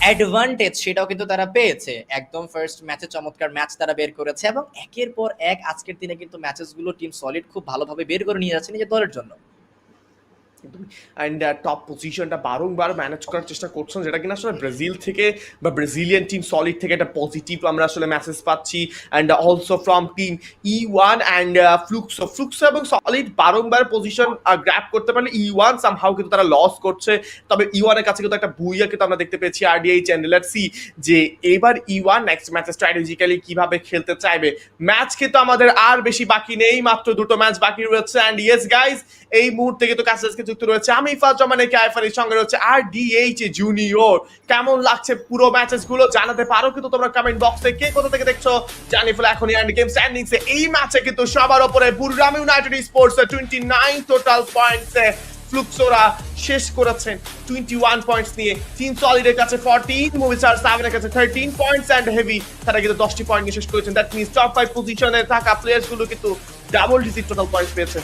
অ্যাডভান্টেজ সেটাও কিন্তু তারা পেয়েছে, একদম ফার্স্ট ম্যাচে চমৎকার ম্যাচ তারা বের করেছে এবং একের পর এক আজকের দিনে কিন্তু ম্যাচেসগুলো টিম সলিড খুব ভালোভাবে বের করে নিয়ে যাচ্ছে নিজের দলের জন্য। অ্যান্ড টপ পজিশনটা বারংবার ম্যানেজ করার চেষ্টা করছেন, যেটা কিনা আসলে ব্রাজিল থেকে বা ব্রাজিলিয়ান টিম সলিড থেকে একটা পজিটিভ আমরা আসলে মেসেজ পাচ্ছি, and also from team E1 and Fluxo এবং সলিড বারংবার পজিশন গ্র্যাব করতে পারলে E1 সামহাউ কিন্তু তারা লস করছে, তবে E1 এর কাছে কিন্তু একটা বুইয়া কিন্তু আমরা দেখতে পেয়েছি RDH, অ্যান্ড লেটস সি যে এবার E1 নেক্সট ম্যাচে স্ট্র্যাটেজিক্যালি কিভাবে খেলতে চাইবে। ম্যাচ কিন্তু আমাদের আর বেশি বাকি নেই, মাত্র দুটো ম্যাচ বাকি রয়েছে, অ্যান্ড ইয়েস গাইজ এই মুহূর্তে কিন্তু কাছে যুক্ত রয়েছে আমি ফাজমানে কাইফারির সঙ্গে রয়েছে RDH জুনিয়র। কেমন লাগছে পুরো ম্যাচেস গুলো জানাতে পারো কিন্তু তোমরা কমেন্ট বক্সে, কে কোথা থেকে দেখছো জানিয়ে ফেলো এখনই। এন্ড গেম স্ট্যান্ডিংস এ এই ম্যাচে কিন্তু সবার উপরে বুরিরাম ইউনাইটেড স্পোর্টস 29 টোটাল পয়েন্টস এ ফ্লুক্সোরা শেষ করেছেন 21 পয়েন্টস নিয়ে, টিম সলিডের কাছে 14, মুভিসার 7 এর কাছে 13 পয়েন্টস এন্ড হেভি তারা কিন্তু 10টি পয়েন্ট নিয়ে শেষ করেছেন। দ্যাট মিন্স টপ 5 পজিশনে থাকা প্লেয়ার্স গুলো কিন্তু ডাবল ডিজিট টোটাল পয়েন্টস পেয়েছে।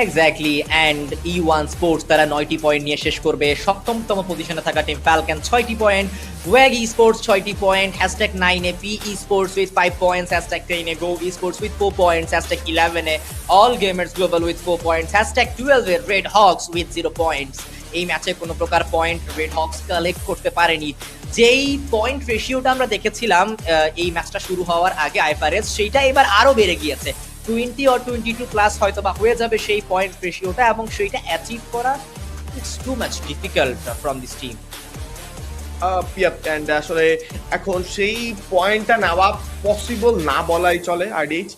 এক্স্যাক্টলি, অ্যান্ড E1 স্পোর্টস তারা 9টি পয়েন্ট নিয়ে শেষ করবে। সপ্তমতম পজিশনে থাকা টিম ফ্যালকন 6টি পয়েন্ট, ওয়াগ স্পোর্টস 6টি point, #9 A P Esports with 5 points, #10 A Go Esports with 4 points, #11 A All Gamers Global with 4 points, #12 A Red Hawks with 0 points। এই ম্যাচে কোনো প্রকার পয়েন্ট রেড হক্স কালেক্ট করতে পারেনি। যেই পয়েন্ট রেশিওটা আমরা দেখেছিলাম এই ম্যাচটা শুরু হওয়ার আগে আইএফআরএস, সেইটা এবার আরো বেড়ে গিয়েছে। 20 or 22 প্লাস হয়তো বা হয়ে যাবে সেই পয়েন্ট রেশিওটা, এবং সেইটা অ্যাচিভ করা it's too much difficult from this team. And আসলে এখন সেই পয়েন্টটা নেওয়া পসিবল না বলাই চলে। আরডিএইচ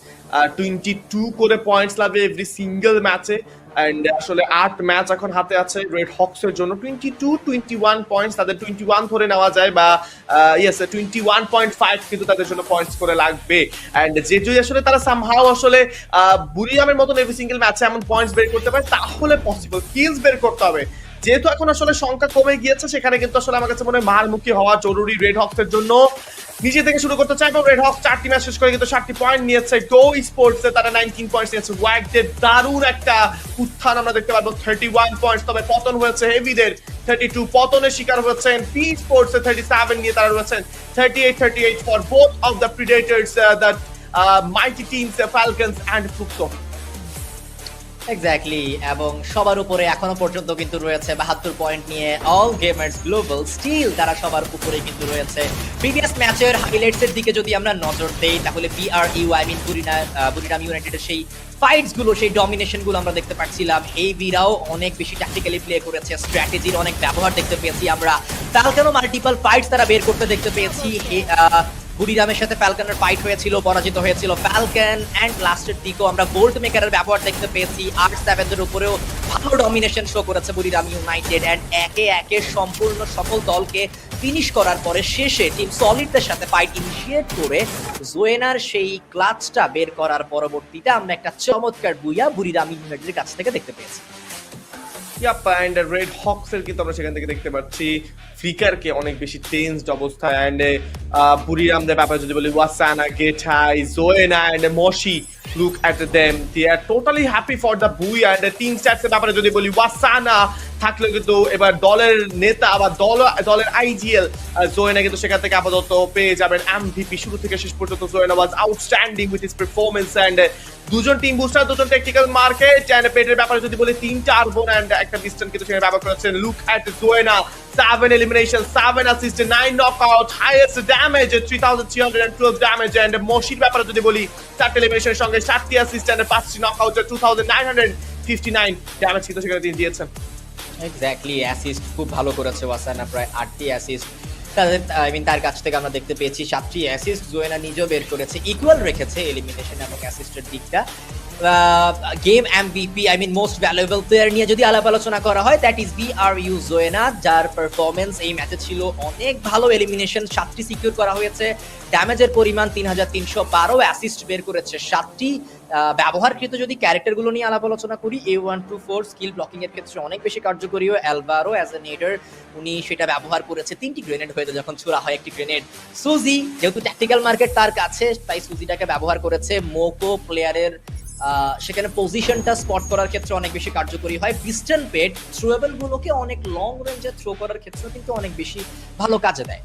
22 করে পয়েন্টস লাগবে এভরি সিঙ্গেল ম্যাচে, অ্যান্ড আসলে 8 ম্যাচ এখন হাতে আছে রেড হক্সের জন্য। 21 পয়েন্টস তাদের 21 ধরে নেওয়া যায়, বা ইয়েস 21.5 কিন্তু তাদের জন্য পয়েন্টস করে লাগবে। অ্যান্ড যেটি আসলে তারা সামহাও আসলে বুরিয়ামের মতন এভরি সিঙ্গেল ম্যাচে এমন পয়েন্টস বের করতে পারে, তাহলে পসিবল। কিলস বের করতে হবে, যেহেতু এখন আসলে সংখ্যা কমে গিয়েছে, সেখানে কিন্তু আসলে আমার কাছে মনে হয় মারমুখী হওয়া জরুরি রেড হক্সের জন্য। নিজে থেকে শুরু করতে চাইবো। রেড হক্স 4টি ম্যাচ শেষ করে কিন্তু 7টি পয়েন্ট নিয়েছে। গো স্পোর্টস এ তারা 19 পয়েন্টস নিয়েছে। ওয়াগদের দারুণ একটা উত্থান আমরা দেখতে পারবো, 31 পয়েন্টস। তবে পতন হয়েছে হেভিদের 32, পতনের শিকার হয়েছেন পি স্পোর্টস এ 37 নিয়ে তারা রয়েছেন 38 for both of the প্রিডেটর্স, the mighty teams Falcons and Fluxo. Exactly, এবং সবার উপরে এখনো পর্যন্ত কিন্তু রয়েছে 72 পয়েন্ট নিয়ে অল গেমার্স গ্লোবাল। স্টিল তারা সবার উপরে কিন্তু রয়েছে। প্রিভিয়াস ম্যাচের হাইলাইটস এর দিকে যদি আমরা নজর দেই, তাহলে বুরিরাম ইউনাইটেডের সেই ফাইটস গুলো, সেই ডমিনেশন গুলো আমরা দেখতে পাচ্ছিলাম। হেভিরাও অনেক বেশি ট্যাকটিক্যালি প্লে করেছে, স্ট্র্যাটেজির অনেক ব্যবহার দেখতে পেয়েছি আমরা। ফ্যালকনও মাল্টিপল ফাইটস তারা বের করতে দেখতে পেয়েছি। বুরিরামের সাথে ফ্যালকনের ফাইট হয়েছিল, পরাজিত হয়েছিল ফ্যালকন, অ্যান্ড লাস্টের দিকেও আমরা গোল্ড মেকারের ব্যবহার দেখতে পেয়েছি। 8-7 উপরেও ভালো ডমিনেশন শো করেছে বুরিরাম ইউনাইটেড, অ্যান্ড একে একে সম্পূর্ণ সকল দলকে ফিনিশ করার পরে শেষে টিম সলিডদের সাথে ফাইট ইনিশিয়েট করে জোয়েনার সেই ক্লাচটা বের করার পরবর্তীতে আমরা একটা চমৎকার বুইয়া বুরিরাম ইউনাইটেডের কাছ থেকে দেখতে পেয়েছি। অ্যান্ড রেড হক্স এর কিন্তু আমরা সেখান থেকে দেখতে পাচ্ছি ফ্লিকারকে অনেক বেশি টেন্সড অবস্থায়। অ্যান্ড বুরিরামদের ব্যাপারে যদি বলি, ওয়াসানা, গেটাই, জোয়েনা and মশি, look at them, they are totally happy for the Booyah। and the team stats এর ব্যাপারে যদি বলি, ওয়াসানা থাকলে কিন্তু এবার দলের নেতা বা দলের আইজিএল জোয়েনা কিন্তু সেখান থেকে আপাতত পেয়ে যাবেন এমভিপি। শুরু থেকে শেষ পর্যন্ত Joena was outstanding with his performance. And দুজন টিম বুস্টার, দুজন টেকনিক্যাল মার্কেট। অ্যান্ড পেটের ব্যাপারে যদি বলি, 3টা আরবন অ্যান্ড একটা পিস্টন কিন্তু সেখানে ব্যবহার করেছেন। Look at Joena, 7 elimination, 7 assist, 9 knockout, highest damage, 3312 damage। and Moshir ব্যাপারে যদি বলি, 4 elimination এর সঙ্গে 7টি assist and 5টি knockout, 2959 damage কিন্তু সেখানে তিনি দিয়েছেন। এক্স্যাক্টলি, অ্যাসিস্ট খুব ভালো করেছে ওয়াসানা, প্রায় 8টি অ্যাসিস্ট তার কাছ থেকে আমরা দেখতে পেয়েছি। 7টি অ্যাসিস্ট জোয়েনা নিজেও বের করেছে, ইকুয়াল রেখেছে এলিমিনেশন এবং অ্যাসিস্টের দিকটা। Game MVP, most valuable player নিয়ে যদি আলাপ আলোচনা করা হয়, দ্যাট ইজ BRU জোয়েনা, যার পারফরমেন্স এই ম্যাচে ছিল অনেক ভালো। এলিমিনেশন 7টি সিকিউর করা হয়েছে, ড্যামেজের পরিমাণ 3312, অ্যাসিস্ট বের করেছে 7টি। ব্যবহারকৃত যদি ক্যারেক্টারগুলো নিয়ে আলাপ আলোচনা করি, A124 স্কিল ব্লকিং এর ক্ষেত্রে অনেক বেশি কার্যকরী। অ্যালভারো অ্যাজ এ নেডার, উনি সেটা ব্যবহার করেছে। 3টি গ্রেনেড হয়েছে যখন ছোড়া হয় একটি গ্রেনেড। সুজি, যেহেতু ট্যাকটিক্যাল মার্কেট তার কাছে, তাই সুজিটাকে ব্যবহার করেছে। মোকো প্লেয়ারের সেখানে পজিশনটা স্পট করার ক্ষেত্রে অনেক বেশি কার্যকরী হয়। পিস্টন পেট থ্রোয়েবল গুলোকে অনেক লং রেঞ্জে থ্রো করার ক্ষেত্রে কিন্তু অনেক বেশি ভালো কাজে দেয়।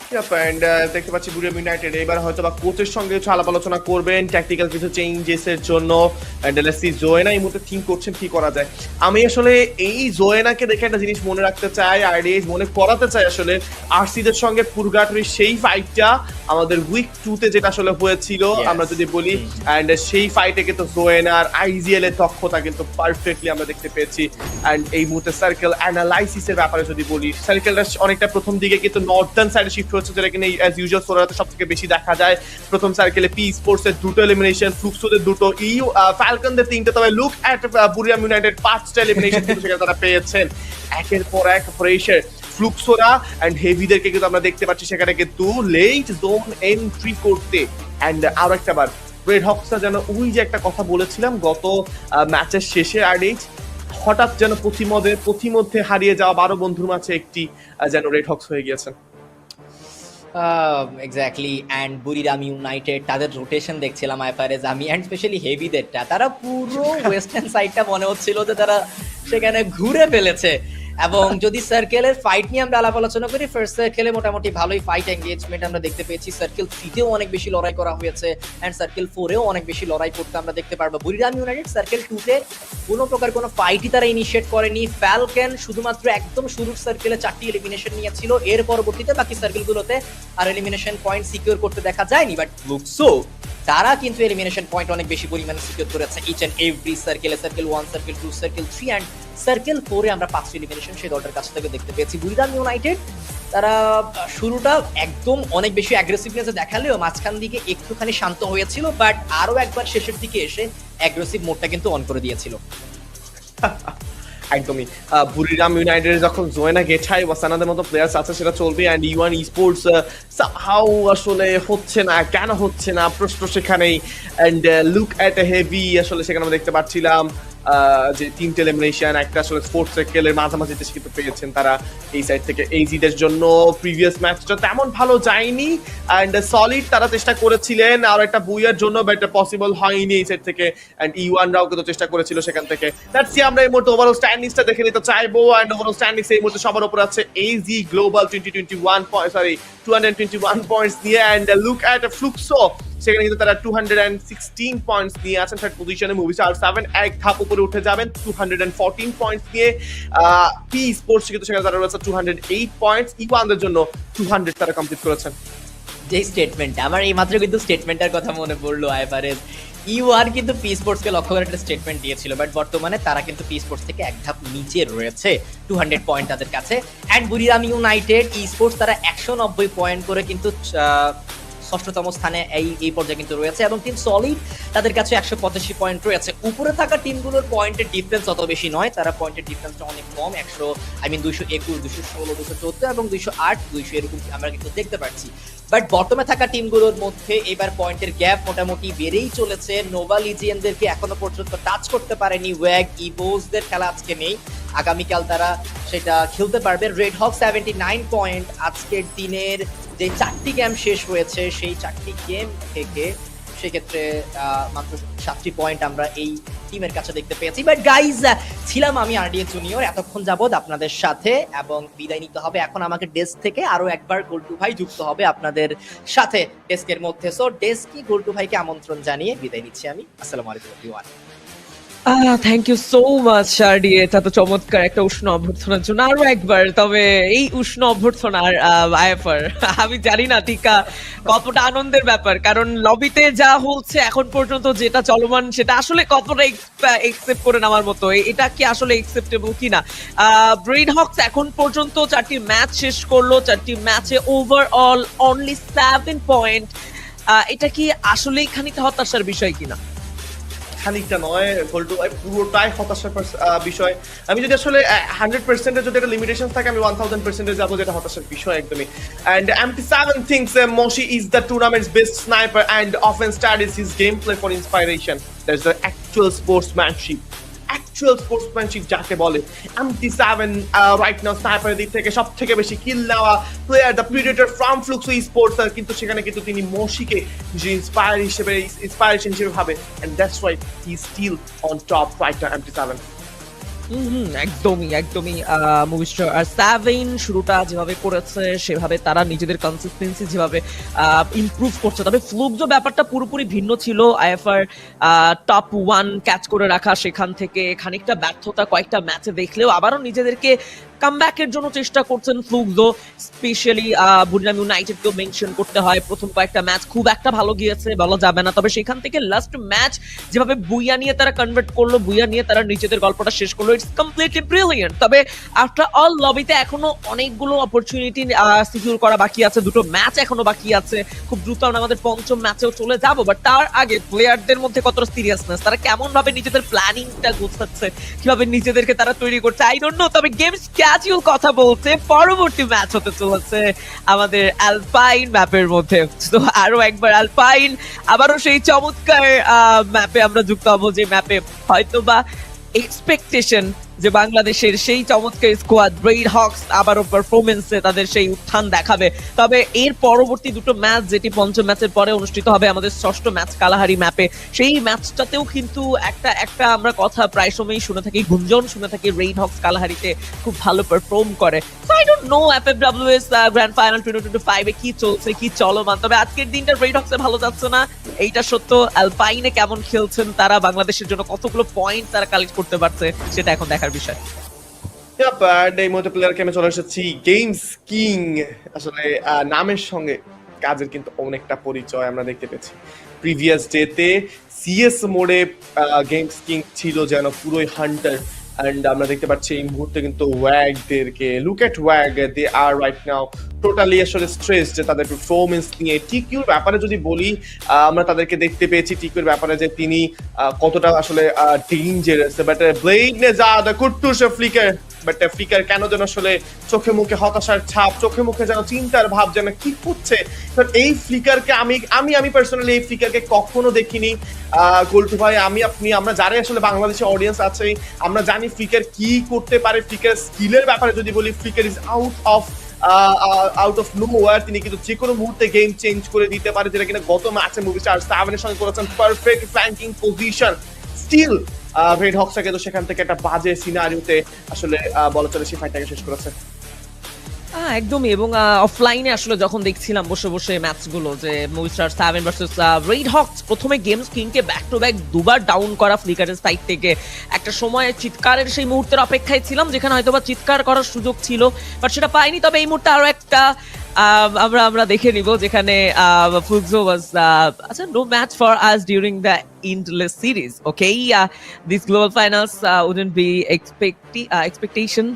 অ্যান্ড দেখতে পাচ্ছি বুরিরাম ইউনাইটেড এবার হয়তো বা কোচের সঙ্গে কিছু আলাপ আলোচনা করবেন ট্যাকটিক্যাল কিছু চেঞ্জেসের জন্য। অ্যান্ড লেটস জোয়েনা এই মুহূর্তে থিঙ্ক করছেন কি করা যায়। আমি আসলে এই জোয়েনাকে দেখে একটা জিনিস মনে রাখতে চাই, আইডিয়াস মনে করাতে চাই আসলে আরসিদের সঙ্গে পুরগাটরির সেই ফাইটটা আমাদের উইক 2-তে যেটা আসলে হয়েছিল আমরা যদি বলি। অ্যান্ড সেই ফাইটে কিন্তু জোয়েনার আইজিএল এর দক্ষতা কিন্তু পারফেক্টলি আমরা দেখতে পেয়েছি। অ্যান্ড এই মুহূর্তে সার্কেল অ্যানালাইসিসের ব্যাপারে যদি বলি, সার্কেলটা অনেকটা প্রথম দিকে কিন্তু নর্দার্ন সাইডে শিফট হচ্ছে, যেটা কিনা অ্যাজ ইউজুয়াল সোরাতে সবথেকে বেশি দেখা যায়। প্রথম সার্কেলে পি স্পোর্টস এর 2টো এলিমিনেশন, ফ্লুক্সোদের 2টো, ফ্যালকনদের 3টে। তবে লুক অ্যাট বুরিরাম ইউনাইটেড 5টা এলিমিনেশন কিন্তু সেখানে তারা পেয়েছেন। একের পর এক প্রেসার ফ্লুক্সোরা অ্যান্ড হেভিদেরকে কিন্তু আমরা দেখতে পাচ্ছি সেখানে কিন্তু লেট জোন এন্ট্রি করতে। অ্যান্ড আরো একটা বার রেড হক্সটা যেন ওই যে একটা কথা বলেছিলাম গত ম্যাচের শেষে, আরডিএইচ হঠাৎ যেন পথিমধ্যে হারিয়ে যাওয়া 12 বন্ধুর মাঝে একটি যেন রেড হক্স হয়ে গিয়েছেন। এক্স্যাক্টলি অ্যান্ড বুরিরাম ইউনাইটেড তাদের রোটেশন দেখছিলাম আইফারেজ আমি অ্যান্ড স্পেশালি হেভিদেরটা তারা পুরো ওয়েস্টার্ন সাইডটা মনে হচ্ছিল যে তারা সেখানে ঘুরে ফেলেছে এবং যদি সার্কেলের ফাইট নিয়ে আমরা আলাপ আলোচনা করি ফার্স্ট সার্কেলে মোটামুটি ভালোই ফাইট এঙ্গেজমেন্ট আমরা দেখতে পেয়েছি সার্কেল 3তেও অনেক বেশি লড়াই করা হয়েছে অ্যান্ড সার্কেল 4এও অনেক বেশি লড়াই করতে আমরা দেখতে পারবো বুরিরাম ইউনাইটেড সার্কেল 2তে কোনো প্রকার কোনো ফাইটই তারা ইনিশিয়েট করেনি ফ্যালকন শুধুমাত্র একদম শুরুর সার্কেলে 4টি এলিমিনেশন নিয়েছিল এর পরবর্তীতে বাকি সার্কেলগুলোতে আর এলিমিনেশন পয়েন্ট সিকিউর করতে দেখা যায়নি বাট ফ্লুক্সো তারা কিন্তু এলিমিনেশন পয়েন্ট অনেক বেশি পরিমাণে সিকিউর করেছে ইচ এন্ড এভরি সার্কেলে circle 1 circle 2 circle 3 and circle 4 এ আমরা 5টি এলিমিনেশন সেই দলটার কাছ থেকে দেখতে পেয়েছি বুরিরাম ইউনাইটেড তারা শুরুটা একদম অনেক বেশি অ্যাগ্রেসিভনেস দেখালেও মাঝখান দিকে একটুখানি শান্ত হয়েছিল বাট আরো একবার শেষের দিকে এসে অ্যাগ্রেসিভ মোডটা কিন্তু অন করে দিয়েছিল একদমই বুরিরাম ইউনাইটেড যখন জোয়েনা গেছাই ওয়াসানাদের মতো প্লেয়ার্স আছে সেটা চলবে অ্যান্ড ইউয়ান স্পোর্টস সামহাউ আসলে হচ্ছে না কেন হচ্ছে না প্রশ্ন সেখানেই অ্যান্ড লুক অ্যাট হেভি আসলে সেখানে আমরা দেখতে পাচ্ছিলাম যে তিনটে এলিমিনেশন একটা আসলে ফোর্থ সার্কেলের মাঝামাঝি কিন্তু পেয়েছেন তারা এই সাইড থেকে এইজিদের জন্য প্রিভিয়াস ম্যাচটা তেমন ভালো যায়নি অ্যান্ড সলিড তারা চেষ্টা করেছিলেন আর একটা বুইয়ার জন্য বাট পসিবল হয়নি এই সাইড থেকে অ্যান্ড ইউয়ানরাও কিন্তু চেষ্টা করেছিল সেখান থেকে দ্যাটস আমরা এই মুহূর্তে ওভারঅল স্ট্যান্ডিংসটা দেখে নিতে চাইবো অ্যান্ড ওভারঅল স্ট্যান্ডিংস এই মুহূর্তে সবার উপর আছে এইজি গ্লোবাল 221 পয়েন্টস নিয়ে অ্যান্ড লুক অ্যাট ফ্লুক্সো সেখানে কিন্তু তারা 216 পয়েন্টস নিয়ে আছেন থার্ড পজিশনে মুভিস আর 7 এক ধাপ উপরে উঠে যাবেন 214 পয়েন্টস নিয়ে পি স্পোর্টস কিন্তু সেখানে তারা রয়েছে 208 পয়েন্টস ইওয়ানদের জন্য 200 তারা কমপ্লিট করেছেন যে স্টেটমেন্ট আমার এই মাত্র কিন্তু স্টেটমেন্টের কথা মনে পড়লো আইফারেজ ইউআর কিন্তু পি স্পোর্টসকে লক্ষ্য করে একটা স্টেটমেন্ট দিয়েছিল বাট বর্তমানে তারা কিন্তু পি স্পোর্টস থেকে এক ধাপ নিচে রয়েছে 200 পয়েন্ট তাদের কাছে অ্যান্ড বুরিরাম ইউনাইটেড ই স্পোর্টস তারা 190 পয়েন্ট করে কিন্তু ষষ্ঠতম স্থানে এই পর্যায়ে কিন্তু রয়েছে এবং টিম সলিড তাদের কাছে 185 পয়েন্ট রয়েছে উপরে থাকা টিমগুলোর পয়েন্টের ডিফারেন্স অত বেশি নয় তারা পয়েন্টের ডিফারেন্সটা অনেক কম 221 216 214 এবং 208 200 এরকম আমরা কিন্তু দেখতে পাচ্ছি বাট বটমে থাকা টিমগুলোর মধ্যে এবার পয়েন্টের গ্যাপ মোটামুটি বেড়েই চলেছে নোভা লিজিয়ানদেরকে এখনো পর্যন্ত টাচ করতে পারেনি ওয়াগ ইভোসদের খেলা আজকে নেই আগামীকাল তারা সেটা খেলতে পারবে রেড হক 79 পয়েন্ট আজকের দিনের যে 4টি গেম শেষ হয়েছে সেই 4টি গেম থেকে সেক্ষেত্রে মাত্র 7টি পয়েন্ট আমরা এই টিমের কাছে দেখতে পেয়েছি বাট গাইজ ছিলাম আমি আরডিএ জুনিয়র এতক্ষণ যাবত আপনাদের সাথে এবং বিদায় নিতে হবে এখন আমাকে ডেস্ক থেকে আরো একবার গোল্টু ভাই যুক্ত হবে আপনাদের সাথে ডেস্কের মধ্যে সো ডেস্কি গোল্টু ভাইকে আমন্ত্রণ জানিয়ে বিদায় নিচ্ছি আমি আসসালামু আলাইকুম everyone thank you so much শার্ডি এটা তো চমৎকার একটা উষ্ণ অভ্যর্থনার জন্য আরো একবার তবে এই উষ্ণ অভ্যর্থনার আইএফআর আমি জানি না টিকা কতটা আনন্দের ব্যাপার কারণ লবিতে যা হচ্ছে এখন পর্যন্ত যেটা চলমান সেটা আসলে কতটা একসেপ্ট করে নেওয়ার মতো এটা কি আসলে একসেপ্টেবল কিনা ব্রেড হকস এখন পর্যন্ত 4টি ম্যাচ শেষ করলো 4টি ম্যাচে ওভারঅল অনলি 7 পয়েন্ট এটা কি আসলেই খানিকটা হতাশার বিষয় কিনা খানিকটা নয় গোল্টু পুরোটাই হতাশার বিষয় আমি যদি আসলে 100% যদি একটা লিমিটেশন থাকে আমি 1000% যাবো যেটা হতাশার বিষয় একদমই and MT7 thinks Moshi is the tournament's best sniper and often studies his gameplay for inspiration there's the actual sportsmanship যাকে বলে MT7 রাইট নাও স্নাইপার দিক থেকে সবথেকে বেশি কিল নেওয়া player the Predator from Fluxo Sports কিন্তু সেখানে কিন্তু তিনি মোশিকে যে ইন্সপাইরেশন হিসেবে ভাবে and that's why he is still on top right now MT7 একদমই মুভিস্টার আর 7 শুরুটা যেভাবে করেছে সেভাবে তারা নিজেদের কনসিস্টেন্সি যেভাবে ইমপ্রুভ করছে তবে ফ্লুক্সো ব্যাপারটা পুরোপুরি ভিন্ন ছিল আইএফআর টপ 1 ক্যাচ করে রাখা সেখান থেকে খানিকটা ব্যর্থতা কয়েকটা ম্যাচে দেখলেও আবারও নিজেদেরকে কামব্যাকের জন্য চেষ্টা করছেন ফ্লুক্সো স্পেশালি বুরিরাম ইউনাইটেডকেও মেনশন করতে হয় প্রথম কয়েকটা ম্যাচ খুব একটা ভালো গিয়েছে বলা যাবে না তবে সেখান থেকে লাস্ট ম্যাচ যেভাবে বুইয়া নিয়ে তারা কনভার্ট করলো বুইয়া নিয়ে তারা নিজেদের গল্পটা শেষ করলো ইটস কমপ্লিটলি ব্রিলিয়েন্ট তবে আফটার অল লবিতে এখনো অনেকগুলো অপরচুনিটি সিকিউর করা বাকি আছে দুটো ম্যাচ এখনো বাকি আছে খুব দ্রুত আমরা আমাদের পঞ্চম ম্যাচেও চলে যাবো বাট তার আগে প্লেয়ারদের মধ্যে কতটা সিরিয়াসনেস তারা কেমন ভাবে নিজেদের প্ল্যানিংটা গোছাচ্ছে কিভাবে নিজেদেরকে তারা তৈরি করছে আই ডোন্ট নো তবে গেমস ক্যাজুয়াল কথা বলতে পরবর্তী ম্যাচ হতে চলেছে আমাদের অ্যালপাইন ম্যাপের মধ্যে তো আরো একবার অ্যালপাইন আবারও সেই চমৎকার ম্যাপে আমরা যুক্ত হবো যে ম্যাপে হয়তো বা এক্সপেকটেশন যে বাংলাদেশের সেই চমৎকার স্কোয়াড রেড হক্স আবারও পারফরমেন্সে তাদের সেই উত্থান দেখাবে। তবে এর পরবর্তী দুটো ম্যাচ, যেটি পঞ্চম ম্যাচের পরে অনুষ্ঠিত হবে আমাদের ষষ্ঠ ম্যাচ কালাহারি ম্যাপে, সেই ম্যাচটাতেও কিন্তু একটা আমরা কথা প্রায় সময়ই শুনে থাকি, গুঞ্জন শুনে থাকি রেড হক্স কালাহারিতে খুব ভালো পারফর্ম করে। So I don't no FFWS grand final 2025 এ কি চলছে, কি চলমান। তবে আজকের দিনটা রেড হক্সে ভালো যাচ্ছে না, এইটা সত্য। অ্যালপাইনে কেমন খেলছেন তারা, বাংলাদেশের জন্য কতগুলো পয়েন্ট তারা কালেক্ট করতে পারছে, সেটা এখন দেখার বিষয়। এই মুহূর্তে প্লেয়ার কেমে চলে এসেছি গেমস কিং। আসলে নামের সঙ্গে কাজের কিন্তু অনেকটা পরিচয় আমরা দেখতে পেয়েছি। প্রিভিয়াস ডেতে সিএস মোডে গেমস কিং ছিল যেন পুরোই হান্টার, এন্ড আমরা দেখতে পাচ্ছি এই মুহূর্তে কিন্তু ওয়াগদেরকে, look at Wag, they are right now totally আসলে স্ট্রেস যে তাদের পারফরমেন্স নিয়ে। টিকিউর ব্যাপারে যদি বলি, আমরা তাদেরকে দেখতে পেয়েছি টিকিউর ব্যাপারে যে তিনি কতটা আসলে ডেঞ্জারাস, বাট ব্লেড নে যা দা কুট্টুস ফ্লিকার, বাট ফ্লিকার কেন যেন আসলে চোখে মুখে হতাশার ছাপ, চোখে মুখে যেন চিন্তার ভাব, যেন কি করছে। এই ফ্লিকারকে আমি পার্সোনালি এই ফ্লিকারকে কখনো দেখিনি। গোল্টু ভাই, আমরা যারা আসলে বাংলাদেশের অডিয়েন্স আছে, আমরা জানি ফ্লিকার কি করতে পারে। ফ্লিকার স্কিলের ব্যাপারে যদি বলি, flicker is out of nowhere. তিনি কিন্তু যে কোনো মুহূর্তে গেম চেঞ্জ করে দিতে পারে, যেটা কিনা গত ম্যাচে মুভিস্টার 7 এর সঙ্গে করেছেন পারফেক্ট ফ্ল্যাঙ্কিং পজিশন। স্টিল রেড হক্সটা কিন্তু সেখান থেকে একটা বাজে সিনারিওতে আসলে বলা চলে সেই ফাইটটাকে শেষ করেছে। একদমই। এবং অফলাইনে আসলে যখন দেখছিলাম বসে বসে ম্যাচগুলো, যে মুভিস্টার 7 ভার্সেস রেড হক্স, প্রথমে গেমস কিংকে ব্যাক টু ব্যাক দুবার ডাউন করা ফ্লিকারের সাইড থেকে, একটা সময় চিৎকারের সেই মুহূর্তের অপেক্ষায় ছিলাম যেখানে হয়তোবা চিৎকার করার সুযোগ ছিল, বাট সেটা পাইনি। তবে এই মুহূর্তে আরো একটা আমরা দেখে নিব যেখানে Fluxo was no match for us during the endless series. Okay, these global finals wouldn't be expectation.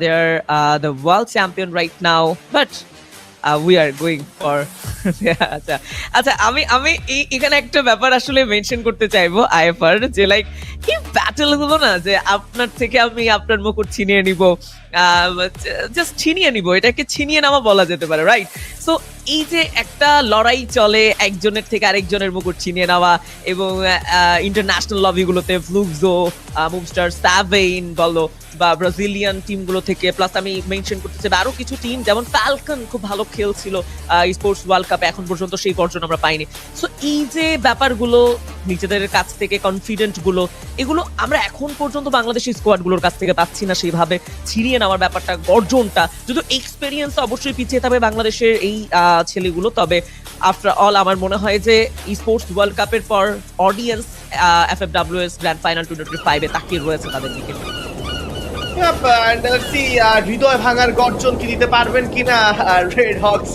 They are the world champion right now, but we are going for আচ্ছা আমি এখানে একটা ব্যাপার আসলে মেনশন করতে চাইবো আইএফআর, যে like এই ব্যাটল গুলো না, যে আপনার থেকে আমি আপনার মুকুট ছিনিয়ে নিব, জাস্ট ছিনিয়ে নিব, এটাকে ছিনিয়ে নেওয়া বলা যেতে পারে, রাইট? সো এই যে একটা লড়াই চলে একজনের থেকে আরেকজনের মুকুট ছিনিয়ে নেওয়া, এবং ইন্টারন্যাশনাল লবিগুলোতে ফ্লুক্সো, মুভস্টার 7 বলো, বা ব্রাজিলিয়ান টিমগুলো থেকে, প্লাস আমি মেনশন করতে চাই আরো কিছু টিম যেমন ফ্যালকন খুব ভালো খেলছিল স্পোর্টস ওয়ার্ল্ড কাপে, এখন পর্যন্ত সেই অর্জন আমরা পাইনি। সো এই যে ব্যাপারগুলো, নিজেদের কাছ থেকে কনফিডেন্ট গুলো, এগুলো আমরা এখন পর্যন্ত বাংলাদেশি স্কোয়াডগুলোর কাছ থেকে পাচ্ছি না সেইভাবে ছিনিয়ে নেওয়ার ব্যাপারটা, গর্জনটা। যদি এক্সপেরিয়েন্স অবশ্যই পিছিয়ে থাকবে বাংলাদেশের এই ছেলেগুলো, তবে আফটার অল আমার মনে হয় যে স্পোর্টস ওয়ার্ল্ড কাপের পর অডিয়েন্স FFWS গ্র্যান্ড ফাইনাল 2025 এ তাকিয়ে রয়েছে তাদের দিকে। হৃদয় ভাঙার গর্জন কি দিতে পারবেন কিনা রেড হক্স?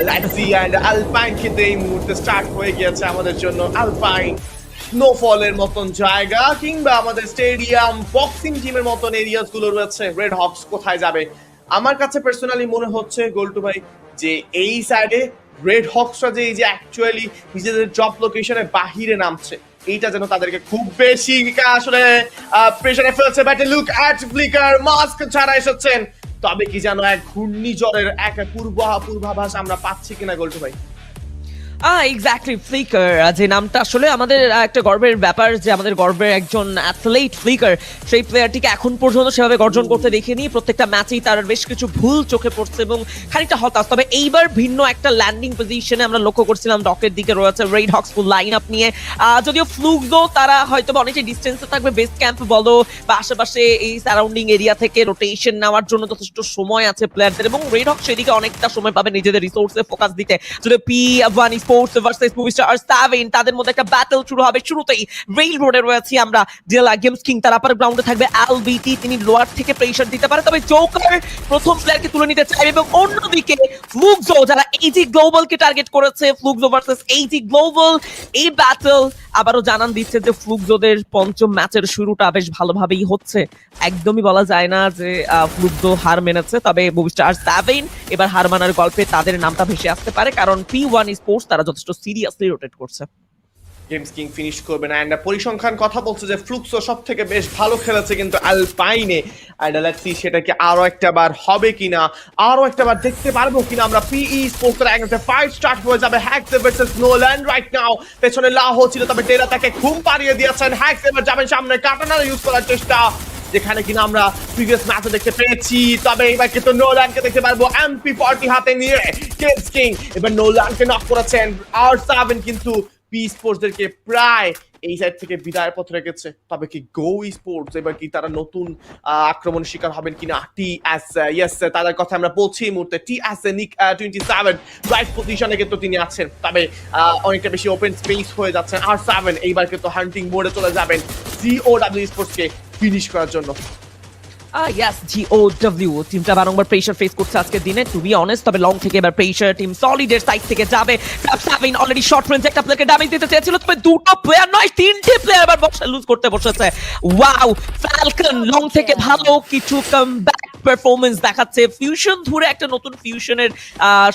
ল্যাটসি অ্যান্ড আলপাইন কিন্তু এই মুহূর্তে স্টার্ট হয়ে গিয়েছে আমাদের জন্য। আলপাইন স্নোফলের মতন জায়গা, কিংবা আমাদের স্টেডিয়াম, বক্সিং জিমের মতন এরিয়াস গুলো রয়েছে। রেড হক্স কোথায় যাবে? আমার কাছে পার্সোনালি মনে হচ্ছে গোল্টু ভাই, যে এই সাইডে রেড হক্সরা যে এই যে অ্যাকচুয়ালি নিজেদের জব লোকেশনের বাহিরে নামছে, এইটা যেন তাদেরকে খুব বেশি আসলে প্রেসারে ফেলছে। ব্যাটে লুক অ্যাট ফ্লিকার, মাস্ক ছাড়া এসেছেন, তবে কি যেন এক ঘূর্ণিঝড়ের এক পূর্বাভাস আমরা পাচ্ছি কিনা গোল্টু ভাই? এক্স্যাক্টলি, ফ্লিকার যে নামটা আসলে আমাদের একটা গর্বের ব্যাপার, যে আমাদের গর্বের একজন অ্যাথলেট ফ্লিকার, সেই প্লেয়ারটিকে এখন পর্যন্ত সেভাবে গর্জন করতে দেখিনি। প্রত্যেকটা ম্যাচেই তার বেশ কিছু ভুল চোখে পড়ছে এবং খানিকটা হতাশ। তবে এইবার ভিন্ন একটা ল্যান্ডিং পজিশনে আমরা লক্ষ্য করছিলাম, ডকের দিকে রয়েছে রেড হক্স ফুল লাইন আপ নিয়ে। যদিও ফ্লুক্সো তারা হয়তো অনেকটা ডিস্টেন্সে থাকবে, বেস ক্যাম্প বলো বা আশেপাশে এই সারাউন্ডিং এরিয়া থেকে রোটেশন নেওয়ার জন্য যথেষ্ট সময় আছে প্লেয়ারদের, এবং রেড হক্স সেদিকে অনেকটা সময় পাবে নিজেদের রিসোর্সে ফোকাস দিতে। যদি P1 Esports ভার্সেস মুভিস্টার 7, তাদের মধ্যে একটা ব্যাটল শুরু হবে। শুরুতেই রেইল রোডে রয়েছি আমরা, গেমস কিং তার আপার গ্রাউন্ডে থাকবে এলবিটি, তিনি লোয়ার থেকে প্রেসার দিতে পারে, তবে জোকার প্রথম প্লেয়ারকে তুলে নিতে চাইবে। এবং অন্যদিকে ফ্লুক্সো, যারা এইজি গ্লোবালকে টার্গেট করেছে, ফ্লুক্সো ভার্সেস এইজি গ্লোবাল, এই ব্যাটল আবারও জানান দিচ্ছে যে ফ্লুক্সোদের পঞ্চম ম্যাচের শুরুটা বেশ ভালোভাবেই হচ্ছে। একদমই বলা যায় না যে ফ্লুক্সো হার মেনেছে, তবে মুভিস্টার 7 এবার হার মানার গল্পে তাদের নামটা ভেসে আসতে পারে, কারণ P1 Esports তারা যথেষ্ট সিরিয়াসলি রোটেট করছে। গেমস কিং ফিনিশ করবে না, এন্ড পরিসংখ্যান কথা বলছে যে ফ্লুক্সো সব থেকে বেশ ভালো খেলেছে কিন্তু আলপাইনে। এন্ড লেটস সি সেটা কি আরো একটা বার হবে কিনা, আরো একটা বার দেখতে পারবো কিনা আমরা। পি স্পোর্টস এর একটা ফাইট স্টার্ট হয়ে যাবে, hacks versus Noland right now. পেছনে লাহো ছিল, তবে টেরা তাকে ঘুম পাড়িয়ে দিয়েছেন। হ্যাক্স এবার যাবেন সামনে, কাটানার ইউজ করার চেষ্টা, যেখানে কিনা আমরা প্রিভিয়াস ম্যাচে দেখতে পেয়েছি। তবে এবার কিন্তু নোলানকে দেখতে পারবো MP40 হাতে নিয়ে কিডস কিং এবার নোলানকে নক করেছেন। R7 কিন্তু পি স্পোর্টসদেরকে প্রায় এই সাইড থেকে বিদায়ের পথ রেখেছে। তবে কি গো স্পোর্টস এবার কি তারা নতুন আক্রমণের শিকার হবেন কিনা? TS ইয়েস তাদের কথা আমরা বলছি এই মুহূর্তে। TS নিক 27 রাইট পজিশনে কিন্তু তিনি আছেন, তবে অনেকটা বেশি ওপেন স্পেস হয়ে যাচ্ছেন। R7 এইবার কিন্তু হান্টিং মোডে চলে যাবেন GOW স্পোর্টসকে ফিনিশ করার জন্য। Yes, GOW টিমটা বারংবার প্রেসার ফেস করছে আজকের দিনে, টু বি অনেস্ট। তবে লং থেকে এবার প্রেসার টিম সলিডের সাইড থেকে যাবে। সাবিন অলরেডি শর্ট রেঞ্জ একটা প্লেয়ারকে ড্যামেজ দিতে চেয়েছিল, তবে দুটো প্লেয়ার নয় তিনটে প্লেয়ার এবার বক্স লুজ করতে বসেছে। ওয়াও, ফ্যালকন লং থেকে ভালো কিছু কামব্যাক পারফরম্যান্স দেখাচ্ছে। ফিউশন ধরে একটা নতুন ফিউশনের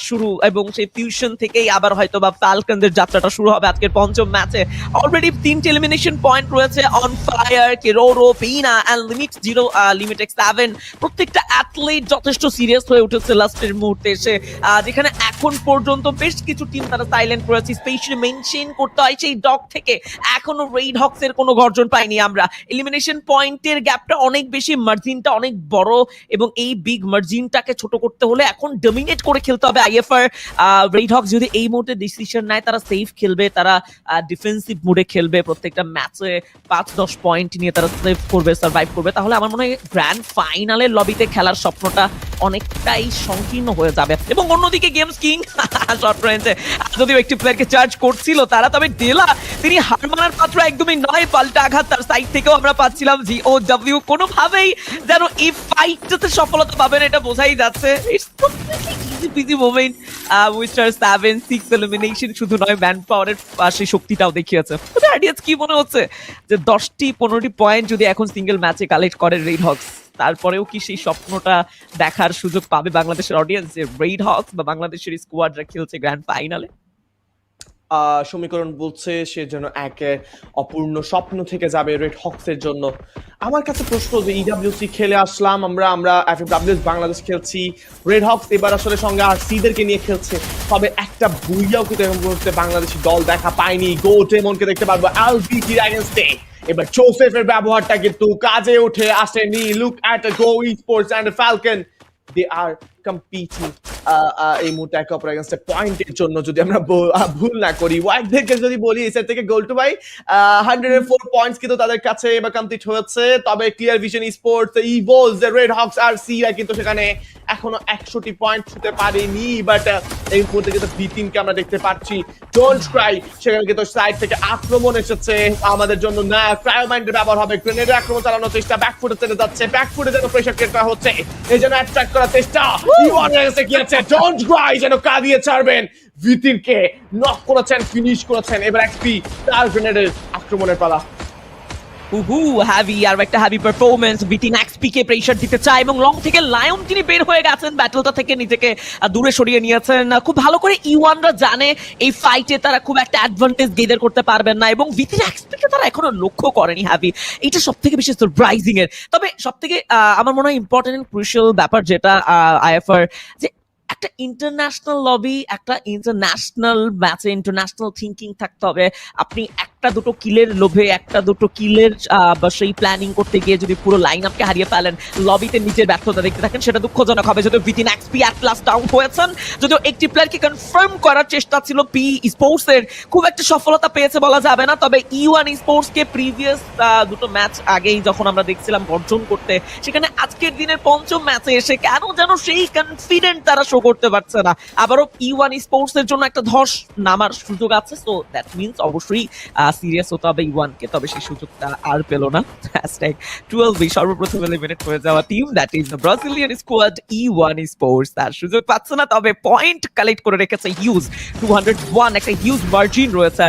শুরু, এবং সেই ফিউশন থেকেই আবার হয়তো বা ফ্যালকনদের যাত্রাটা শুরু হবে আজকের পঞ্চম ম্যাচে। অলরেডি 3টে এলিমিনেশন পয়েন্ট রয়েছে অন ফায়ার, কেরোরো, পিনা এন্ড লিমিট 0 লিমিট 7। প্রত্যেকটা অ্যাথলিট যথেষ্ট সিরিয়াস হয়ে উঠেছে লাস্টের মুহূর্তে এসে, যেখানে এখন পর্যন্ত বেশ কিছু টিম তারা সাইলেন্ট করেছে। স্পেশালি মেনশন করতে হয় সেই ডগ থেকে এখনো রেড হক্স এর কোনো গর্জন পাইনি আমরা। এলিমিনেশন পয়েন্টের গ্যাপটা অনেক বেশি, মার্জিনটা অনেক বড়, এবং এই বিগ মার্জিনটাকে ছোট করতে হলে এখন ডমিনেট করে খেলতে হবে আইএফআর। রেড হক্স যদি এই মুহূর্তে ডিসিশন নেয়, তারা সেফ খেলবে, তারা ডিফেন্সিভ মুডে খেলবে, প্রত্যেকটা ম্যাচে 5-10 পয়েন্ট নিয়ে তারা সেভ করবে, সার্ভাইভ করবে, তাহলে আমার মনে হয় গ্র্যান্ড ফাইনালের লবিতে খেলার স্বপ্নটা অনেকটাই সংকীর্ণ হয়ে যাবে। এবং অন্যদিকে গেমস কিং শর্ট রেঞ্জে যদিও একটি প্লেয়ারকে চার্জ করছিল তারা, তবে ডেলা তিনি হার মানার পাত্র একদমই নয়। পাল্টা আঘাত তার সাইড থেকেও আমরা পাচ্ছিলাম। GOW কোনোভাবেই যেন এই ফাইটটাতে সফলতা পাবেন এটা বোঝাই যাচ্ছে। ইজি মোমেন্ট মিস্টার 7-6 এলিমিনেশন শুধু নয়, ম্যান পাওয়ারের সেই শক্তিটাও দেখিয়েছে। আইডিয়াস কি মনে হচ্ছে যে 10-15টি পয়েন্ট যদি এখন সিঙ্গেল ম্যাচে কালেক্ট করে রেড হক্স, তারপরেও কি সেই স্বপ্নটা দেখার সুযোগ পাবে বাংলাদেশের অডিয়েন্স যে রেড হক্স বা বাংলাদেশের স্কোয়াডরা খেলছে গ্র্যান্ড ফাইনালে? সমীকরণ বলছে সে যেন এক অপূর্ণ স্বপ্ন থেকে যাবে রেড হক্সের জন্য। আমার কাছে প্রশ্ন যে EWC খেলে আসলাম আমরা FFWS বাংলাদেশ খেলছি, রেড হক্স এবার আসলে সঙ্গে RC-দেরকে নিয়ে খেলছে, তবে একটা বুইয়াও কিন্তু এখন মুহূর্তে বাংলাদেশি দল দেখা পায়নি। গো টেমনকে দেখতে পারবো LBTর এগেইনস্টে। এবার জোসেফের ব্যবহারটা কিন্তু কাজে উঠে আসেনি। Look at Go Sports and Falcon, they are competing এই মুহূর্তে একে অপরের এগেইনস্টে পয়েন্টের জন্য। যদি আমরা ভুল না করি, ওয়াইডদেরকে যদি বলি এই সাইড থেকে গোল্টু ভাই 104 পয়েন্টস কিন্তু তাদের কাছে এবার কমপ্লিট হয়েছে। তবে ক্লিয়ার ভিশন স্পোর্টস, ইভোলস, রেড হক্স আর সিরা কিন্তু সেখানে এখনো 100টি পয়েন্ট ছুঁতে পারেনি। বাট এই মুহূর্তে কিন্তু বিতিনকে আমরা দেখতে পাচ্ছি। ডোন্ট ক্রাই, সেখানে কিন্তু সাইড থেকে আক্রমণ এসেছে আমাদের জন্য। না, ক্রায়োমাইন্ডের ব্যবহার হবে, গ্রেনেডের আক্রমণ চালানোর চেষ্টা, ব্যাকফুটে চলে যাচ্ছে, ব্যাকফুটে যেন প্রেসার ক্রিয়েট করা হচ্ছে, এই জন্য অ্যাট্রাক্ট করার চেষ্টা। ডোন্ট ক্রাই যেন কাঁদিয়ে ছাড়বেন, বিতিনকে নক করেছেন, ফিনিশ করেছেন। এবার এক্সপি তার গ্রেনেডের আক্রমণের পালা। হ্যাভি আর একটা হ্যাভি পারফরম্যান্স। বিটিন এক্সপি কে প্রেসার দিতে চায়, এবং লং থেকে লায়ন তিনি বের হয়ে গেছেন, ব্যাটলটা থেকে নিজেকে দূরে সরিয়ে নিয়েছেন। খুব ভালো করে ইওয়ানরা জানে এই ফাইটে তারা খুব একটা অ্যাডভান্টেজ গেইন করতে পারবেন না, এবং বিটিন এক্সপি কে তারা এখনো লক্ষ্য করেনি হ্যাভি। এটা সবথেকে বেশি সারপ্রাইজিং এর। তবে সবথেকে আমার মনে হয় ইম্পর্টেন্ট এন্ড ক্রুশিয়াল ব্যাপার যেটা আইএফআর, যে একটা ইন্টারন্যাশনাল লবি, একটা ইন্টারন্যাশনাল ম্যাচে ইন্টারন্যাশনাল থিঙ্কিং থাকতে হবে। আপনি একটা দুটো কিলের লোভে, একটা দুটো কিলের বা সেই প্ল্যানিং করতে গিয়ে যদি পুরো লাইন আপকে হারিয়ে ফেলেন, লবিতে নিজের ব্যর্থতা দেখতে থাকেন, সেটা দুঃখজনক হবে। যদিও বিটিন এক্সপি অ্যাট লাস্ট ডাউন হয়েছেন, যদিও একটি প্লেয়ারকে কনফার্ম করার চেষ্টা ছিল পি স্পোর্টস এর, খুব একটা সফলতা পেয়েছে বলা যাবে না। তবে E1 স্পোর্টস কে প্রিভিয়াস দুটো ম্যাচ আগেই যখন আমরা দেখছিলাম বর্জন করতে, সেখানে আজকের দিনের পঞ্চম ম্যাচে এসে কেন যেন সেই কনফিডেন্ট তারা শো করতে পারছে না। আবারও E1 স্পোর্টস এর জন্য একটা ধস নামার সুযোগ আছে, সো দ্যাট মিনস অবশ্যই সিরিয়াস হতে হবে E1 কে। তবে সেই সুযোগটা আর পেল না। #12 সর্বপ্রথম এলিমিনেট হয়ে যাওয়া team, that is the Brazilian squad E1 sports, তার সুযোগ পাচ্ছে না। তবে পয়েন্ট কালেক্ট করে রেখেছে হিউজ 201, একটা হিউজ মার্জিন রয়েছে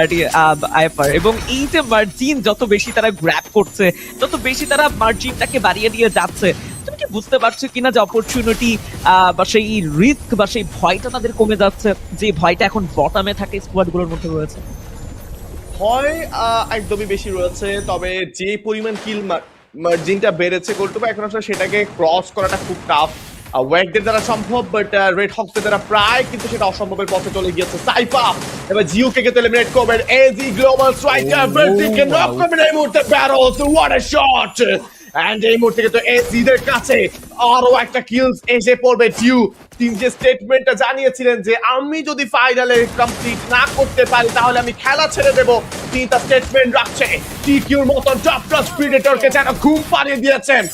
আইএফআর, এবং এই যে মার্জিন যত বেশি তারা গ্র্যাব করছে, তত বেশি তারা মার্জিনটাকে বাড়িয়ে দিয়ে যাচ্ছে। তুমি কি বুঝতে পারছো কিনা যে অপরচুনিটি বা সেই রিস্ক বা সেই ভয়টা তাদের কমে যাচ্ছে, যে ভয়টা এখন বটমে থাকে স্কোয়াডগুলোর মধ্যে রয়েছে? ভয় একদমই বেশি রয়েছে, তবে যে পরিমাণ কিল মার্জিনটা বেড়েছে গোলটুপা, এখন আসলে সেটাকে ক্রস করাটা খুব টাফ। ওয়েকদের দ্বারা সম্ভব, বাট রেড হক্সের দ্বারা প্রায় কিন্তু সেটা অসম্ভবের পথে চলে গিয়েছে। সাইফা এবার জিওকে কে এলিমিনেট করবেন। এজি গ্লোবাল স্ট্রাইকার বেলটিকে নক করবেন এই মুহূর্তে। Battles, what a shot! And এই মুহূর্তে কিন্তু এসিদের কাছে আরো একটা কিলস এসে পড়বে টিউ। টিম যে স্টেটমেন্টটা জানিয়েছিলেন যে আমি যদি ফাইনালে কমপ্লিট না করতে পারি তাহলে আমি খেলা ছেড়ে দেব, তিনি তার স্টেটমেন্ট রাখছে। টিকিউর মতো টপ ক্লাস প্রিডেটরকে যেন ঘুম পাড়িয়ে দিয়েছেন।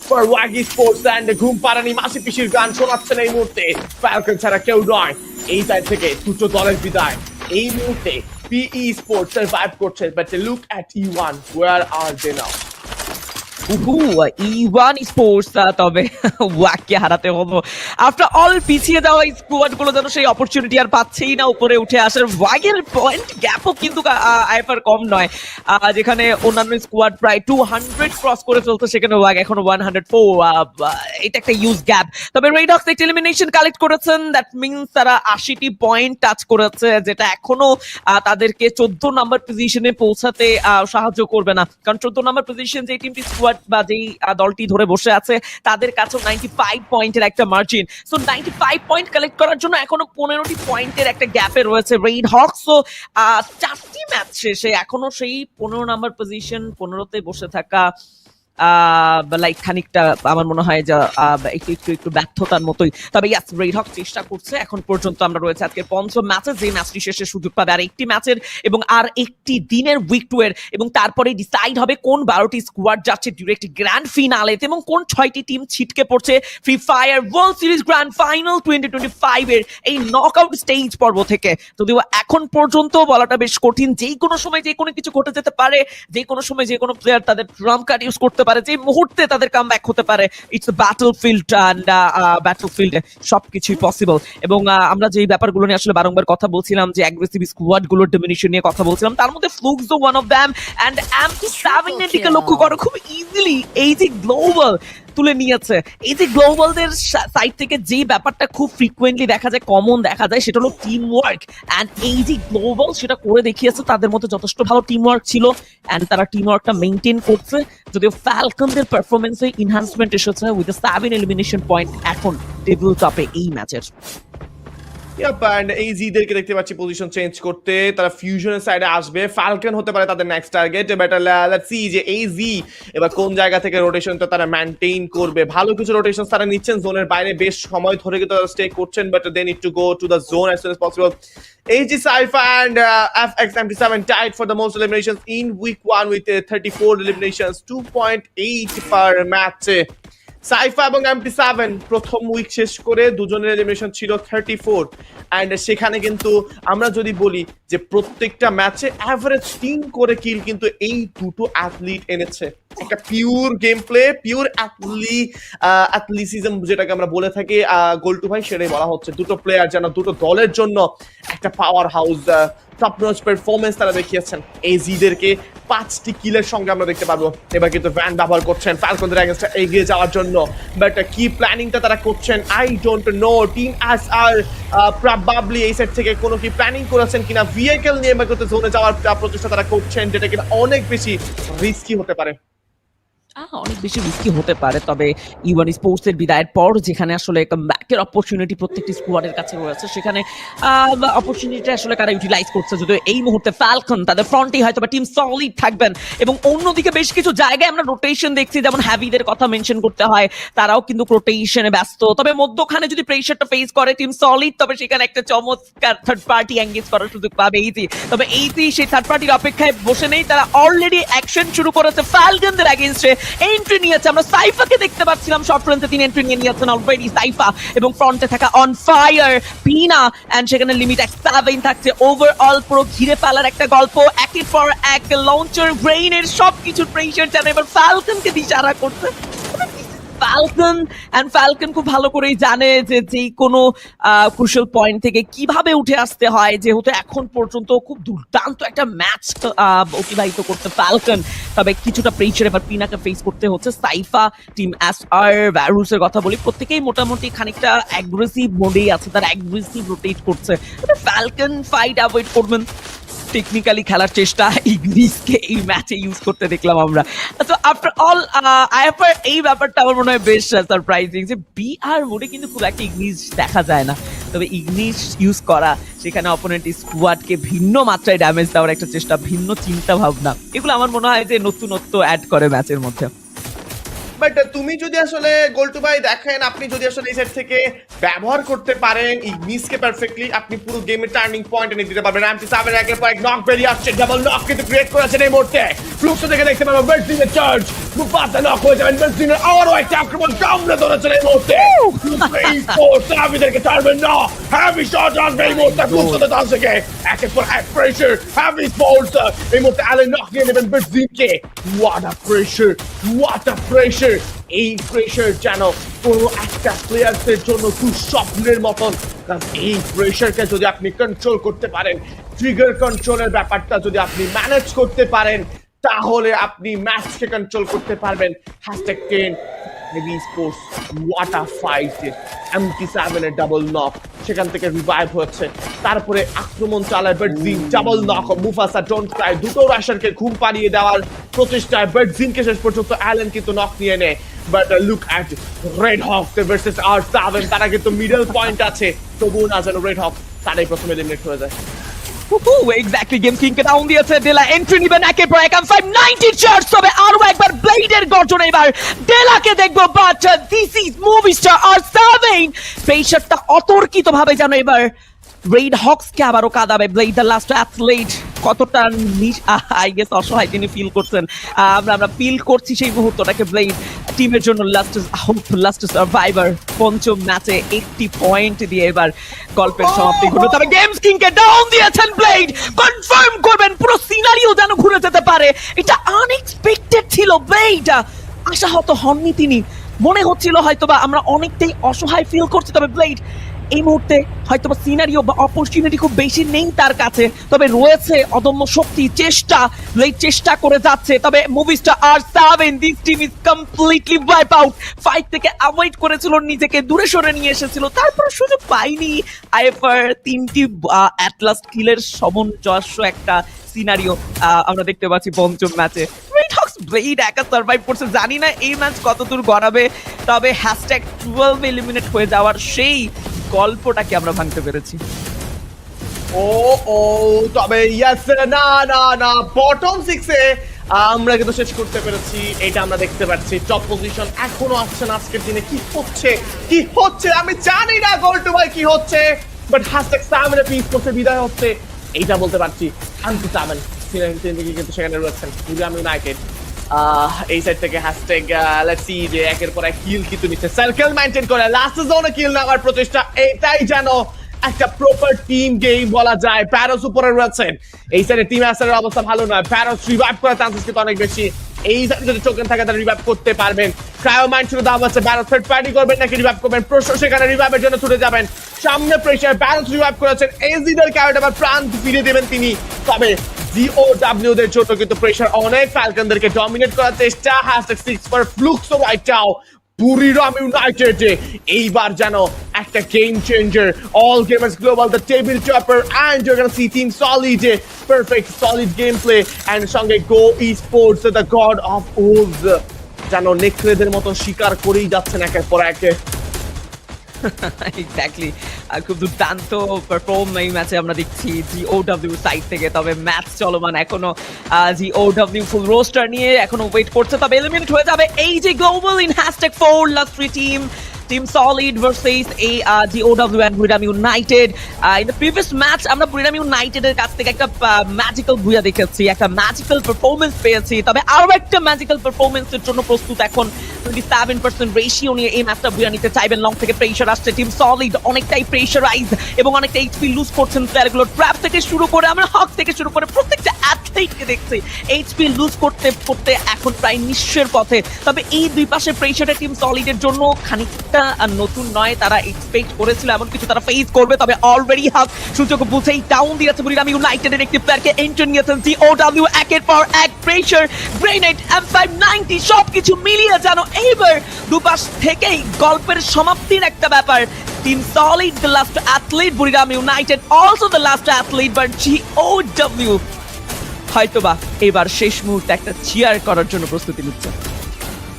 ফর ওয়াগ স্পোর্টস এন্ড ঘুম পাড়ানি মাসি পিসির গান শোনাচ্ছেন এই মুহূর্তে। ফ্যালকন ছাড়া কেউ নয়। এই সাইড থেকে দুটো দলের বিদায় এই মুহূর্তে। P Esports সার্ভাইভ করছে, but look at E1, where are they now? E1 Esports তবে ওয়াককে হারাতে হলো। আফটার অল পিছিয়ে যাওয়া স্কোয়াড গুলো যেন সেই অপরচুনিটি আর পাচ্ছেই না উপরে উঠে আসার। ওয়াগের পয়েন্ট গ্যাপও কিন্তু আইএফআর কম নয়, যেখানে অন্যান্য স্কোয়াড প্রায় 200 ক্রস করে ফেলতো, সেখানে ওয়াগ এখনো 104। এটা একটা ইউজ গ্যাপ। তবে রেড হক্স একটা এলিমিনেশন কালেক্ট করেছেন, দ্যাট মিনস তারা 80টি পয়েন্ট টাচ করেছে, যেটা এখনো তাদেরকে 14 নাম্বার পজিশনে পৌঁছাতে সাহায্য করবে না, কারণ 14 নাম্বার পজিশন যে টিমটি স্কোয়াড বা যেই দলটি ধরে বসে আছে তাদের কাছেও 95 পয়েন্টের একটা মার্জিন। সো 95 পয়েন্ট কালেক্ট করার জন্য এখনো 15টি পয়েন্টের একটা গ্যাপে রয়েছে রেড হক্স। সো 4টি ম্যাচ শেষে এখনো সেই 15 নাম্বার পজিশন 15তে বসে থাকা লাইক খানিকটা আমার মনে হয় যে একটু ব্যর্থতার মতোই। তবে ইয়াস, রেড হক চেষ্টা করছে। এখন পর্যন্ত আমরা রয়েছে আজকের পঞ্চম ম্যাচে, যে ম্যাচটি শেষে সুযোগ পাবে আর একটি ম্যাচের এবং আর একটি দিনের উইক 2 এর, এবং তারপরে ডিসাইড হবে কোন 12টি স্কোয়াড যাচ্ছে ডিরেক্ট গ্র্যান্ড ফিনালেতে এবং কোন 6টি টিম ছিটকে পড়ছে free fire world series grand final 2025 এর এই নকআউট স্টেজ পর্ব থেকে। যদিও এখন পর্যন্ত বলাটা বেশ কঠিন, যেই কোনো সময় যে কোনো কিছু ঘটে যেতে পারে, যে কোনো সময় যে কোনো প্লেয়ার তাদের ট্রাম্প কার্ড ইউজ করতে পারে, যে মুহূর্তে তাদের কামব্যাক হতে পারে। ইটস ব্যাটলফিল্ড অ্যান্ড ব্যাটলফিল্ডে সবকিছুই পসিবল। এবং আমরা যে ব্যাপারগুলো নিয়ে আসলে বারংবার কথা বলছিলাম, যে অ্যাগ্রেসিভ স্কোয়াড গুলোর ডমিনেশন নিয়ে কথা বলছিলাম, তার মধ্যে Fluxo one of them. And MP7 এর দিকে লক্ষ্য করো, খুব ইজিলি এই যে গ্লোবাল তুলে নিয়েছে। এই যে গ্লোবালদের সাইড থেকে যে ব্যাপারটা খুব ফ্রিকুয়েন্টলি দেখা যায়, কমন দেখা যায়, সেটা হলো টিম ওয়ার্ক। অ্যান্ড এই যে গ্লোবাল সেটা করে দেখিয়েছে, তাদের মধ্যে যথেষ্ট ভালো টিম ওয়ার্ক ছিল অ্যান্ড তারা টিম ওয়ার্কটা মেনটেন করছে। যদিও ফ্যালকনদের পারফরমেন্সে এনহান্সমেন্ট এসেছে উইথ 7 এলিমিনেশন পয়েন্ট এখন টেবিল টপে এই ম্যাচের। এন্ড এইজিদেরকে দেখতে পাচ্ছি পজিশন চেঞ্জ করতে, তারা ফিউশনের সাইডে আসবে। ফ্যালকন হতে পারে তাদের next target, but let's see যে এইজি এবার কোন জায়গা থেকে রোটেশনটা তারা মেইনটেইন করবে। ভালো কিছু রোটেশন তারা নিচ্ছেন, জোনের বাইরে বেশ সময় ধরে কিন্তু তারা স্টে করছেন, but they need to go to the zone as soon as possible. AG Cypher and FFWS tied for the most eliminations in week 1 with 34 eliminations, 2.8 per match. Saifa এবং MP7 প্রথম উইক শেষ করে দুজনের এলিমিনেশন ছিল 34। And সেখানে কিন্তু আমরা যদি বলি যে প্রত্যেকটা ম্যাচে অ্যাভারেজ 3 করে কিল কিন্তু এই দুটো অ্যাথলিট এনেছে। একটা পিওর গেম প্লে, পিওর অ্যাথলিসিজম যেটাকে আমরা বলে থাকি গোল্টু ভাই, সেটাই বলা হচ্ছে। দুটো প্লেয়ার যেন দুটো দলের জন্য একটা power house top notch performance তারা দেখিয়েছেন। এইজিদেরকে 5টি কিলের সঙ্গে আমরা দেখতে পাবো। এবার কিন্তু ভ্যান ব্যবহার করছেন ফ্যালকনদের এগেইনস্টে এগিয়ে যাওয়ার জন্য, বাট কি প্ল্যানিংটা তারা করছেন I don't know. Team S R probably এই সেট থেকে কোনো কি প্ল্যানিং করেছেন কিনা, ভেহিকল নিয়ে এবার কিন্তু জোনে যাওয়ার প্রচেষ্টা তারা করছেন, যেটা কিনা অনেক বেশি রিস্কি হতে পারে। অনেক বেশি রিস্কি হতে পারে। তবে E1 স্পোর্টস এর বিদায়ের পর যেখানে আসলে ব্যাকের অপরচুনিটি প্রত্যেকটি স্কোয়াডের কাছে রয়েছে, সেখানে অপরচুনিটি আসলে কারা ইউটিলাইজ করছে। যদিও এই মুহূর্তে ফ্যালকন তাদের ফ্রন্টেই হয়তো বা টিম সলিড থাকবেন, এবং অন্যদিকে বেশ কিছু জায়গায় আমরা রোটেশন দেখছি, যেমন হ্যাভিদের কথা মেনশন করতে হয়, তারাও কিন্তু রোটেশনে ব্যস্ত। তবে মধ্যখানে যদি প্রেশারটা ফেস করে টিম সলিড, তবে সেখানে একটা চমৎকার থার্ড পার্টি এঙ্গেজ করার সুযোগ পাবে এইজি। তবে এইজি সেই থার্ড পার্টির অপেক্ষায় বসে নেই, তারা অলরেডি অ্যাকশন শুরু করেছে ফ্যালকনদের এগেইনস্টে। এন্ট্রি নিয়েছে, আমরা সাইফাকে দেখতে পাচ্ছিলাম শর্ট রেঞ্জে 3 এন্ট্রি নিয়ে নিয়েছেন অলরেডি সাইফা, এবং ফ্রন্টে থাকা অন ফায়ার পিনা। এন্ড সেখানে লিমিট 7 থাকছে। ওভারঅল পুরো ঘিরে ফেলার একটা গল্প, একের পর এক লঞ্চার ব্রেইনের সবকিছুর প্রেশার যেন এবার ফ্যালকনকে দিশারা করছে। ফ্যালকন খুব ভালো করেই জানে যে কোনো ক্রুশাল পয়েন্ট থেকে কিভাবে উঠে আসতে হয়, যেহেতু এখন পর্যন্ত খুব দুর্দান্ত একটা ম্যাচ অতিবাহিত করতে ফ্যালকন। তবে কিছুটা প্রেশার এবার পিনাকে ফেস করতে হচ্ছে। সাইফা, টিম এসআর, ভ্যারুসের কথা বলি, প্রত্যেকেই মোটামুটি খানিকটা অ্যাগ্রেসিভ মোডেই আছে, তারা অ্যাগ্রেসিভ রোটেট করছে। তবে ফ্যালকন ফাইট অ্যাভয়েড করবেন, টেকনিক্যালি খেলার চেষ্টা ইংলিশকে এই ম্যাচে ইউজ করতে দেখলাম আমরা। তো আফটার অল এই ব্যাপারটা আমার মনে হয় বেশ সারপ্রাইজিং, যে বিআর মোডে কিন্তু খুব একটা ইংলিশ দেখা যায় না। তবে ইগনিশ ইউজ করা, সেখানে অপোনেন্ট স্কোয়াডকে ভিন্ন মাত্রায় ড্যামেজ দেওয়ার একটা চেষ্টা, ভিন্ন চিন্তা ভাবনা, এগুলো আমার মনে হয় যে নতুনত্ব অ্যাড করে ম্যাচের মধ্যে। বাট তুমি যদি আসলে গোল্টু ভাই দেখেন, আপনি যদি আসলে এই সাইড থেকে ব্যবহার করতে পারেন ইগনিসকে পারফেক্টলি, আপনি পুরো গেমের টার্নিং পয়েন্ট এনে দিতে পারবেন। এমটি 7 একের পর এক নক বেরিয়ে আসছে, ডাবল নক কিন্তু ক্রিয়েট করেছেন এই মুহূর্তে। ফ্লুক্সো থেকে দেখতে পাবেন বেডজিং এর চার্জ, মুফাসা নক হয়ে যাবেন, বেডজিং এর আরো একটা আক্রমণ কামড়ে ধরেছেন এই মুহূর্তে। সাবিদেরকে ছাড়বেন না, হ্যাভি শট আসবে এই মুহূর্তে ফ্লুক্সোতে দল থেকে, একের পর এক প্রেশার, হ্যাভি স্পোর্টস এই মুহূর্তে অ্যালেন নক নিয়ে নেবেন বেডজিংকে। What a pressure, what a pressure! এই প্রেশার যেন কোনো একটা প্লেয়ারদের জন্য খুব স্বপ্নের মতন, কারণ এই প্রেশারকে যদি আপনি কন্ট্রোল করতে পারেন, ট্রিগার কন্ট্রোলের ব্যাপারটা যদি আপনি ম্যানেজ করতে পারেন, তাহলে আপনি ম্যাচকে কন্ট্রোল করতে পারবেন। #10 P Esports, what a fight! MT7 এর ডাবল নক, সেখান থেকে রিভাইভ হচ্ছে, তারপরে আক্রমণ চালায় বেডজিং, double knock, Mufasa don't cry, দুটো রাশারকে ঘুম পাড়িয়ে দেওয়ার প্রচেষ্টায় বেডজিংকে শেষ পর্যন্ত অ্যালেন কিন্তু নক নিয়ে নেয়। But look at red hawks versus R7, তারা কিন্তু মিডল পয়েন্ট আছে, তবুও না যেন রেড হক তারাই প্রথমে এলিমিনেট হয়ে যায়। এক্স্যাক্টলি, গেম কিংকে ডাউন দিয়েছে ডেলা, এন্ট্রি নিবেন একের পর এক। 590 চার্জ, তবে আরো একবার ব্লেডের গর্জন, এবার ডেলাকে দেখবো, but this is movie star R7। প্রেশারটা অতর্কিত ভাবে যেন এবার রেড হকসকে আবারও কাঁদাবে। ব্লেড দ্য লাস্ট অ্যাথলেট, কতটা আই গেস অসহায় তিনি ফিল করছেন, আমরা ফিল করছি সেই মুহূর্তটাকে। ব্লেড টিমের জন্য লাস্ট সার্ভাইভার, পঞ্চম ম্যাচে 80 পয়েন্ট দিয়ে এবার গল্পের সমাপ্তি ঘটলো। তবে গেমস কিংকে ডাউন দিয়েছেন ব্লেড, কনফার্ম করবেন পুরো সিনারিও যেন ঘুরে যেতে পারে, এটা আনএক্সপেক্টেড ছিল। ব্লেড আশাহত হননি তিনি, মনে হচ্ছিল হয়তোবা আমরা অনেকটাই অসহায় ফিল করছি, তবে ব্লেড এই মুহূর্তে হয়তোবা সিনারিও বা অপরচুনিটি খুব বেশি নেই তার কাছে, তবে রয়েছে অদম্য শক্তি, চেষ্টা, ব্লেড চেষ্টা করে যাচ্ছে। তবে Movistar R7, this team is completely wipe out. Fight থেকে অ্যাভয়েড করেছিল, নিজেকে দূরে সরে নিয়ে এসেছিল, তারপর সুযোগ পাইনি। আইএফআর 3টি অ্যাটলাস্ট কিলের সামঞ্জস্য একটা সিনারিও আমরা দেখতে পাচ্ছি পঞ্চম ম্যাচে। ব্লেড একা সার্ভাইভ করছে, জানি না এই ম্যাচ কতদূর গড়াবে, তবে #12 এলিমিনেট হয়ে যাওয়ার সেই গল্পটাকে আমরা ভাঙতে পেরেছি। তবে ইয়েস, না বটম 6 এ আমরা কিন্তু শেষ করতে পেরেছি, এটা আমরা দেখতে পাচ্ছি। টপ পজিশন এখনো আসছে না আজকের দিনে। কি হচ্ছে আমি জানি না গোল্টু ভাই কি হচ্ছে, বাট #7 P Esports বিদায় হচ্ছে এইটা বলতে পারছি। MT7 কিন্তু সেখানে রয়েছেন বুইয়াম ইউনাইটেড। এই সাইড থেকে লেটস সি যে একের পর এক কিল কিন্তু নিচ্ছে, সার্কেল মেইনটেইন করে লাস্ট জোনে কিল নেওয়ার প্রচেষ্টা, এটাই যেন একটা প্রপার টিম গেম বলা যায়। প্যারোস উপরে রয়েছেন, এই সাইডে টিম অ্যাসারের অবস্থা ভালো নয়, প্যারোস রিভাইভ করার চান্সেস কিন্তু অনেক বেশি। এই সাইডে যদি টোকেন থাকে তাহলে রিভাইভ করতে পারবেন। ক্রায়োমাইন্ড শুরু দাম আছে, প্যারোস থার্ড পার্টি করবেন নাকি রিভাইভ করবেন, প্রশ্ন সেখানে রিভাইভের জন্য ছুটে যাবেন। সামনে প্রেসার, প্যারোস রিভাইভ করেছেন, এজিদের ক্যারেক্টার আবার প্রাণ ফিরিয়ে দেবেন তিনি। তবে GOW দের জন্য কিন্তু প্রেসার অনেক, ফ্যালকনদেরকে ডমিনেট করার চেষ্টা। #6 for Fluxo right now. Buriram United এইবার যেন একটা game changer, all gamers global, the table topper, and you gonna see team solid, perfect solid gameplay, and সঙ্গে go esports, the god of wolves যেন নেকড়েদের মতো শিকার করেই যাচ্ছেন একের পর এক। এক্স্যাক্টলি, খুব দুর্দান্ত পারফর্ম এই ম্যাচে আমরা দেখছি GOW সাইড থেকে। তবে ম্যাচ চলমান এখনো, GOW ফুল রোস্টার নিয়ে এখনো ওয়েট করছে, তবে এলিমিনেট হয়ে যাবে এই যে global in #4 last 3 team solid versus এই GOW and Buriram United. In the previous match আমরা বুইয়াম ইউনাইটেডের কাছ থেকে একটা ম্যাজিক্যাল বুইয়া দেখেছি, একটা ম্যাজিক্যাল পারফরমেন্স পেয়েছি, তবে আরো একটা ম্যাজিক্যাল পারফরমেন্সের জন্য প্রস্তুত এখন। 27% রেশিও নিয়ে এই ম্যাচটা বুইয়া নিতে চাইবেন। লং থেকে প্রেশার আসছে, টিম সলিড অনেকটাই প্রেশারাইজ এবং অনেকটা এইচপি লুজ করছেন প্লেয়ারগুলো। ট্র্যাপ থেকে শুরু করে আমরা হক থেকে শুরু করে প্রত্যেকটা অ্যাথলেটকে দেখছি এইচপি লুজ করতে করতে এখন প্রায় নিঃস্বের পথে। তবে এই দুই পাশে প্রেশারটা টিম সলিডের জন্য খানিকটা নতুন নয়, তারা এক্সপেক্ট করেছিল এমন কিছু তারা ফেস করবে, তবে অলরেডি হক সুযোগ বুঝেই ডাউন দিয়েছে বুইয়াম ইউনাইটেডের একটি প্লেয়ারকে। এন্ট্রি নিয়েছেন GOW, একের পর এক প্রেশার, গ্রেনেড, M590 সবকিছু মিলিয়ে যেন এইবার দুপাশ থেকেই গল্পের সমাপ্তির একটা ব্যাপার। Team solid the last athlete, Buriram United also the last athlete, but GOW হয়তোবা এবার শেষ মুহূর্তে একটা চিয়ার করার জন্য প্রস্তুতি নিচ্ছে।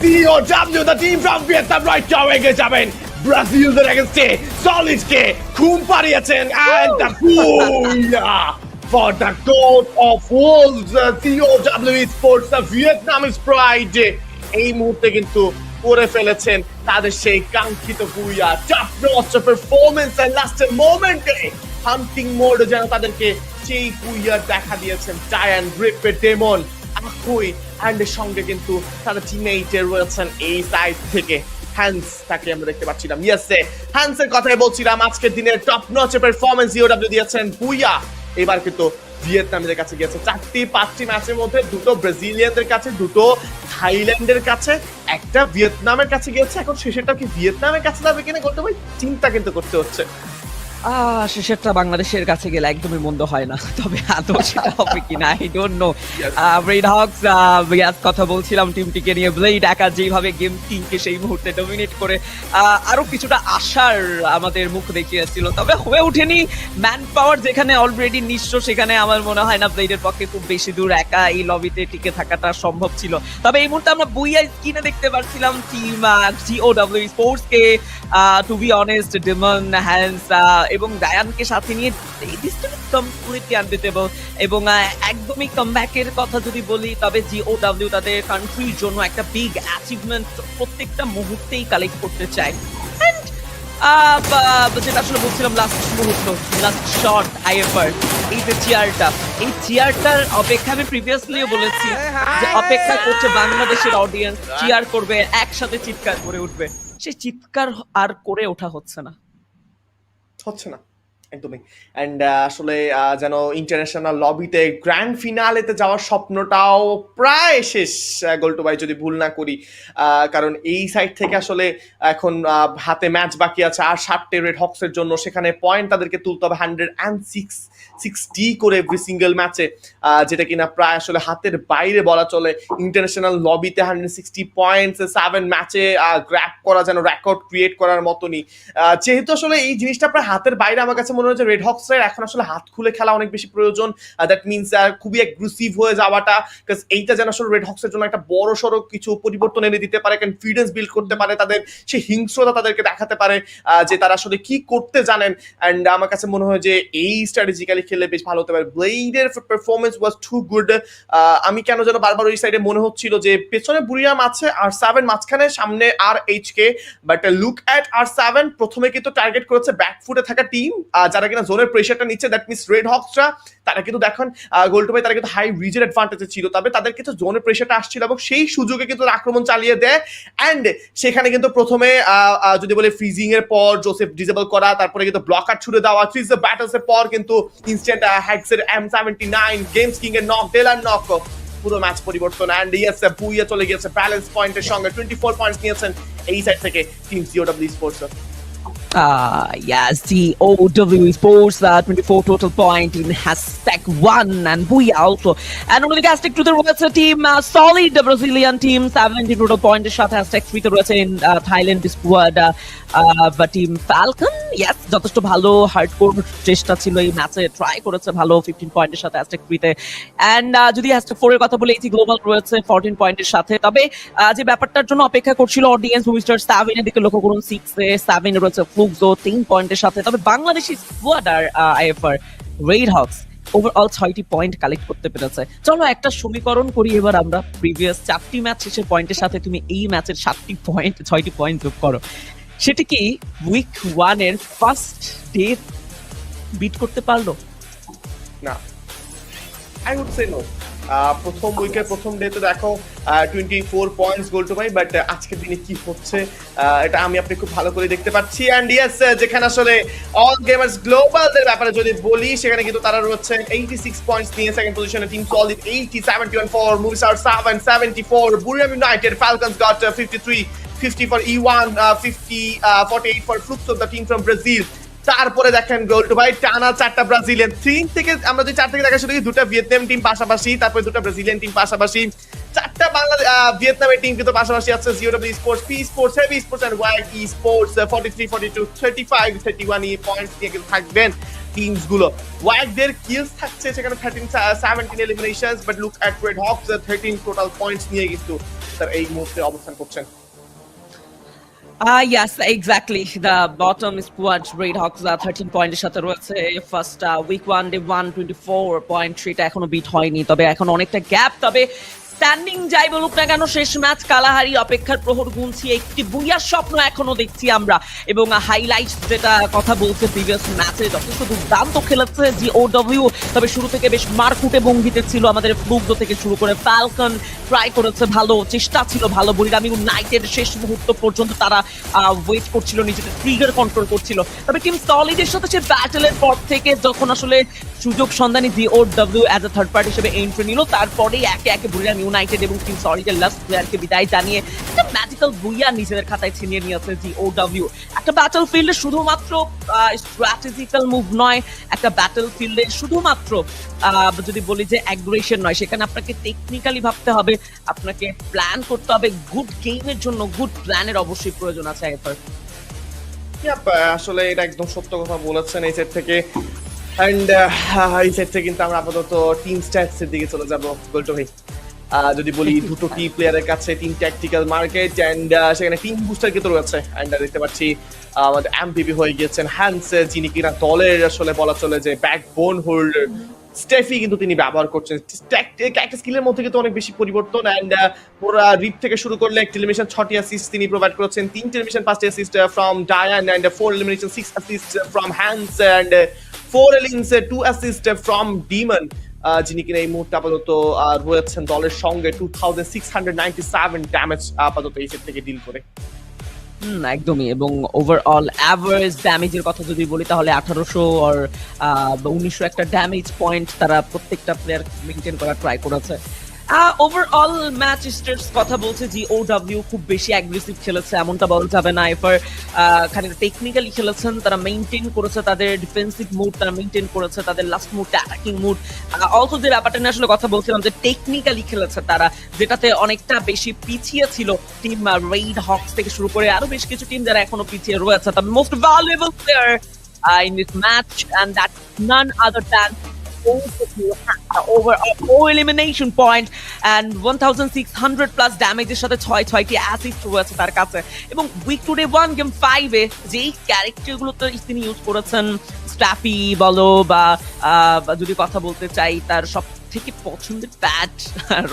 GOW, the team from Vietnam right now এগিয়ে যাবেন। ব্রাজিলদের এগেইনস্টে সলিডকে ঘুম পাড়িয়েছেন and the Booyah for the goat of wolves FFWS Esports Vietnamese pride এই মুহূর্তে কিন্তু করে ফেলেছেন তাদের সেই কাঙ্ক্ষিত বুইয়া টপ নচ পারফরম্যান্স এন্ড লাস্টের মোমেন্টে হান্টিং মোড যেন তাদেরকে সেই বুইয়া দেখা দিয়েছেন টায়ান রিপে ডেমন আকুই এন্ড এর সঙ্গে কিন্তু তাদের টিমমেটে রয়েছেন এই সাইড থেকে হ্যান্স তাকে আমরা দেখতে পাচ্ছিলাম ইয়েস হ্যান্সের কথাই বলছিলাম আজকের দিনের টপ নচ পারফরম্যান্স জিওডব্লিউ দিয়েছেন বুইয়া এবার কিন্তু ভিয়েতনামীদের কাছে গিয়েছে 4টি ম্যাচের মধ্যে 2টো ব্রাজিলিয়ানদের কাছে 2টো থাইল্যান্ডের কাছে একটা ভিয়েতনামের কাছে গিয়েছে এখন শেষেরটা কি ভিয়েতনামের কাছে যাবে কিনা করতে ভাই চিন্তা কিন্তু করতে হচ্ছে শেষেরটা বাংলাদেশের কাছে গেলে একদমই মন্দ হয় না তবে আদৌ সেটা হবে কিনা I don't no blade Hawks কথা বলছিলাম টিমটিকে নিয়ে ব্লেড একা যেভাবে গেম টিমকে সেই মুহূর্তে ডমিনেট করে আরো কিছুটা আশার আমাদের মুখ দেখিয়েছিল তবে হয়ে ওঠেনি ম্যান পাওয়ার যেখানে অলরেডি নিঃস্ব সেখানে আমার মনে হয় না ব্লেডের পক্ষে খুব বেশি দূর একা এই লবিতে টিকে থাকাটা সম্ভব ছিল তবে এই মুহূর্তে আমরা বুইয়া স্ক্রিনে দেখতে পাচ্ছিলাম টিম জিওডব্লিউ স্পোর্টস কে টু বি অনেস্ট ডেমন হ্যান্স এবং ডায়ানকে সাথে নিয়ে কমপ্লিটলি আনবিটেবল এবং একদমই কামব্যাকের কথা যদি বলি তবে জিওডব্লিউ তাদের কান্ট্রির জন্য একটা বিগ অ্যাচিভমেন্ট প্রত্যেকটা মুহূর্তেই কালেক্ট করতে চায় যেটা আসলে বলছিলাম লাস্ট মুহূর্ত লাস্ট শট আইএফআর এই যে চেয়ারটার অপেক্ষা আমি প্রিভিয়াসলিও বলেছি যে অপেক্ষা করছে বাংলাদেশের অডিয়েন্স চেয়ার করবে একসাথে চিৎকার করে উঠবে সেই চিৎকার আর করে ওঠা হচ্ছে না একদমই এন্ড আসলে যেন ইন্টারন্যাশনাল লবিতে গ্র্যান্ড ফিনালেতে যাওয়ার স্বপ্নটাও প্রায় শেষ গোল্টু ভাই যদি ভুল না করি কারণ এই সাইড থেকে আসলে এখন হাতে ম্যাচ বাকি আছে আর 7টে রেড হকসের জন্য সেখানে পয়েন্ট তাদেরকে তুলতে হবে 160 করে এভরি সিঙ্গেল ম্যাচে যেটা কিনা প্রায় আসলে হাতের বাইরে বলা চলে ইন্টারন্যাশনাল লবিতে 160 পয়েন্টস 7 ম্যাচে গ্র্যাব করা যেন রেকর্ড ক্রিয়েট করার মতনই যেহেতু আসলে এই জিনিসটা প্রায় হাতের বাইরে আমার কাছে মনে হয় যে রেড হকসের এখন আসলে হাত খুলে খেলা অনেক বেশি প্রয়োজন দ্যাট মিনস খুবই অ্যাগ্রেসিভ হয়ে যাওয়াটা বিকজ এইটা যেন আসলে রেড হকসের জন্য একটা বড় সড়ো কিছু পরিবর্তন এনে দিতে পারে কনফিডেন্স বিল্ড করতে পারে তাদের সেই হিংস্রতা তাদেরকে দেখাতে পারে যে তারা আসলে কি করতে জানেন অ্যান্ড আমার কাছে মনে হয় যে এই স্ট্র্যাটেজিক্যালি খেললে বেশ ভালো হতে পারে ব্লেডের পারফরমেন্স ওয়াজ টু গুড আমি কেন যেন বারবার ওই সাইডে মনে হচ্ছিল যে পেছনে বুরিয়াম আছে আর 7 মাঝখানে সামনে আর এইচকে বাট লুক অ্যাট আর 7 প্রথমে কিন্তু টার্গেট করেছে ব্যাকফুটে থাকা টিম যারা কিনা জোনের প্রেসারটা নিচ্ছে দ্যাট মিনস রেড হকসরা তারা কিন্তু দেখেন গোল্টু ভাই তারা কিন্তু হাই রিজের অ্যাডভান্টেজে ছিল তবে তাদের কিন্তু জোনের প্রেসারটা আসছিল এবং সেই সুযোগে কিন্তু আক্রমণ চালিয়ে দেয় অ্যান্ড সেখানে কিন্তু প্রথমে যদি বলে ফ্রিজিং এর পর জোসেফ ডিসেবল করা তারপরে কিন্তু ব্লকার ছুড়ে দেওয়া ফ্রিজ দ্য ব্যাটলস এর পর কিন্তু ইনস্ট্যান্ট হ্যাক্সের M79 গেমস কিং এর নক ডেলার নক পুরো ম্যাচ পরিবর্তন অ্যান্ড ইয়েস বুইয়া চলে গিয়েছে ব্যালেন্স পয়েন্টের সঙ্গে 24 পয়েন্টস নিয়েছেন এই সাইড থেকে team GOW sports Yes, the OW Sports 24 total point in #1 and Booyah also. And only the hashtag to the Royal team, solid the Brazilian team, 70 total point shot #3 the Royal in Thailand squad. But team Falcon, yes, যথেষ্ট ভালো hardcore চেষ্টা ছিল এই ম্যাচে try করেছে ভালো 15 পয়েন্টের সাথে #3 এন্ড যদি #4 এর কথা বলে এই গ্লোবাল রয়েছে 14 পয়েন্টের সাথে তবে যে ব্যাপারটার জন্য অপেক্ষা করছিল অডিয়েন্স মিস্টার 7 এর দিকে লক্ষ্য করুন 6 এ 7 রয়েছে ফ্লুক্সো 3 পয়েন্টের সাথে তবে বাংলাদেশি স্কোয়াড আর আইএফআর রেড হকস ওভারঅল 6টি পয়েন্ট কালেক্ট করতে পেরেছে চলো একটা সমীকরণ করি এবার আমরা প্রিভিয়াস 4টি ম্যাচ শেষের পয়েন্টের সাথে তুমি এই ম্যাচের 6টি পয়েন্ট যোগ করো সেটা কি উইক 1 এর ফার্স্ট ডে বিট করতে পারলো না আই উড সে নো প্রথম উইকের প্রথম ডেতে দেখো 24 points goal to buy but আজকের দিনে কি হচ্ছে এটা আমি আপনি খুব ভালো করে দেখতে পাচ্ছি এন্ড ইয়েস যেখানে আসলে অল গেমার্স গ্লোবালদের ব্যাপারে যদি বলি সেখানে কিন্তু তারা রয়েছে 86 পয়েন্টস নিয়ে সেকেন্ড পজিশনে টিম সলিড 80 71 ফর মুভিস আর 74 Buriram United Falcons got 50 for E1 48 for Fluxo the team from Brazil তারপরে দেখেন গোল্টু ভাই টানা 4টা ব্রাজিলিয়ান 3 থেকে আমরা যদি 4 থেকে দেখা শুরু করি দুটো ভিয়েতনাম টিম পাশাপাশি তারপরে দুটো ব্রাজিলিয়ান টিম পাশাপাশি 4টা বাংলাদেশ ভিয়েতনামের টিম কিন্তু পাশাপাশি আছে GOW sports P sports heavy sports and wide E sports 43 42 35 31 points নিয়ে কিন্তু থাকবেন টিমস গুলো ওয়াইডদের কিলস থাকছে সেখানে 17 eliminations but look at red hawks 13 total points নিয়ে কিন্তু তার এই মুহূর্তে অবস্থান করছেন Yes, exactly. The bottom squad, Red Hawks 13 পয়েন্টের সাথে রয়েছে। ফার্স্ট উইক 1 ডে 124 পয়েন্ট, সেটা এখনো বিট হয়নি, তবে এখন অনেকটা গ্যাপ। তবে স্ট্যান্ডিং যাই বলুক না কেন, শেষ ম্যাচ কালাহারি, অপেক্ষার প্রহর গুনছি, একটি বুইয়ার স্বপ্ন এখনো দেখছি আমরা। এবং হাইলাইট যেটা কথা বলছে প্রিভিয়াস ম্যাচে, যথেষ্ট দুর্দান্ত খেলেছে জিওডব্লিউ, তবে শুরু থেকে বেশ মারকুটে ভঙ্গিতে ছিল আমাদের ফ্লুক্সো থেকে শুরু করে ফ্যালকন ট্রাই করেছে, ভালো চেষ্টা ছিল, ভালো বুরিরাম ইউনাইটেড শেষ মুহূর্ত পর্যন্ত তারা ওয়েট করছিল, নিজেদের ট্রিগার কন্ট্রোল করছিল। তবে টিম সলিডের সাথে সে ব্যাটেলের পর থেকে যখন আসলে সুযোগ সন্ধানী জিওডব্লিউ অ্যাজ এ থার্ড পার্টি হিসেবে এন্ট্রি নিল, তারপরেই একে একে বুরিরাম ইউনাইটেড এবং টিম সলিডের লাস্ট প্লেয়ারকে বিদায় জানিয়ে একটা ম্যাজিক্যাল বুইয়া নিজেদের খাতায় ছিনিয়ে নিয়েছে জিওডব্লিউ। একটা ব্যাটল ফিল্ডে শুধুমাত্র স্ট্র্যাটেজিক্যাল মুভ নয়, একটা ব্যাটল ফিল্ডে শুধুমাত্র যদি বলি যে অ্যাগ্রেশন নয়, সেখানে আপনাকে টেকনিক্যালি ভাবতে হবে, আপনাকে প্ল্যান করতে হবে। গুড গেমের জন্য গুড প্ল্যানের অবশ্যই প্রয়োজন আছে এফার্ট। আসলে এটা একদম সত্য কথা বলেছেন এই সেট থেকে। এন্ড এই সেট থেকে কিন্তু আমরা আপাতত টিম স্ট্যাটস এর দিকে চলে যাব। গোল্টো ভাই, যদি বলি দুটো কি প্লেয়ারের কাছে টিম ট্যাকটিক্যাল মার্কেট এন্ড সেখানে টিম বুস্টার কিন্তু রয়েছে। এন্ড দেখতে পাচ্ছি আমাদের এমপিপি হয়ে গিয়েছেন হ্যান্স, যিনি কিনা দলের আসলে বলা চলে যে ব্যাকবোন হোল্ডার। স্টেফি কিন্তু তিনি ব্যবহার করছেন, একটা স্কিলের মধ্যে কিন্তু অনেক বেশি পরিবর্তন। এন্ড পুরো রিপ থেকে শুরু করলে একটা এলিমিনেশন 6টি অ্যাসিস্ট তিনি প্রোভাইড করেছেন, 3টি এলিমিনেশন 5টি assist from Dian, and 4 elimination 6 assist from Hans, and 4 elimination 2 assist from Demon, যিনি কিনা এই মুহূর্তে আপাতত রয়েছেন দলের সঙ্গে 2697 ড্যামেজ আপাতত এই সেট থেকে ডিল করে। একদমই। এবং ওভারঅল অ্যাভারেজ ড্যামেজের কথা যদি বলি, তাহলে 1800 আর 1900 একটা ড্যামেজ পয়েন্ট তারা প্রত্যেকটা প্লেয়ার মেইনটেইন করার ট্রাই করেছে। ওভারঅল ম্যাচ স্টেটস কথা বলছে জিওডব্লিউ খুব বেশি অ্যাগ্রেসিভ খেলেছে এমনটা বলা যাবে না। এরপর খানিকটা টেকনিক্যালি খেলেছেন, তারা মেইনটেইন করেছে তাদের ডিফেন্সিভ মুড, তারা মেইনটেইন করেছে তাদের last mood, attacking mood. Also যে ব্যাপারটা নিয়ে আসলে কথা বলছিলাম যে টেকনিক্যালি খেলেছে তারা, যেটাতে অনেকটা বেশি পিছিয়ে ছিল টিম রেড হকস থেকে শুরু করে আরো বেশ কিছু টিম যারা এখনো পিছিয়ে রয়েছে। তবে most valuable player in this match, and that's none other than over 4 elimination point and 1600 plus damage এর সাথে 6টি অ্যাসিস্ট রয়েছে তার কাছে। এবং উইক টুডে 1 গেম 5 এ যেই ক্যারেক্টারগুলো তিনি ইউজ করেছেন, স্ট্যাফি বলো বা যদি কথা বলতে চাই তার সব থেকে পছন্দের ব্যাট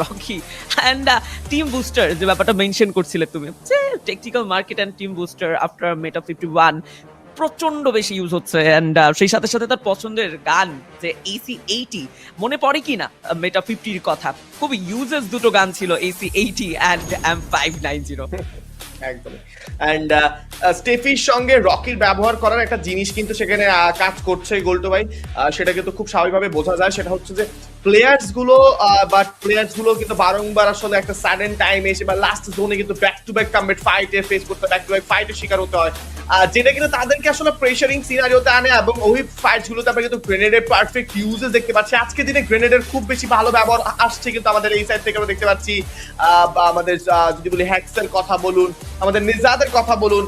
রকি অ্যান্ড টিম বুস্টার, যে ব্যাপারটা মেনশন করছিলে তুমি, যে technical market and team booster after meta 51 প্রচন্ড বেশি ইউজ হচ্ছে। এন্ড সেই সাথে সাথে তার পছন্দের গান যে AC80, মনে পড়ে কি না মেটা 50-র কথা, খুব ইউজেস দুটো গান ছিল, AC80 অ্যান্ড M590। একদমই। এন্ড স্টেফির সঙ্গে রকির ব্যবহার করার একটা জিনিস কিন্তু সেখানে কাজ করছে গোল্টো ভাই, সেটা কিন্তু খুব স্বাভাবিকভাবে বোঝা যায়। সেটা হচ্ছে যে প্লেয়ার্স গুলো কিন্তু বারংবার আসলে একটা সাডেন টাইম এসে বা লাস্ট জোনে কিন্তু ব্যাক টু ব্যাক কমব্যাট ফাইটে ফেস করতে, ব্যাক টু ব্যাক ফাইটের শিকার হতে হয়, যেটা কিন্তু তাদেরকে আসলে প্রেসারিং সিনারিওতে আনে। এবং ওই ফাইটস গুলোতে আমরা কিন্তু গ্রেনেডের পারফেক্ট ইউজেস দেখতে পাচ্ছি। আজকে দিনে গ্রেনেডের খুব বেশি ভালো ব্যবহার আসছে কিন্তু আমাদের এই সাইড থেকে আমরা দেখতে পাচ্ছি। আমাদের যদি বলি হ্যাক্সের কথা বলুন, আমাদের নিজাদের কথা বলুন,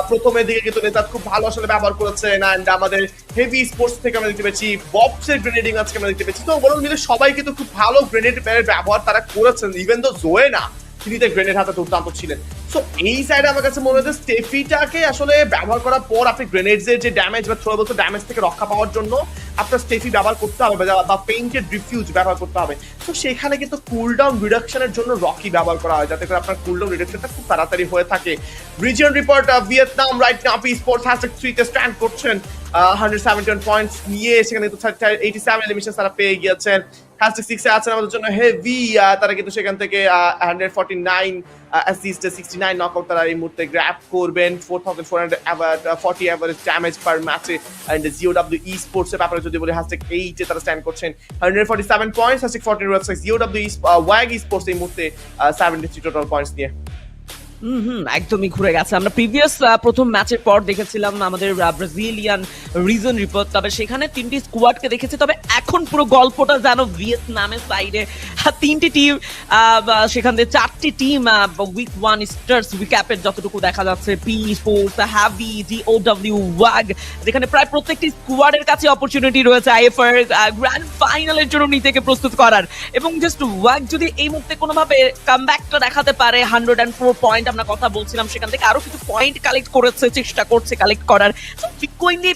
প্রথমের দিকে কিন্তু নিজাদ খুব ভালো আসলে ব্যবহার করেছেন। এন্ড আমাদের হেভি স্পোর্টস থেকে আমরা দেখতে পেয়েছি, বক্সের গ্রেনেডিং আজকে আমরা দেখতে পেয়েছি। তো বলুন মিলে সবাই কিন্তু খুব ভালো গ্রেনেড ব্যবহার তারা করেছেন, ইভেন তো জোয়ে না, তিনি তো গ্রেনেড হাতে দুর্দান্ত ছিলেন। সো এই সাইডে আমার কাছে মনে হচ্ছে স্টেফিটাকে আসলে ব্যবহার করার পর আপনি গ্রেনেডসের যে ড্যামেজ বা থ্রোবল ড্যামেজ থেকে রক্ষা পাওয়ার জন্য আপনার স্টেফি ব্যবহার করতে হবে বা পেইন্টেড রিফিউজ ব্যবহার করতে হবে। তো সেখানে কিন্তু কুলডাউন রিডাকশনের জন্য রকি ব্যবহার করা হয়, যাতে করে আপনার কুলডাউন রিডাকশনটা খুব তাড়াতাড়ি হয়ে থাকে। Region report Vietnam right now P sports #3 তে স্ট্যান্ড করছেন 171 পয়েন্টস নিয়ে, সেখানে তো 87 এলিমিনেশন তারা পেয়ে গিয়েছেন। #6 এ আছেন আমাদের জন্য হেভি, তারা কিন্তু সেখান থেকে 149 অ্যাসিস্ট 69 নকআউট তারা এই মুহূর্তে গ্র্যাব করবেন। 4440 এভারেজ ড্যামেজ পার ম্যাচে। এন্ড জিওডব্লিউ ই স্পোর্টস এর ব্যাপারে যদি বলি #8 এ তারা স্ট্যান্ড করছেন 147 পয়েন্টস, #14 রয়েছে জিওডব্লিউ ওয়াগ ই স্পোর্টস এই মুহূর্তে 73 টোটাল পয়েন্টস নিয়ে। একদমই ঘুরে গেছে। আমরা প্রিভিয়াস প্রথম ম্যাচের পর দেখেছিলাম আমাদের ব্রাজিলিয়ান রিজন রিপোর্ট, তবে সেখানে 3টি স্কোয়াডকে দেখেছি। তবে এখন পুরো গল্পটা জানো ভিয়েতনামের সাইডে 3টি টিম, সেখান থেকে 4টি টিম উইক 1 স্টার্স উইক্যাপের যতটুকু দেখা যাচ্ছে, পি স্পোর্টস, হ্যাভি, জিওডব্লিউ, ওয়াগ, যেখানে প্রায় প্রত্যেকটি স্কোয়াডের কাছে অপরচুনিটি রয়েছে আইএফআর গ্র্যান্ড ফাইনালের জন্য নিজেকে প্রস্তুত করার। এবং জাস্ট ওয়াগ যদি এই মুহূর্তে কোনোভাবে কামব্যাকটা দেখাতে পারে, 104 পয়েন্ট আমরা কথা বলছিলাম সেখান থেকে আরো কিছু পয়েন্ট কালেক্ট করেছে, চেষ্টা করছে কালেক্ট করার। ফ্রিকোয়েন্টলি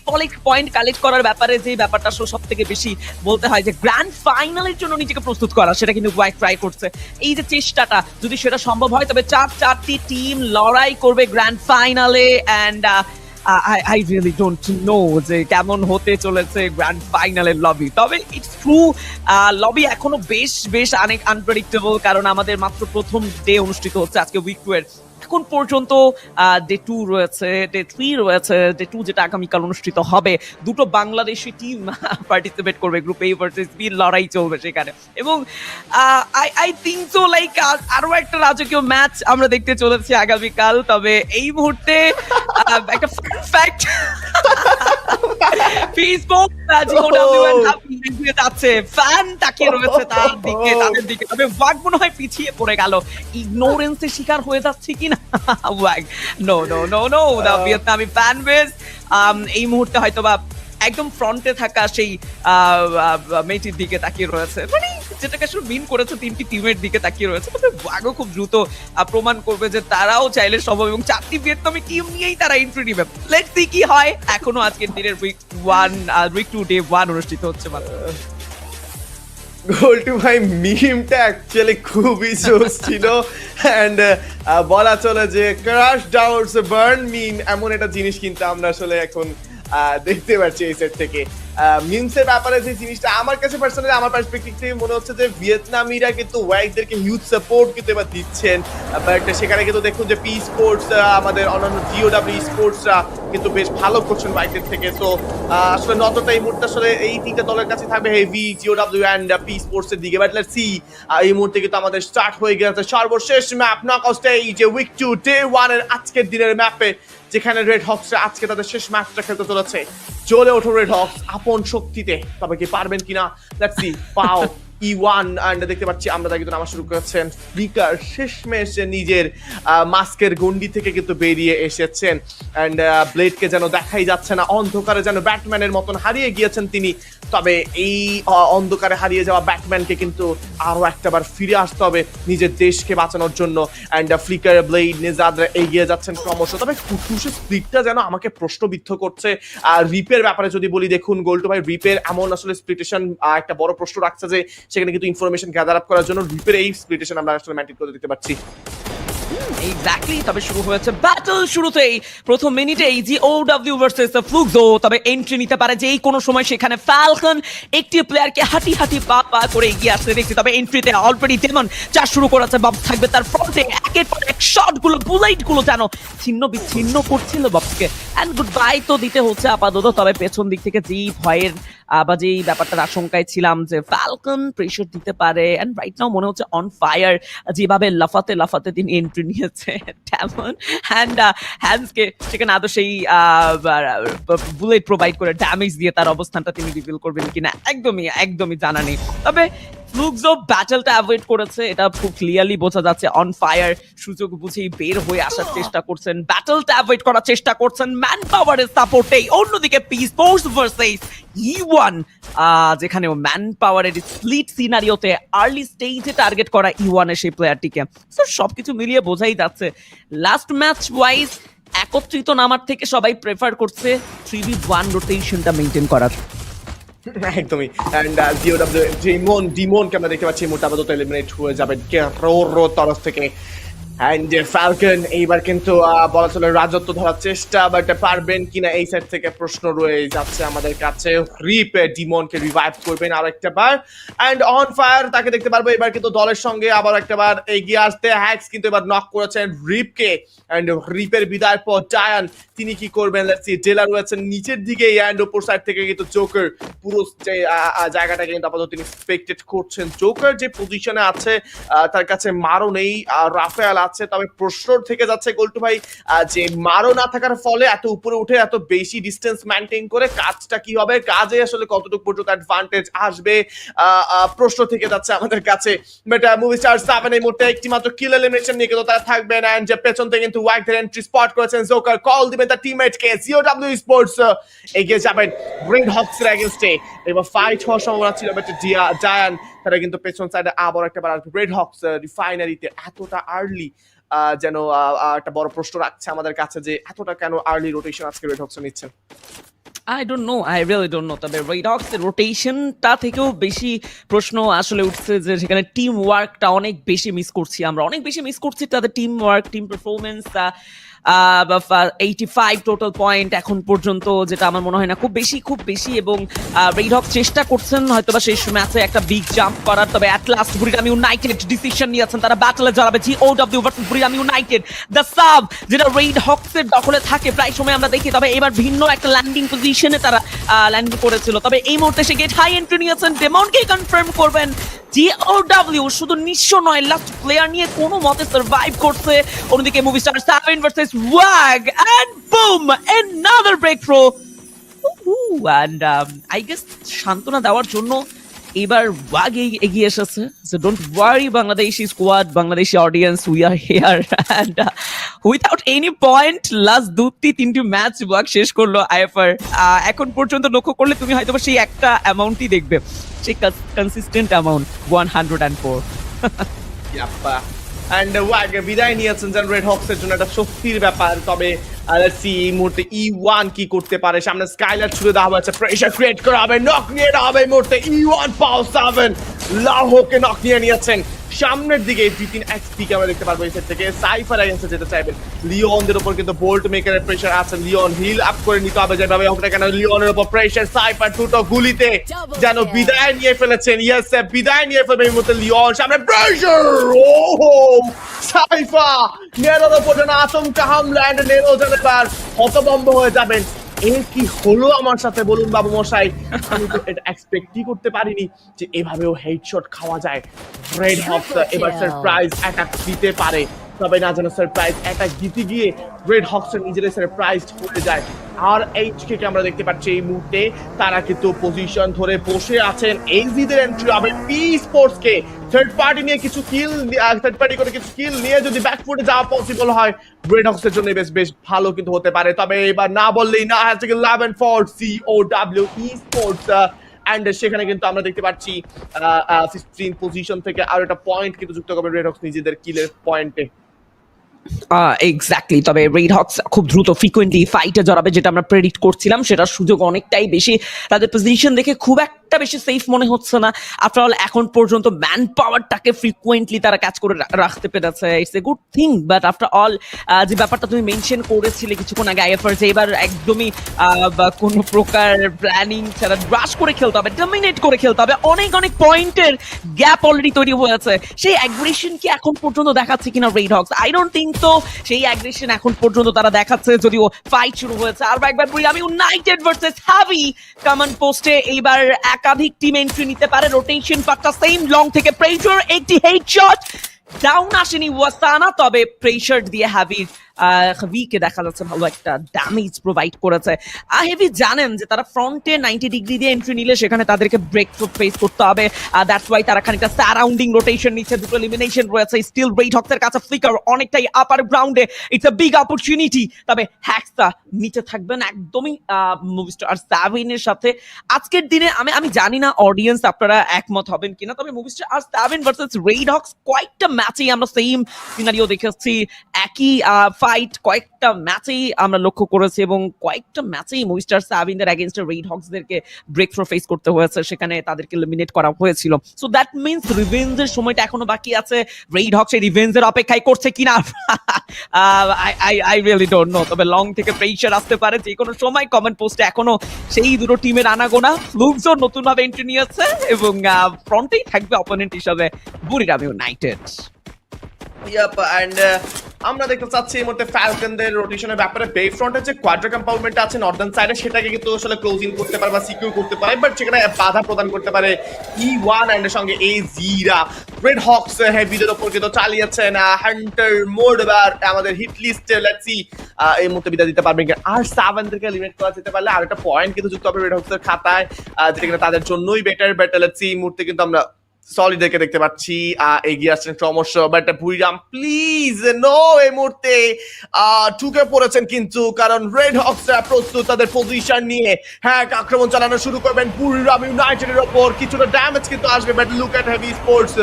পয়েন্ট কালেক্ট করার ব্যাপারে যে ব্যাপারটা আসলে সব থেকে বেশি বলতে হয় যে গ্র্যান্ড ফাইনালের জন্য নিজেকে প্রস্তুত করা, সেটা কিন্তু ওয়াইক ট্রাই করছে। এই যে চেষ্টাটা যদি সেটা সম্ভব হয় তবে চারটি টিম লড়াই করবে গ্র্যান্ড ফাইনালে। And I really don't know যে কেমন হতে চলেছে গ্র্যান্ড ফাইনালের লবি। তবে ইটস ট্রু লবি এখনো বেশ অনেক আনপ্রেডিক্টেবল, কারণ আমাদের মাত্র প্রথম ডে অনুষ্ঠিত হচ্ছে আজকে উইক 2 এর। এখন পর্যন্ত ডে 2 রয়েছে, ডে 3 রয়েছে, ডে 2 যেটা আগামীকাল অনুষ্ঠিত হবে। দুটো বাংলাদেশি টিম পার্টিসিপেট করবে, গ্রুপ A ভার্সেস B লড়াই চলবে সেখানে। এবং আই থিঙ্ক সো লাইক আরো একটা রাজকীয় ম্যাচ আমরা দেখতে চলেছি আগামীকাল। তবে এই মুহূর্তে একটা ফ্যাক্ট ফেসবুক যাচ্ছে, ফ্যান তাকিয়ে রয়েছে তাদের দিকে। তবে ওয়াগ মনে হয় পিছিয়ে পড়ে গেল, ইগনোরেন্সের শিকার হয়ে যাচ্ছে কিনা ওয়াগ। নো দা ভিয়েতনামি ফ্যান বেস এই মুহূর্তে হয়তোবা একদম ফ্রন্টে থাকা সেই মেয়েটির দিকে তাকিয়ে রয়েছে, মানে যেটাকে আসলে উইন করেছে তিনটি টিমের দিকে তাকিয়ে রয়েছে। তবে ওয়াগও খুব দ্রুত প্রমাণ করবে যে তারাও চাইলে সম্ভব, এবং 4টি ভিয়েতনামি টিম নিয়েই তারা এন্ট্রি নেবে। লেটস সি কি হয়। এখনো আজকের দিনের উইক 2 ডে 1 অনুষ্ঠিত হচ্ছে মাত্র। গোল্টু ভাই মিমটা অ্যাকচুয়ালি খুবই জোস ছিল। অ্যান্ড বলা চলে যে ক্রাশ ডাউটস বার্ন মিম এমন একটা জিনিস কিন্তু আমরা আসলে এখন দেখতে পাচ্ছি এই সেট থেকে। মিমসের ব্যাপারে যে জিনিসটা আমার কাছে পার্সোনালি, আমার পার্সপেক্টিভ থেকে মনে হচ্ছে যে ভিয়েতনামিরা কিন্তু ওয়াইকদেরকে হিউজ সাপোর্ট কিন্তু এবার দিচ্ছেন। বাট সেখানে কিন্তু দেখুন যে পি স্পোর্টস, আমাদের অন্যান্য জিওডব্লিউ স্পোর্টসরা কিন্তু বেশ ভালো করছেন ওয়াইকদের থেকে। সো আসলে নজরটা এই মুহূর্তে আসলে এই তিনটা দলের কাছে থাকবে, হেভি, জিওডব্লিউ অ্যান্ড পি স্পোর্টসের দিকে। বাট লেটস সি, এই মুহূর্তে কিন্তু আমাদের স্টার্ট হয়ে গেছে সর্বশেষ map knockout stage week 2 day 1 এর আজকের দিনের ম্যাপে, যেখানে রেড হকসরা আজকে তাদের শেষ ম্যাচটা খেলতে চলেছে। জ্বলে ওঠো রেড হকস আপন শক্তিতে, তবে কি পারবেন কিনা লেটস সি। পাও E1 এন্ড দেখতে পাচ্ছি আমরা তাকে নামা শুরু করেছেন। ফ্লিকার শেষমেশ নিজের মাস্কের গন্ডি থেকে কিন্তু বেরিয়ে এসেছেন। এন্ড ব্লেডকে যেন দেখাই যাচ্ছে না, অন্ধকারে যেন ব্যাটম্যানের মতন হারিয়ে গিয়েছেন তিনি। তবে এই অন্ধকারে হারিয়ে যাওয়া ব্যাটম্যানকে কিন্তু আরো একটাবার ফিরে আসতে হবে নিজের দেশকে বাঁচানোর জন্য। এন্ড ফ্লিকার, ব্লেড, নেজাদরা এগিয়ে যাচ্ছেন ক্রমশ। তবে কুটুসের স্প্লিটটা যেন আমাকে প্রশ্নবিদ্ধ করছে। রিপের ব্যাপারে যদি বলি, দেখুন গোল্টু ভাই রিপের এমন আসলে স্প্লিটেশন একটা বড় প্রশ্ন রাখছে যে সেখানে কিন্তু ইনফরমেশন গ্যাদার আপ করার জন্য রিপের এই স্প্লিটেশন আমরা আসলে মেইনটেইন করতে দেখতে পাচ্ছি। এক্স্যাক্টলি। তবে শুরু হয়েছে ব্যাটল, শুরুতেই প্রথম মিনিটেই জিওডব্লিউ ভার্সেস ফ্লুক্সো। তবে এন্ট্রি নিতে পারে যে এই কোনো সময় সেখানে ফ্যালকন একটি প্লেয়ারকে হাঁটি পা করে এগিয়ে আসতে দেখছি। তবে এন্ট্রিতে অলরেডি ডেমন চার্জ শুরু করেছে, বব থাকবে তার ফ্রন্টে। একের পর এক শটগুলো, বুলেটগুলো যেন ছিন্ন বিচ্ছিন্ন করছিল ববকে। অ্যান্ড গুড বাই তো দিতে হচ্ছে আপাতত। তবে পেছন দিক থেকে যেই ভয়ের বা যেই ব্যাপারটার আশঙ্কায় ছিলাম যে ফ্যালকন প্রেশার দিতে পারে, অ্যান্ড রাইট নাও মনে হচ্ছে অন ফায়ার, যেভাবে লাফাতে তিনি এন্ট্রি নিয়েছে ডেমন। অ্যান্ড হ্যান্ডসকে সেখানে আদৌ সেই বুলেট প্রোভাইড করে ড্যামেজ দিয়ে তার অবস্থানটা তিনি রিভিল করবেন কিনা একদমই জানা নেই। তবে ফ্লুক্সো ব্যাটলটা অ্যাভয়েড করেছে, এটা খুব ক্লিয়ারলি বোঝা যাচ্ছে। অন ফায়ার, সুযোগ বুঝেই বের হয়ে আসার চেষ্টা করছেন, ব্যাটলটা অ্যাভয়েড করার চেষ্টা করছেন ম্যান পাওয়ারের সাপোর্টেই। অন্যদিকে পি স্পোর্টস ভার্সেস E1, যেখানেও ম্যান পাওয়ারের স্প্লিট সিনারিওতে আর্লি স্টেজে টার্গেট করা E1 এর সেই প্লেয়ারটিকে। স্যার সবকিছু মিলিয়ে বোঝাই যাচ্ছে লাস্ট ম্যাচ ওয়াইজ একত্রিত নামার থেকে সবাই প্রেফার করছে 3v1 রোটেশনটা মেইনটেইন করার। একদমই। এন্ড জিওডব্লিউ ডিমনকে আমরা দেখতে পাচ্ছি মোটামুটি এলিমিনেট হয়ে যাবে রোর তরফ থেকে। অ্যান্ড ফ্যালকন এইবার কিন্তু বলা চলে রাজত্ব ধরার চেষ্টা, বাট পারবেন কিনা এই সাইড থেকে প্রশ্ন রয়ে যাচ্ছে আমাদের কাছে। রিপ ডিমনকে রিভাইভ করবেন আরো একটা বার। অ্যান্ড অন ফায়ার তাকে দেখতে পারবো এবার কিন্তু দলের সঙ্গে আবার একটা বার এগিয়ে আসতে। হ্যাক্স কিন্তু এবার নক করেছেন রিপকে। অ্যান্ড রিপের বিদায়ের পর ডায়ান তিনি কি করবেন লেটস সি। জেলার রয়েছেন নিচের দিকে, অ্যান্ড উপর সাইড থেকে কিন্তু জোকার পুরো যে জায়গাটাকে কিন্তু আপাতত তিনি এক্সপেক্টেড করছেন। জোকার যে পজিশনে আছে তার কাছে মারো নেই, রাফেল আছে। তবে প্রশ্ন থেকে যাচ্ছে গোল্টু ভাই যে মারো না থাকার ফলে এত উপরে উঠে এত বেশি ডিস্টেন্স মেইনটেইন করে কাজটা কি হবে, কাজে আসলে কতটুকু পর্যন্ত অ্যাডভান্টেজ আসবে, প্রশ্ন থেকে যাচ্ছে আমাদের কাছে। বাট মুভি স্টার 7 এই মুহূর্তে একটি মাত্র কিল এলিমিনেশন নিয়ে কিন্তু তারা থাকবেন। এন্ড যে পেছন থেকে কিন্তু ওয়াইকদের এন্ট্রি স্পট করেছেন জোকার, কল দিবেন তার টিমমেটকে। জিওডব্লিউ স্পোর্টস এগিয়ে যাবেন রেড হকসের এগেইনস্টে। এবার ফাইট হওয়ার সম্ভাবনা ছিল, বাট জায়ান তারা কিন্তু পেছন সাইডে আবার একটা বার আসবে। রেড হকস রিফাইনারিতে এতটা আর্লি যেন একটা বড় প্রশ্ন রাখছে আমাদের কাছে যে এতটা কেন আর্লি রোটেশন আজকে রেড হক্স নিচ্ছেন। I don't know, I really don't know. তবে রেড হক্সের রোটেশনটা থেকেও বেশি প্রশ্ন আসলে উঠছে যে সেখানে টিম ওয়ার্কটা অনেক বেশি মিস করছি আমরা, অনেক বেশি মিস করছি তাদের team work, team performance. 85 total point এখন পর্যন্ত, যেটা আমার মনে হয় না খুব বেশি এবং রেড হক চেষ্টা করছেন হয়তোবা শেষ ম্যাচে একটা বিগ জাম্প করার, তবে at last Buriram United decision নিয়েছেন, তারা ব্যাটলে জড়াবে GOW versus Buriram United. The sub যেটা রেড হক্সের দখলে থাকে প্রায় সময় আমরা দেখি, তবে এবার ভিন্ন একটা ল্যান্ডিং পজিশনে তারা ল্যান্ডিং করেছিল, তবে এই মুহূর্তে সে গেট হাই এন্ট্রি নিয়েছেন, ডেমনকে কনফার্ম করবেন। GOW শুধু নিঃস্ব নয়, লাস্ট প্লেয়ার নিয়ে কোনো মতে সার্ভাইভ করছে। অন্যদিকে Movistar 7 versus ওয়াগ, and boom, another breakthrough. And I guess সান্ত্বনা দেওয়ার জন্য এবার ওয়াগ এগিয়ে এসেছে। So don't worry Bangladeshi squad, Bangladeshi audience, we are here. And without any point last 2-3 match ওয়াগ শেষ করলো IFR। এখন পর্যন্ত লক্ষ্য করলে তুমি হয়তো সেই একটা অ্যামাউন্টই দেখবে, সেই কনসিস্টেন্ট অ্যামাউন্ট 104। ইয়াপ্পা এন্ড ওয়াগ বিদায় নিয়েছেন যেন রেড হক্সের জন্য একটা স্বস্তির ব্যাপার। তবে লেটস সি এই মুহূর্তে E1 কি করতে পারে, সামনে স্কাইলার ছুড়ে দেওয়া হয়েছে, প্রেসার ক্রিয়েট করা হবে, নক নিয়ে দেওয়া হবে। এই মুহূর্তে E1 পাও 7 লাহোকে নক নিয়ে নিয়েছেন। সামনের দিকে G3 XP কে আমরা দেখতে পারবো এই সেট থেকে। সাইফার এগেন্সে যেতে চাইবেন, লিওনদের উপর কিন্তু বোল্ট মেকারের প্রেসার আছে, লিওন হিল আপ করে নিতে হবে যেভাবে হোক না কেন। লিওনের উপর প্রেসার, সাইফার দুটো গুলিতে যেন বিদায় নিয়ে ফেলেছেন। ইয়েস বিদায় নিয়ে ফেলবে এই মুহূর্তে লিওন, সামনে প্রেসার। ওহো সাইফা নেরোর উপর যেন আচমকা হামলা, এন্ড নেরো যেন এবার হতভম্ব হয়ে যাবেন। এর কি হলো আমার সাথে বলুন বাবু মশাই, আমি তো এটা এক্সপেক্টই করতে পারিনি যে এভাবেও হেডশট খাওয়া যায়। রেড হক্স এবার সারপ্রাইজ অ্যাটাক দিতে পারে, তবে না যেন সারপ্রাইজ অ্যাটাক দিতে গিয়ে রেড হক্স নিজেরাই সারপ্রাইজড হয়ে যায়। আর এইচকে কে আমরা দেখতে পাচ্ছি এই মুহূর্তে তারা কিন্তু পজিশন ধরে বসে আছেন। এইজিদের এন্ট্রি হবে পি স্পোর্টস কে থার্ড পার্টি নিয়ে কিছু কিল, থার্ড পার্টি করে কিছু কিল নিয়ে যদি ব্যাকফুটে যাওয়া পসিবল হয় রেড হক্সের জন্য বেশ ভালো কিন্তু হতে পারে। তবে এবার না বললেই না, has 11 for COW Esports। And সেখানে কিন্তু আমরা দেখতে পাচ্ছি 16 পজিশন থেকে আর একটা পয়েন্ট কিন্তু যুক্ত করবে রেড হক্স নিজেদের কিলের পয়েন্টে। এক্স্যাক্টলি, তবে রেড হক্স খুব দ্রুত ফ্রিকোয়েন্টলি ফাইটে জড়াবে, যেটা আমরা প্রেডিক্ট করছিলাম, সেটার সুযোগ অনেকটাই বেশি। তাদের পজিশন দেখে খুব একটা বেশি সেফ মনে হচ্ছে না। আফটার অল এখন পর্যন্ত ম্যান পাওয়ারটাকে ফ্রিকোয়েন্টলি তারা কাজ করে রাখতে পেরেছে, it's a good thing. But after all যে ব্যাপারটা তুমি মেনশন করেছিলে কিছুক্ষণ আগে আইএফআর, যে এবার একদমই কোনো প্রকার প্ল্যানিং ছাড়া ব্রাশ করে খেলতে হবে, ডমিনেট করে খেলতে হবে, অনেক পয়েন্টের গ্যাপ অলরেডি তৈরি হয়েছে। সেই অ্যাগ্রেশন কি এখন পর্যন্ত দেখাচ্ছে কিনা red Hawks? I don't think তো সেই অ্যাগ্রেশন এখন পর্যন্ত তারা দেখাচ্ছে, যদিও ফাইট শুরু হয়েছে। আর একবার বুরিরাম ইউনাইটেড ভার্সেস হ্যাভি কমান্ড পোস্টে এইবার একাধিক টিম এন্ট্রি নিতে পারে। রোটেশন পার্টটা সেম, লং থেকে প্রেসার, একটি হেডশট ডাউন আসেনি ওয়াসানা, তবে প্রেসার দিয়ে হেভিকে দেখা যাচ্ছে ভালো একটা ড্যামেজ প্রোভাইড করেছে। হেভি জানেন যে তারা ফ্রন্টে 90 ডিগ্রি দিয়ে এন্ট্রি নিলে সেখানে তাদেরকে ব্রেক থ্রু ফেস করতে হবে, দ্যাটস ওয়াই তারা খানিকটা সারাউন্ডিং রোটেশন নিচ্ছে। দুটো এলিমিনেশন রয়েছে, স্টিল রেড হক্সের কাছে ফ্লিকার অনেকটাই আপার গ্রাউন্ডে, ইটস আ বিগ অপরচুনিটি। তবে হ্যাক্সটা নিচে থাকবেন একদমই মুভিস্টার 7 এর সাথে। আজকের দিনে আমি জানি না অডিয়েন্স আপনারা একমত হবেন কিনা, তবে মুভিস্টার 7 ভার্সেস রেড হক্স কয়েকটা ম্যাচেই আমরা সেম সিনারিও দেখেছি, একই ফাইট কয়েকটা ম্যাচেই আমরা লক্ষ্য করেছি, এবং কয়েকটা ম্যাচেই মুভিস্টার 7 এর এগেইনস্ট রেড হক্সদেরকে ব্রেক থ্রু ফেস করতে হয়েছে, সেখানে তাদেরকে এলিমিনেট করা হয়েছিল। সো দ্যাট মিন্স রিভেঞ্জের সময়টা এখনো বাকি আছে। রেড হক্স এই রিভেঞ্জের অপেক্ষায় করছে কিনা আই রিয়েলি ডোন্ট নো, তবে লং থেকে প্রেসার আসতে পারে যে কোনো সময়। কমেন্ট পোস্টে এখনো সেই দুটো টিমের আনাগোনা। ফ্লুক্সো নতুন ভাবে এন্ট্রি নিয়েছে এবং ফ্রন্টেই থাকবে অপোনেন্ট হিসাবে বুরিরাম ইউনাইটেড। ইয়াপ এন্ড আমরা দেখতে চাচ্ছি এই মুহূর্তে ফ্যালকনদের রোটেশনের ব্যাপারে বে ফ্রন্টের যে কোয়াড্রা কম্পাউন্ডমেন্ট আছে নর্দার্ন সাইডে, সেটাকে কিন্তু আসলে ক্লোজিং করতে পারে বা সিকিউর করতে পারে, বাট সেখানে বাধা প্রদান করতে পারে E1 এন্ড এর সঙ্গে জিরা। রেড হক্স হেভিদের উপর কিন্তু চালিয়েছেন হান্টার মোড, এবার আমাদের হিট লিস্টে লেটস সি এই মুহূর্তে বিদায় দিতে পারবে আর 7 থেকে এলিমিনেট করা যেতে পারলে আর একটা পয়েন্ট কিন্তু যুক্ত হবে রেড হক্সের খাতায়, যেটা কিনা তাদের জন্যই বেটার। বাট লেটস সি এই মুহূর্তে কিন্তু আমরা সলিডকে দেখতে পাচ্ছি এগিয়ে আসছেন ক্রমশ, বাট বুরিরাম প্লিজ নো এই মুহূর্তে ঠুকে পড়েছেন কিন্তু, কারণ রেড হক্সরা প্রস্তুত তাদের পজিশন নিয়ে হ্যাঁ আক্রমণ চালানো শুরু করবেন বুরিরাম ইউনাইটেডের ওপর। কিছুটা ড্যামেজ কিন্তু আসবে, but look at heavy sports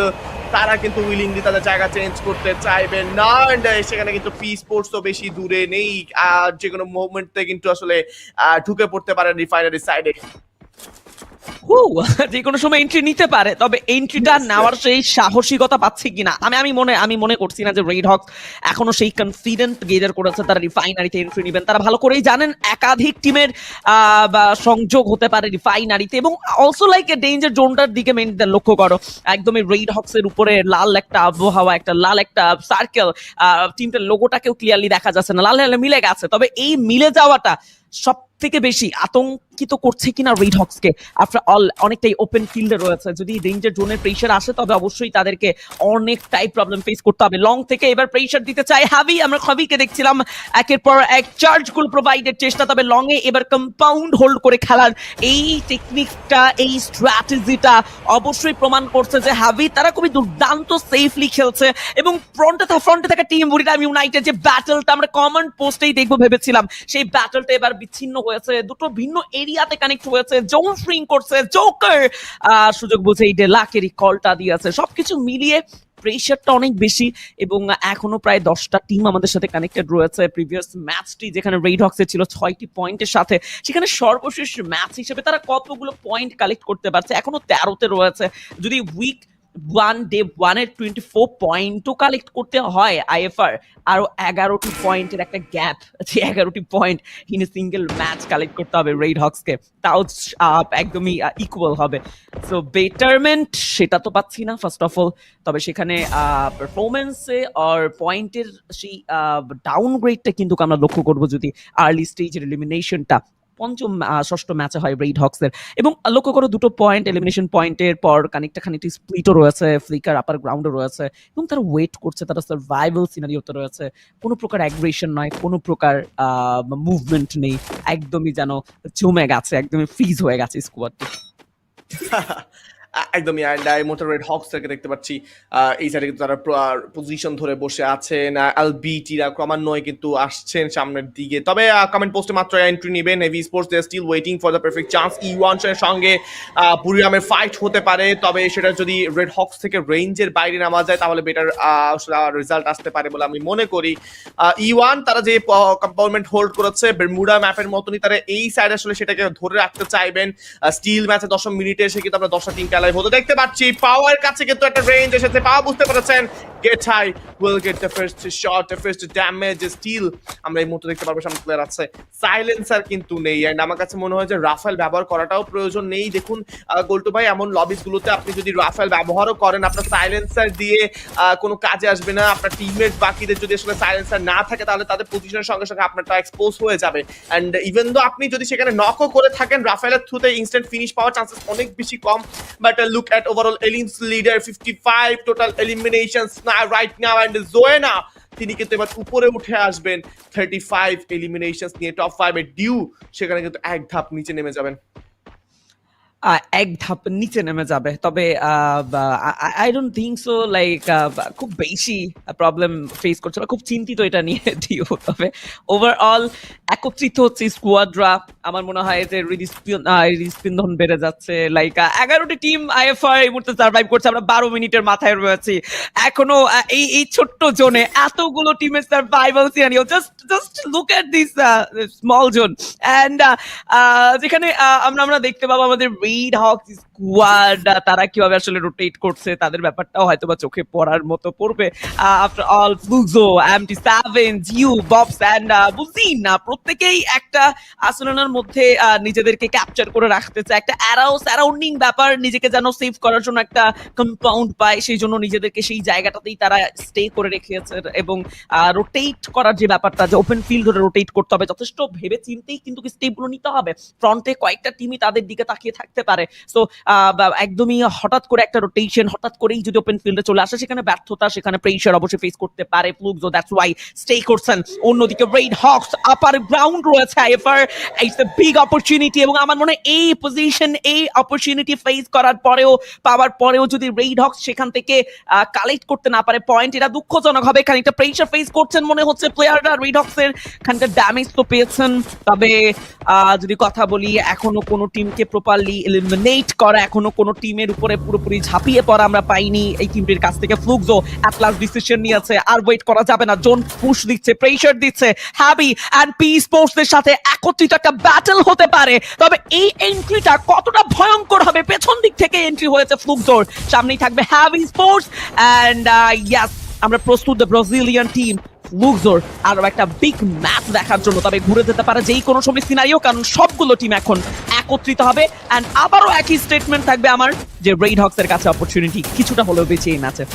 তারা কিন্তু উইলিংলি তাদের জায়গা চেঞ্জ করতে চাইবে না। এন্ড সেখানে কিন্তু পি স্পোর্টস তো বেশি দূরে নেই, যে কোনো মুভমেন্টে কিন্তু আসলে ঢুকে পড়তে পারে রিফাইনারি সাইডে। যে কোনো সময় এন্ট্রি নিতে পারে, তবে এন্ট্রিটা নেওয়ার সেই সাহসিকতা পাচ্ছে কিনা আমি মনে করছি না যে রেড হকস এখনো সেই কনফিডেন্ট গেজার করেছে তারা রিফাইনারিতে এন্ট্রি নেবেন। তারা ভালো করেই জানেন একাধিক টিমের সংযোগ হতে পারে রিফাইনারিতে, এবং অলসো লাইক ডেঞ্জার জোনটার দিকে মেইন লক্ষ্য করো, একদমই রেড হকস এর উপরে লাল একটা আবহাওয়া, একটা লাল একটা সার্কেল, টিমটার লোগোটাকেও ক্লিয়ারলি দেখা যাচ্ছে না, লাল লাল মিলে গেছে। তবে এই মিলে যাওয়াটা সব থেকে বেশি আতঙ্কিত করছে কিনা রেড হকসকে। আফটার অল অনেকটাই ওপেন ফিল্ডে রয়েছে, যদি ডেঞ্জার জোনের প্রেসার আসে তবে অবশ্যই তাদেরকে অনেকটাই প্রবলেম ফেস করতে হবে। লং থেকে এবার প্রেসার দিতে চাই হাবি, আমরা হাবিকে দেখছিলাম একের পর এক চার্জগুলো প্রোভাইডের চেষ্টা, তবে লং এ এবার কম্পাউন্ড হোল্ড করে খেলার এই টেকনিকটা, এই স্ট্র্যাটেজিটা অবশ্যই প্রমাণ করছে যে হাবি তারা খুবই দুর্দান্ত সেফলি খেলছে। এবং ফ্রন্টে থাকা টিম বুরিরাম ইউনাইটেড যে ব্যাটলটা আমরা কমেন্ট পোস্টেই দেখবো ভেবেছিলাম, সেই ব্যাটলটা এবার বিচ্ছিন্ন হয়েছে, দুটো ভিন্ন এরিয়াতে কানেক্ট হয়েছে, জোন স্ট্রিং করছে, জোকার সুযোগ বুঝে এই ডেলাকেরই কলটা দিয়েছে। সবকিছু মিলিয়ে প্রেশারটা অনেক বেশি, এবং এখনো প্রায় 10টা টিম আমাদের সাথে কানেক্টেড রয়েছে। প্রিভিয়াস ম্যাচটি যেখানে রেড হকসের ছিল 6টি পয়েন্টের সাথে, সেখানে সর্বশেষ ম্যাচ হিসেবে তারা কতগুলো পয়েন্ট কালেক্ট করতে পারছে, এখনো 13তে রয়েছে। যদি উইক ডে 1-এর 24 পয়েন্টও কালেক্ট করতে হয় আইএফআর, আরো 11টি পয়েন্টের একটা গ্যাপ, যে 11টি পয়েন্ট in a single match collect করতে হবে রেড হকসকে, তাও একদমই ইকুয়াল হবে। সো বেটারমেন্ট সেটা তো পাচ্ছি না ফার্স্ট অফ অল, তবে সেখানে পারফরমেন্সে আর পয়েন্টের সেই ডাউনগ্রেডটা কিন্তু আমরা লক্ষ্য করবো যদি আর্লি স্টেজের এলিমিনেশনটা ষষ্ঠ ম্যাচে হয় রেড হকসের। এবং লক্ষ্য করো দুটো পয়েন্ট এলিমিনেশন পয়েন্টের পর খানিকটি স্প্লিটও রয়েছে, ফ্লিকার আপার গ্রাউন্ডও রয়েছে, এবং তারা ওয়েট করছে, তারা সার্ভাইভাল সিনারিওতে রয়েছে, কোনো প্রকার অ্যাগ্রেশন নয়, কোনো প্রকার মুভমেন্ট নেই, একদমই যেন জমে গেছে, একদমই ফ্রিজ হয়ে গেছে স্কোয়াডটি। একদমই। এই মুহূর্তে রেড হকস থেকে দেখতে পাচ্ছি এই সাইডে কিন্তু তারা পজিশন ধরে বসে আছেন, এলবিটিরা ক্রমান্বয়ে কিন্তু আসছেন সামনের দিকে। তবে কমেন্ট পোস্টে মাত্র এন্ট্রি নেবেন heavy sports, they are still waiting for the perfect chance. ইওয়ানের সঙ্গে বুরিরামের ফাইট হতে পারে, তবে সেটা যদি রেড হকস থেকে রেঞ্জের বাইরে নামা যায় তাহলে বেটার রেজাল্ট আসতে পারে বলে আমি মনে করি। ইওয়ান তারা যে কম্পাউন্ডমেন্ট হোল্ড করেছে বেরমুডা ম্যাপের মতনই, তারা এই সাইডে আসলে সেটাকে ধরে রাখতে চাইবেন। স্টিল ম্যাচে 10 মিনিটে এসে কিন্তু আমরা 10টা টিম লাইভ হতে দেখতে পাচ্ছি। পাওয়ার কাছে কিন্তু একটা রেঞ্জ এসেছে, পাওয়া বুঝতে পেরেছেন, get high will get the first shot, the first damage. Still আমরা এই মুহূর্তে দেখতে পারবো সামনে প্লেয়ার আছে, সাইলেন্সার কিন্তু নেই, এন্ড আমার কাছে মনে হয় যে রাফেল ব্যবহার করাটাও প্রয়োজন নেই। দেখুন গোল্টু ভাই, এমন লবিস গুলোতে আপনি যদি রাফেল ব্যবহারও করেন আপনার সাইলেন্সার দিয়ে কোনো কাজে আসবে না। আপনার টিমমেট বাকিদের যদি আসলে সাইলেন্সার না থাকে তাহলে তাদের পজিশনের সঙ্গে সঙ্গে আপনারটা এক্সপোজ হয়ে যাবে, এন্ড ইভেন দো আপনি যদি সেখানে নকও করে থাকেন রাফেলের থ্রুতে ইনস্ট্যান্ট ফিনিশ পাওয়ার চান্সেস অনেক বেশি কম। But look at overall Elim's leader, 55 total eliminations right now, and Zoena তিনি কিন্তু এবার উপরে উঠে আসবেন 35 এলিমিনেশনস নিয়ে টপ 5 এ ডিউ সেখানে কিন্তু এক ধাপ নিচে নেমে যাবেন। এক ধাপ নিচে নেমে যাবে, তবে I don't think so like খুব বেশি প্রবলেম ফেস করছে, খুব চিন্তিত এটা নিয়ে ডিও। তবে ওভারঅল একত্রিত হচ্ছে স্কোয়াডরা, আমার মনে হয় যে হৃদস্পন্দন বেড়ে যাচ্ছে। লাইক 11টি টিম আইএফআর এই মুহূর্তে সার্ভাইভ করছে, আমরা 12 মিনিটের মাথায় রয়েছি এখনো এই ছোট্ট জোনে এতগুলো টিমের survival scenario. Just look at this small zone, and যেখানে আমরা দেখতে পাবো আমাদের রেড হকস স্কোয়াড তারা কিভাবে আসলে রোটেট করছে, তাদের ব্যাপারটাও হয়তো বা চোখে পড়ার মতো পড়বে। আফটার অল ফ্লুক্সো, MT7, জিউ, ববস এন্ড বুজিন প্রত্যেকেই একটা আসলের মধ্যে নিজেদেরকে ক্যাপচার করে রাখতে চায়, একটা সারাউন্ডিং ব্যাপার, নিজেকে যেন সেভ করার জন্য একটা কম্পাউন্ড পায়, সেই জন্য নিজেদেরকে সেই জায়গাটাতেই তারা স্টে করে রেখেছে। এবং রোটেট করার যে ব্যাপারটা, যে ওপেন ফিল্ড ধরে রোটেট করতে হবে, যথেষ্ট ভেবে চিন্তেই কিন্তু স্টেপগুলো নিতে হবে। ফ্রন্টে কয়েকটা টিমই তাদের দিকে তাকিয়ে থাকতে পারে, সো একদমই হঠাৎ করে একটা রোটেশন, হঠাৎ করেই যদি ওপেন ফিল্ডে চলে আসে সেখানে ব্যর্থতা, সেখানে প্রেসার অবশ্যই ফেস করতে পারে ফ্লুক্সো, দ্যাটস ওয়াই স্টে করছেন। অন্যদিকে রেড হকস আপার গ্রাউন্ড রয়েছে IFR, it's a big opportunity, এবং আমার মনে হয় এই পজিশন, এই অপরচুনিটি ফেস করার পরেও, পাওয়ার পরেও যদি রেড হকস সেখান থেকে কালেক্ট করতে না পারে পয়েন্ট, এটা দুঃখজনক হবে। খানিকটা প্রেসার ফেস করছেন মনে হচ্ছে প্লেয়াররা রেড হকসের, খানিকটা ড্যামেজ তো পেয়েছেন। তবে যদি কথা বলি, এখনো কোনো টিমকে প্রপারলি এলিমিনেট করা এখনো কোনো টিমের উপরে পুরোপুরি ঝাঁপিয়ে পড়া আমরা পাইনি এই টিমটির কাছ থেকে। ফ্লুক্সো অ্যাট লাস্ট ডিসিশন নিয়েছে, আর ওয়েট করা যাবে না। জোন পুশ দিচ্ছে, প্রেশার দিচ্ছে। হ্যাভি অ্যান্ড পি স্পোর্টসের সাথে একত্রিত একটা ব্যাটল হতে পারে, তবে এই এন্ট্রিটা কতটা ভয়ঙ্কর হবে। পেছন দিক থেকে এন্ট্রি হয়েছে ফ্লুক্সোর, সামনেই থাকবে হ্যাভি স্পোর্টস অ্যান্ড ইয়াস আমরা প্রস্তুত দ্য ব্রাজিলিয়ান টিম ফ্লুক্সোর আরো একটা বিগ ম্যাচ দেখার জন্য। তবে ঘুরে যেতে পারে যেই কোনো সময় সিনারিও, কারণ সবগুলো টিম এখন একত্রিত হবে। অ্যান্ড আবারও একই স্টেটমেন্ট থাকবে আমার, যে রেড হক্সের কাছে অপরচুনিটি কিছুটা হলেও বেঁচে এই ম্যাচে।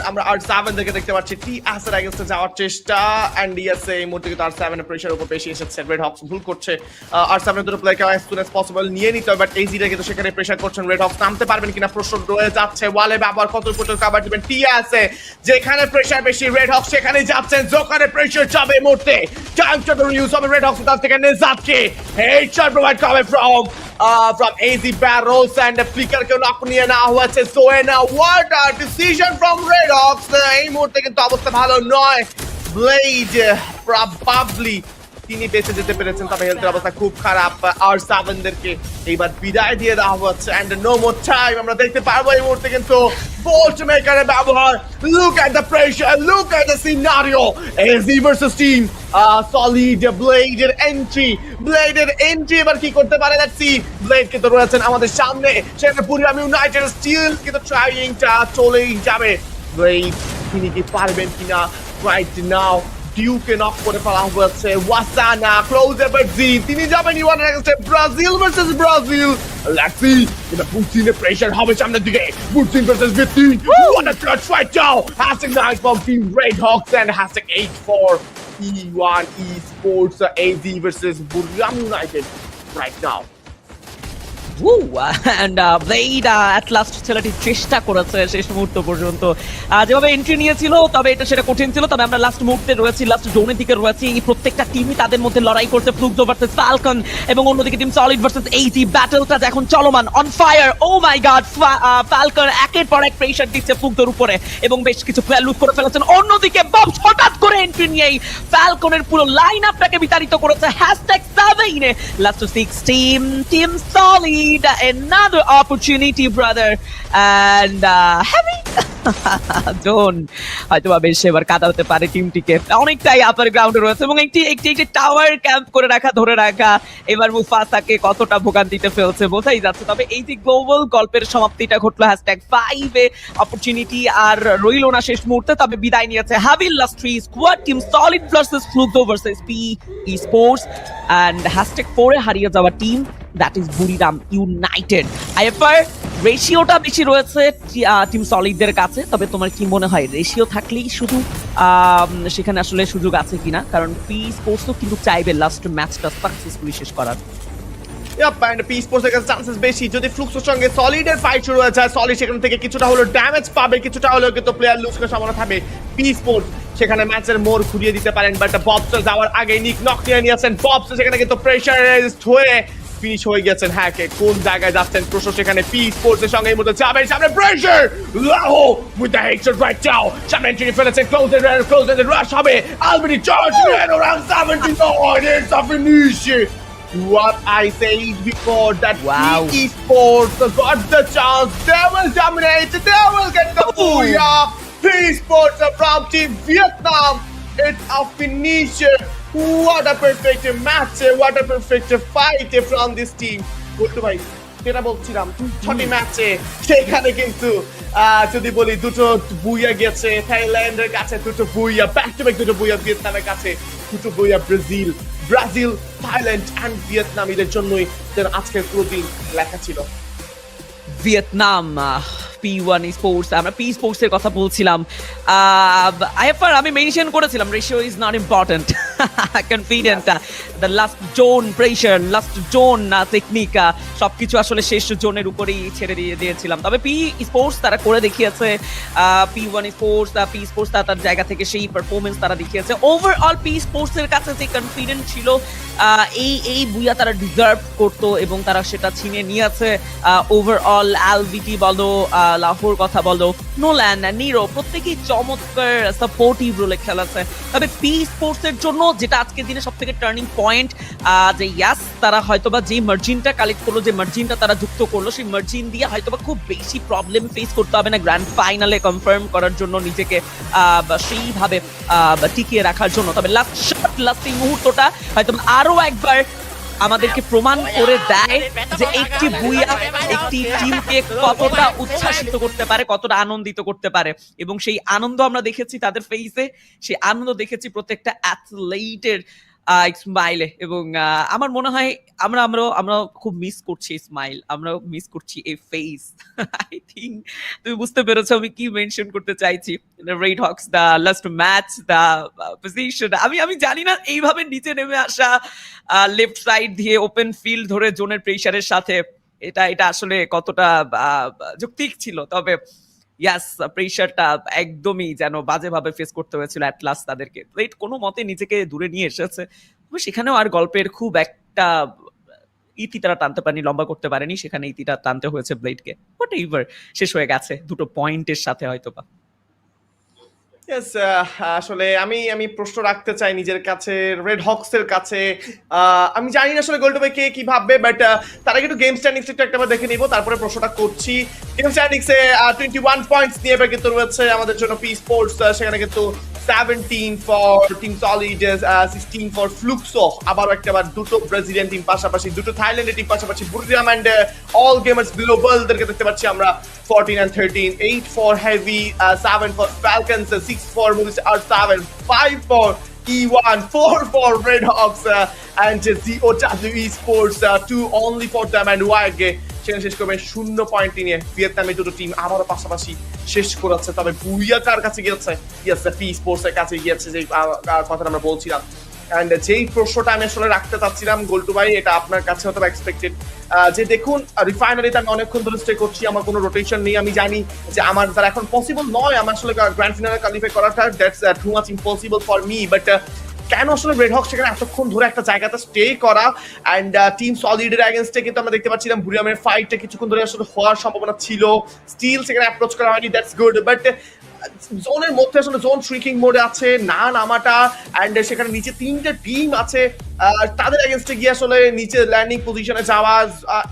আমরা R7 থেকে দেখতে পাচ্ছি টি এর এগেইনস্টে যাওয়ার চেষ্টা, এন্ড ইয়েস এই মুহূর্তে কিন্তু R7 এর প্রেসার উপর বেশি এসেছে। রেড হক্স ভুল করছে, R7 এর দুটো প্লেয়ারকে অ্যাজ সুন অ্যাজ পসিবল নিয়ে নিতে হবে, বাট AZ রা কিন্তু সেখানে প্রেসার করছেন। রেড হক্স নামতে পারবেন কিনা প্রশ্ন রয়ে যাচ্ছে। ওয়ালে ব্যবহার কত পর্যন্ত কভার দিবেন টি আছে, যেখানে প্রেসার বেশি রেড হক্স সেখানেই যাচ্ছেন, যেখানে প্রেসার যাবে এই মুহূর্তে টাইম টু ইউজ হবে রেড হক্স তার থেকে নেজাতকে হেডশট প্রোভাইড করবে from AZ barrels and the flicker ke knock niye na hoyeche Zoena. What a decision from Red Hawks. এই মুহূর্তে কিন্তু অবস্থা ভালো নয়। ব্লেড probably তিনি বেঁচে যেতে পেরেছেন, তবে হেলথের অবস্থা খুব খারাপ। R7 দেরকে এইবার বিদায় দিয়ে দেওয়া হচ্ছে এন্ড নো মোর টাইম। আমরা দেখতে পারবো এই মুহূর্তে কিন্তু বোল্ট মেকারের ব্যবহার। Look at the pressure, look at the scenario. AZ versus team solid. ব্লেডের এন্ট্রি এবার কি করতে পারে লেটস সি। ব্লেড কিন্তু রয়েছেন আমাদের সামনে, সেখানে বুরিরাম ইউনাইটেড স্টিল কিন্তু ট্রাইংটা চলেই যাবে। ব্লেড তিনি কি পারবেন কিনা রাইট নাও। ডিউকে নক করে ফেলা হয়েছে। ওয়াসানা ক্লোজ এভার জি, তিনি যাবেন ইউয়ানের এগেইনস্টে। Brazil versus Brazil. Let's see এবার বুটসিনের প্রেসার হবে সামনের দিকে। বুটসিন ভার্সেস ভিত্তি। What a clutch fight now. #9 from Team Red Hawks and #8 for P1 Esports. AZ versus Booyah United right now. Blade at last ছেলেটি চেষ্টা করেছে শেষ মুহূর্ত পর্যন্ত, যেভাবে এন্ট্রি নিয়েছিল, তবে এটা সেটা কঠিন ছিল। তবে আমরা লাস্ট মুহূর্তে রয়েছি, লাস্ট জোনের দিকে রয়েছি। এই প্রত্যেকটা টিমই তাদের মধ্যে লড়াই করছে। ফ্লুক্সো ভার্সেস ফ্যালকন এবং অন্যদিকে টিম সলিড ভার্সেস AZ। ব্যাটলটা এখন চলমান, on fire. Oh my God, Falcon একের পর এক প্রেসার দিচ্ছে ফ্লুক্সোর উপরে এবং বেশ কিছু প্লেয়ার লুট করে ফেলেছেন। অন্যদিকে ববস হঠাৎ করে এন্ট্রি নিয়েই ফ্যালকনের পুরো লাইন আপটাকে বিতাড়িত করেছে। #7 last 6 team solid. Another opportunity, brother, and heavy zone হয়তো বেশ এবার কাটাতে পারে টিমটিকে। অনেকটাই আপার গ্রাউন্ডে রয়েছে এবং একটি টাওয়ার ক্যাম্প করে রাখা, ধরে রাখা এবার মুফাসাকে কতটা ভোগান্তিতে ফেলছে বোঝাই যাচ্ছে। তবে এই যে গ্লোবাল গল্পের সমাপ্তিটা ঘটলো #5 এ, অপরচুনিটি আর রইল না শেষ মুহূর্তে। তবে বিদায় নিয়েছে হ্যাভিল last 3 squad team solid versus Fluxo versus P sports and #4 এ হারিয়ে যাওয়া team that is Buriram United. IFR রেশিওটা বেশি রয়েছে টিম সলিডদের কাছে, তবে তোমার কি মনে হয় রেশিও থাকলেই শুধু সেখানে আসলে সুযোগ আছে কিনা? কারণ পি স্পোর্টসও কিন্তু চাইবে লাস্ট ম্যাচটা সাকসেসফুলি শেষ করার। P Esports এর চান্সেস বেশি। যদি ফ্লুক্সোর সঙ্গে সলিডের ফাইট শুরু হয়ে যায়, সলিড সেখান থেকে কিছুটা হলো ড্যামেজ পাবে, কিছুটা হলেও কিন্তু প্লেয়ার লুজ করার সম্ভাবনা থাকবে। P Esports সেখানে ম্যাচের মোড় ঘুরিয়ে দিতে পারেন, বাট ববস যাওয়ার আগে নিক নক নিয়ে নিয়েছেন। ববস সেখানে কিন্তু প্রেসারাইজড হয়ে ফিনিশ হয়ে গেছেন। হ্যাঁ, কে কোন জায়গায় যাচ্ছেন প্রশ্ন সেখানে। P Esports এর সঙ্গে এই মুহূর্তে যাবেন সামনে প্রেসার লাহো with the headshot right now. সামনে এন্ট্রি ফেলেছে, ক্লোজ এন্ড রাশ হবে। আলবেনি চার্জ রেন around 79. It's a finish. What I said before, that P Esports got the chance. They will dominate. They will get the Booyah. P Esports from Team Vietnam. It's a finish. What a perfect match. What a perfect fight from this team. বলতো ভাই, যেটা বলছিলাম 6টি ম্যাচে সেখানে কিন্তু যদি বলি দুটো বুইয়া গেছে থাইল্যান্ডের কাছে, দুটো বুইয়া ব্যাক টু ব্যাক, দুটো বুইয়া ভিয়েতনামের কাছে, দুটো বুইয়া ব্রাজিল, থাইল্যান্ড এন্ড ভিয়েতনাম। এদের জন্যই আজকের পুরো দিন লেখা ছিল। ভিয়েতনাম P1 Esports, আমরা P Esports এর কথা বলছিলাম। আইএফআর আমি মেনশন করেছিলাম ratio is not important, confident, the last zone pressure, last zone technique সবকিছু আসলে শেষ জোনের উপরেই ছেড়ে দিয়েছিলাম। তবে P Esports তারা করে দেখিয়েছে। P1 Esports, P Esports তার জায়গা থেকে সেই পারফরমেন্স তারা দেখিয়েছে। ওভারঅল P Esports এর কাছে যে কনফিডেন্ট ছিল, এই বুইয়া তারা ডিজার্ভ করতো এবং তারা সেটা ছিনে নিয়েছে। ওভারঅল এলভিটি বলো, লাহোর কথা বলো, নোল্যান্ড, নিরো প্রত্যেকেই চমৎকার সাপোর্টিভ রোলে খেলেছে। তবে পি স্পোর্টস এর জন্য যেটা আজকের দিনে সব থেকে টার্নিং পয়েন্ট, যে ইয়াস তারা হয়তোবা যে মার্জিনটা কালেক্ট করলো, যে মার্জিনটা তারা যুক্ত করলো, সেই মার্জিন দিয়ে হয়তোবা খুব বেশি প্রবলেম ফেস করতে হবে না গ্র্যান্ড ফাইনালে কনফার্ম করার জন্য নিজেকে সেইভাবে টিকিয়ে রাখার জন্য। তবে লাস্ট এই মুহূর্তটা হয়তো আরো একবার আমাদেরকে প্রমাণ করে দেয় যে একটি বুইয়া একটি টিমকে কতটা উচ্ছ্বাসিত করতে পারে, কতটা আনন্দিত করতে পারে। এবং সেই আনন্দ আমরা দেখেছি তাদের ফেসে, সেই আনন্দ দেখেছি প্রত্যেকটা অ্যাথলেটের স্মাইলে। এবং আমার মনে হয় আমরা খুব মিস করছি স্মাইল, আমরা মিস করছি এই ফেস। আই থিঙ্ক তুমি বুঝতে পেরেছো আমি কি মেনশন করতে চাইছি। Red Hawks the last match, the position, আমি জানি না এইভাবে নিচে নেমে আসা লেফট সাইড দিয়ে ওপেন ফিল্ড ধরে জোনের প্রেসারের সাথে এটা আসলে কতটা যৌক্তিক ছিল। তবে ইয়াস, প্রেশারটা একদমই যেন বাজেভাবে ফেস করতে হয়েছিল অ্যাট লাস্ট তাদেরকে। প্লেট কোনো মতে নিজেকে দূরে নিয়ে এসেছে, সেখানেও আর গল্পের খুব একটা ইতি তারা টানতে পারেনি, লম্বা করতে পারেনি, সেখানে ইতিটা টানতে হয়েছে ব্লেডকে। বাট এইবার শেষ হয়ে গেছে 2 পয়েন্টের সাথে হয়তোবা। আসলে আমি প্রশ্ন রাখতে চাই নিজের কাছে, রেড হকস এর কাছে। আমি জানি না আসলে গোল্ড কে কি ভাববে, বাট তার আগে একটু গেম স্ট্যান্ডিংস একবার দেখে নিব, তারপরে প্রশ্নটা করছি। গেম স্ট্যান্ডিংসে 21 পয়েন্টস নিয়ে এবার কিন্তু রয়েছে আমাদের জন্য পি স্পোর্টস, সেখানে কিন্তু 17 for team solid, 16 for Fluxo, আবারও একটাবার 2 ব্রাজিলিয়ান টিম পাশাপাশি, 2 থাইল্যান্ডের টিম পাশাপাশি, বুরিরাম অ্যান্ড অল গেমার্স গ্লোবালদেরকে দেখতে পাচ্ছি আমরা 14 and 13, 8 for heavy, 7 for falcons, 6 for movies R7, 5 for E1, 4 for Red Hawks, and FFWS Esports, 2 only for them and WAG সেখানে শেষ করবে 0 পয়েন্ট নিয়ে। ভিয়েতনামের 2 টিম আবারও পাশাপাশি শেষ করেছে। তবে বুইয়া কার কাছে গিয়েছে? ইয়েস, পি স্পোর্টস এর কাছে গিয়েছে, যে কথাটা আমরা বলছিলাম। অ্যান্ড যেই প্রশ্নটা আমি আসলে রাখতে চাচ্ছিলাম গোল্টু ভাই, এটা আপনার কাছে হয়তো এক্সপেক্টেড, যে দেখুন রিফাইনারিতে আমি অনেকক্ষণ ধরে স্টে করছি, আমার কোনো রোটেশন নেই। আমি জানি যে আমার দ্বারা এখন পসিবল নয় আমার আসলে গ্র্যান্ড ফিনালে কোয়ালিফাই করাটা, that's too much impossible for me. But কেন আসলে রেড হক সেখানে এতক্ষণ ধরে একটা জায়গাতে স্টে করা? অ্যান্ড টিম সলিডের অ্যাগেন্স্টে কিন্তু আমরা দেখতে পাচ্ছিলাম বুরিয়ামের ফাইটটা কিছুক্ষণ ধরে আসলে হওয়ার সম্ভাবনা ছিল, স্টিল সেখানে অ্যাপ্রোচ করা হয়নি, দ্যাটস গুড। বাট জোনের মধ্যে আসলে জোন শ্রিকিং মোডে আছে না নামাটা, অ্যান্ড সেখানে নিচে 3টে টিম আছে, তাদের এগেনস্টে গিয়ে আসলে নিচে ল্যান্ডিং পজিশনে যাওয়া,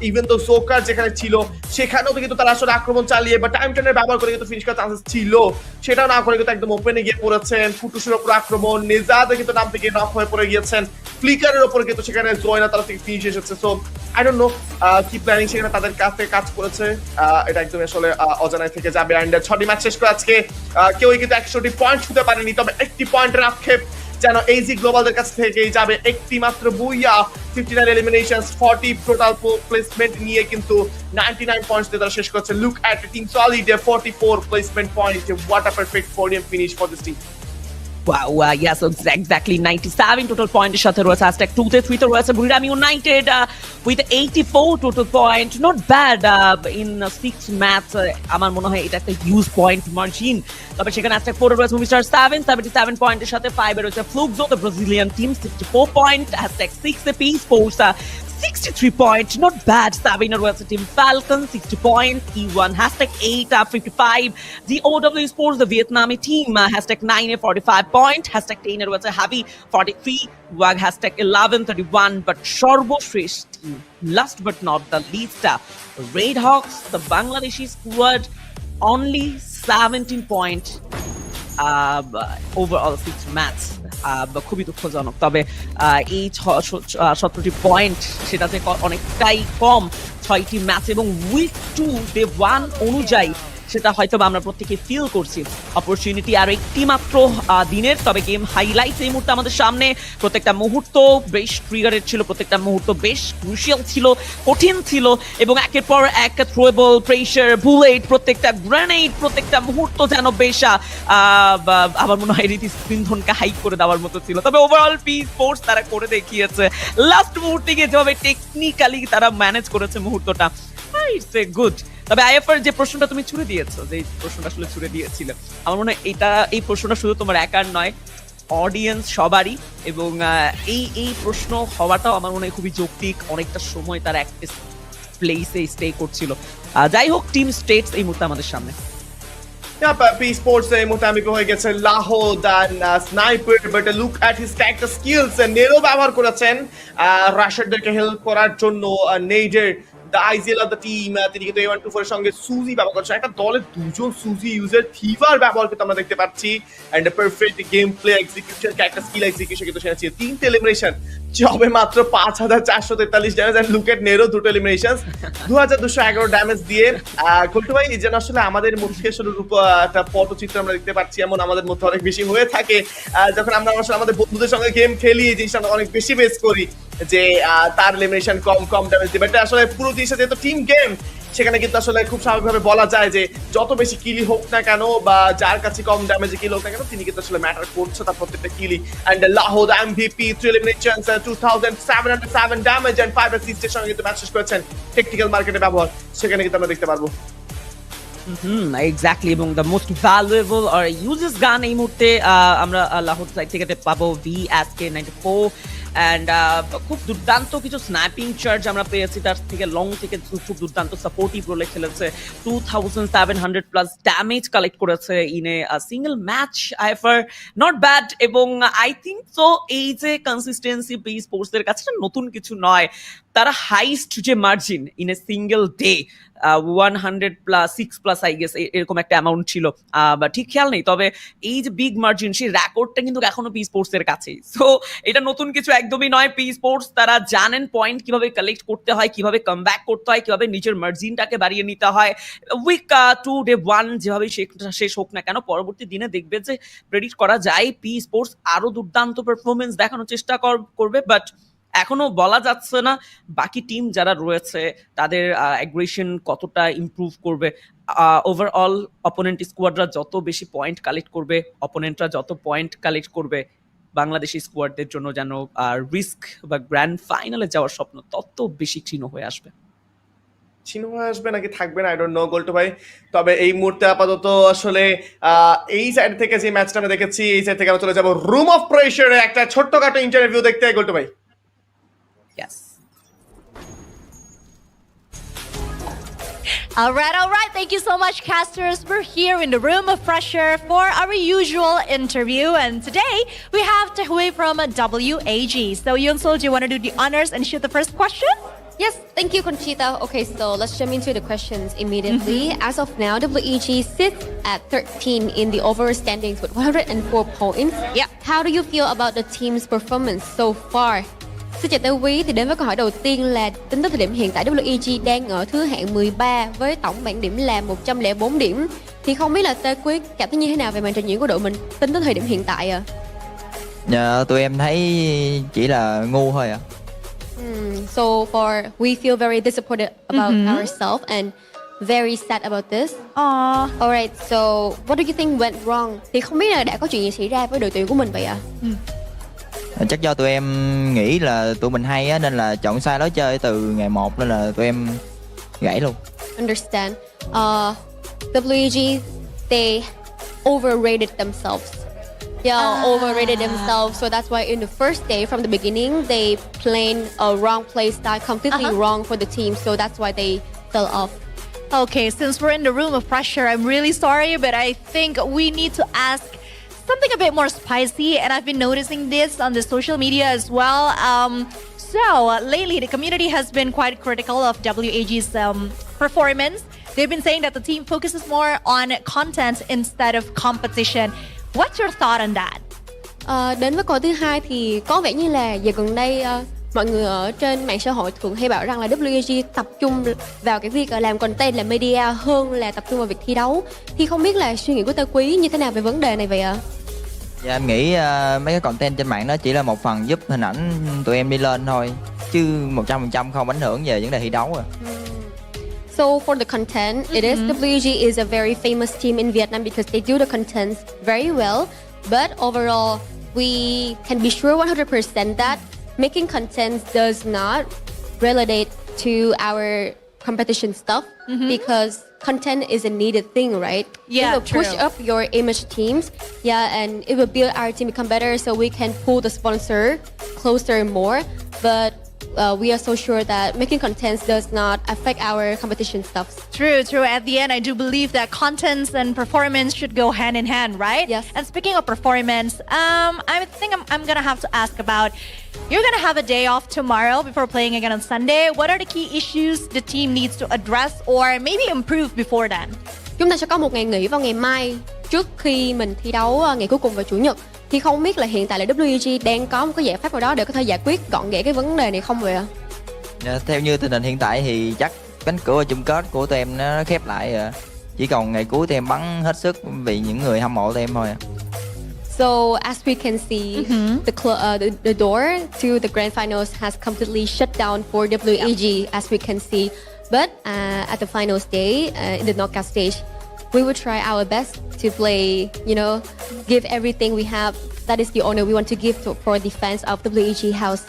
ইভেন তো জোকার যেখানে ছিল সেখানেও তো কিন্তু তারা আসলে আক্রমণ চালিয়ে বা টাইম টার্নের ব্যবহার করে কিন্তু ফিনিশ করার চান্সেস ছিল, সেটাও না করে কিন্তু একদম ওপেনে গিয়ে পড়েছেন। ফুটুসের ওপর আক্রমণ, নেজাদে কিন্তু নাম থেকে নক হয়ে পড়ে গিয়েছেন, ফ্লিকারের ওপর কিন্তু সেখানে জয়না তারা থেকে ফিনিশ এসেছে। সো আই ডোন্ট নো কি প্ল্যানিং সেখানে তাদের কাছে কাজ করেছে, এটা একদম আসলে অজানায় থেকে যাবে। অ্যান্ড 6টি ম্যাচ শেষ করে আজকে কেউই কিন্তু 100টি পয়েন্ট ছুঁতে পারেনি, তবে একটি পয়েন্টের আক্ষেপ যেন এইজি গ্লোবালদের কাছ থেকেই যাবে। একটি মাত্র বুইয়া 59 এলিমিনেশনস, 40 টোটাল প্লেসমেন্ট নিয়ে কিন্তু 99 পয়েন্টস দিয়ে তারা শেষ করছে। Look at team solid 44 placement point, what a perfect podium finish for this team. Wow, yes, exactly 97 total point এর সাথে রয়েছে hashtag 2 3 তে রয়েছে বুরিরাম United with 84 total point, not bad in 6 match। আমার মনে হয় এটা একটা হিউজ পয়েন্ট মার্জিন। তবে সেখানে hashtag 4 রয়েছে মুভিস্টার 77 পয়েন্টের সাথে 5 এর রয়েছে Fluxo the Brazilian team 64 point, hashtag 6 A P sports 63 points, not bad. Sabina was Team Falcon, 60 points. E1, hashtag 8, 55. The OW Sports, the Vietnamese team, hashtag 9, 45 points. Hashtag 10, was a heavy 43. WAG, hashtag 11, 31. But Shorbo Shrish team, last but not the least, Red Hawks, the Bangladeshi squad, only 17 points. Overall 6 match, খুবই দুঃখজনক। তবে এই 17টি point সেটাতে অনেকটাই কম 6টি match, এবং week 2 day 1 অনুযায়ী সেটা হয়তো আমরা প্রত্যেকে ফিল করছি। অপরচুনিটি আর একটি মাত্র দিনের, তবে গেম হাইলাইটস এই মুহূর্তে আমাদের সামনে। প্রত্যেকটা মুহূর্ত বেশ ট্রিগারের ছিল, প্রত্যেকটা মুহূর্ত বেশ ক্রুশিয়াল ছিল, কঠিন ছিল, এবং একের পর এক থ্রোয়েবল, প্রেশার, বুলেট, প্রত্যেকটা গ্রেনেড, প্রত্যেকটা মুহূর্ত যেন বেশ আমার মনে হয় রীতি স্পিন্ধনকে হাইক করে দেওয়ার মতো ছিল। তবে ওভারঅল পি স্পোর্টস তারা করে দেখিয়েছে, লাস্ট মুহূর্তে গিয়ে যেভাবে টেকনিক্যালি তারা ম্যানেজ করেছে মুহূর্তটা, ইটস এ গুড। তবে আইএফআর যে প্রশ্নটা তুমি ছুড়ে দিয়েছো, যে প্রশ্নটা আসলে ছুড়ে দিয়েছিলে, আমার মনে হয় এই প্রশ্নটা শুধু তোমার একার নয়, অডিয়েন্স সবারই। এবং এই প্রশ্ন হওয়াটাও আমার মনে হয় খুবই যৌক্তিক। অনেকটা সময় তারা একটা প্লেসে স্টে করছিল। যাই হোক, টিম স্টেটস এই মুহূর্তে আমাদের সামনে। P Esports এই মুহূর্তে আমি হয়ে গেছে লাহো then sniper, but look at his character skills. Nero ব্যবহার করেছেন রাশারদেরকে হেল্প করার জন্য। নেইডের the IGL of the team, তিনি কিন্তু A124 এর সঙ্গে সুজি ব্যবহার করছেন। একটা দলের দুজন সুজি ইউজার থিভার ব্যবহার কিন্তু আমরা দেখতে পাচ্ছি। And perfect gameplay execution, character skill execution কিন্তু সেটা ছিল। 3টে এলিমিনেশন, জবে মাত্র 5443 damage. And look at Nero 2টো এলিমিনেশনস, 2211 ড্যামেজ দিয়ে। কল্টু ভাই, এই যেন আসলে আমাদের মধ্যে শুরুর একটা পটচিত্র আমরা দেখতে পাচ্ছি, এমন আমাদের মধ্যে অনেক বেশি হয়ে থাকে যখন আমরা আসলে আমাদের বন্ধুদের সঙ্গে গেম খেলি। এই জিনিসটা আমরা অনেক বেশি বেস করি যে তার এলিমিনেশন কম ড্যামেজ দিবে। এটা আসলে পুরো জিনিসটা যেহেতু টিম গেম, সেখানে কিন্তু আসলে খুব স্বাভাবিকভাবে বলা যায় যে যত বেশি কিলি হোক না কেন বা যার কাছে কম ড্যামেজে কিল হোক না কেন, তিনি কিন্তু আসলে ম্যাটার করছে তার প্রত্যেকটা কিলি। অ্যান্ড লাহো the MVP, 3 eliminations, 2707 damage and 5 অ্যাসিস্টের সঙ্গে কিন্তু ম্যাচ শেষ করেছেন। টেকনিক্যাল মার্কেটে ব্যবহার সেখানে কিন্তু আমরা দেখতে পারবো। এক্স্যাক্টলি, এবং দ্য মোস্ট ভ্যালুয়েবল আর ইউজেস গান এই মুহূর্তে আমরা লাহোর সাইড থেকে পাবো VSK94। অ্যান্ড খুব দুর্দান্ত কিছু স্ন্যাপিং চার্জ আমরা পেয়েছি তার থেকে, লং থেকে খুব দুর্দান্ত সাপোর্টিভ রোলে খেলেছে। 2700 প্লাস ড্যামেজ কালেক্ট করেছে ইন এ সিঙ্গেল ম্যাচ। আইফার নট ব্যাড, এবং আই থিঙ্ক সো এই যে কনসিস্টেন্সি পি স্পোর্টসদের কাছে নতুন কিছু নয়। তারা হাইস্ট যে margin in a single day 106+ I guess এরকম একটা অ্যামাউন্ট ছিল, বা ঠিক খেয়াল নেই, তবে এই যে বিগ মার্জিন, সেই রেকর্ডটা কিন্তু এখনো পি স্পোর্টস এর কাছেই। সো এটা নতুন কিছু একদমই নয়। পি স্পোর্টস তারা জানেন পয়েন্ট কিভাবে কালেক্ট করতে হয়, কিভাবে কামব্যাক করতে হয়, কিভাবে নিজের মার্জিনটাকে বাড়িয়ে নিতে হয়। উইক 2 ডে 1 যেভাবে শেষ হোক না কেন, পরবর্তী দিনে দেখবে যে প্রেডিক্ট করা যায় পি স্পোর্টস আরো দুর্দান্ত পারফরমেন্স দেখানোর চেষ্টা করবে। বাট এখনো বলা যাচ্ছে না বাকি টিম যারা রয়েছে তাদের অ্যাগ্রেশন কতটা ইমপ্রুভ করবে। ওভারঅল অপোনেন্ট স্কোয়াডরা যত বেশি পয়েন্ট কালেক্ট করবে, অপোনেন্টরা যত পয়েন্ট কালেক্ট করবে, বাংলাদেশি স্কোয়াডদের জন্য যেন রিস্ক বা গ্র্যান্ড ফাইনালে যাওয়ার স্বপ্ন তত বেশি ক্ষীণ হয়ে আসবে। ক্ষীণ হয়ে আসবে নাকি থাকবে না, আই ডোন্ট নো গোল্টু ভাই। তবে এই মুহূর্তে আপাতত আসলে এই সাইড থেকে যে ম্যাচটা আমরা দেখেছি, এই সাইড থেকে আমরা চলে যাবো রুম অফ প্রেশারে একটা ছোট্টখাটো ইন্টারভিউ দেখতে। গোল্টু ভাই, Yes. All right. Thank you so much, casters. We're here in the room of pressure for our usual interview. And today we have Tahui from WAG. So Yunsul, do you want to do the honors and shoot the first question? Yes, thank you, Conchita. Okay, so let's jump into the questions immediately. As of now, WEG sits at 13 in the overall standings with 104 points. Yeah. How do you feel about the team's performance so far? Xin chào Tây Quý, thì đến với câu hỏi đầu tiên là tính tới thời điểm hiện tại WEG đang ở thứ hạng 13 với tổng bảng điểm là 104 điểm. Thì không biết là Tây Quý cảm thấy như thế nào về màn trình diễn của đội mình tính tới thời điểm hiện tại ạ? Dạ, tụi em thấy chỉ là ngu thôi ạ. So far, we feel very disappointed about ourselves and very sad about this. Alright, so what do you think went wrong? Thì không biết là đã có chuyện gì xảy ra với đội tuyển của mình vậy ạ? Chắc do tụi em nghĩ là tụi mình hay á, nên là chọn sai lối chơi từ ngày 1 nên là tụi em gãy luôn. Understand. WEG, they overrated themselves. Overrated themselves. So that's why in the first day from the beginning, they played a wrong play style, completely wrong for the team. So that's why they fell off. Okay, since we're in the room of pressure, I'm really sorry, but I think we need to ask something a bit more spicy, and I've been noticing this on the social media as well. So lately, the community has been quite critical of WAG's performance. They've been saying that the team focuses more on content instead of competition. What's your thought on that? Đến với câu thứ hai thì có vẻ như là giờ gần đây mọi người ở trên mạng xã hội thường hay bảo rằng là WAG tập trung vào cái việc làm content, làm media hơn là tập trung vào việc thi đấu. Thì không biết là suy nghĩ của Tây Quý như thế nào về vấn đề này vậy ạ? Dạ, em nghĩ mấy cái content trên mạng đó chỉ là một phần giúp hình ảnh tụi em đi lên thôi, chứ 100% không ảnh hưởng về vấn đề thi đấu. So for the content, it is WAG is a very famous team in Vietnam because they do the content very well. But overall, we can be sure 100% that making content does not relate to our competition stuff because content is a needed thing, right? Yeah, it will push up your image teams, and it will build our team become better so we can pull the sponsor closer more. But we are so sure that making contents does not affect our competition stuff. True, true. At the end, I do believe that contents and performance should go hand in hand, right? Yes. And speaking of performance, I think I'm gonna have to ask about, you're gonna have a day off tomorrow before playing again on Sunday. What are the key issues the team needs to address or maybe improve before then? Chúng ta sẽ có một ngày nghỉ vào ngày mai trước khi mình thi đấu ngày cuối cùng vào Chủ nhật. Thì không biết là hiện tại là WEG đang có một cái giải pháp nào đó để có thể giải quyết gọn ghẽ cái vấn đề này không vậy ạ? Theo như tình hình hiện tại thì chắc cánh cửa chung kết của tụi em nó khép lại rồi. Chỉ còn ngày cuối tụi em bắn hết sức vì những người hâm mộ tụi em thôi. So as we can see, the door to the grand finals has completely shut down for WEG, as we can see. But at the finals day, in the knockout stage, we will try our best to play, give everything we have. That is the honor we want to give for the fans of WEG House.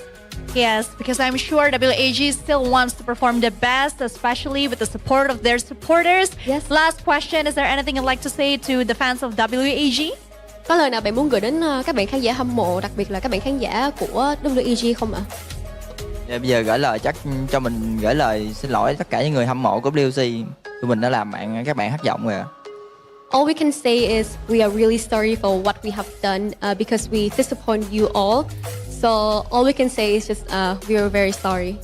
Yes, because I'm sure WEG still wants to perform the best, especially with the support of their supporters. Yes. Last question, is there anything you'd like to say to the fans of WEG? Có lời nào bạn muốn gửi đến các bạn khán giả hâm mộ, đặc biệt là các bạn khán giả của WEG không ạ? Bây giờ gửi lời chắc cho mình gửi lời xin lỗi tất cả những người hâm mộ của WC. Tụi mình đã làm các bạn thất vọng rồi ạ. All we can say is we are really sorry for what we have done because we disappoint you all. So all we can say is just we are very sorry.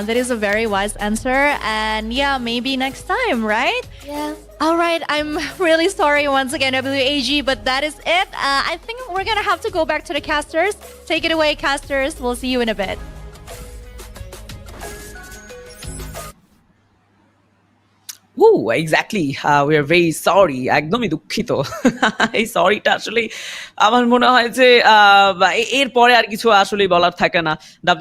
That is a very wise answer. And yeah, maybe next time, right? Yeah. All right, I'm really sorry once again, WAG, but that is it. I think we're gonna have to go back to the casters. Take it away, casters. We'll see you in a bit. Exactly we are very sorry, একদমই দুঃখিত। এই সরিটা আসলে আমার মনে হয় যে এরপরে আর কিছু আসলে বলার থাকে না।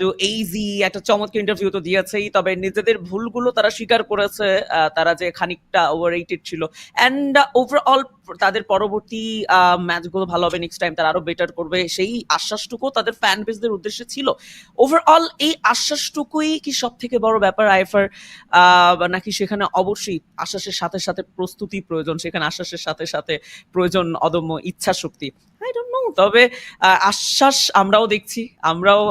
WAG একটা চমৎকার ইন্টারভিউ তো দিয়েছেই, তবে নিজেদের ভুলগুলো তারা স্বীকার করেছে, তারা যে খানিকটা ওভাররেটেড ছিল। অ্যান্ড ওভারঅল তাদের পরবর্তী ম্যাচগুলো ভালো হবে, নেক্সট টাইম তারা আরো বেটার করবে, সেই আশ্বাসটুকু তাদের ফ্যান বেসদের উদ্দেশ্যে ছিল। ওভারঅল এই আশ্বাসটুকুই কি সব থেকে বড় ব্যাপার আইফার, নাকি সেখানে অবশ্যই আশ্বাসের সাথে সাথে প্রস্তুতি প্রয়োজন, সেখানে আশ্বাসের সাথে সাথে প্রয়োজন অদম্য ইচ্ছা শক্তি? I don't no. তবে আশ্বাস আমরাও দেখছি, আমরাও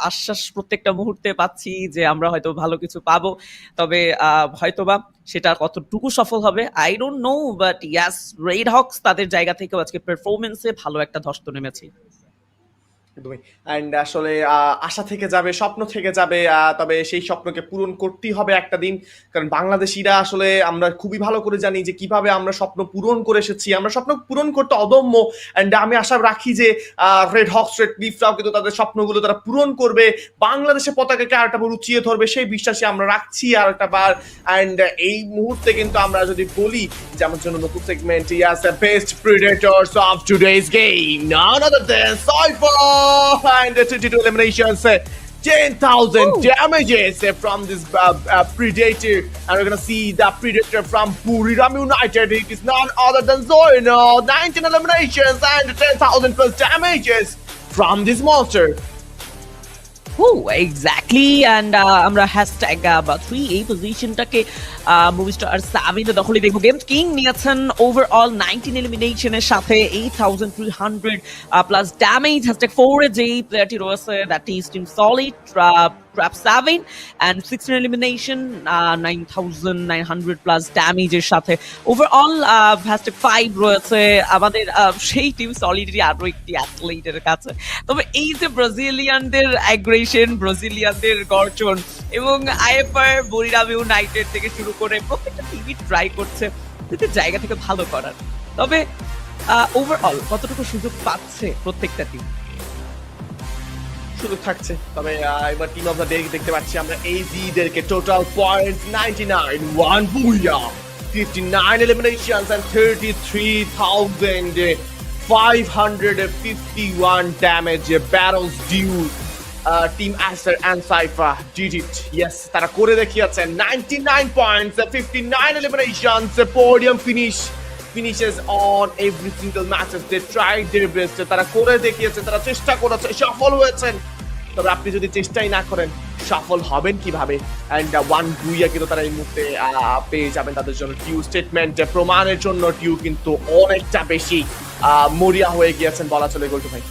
আশ্বাস প্রত্যেকটা মুহূর্তে পাচ্ছি যে আমরা হয়তো ভালো কিছু পাবো, তবে হয়তোবা সেটা কতটুকু সফল হবে I don't no. But yes, red Hawks তাদের জায়গা থেকেও আজকে পারফরমেন্সে ভালো একটা ধস্ত নেমেছে। একদমই। অ্যান্ড আসলে আশা থেকে যাবে, স্বপ্ন থেকে যাবে, তবে সেই স্বপ্নকে পূরণ করতেই হবে একটা দিন। কারণ বাংলাদেশিরা আসলে আমরা খুবই ভালো করে জানি যে কিভাবে আমরা স্বপ্ন পূরণ করে এসেছি, আমরা স্বপ্ন পূরণ করতে অদম্য। অ্যান্ড আমি আশা রাখি যে রেড হকস, রেড লিফরাও কিন্তু তাদের স্বপ্নগুলো তারা পূরণ করবে, বাংলাদেশের পতাকাকে আরেকটা বার উঁচিয়ে ধরবে, সেই বিশ্বাসে আমরা রাখছি আরেকটা বার। অ্যান্ড এই মুহূর্তে কিন্তু আমরা যদি বলি যে আমার জন্য নতুন segment, yes, the best predators of today's game, none other than Cypher, and 22 eliminations, 10,000 damages from this Predator, and we're gonna see the Predator from Booyah United. It is none other than Zoino, 19 eliminations and 10,000 plus damages from this monster. Exactly. And আমরা hashtag বা 3 এই পজিশনটাকে Movistar সাবিনের দখলে দেখবো। Game king নিয়েছেন overall 19 এলিমিনেশনের সাথে 8,300 plus damage. Hashtag 4 এ যেই প্লেয়ারটি রয়েছে that is team solid trap 7 and 16 elimination, 9,900 plus ড্যামেজের সাথে। ওভারঅল হ্যাশট্যাগ 5 রয়েছে আমাদের সেই টিম সলিডেরই আরো একটি অ্যাথলেটের কাছে। তবে এই যে ব্রাজিলিয়ানদের অ্যাগ্রেশন, ব্রাজিলিয়ানদের গর্জন এবং আইএফআর, বুরিরাম ইউনাইটেড থেকে শুরু করে প্রত্যেকটা টিমই ট্রাই করছে প্রত্যেক জায়গা থেকে ভালো করার। তবে ওভারঅল কতটুকু সুযোগ পাচ্ছে প্রত্যেকটা টিম? সুযোগ থাকছে, তবে এবার টিম অফ দ্য ডে দেখতে পাচ্ছি আমরা AZ দেরকে total point 99, 1 Booyah, 59 eliminations and 33,551 damage. Battles due. Team Aster and Cypher did it. Yes, তারা করে দেখিয়েছেন 99 points, 59 eliminations, podium finishes on every single matches. They tried their best. তারা করে দেখিয়েছেন, তারা চেষ্টা করেছে, সফল হয়েছেন। তবে আপনি যদি চেষ্টাই না করেন সফল হবেন কিভাবে? অ্যান্ড 1 Booyah কিন্তু তারা এই মুহূর্তে পেয়ে যাবেন তাদের জন্য টিউ স্টেটমেন্ট প্রমাণের জন্য। টিউ কিন্তু অনেকটা বেশি মরিয়া হয়ে গিয়েছেন বলা চলে। গোল্টু ভাই,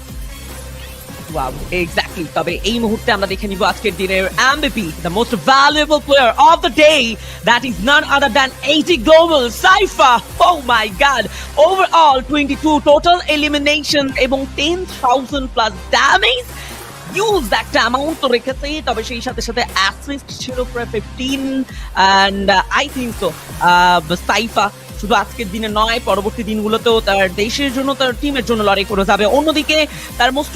Wow, exactly. তবে এই মুহূর্তে আমরা দেখে নিব আজকের দিনের MVP, the most valuable player of the day. That is none other than AG Global, Cypher. Oh my God. Overall, 22 total elimination এবং 10,000 plus damage. Use একটা অ্যামাউন্ট তো রেখেছে, তবে সেই সাথে সাথে অ্যাসিস্ট ছিল প্রায় 15 and I think so Saifa শুধু আজকের দিনে নয়, পরবর্তী দিনগুলোতেও তার দেশের জন্য, তার টিমের জন্য লড়াই করে যাবে। অন্যদিকে তার মোস্ট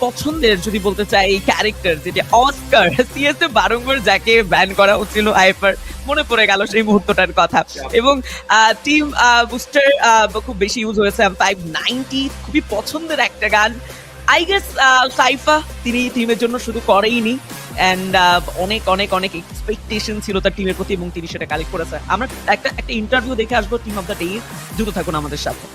পছন্দের যদি বলতে চাই ক্যারেক্টার, যেটা অস্কার সিএসএ বারংবার যাকে ব্যান করা হচ্ছিল আইফার, মনে পড়ে গেল সেই মুহূর্তটার কথা। এবং টিম বুস্টার খুব বেশি ইউজ হয়েছে, 590 খুবই পছন্দের একটা গান। আই গেস সাইফা তিনি টিমের জন্য শুধু করেইনি, অ্যান্ড অনেক অনেক অনেক এক্সপেকটেশন ছিল তার টিমের প্রতি এবং তিনি সেটা কালেক্ট করেছে। আমরা একটা ইন্টারভিউ দেখে আসবো টিম অফ দ্য ডে। যুক্ত থাকুন আমাদের সাথে।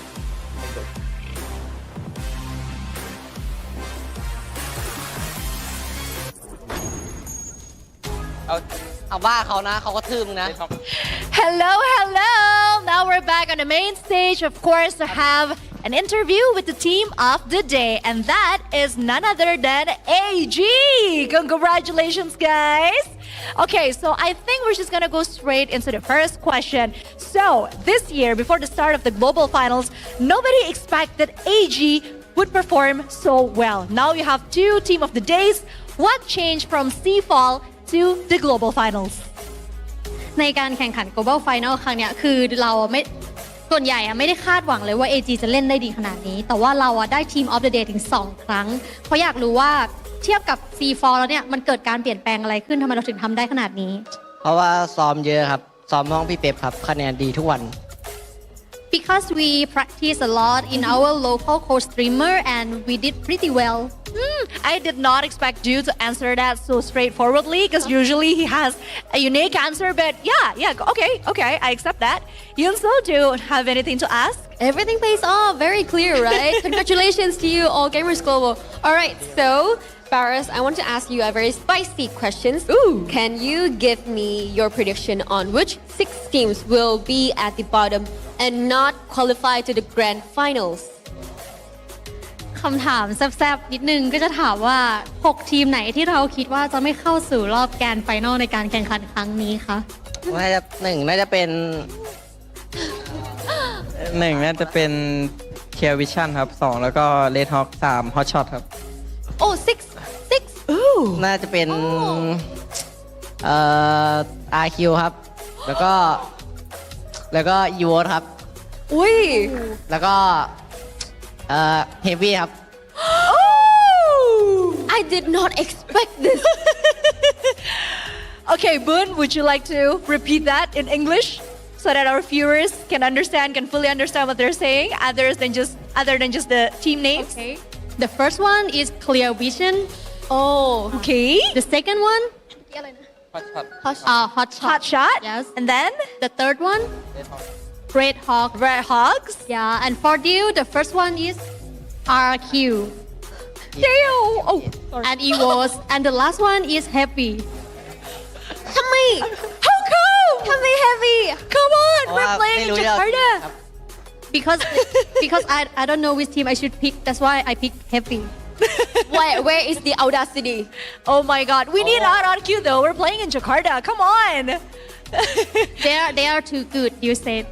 Hello, hello. Now we're back on the main stage, of course, to have an interview with the team of the day, and that is none other than AG. Congratulations, guys. Okay, so I think we're just gonna go straight into the first question. So, this year, before the start of the global finals, nobody expected AG would perform so well. Now you have two team of the days. What changed from Seafall to the global finals? ในการแข่งขัน global final ครั้งเนี้ยคือเราไม่ส่วนใหญ่ไม่ได้คาดหวังเลยว่า AG จะเล่นได้ดีขนาดนี้แต่ว่าเราได้ team of the day ถึง2ครั้งเพราะอยากรู้ว่าเทียบกับ C4 แล้วเนี่ยมันเกิดการเปลี่ยนแปลงอะไรขึ้นทำไมเราถึงทำได้ขนาดนี้เพราะว่าซ้อมเยอะครับซ้อมห้องพี่เป๊ปครับคะแนนดีทุกวัน because we practice a lot in our local co-streamer and we did pretty well. I did not expect you to answer that so straightforwardly because usually he has a unique answer, but yeah, okay, I accept that. Yunso, do you have anything to ask? Everything pays off. Very clear, right? Congratulations to you, all Gamers Global. All right, so Barris, I want to ask you a very spicy question. Ooh. Can you give me your prediction on which 6 teams will be at the bottom and not qualify to the grand finals? คำถามแซ่บๆนิดนึงก็จะถามว่า6ทีมไหนที่เราคิดว่าจะไม่เข้าสู่รอบแกรนด์ไฟนอลในการแข่งขันครั้งนี้คะน่าจะเป็นเคียร์วิชั่นครับ2แล้วก็เรดฮอค3ฮอตช็อตครับ Oh, 6. Ooh. น่าจะเป็นRQ ครับแล้วก็ยูโอครับ อุ้ย แล้วก็เฮฟวี่ครับ I did not expect this. Okay, Boon, would you like to repeat that in English so that our viewers can fully understand what they're saying, other than just the team names? Okay. The first one is Clear Vision. Oh, okay. The second one, Hot shot. Yes. And then The third one, Red Hogs. Yeah, and for you, the first one is RQ. Damn. Oh, sorry. And it was, and the last one is Happy. Tommy, How come? Tommy Heavy. Come on, we're playing in Jakarta. Because I don't know which team I should pick. That's why I picked Happy. Where is the audacity? Oh my God, we need RRQ though. We're playing in Jakarta. Come on. They are too good, you said.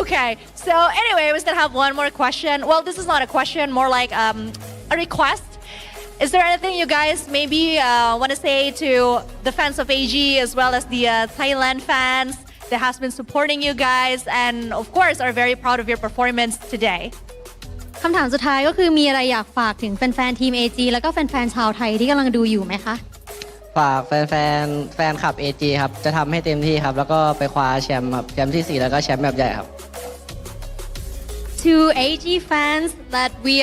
Okay. So anyway, we still have one more question. Well, this is not a question, more like a request. Is there anything you guys maybe want to say to the fans of AG as well as the Thailand fans that has been supporting you guys and of course are very proud of your performance today? คำถามสุดท้ายก็คือมีอะไรอยากฝากถึงแฟนๆทีม AG แล้วก็แฟนๆชาวไทยที่กำลังดูอยู่ไหมคะ ฝากแฟนคลับ AG ครับจะทำให้เต็มที่ครับแล้วก็ไปคว้าแชมป์ครับแชมป์ที่4แล้วก็แชมป์แบบใหญ่ครับ To AG fans that we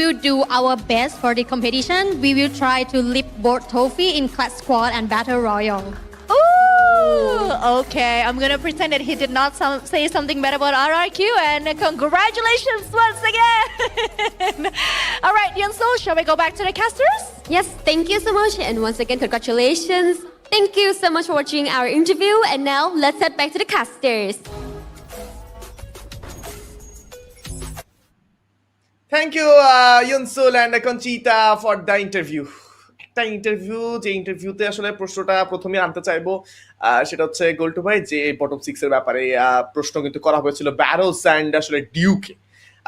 will do our best for the competition. We will try to lift both trophy in Clash Squad and Battle Royale. Ooh, okay. I'm gonna pretend that he did not say something bad about RRQ and congratulations once again. All right, Yunso, shall we go back to the casters? Yes, thank you so much. And once again, congratulations. Thank you so much for watching our interview. And now let's head back to the casters. Thank you ইউনসুল and কঞ্চিতা for the interview. একটা interview, যে ইন্টারভিউতে আসলে প্রশ্নটা প্রথমে আনতে চাইবো সেটা হচ্ছে গোল্টু ভাই, যে বটম 6 এর ব্যাপারে প্রশ্ন কিন্তু করা হয়েছিল ব্যারোস অ্যান্ড আসলে ডিউকে।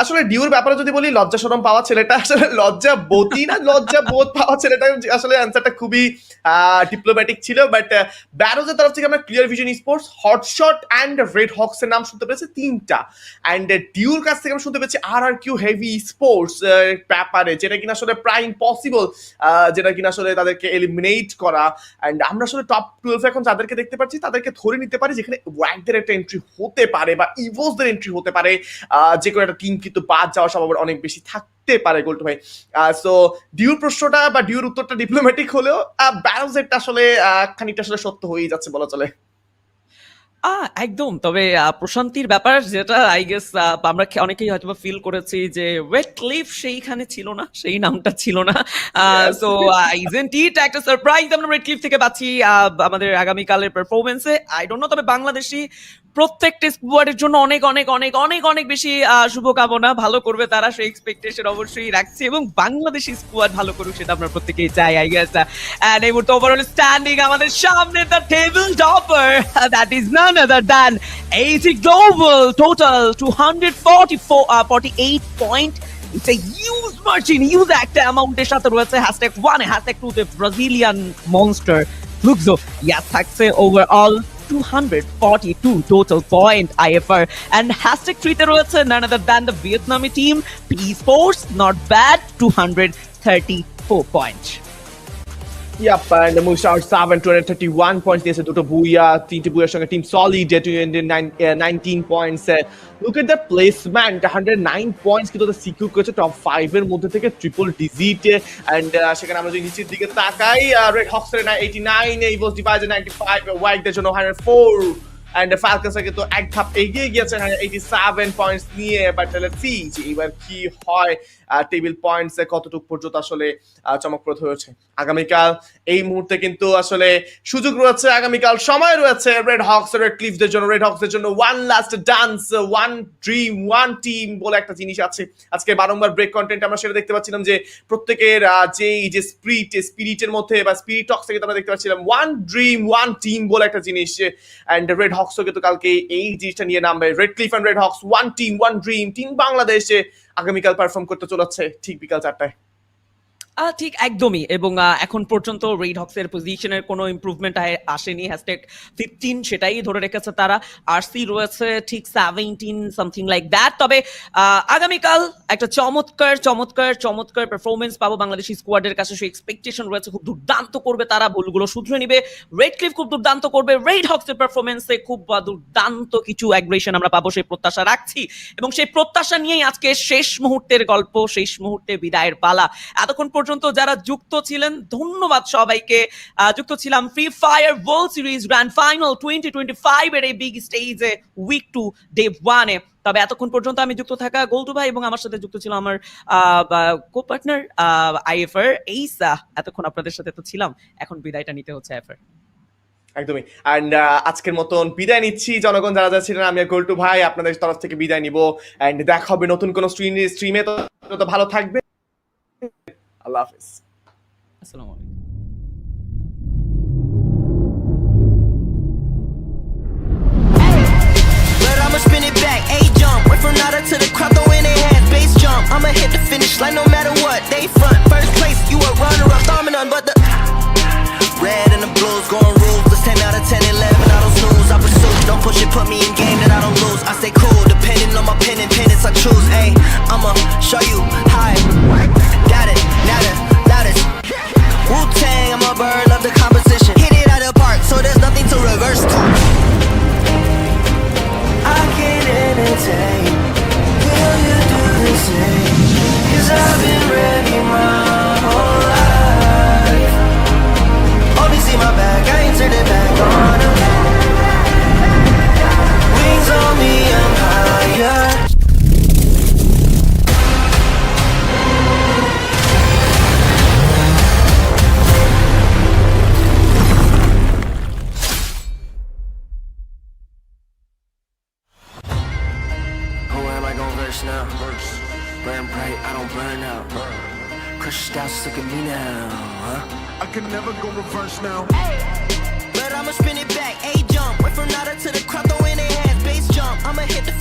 আসলে ডিউর ব্যাপারে যদি বলি, লজ্জা শরম পাওয়া ছেলেটা আসলে লজ্জা বোধই না, লজ্জা বোধ পাওয়া ছেলেটা আসলে অ্যান্সারটা খুবই ডিপ্লোম্যাটিক ছিল। বাট ব্যারোজের তরফ থেকে আমরা clear vision sports, hotshot and red Hawks এর নাম শুনতে পেয়েছি 3টা, অ্যান্ড ডিউর কাছ থেকে আমরা শুনতে পেয়েছি RRQ হেভি স্পোর্টস ব্যাপারে, যেটা কিনা আসলে প্রায় ইম্পসিবল, যেটা কিনা আসলে তাদেরকে এলিমিনেট করা। অ্যান্ড আমরা আসলে টপ 12 এখন যাদেরকে দেখতে পাচ্ছি তাদেরকে ধরে নিতে পারি যেখানে ওয়াইকদের একটা এন্ট্রি হতে পারে বা ইভোসদের এন্ট্রি হতে পারে, যে কোনো একটা টিম কিন্তু বাদ যাওয়ার সম্ভাবনা অনেক বেশি থাকতে পারে গোল্টু ভাই। সো ডিউর প্রশ্নটা বা ডিউর উত্তরটা ডিপ্লোম্যাটিক হলেও ব্যারোজেরটা আসলে খানিকটা আসলে সত্য হয়েই যাচ্ছে বলা চলে। একদম। তবে প্রশান্তির ব্যাপার যেটা আই গেস আমরা অনেকেই হয়তো ফিল করেছি যে রেড ক্লিফ সেইখানে ছিল না, সেই নামটা ছিল না। সো ইজেন্ট ইট একটা সারপ্রাইজ আমরা রেড ক্লিফ থেকে পাচ্ছি আমাদের আগামীকালের পারফরমেন্সে। আই ডোন্ট নো, তবে বাংলাদেশি প্রত্যেকটা স্কোয়াডের জন্য অনেক অনেক অনেক অনেক অনেক বেশি শুভকামনা। ভালো করবে তারা, সেই এক্সপেকটেশন অবশ্যই রাখছি, এবং বাংলাদেশি স্কোয়াড ভালো করুক সেটা আমরা প্রত্যেকেই চাই আই গেস। এন্ড এই মুহূর্তে ওভারঅল স্ট্যান্ডিং আমাদের সামনে the table topper, that is none other than AG Global, total 248 point. It's a huge margin, huge একটা অ্যামাউন্টের সাথে রয়েছে #1 #2 তে ব্রাজিলিয়ান মনস্টার Fluxo। ইয়াস থাকছে overall 242 total point IFR, and #3 তে রয়েছে none other than the Vietnamese team P Esports, not bad, 234 points. Yep, and Mushar 231 points নিয়েছে, দুটো Booyah, 3টে Booyah সঙ্গে team solid 19 points. Look at the placement, 109 points কিন্তু secure করেছে top 5 এর মধ্যে থেকে ট্রিপল ডিজিট। এন্ড সেখানে আমরা যদি নিচের দিকে তাকাই, রেড হক্স এর 89, ইভোস ডিভাইজের 95, ওয়াইকদের জন্য 104, and Falcons কিন্তু এক ধাপ এগিয়ে গিয়েছে 87 পয়েন্টস নিয়ে। বাট লেটস সি যে এবার কি হয়, টেবিল পয়েন্টস কতটুকু পর্যন্ত আসলে চমকপ্রদ হয়েছে। আগামীকাল এই মুহূর্তে কিন্তু আসলে সুযোগ রয়েছে, আগামীকাল সময় রয়েছে রেড হক্স রেড ক্লিফদের জন্য। রেড হক্সদের জন্য one last dance, one dream, one team বলে একটা জিনিস আছে। আজকে বারংবার ব্রেক কন্টেন্ট আমরা সেটা দেখতে পাচ্ছিলাম যে প্রত্যেকের যে স্পিরিটের মধ্যে বা স্পিরিট টক্স থেকে আমরা দেখতে পাচ্ছিলাম ওয়ান ড্রিম, ওয়ান টিম বলে একটা জিনিস। অ্যান্ড রেড হক্সও কিন্তু কালকে এই জিনিসটা নিয়ে নামবে। Red cliff and red Hawks, one team, one dream, team বাংলাদেশে আগামীকাল পারফর্ম করতে চলেছে ঠিক বিকাল 4টায়। ঠিক একদমই। এবং এখন পর্যন্ত রেড হক্স এর পজিশনের কোনো ইমপ্রুভমেন্ট আসেনি। #15 সেটাই ধরে রেখেছে তারা। আরসি রয়েছে ঠিক 17 সামথিং লাইক দ্যাট। তবে আগামীকাল একটা চমৎকার চমৎকার চমৎকার পারফরমেন্স পাবো বাংলাদেশি স্কোয়াডের কাছে, সেই এক্সপেকটেশন রয়েছে। খুব দুর্দান্ত করবে তারা, ভুলগুলো শুধরে নিবে। রেড ক্লিফ খুব দুর্দান্ত করবে, রেড হক্স এর পারফরমেন্সে খুব দুর্দান্ত কিছু অ্যাগ্রেশন আমরা পাবো, সেই প্রত্যাশা রাখছি। এবং সেই প্রত্যাশা নিয়েই আজকে শেষ মুহূর্তের গল্প, শেষ মুহূর্তে বিদায়ের পালা। এতক্ষণ পর্যন্ত যারা যুক্ত ছিলেন ধন্যবাদ সবাইকে। যুক্ত ছিলাম free fire world series grand final 2025 এর এই বিগ স্টেজে উইক 2 ডে 1 এ। তবে এতক্ষণ পর্যন্ত আমি যুক্ত থাকা গোল্টু ভাই, এবং আমার সাথে যুক্ত ছিল আমার কো পার্টনার আইএফআর এইসা। এতক্ষণ আপনাদের সাথে তো ছিলাম, এখন বিদায়টা নিতে হচ্ছে আইএফআর। একদমই। অ্যান্ড আজকের মতন বিদায় নিচ্ছি। জনগণ যারা যা ছিলেন, আমি গোল্টু ভাই আপনাদের তরফ থেকে বিদায় নিব। অ্যান্ড দেখা হবে নতুন কোনো স্ট্রিমে। তো ভালো থাকবে, আল্লাহ হাফেজ, আসসালামু আলাইকুম। But I'ma spin it back, A-jump. Went from nada to the crowd, throw in their hands, bass jump. I'ma hit the finish line no matter what. They front, first place, you a runner-up, dominant, but the red and the blues going ruthless. 10 out of 10, 11, I don't snooze, I pursue. Don't push it, put me in game that I don't lose. I stay cool, depending on my pen and pennants I choose. Ayy, I'ma show you how I got it, nada, loudest. Wu-Tang, I'm a bird, love the composition. Hit it out of the park, so there's nothing to reverse to. I can't entertain. Will you do the same? 'Cause I've been ready my whole life. Only see my back, I ain't turned it back on them. Wings on me, I'm higher. Who am I gonna verse now? Burn bright, I don't burn out. Crushed out, look at me now, huh? I can never go reverse now. But I'ma spin it back, A jump. Went from nada to the crowd, throwing their hands, bass jump. I'ma hit the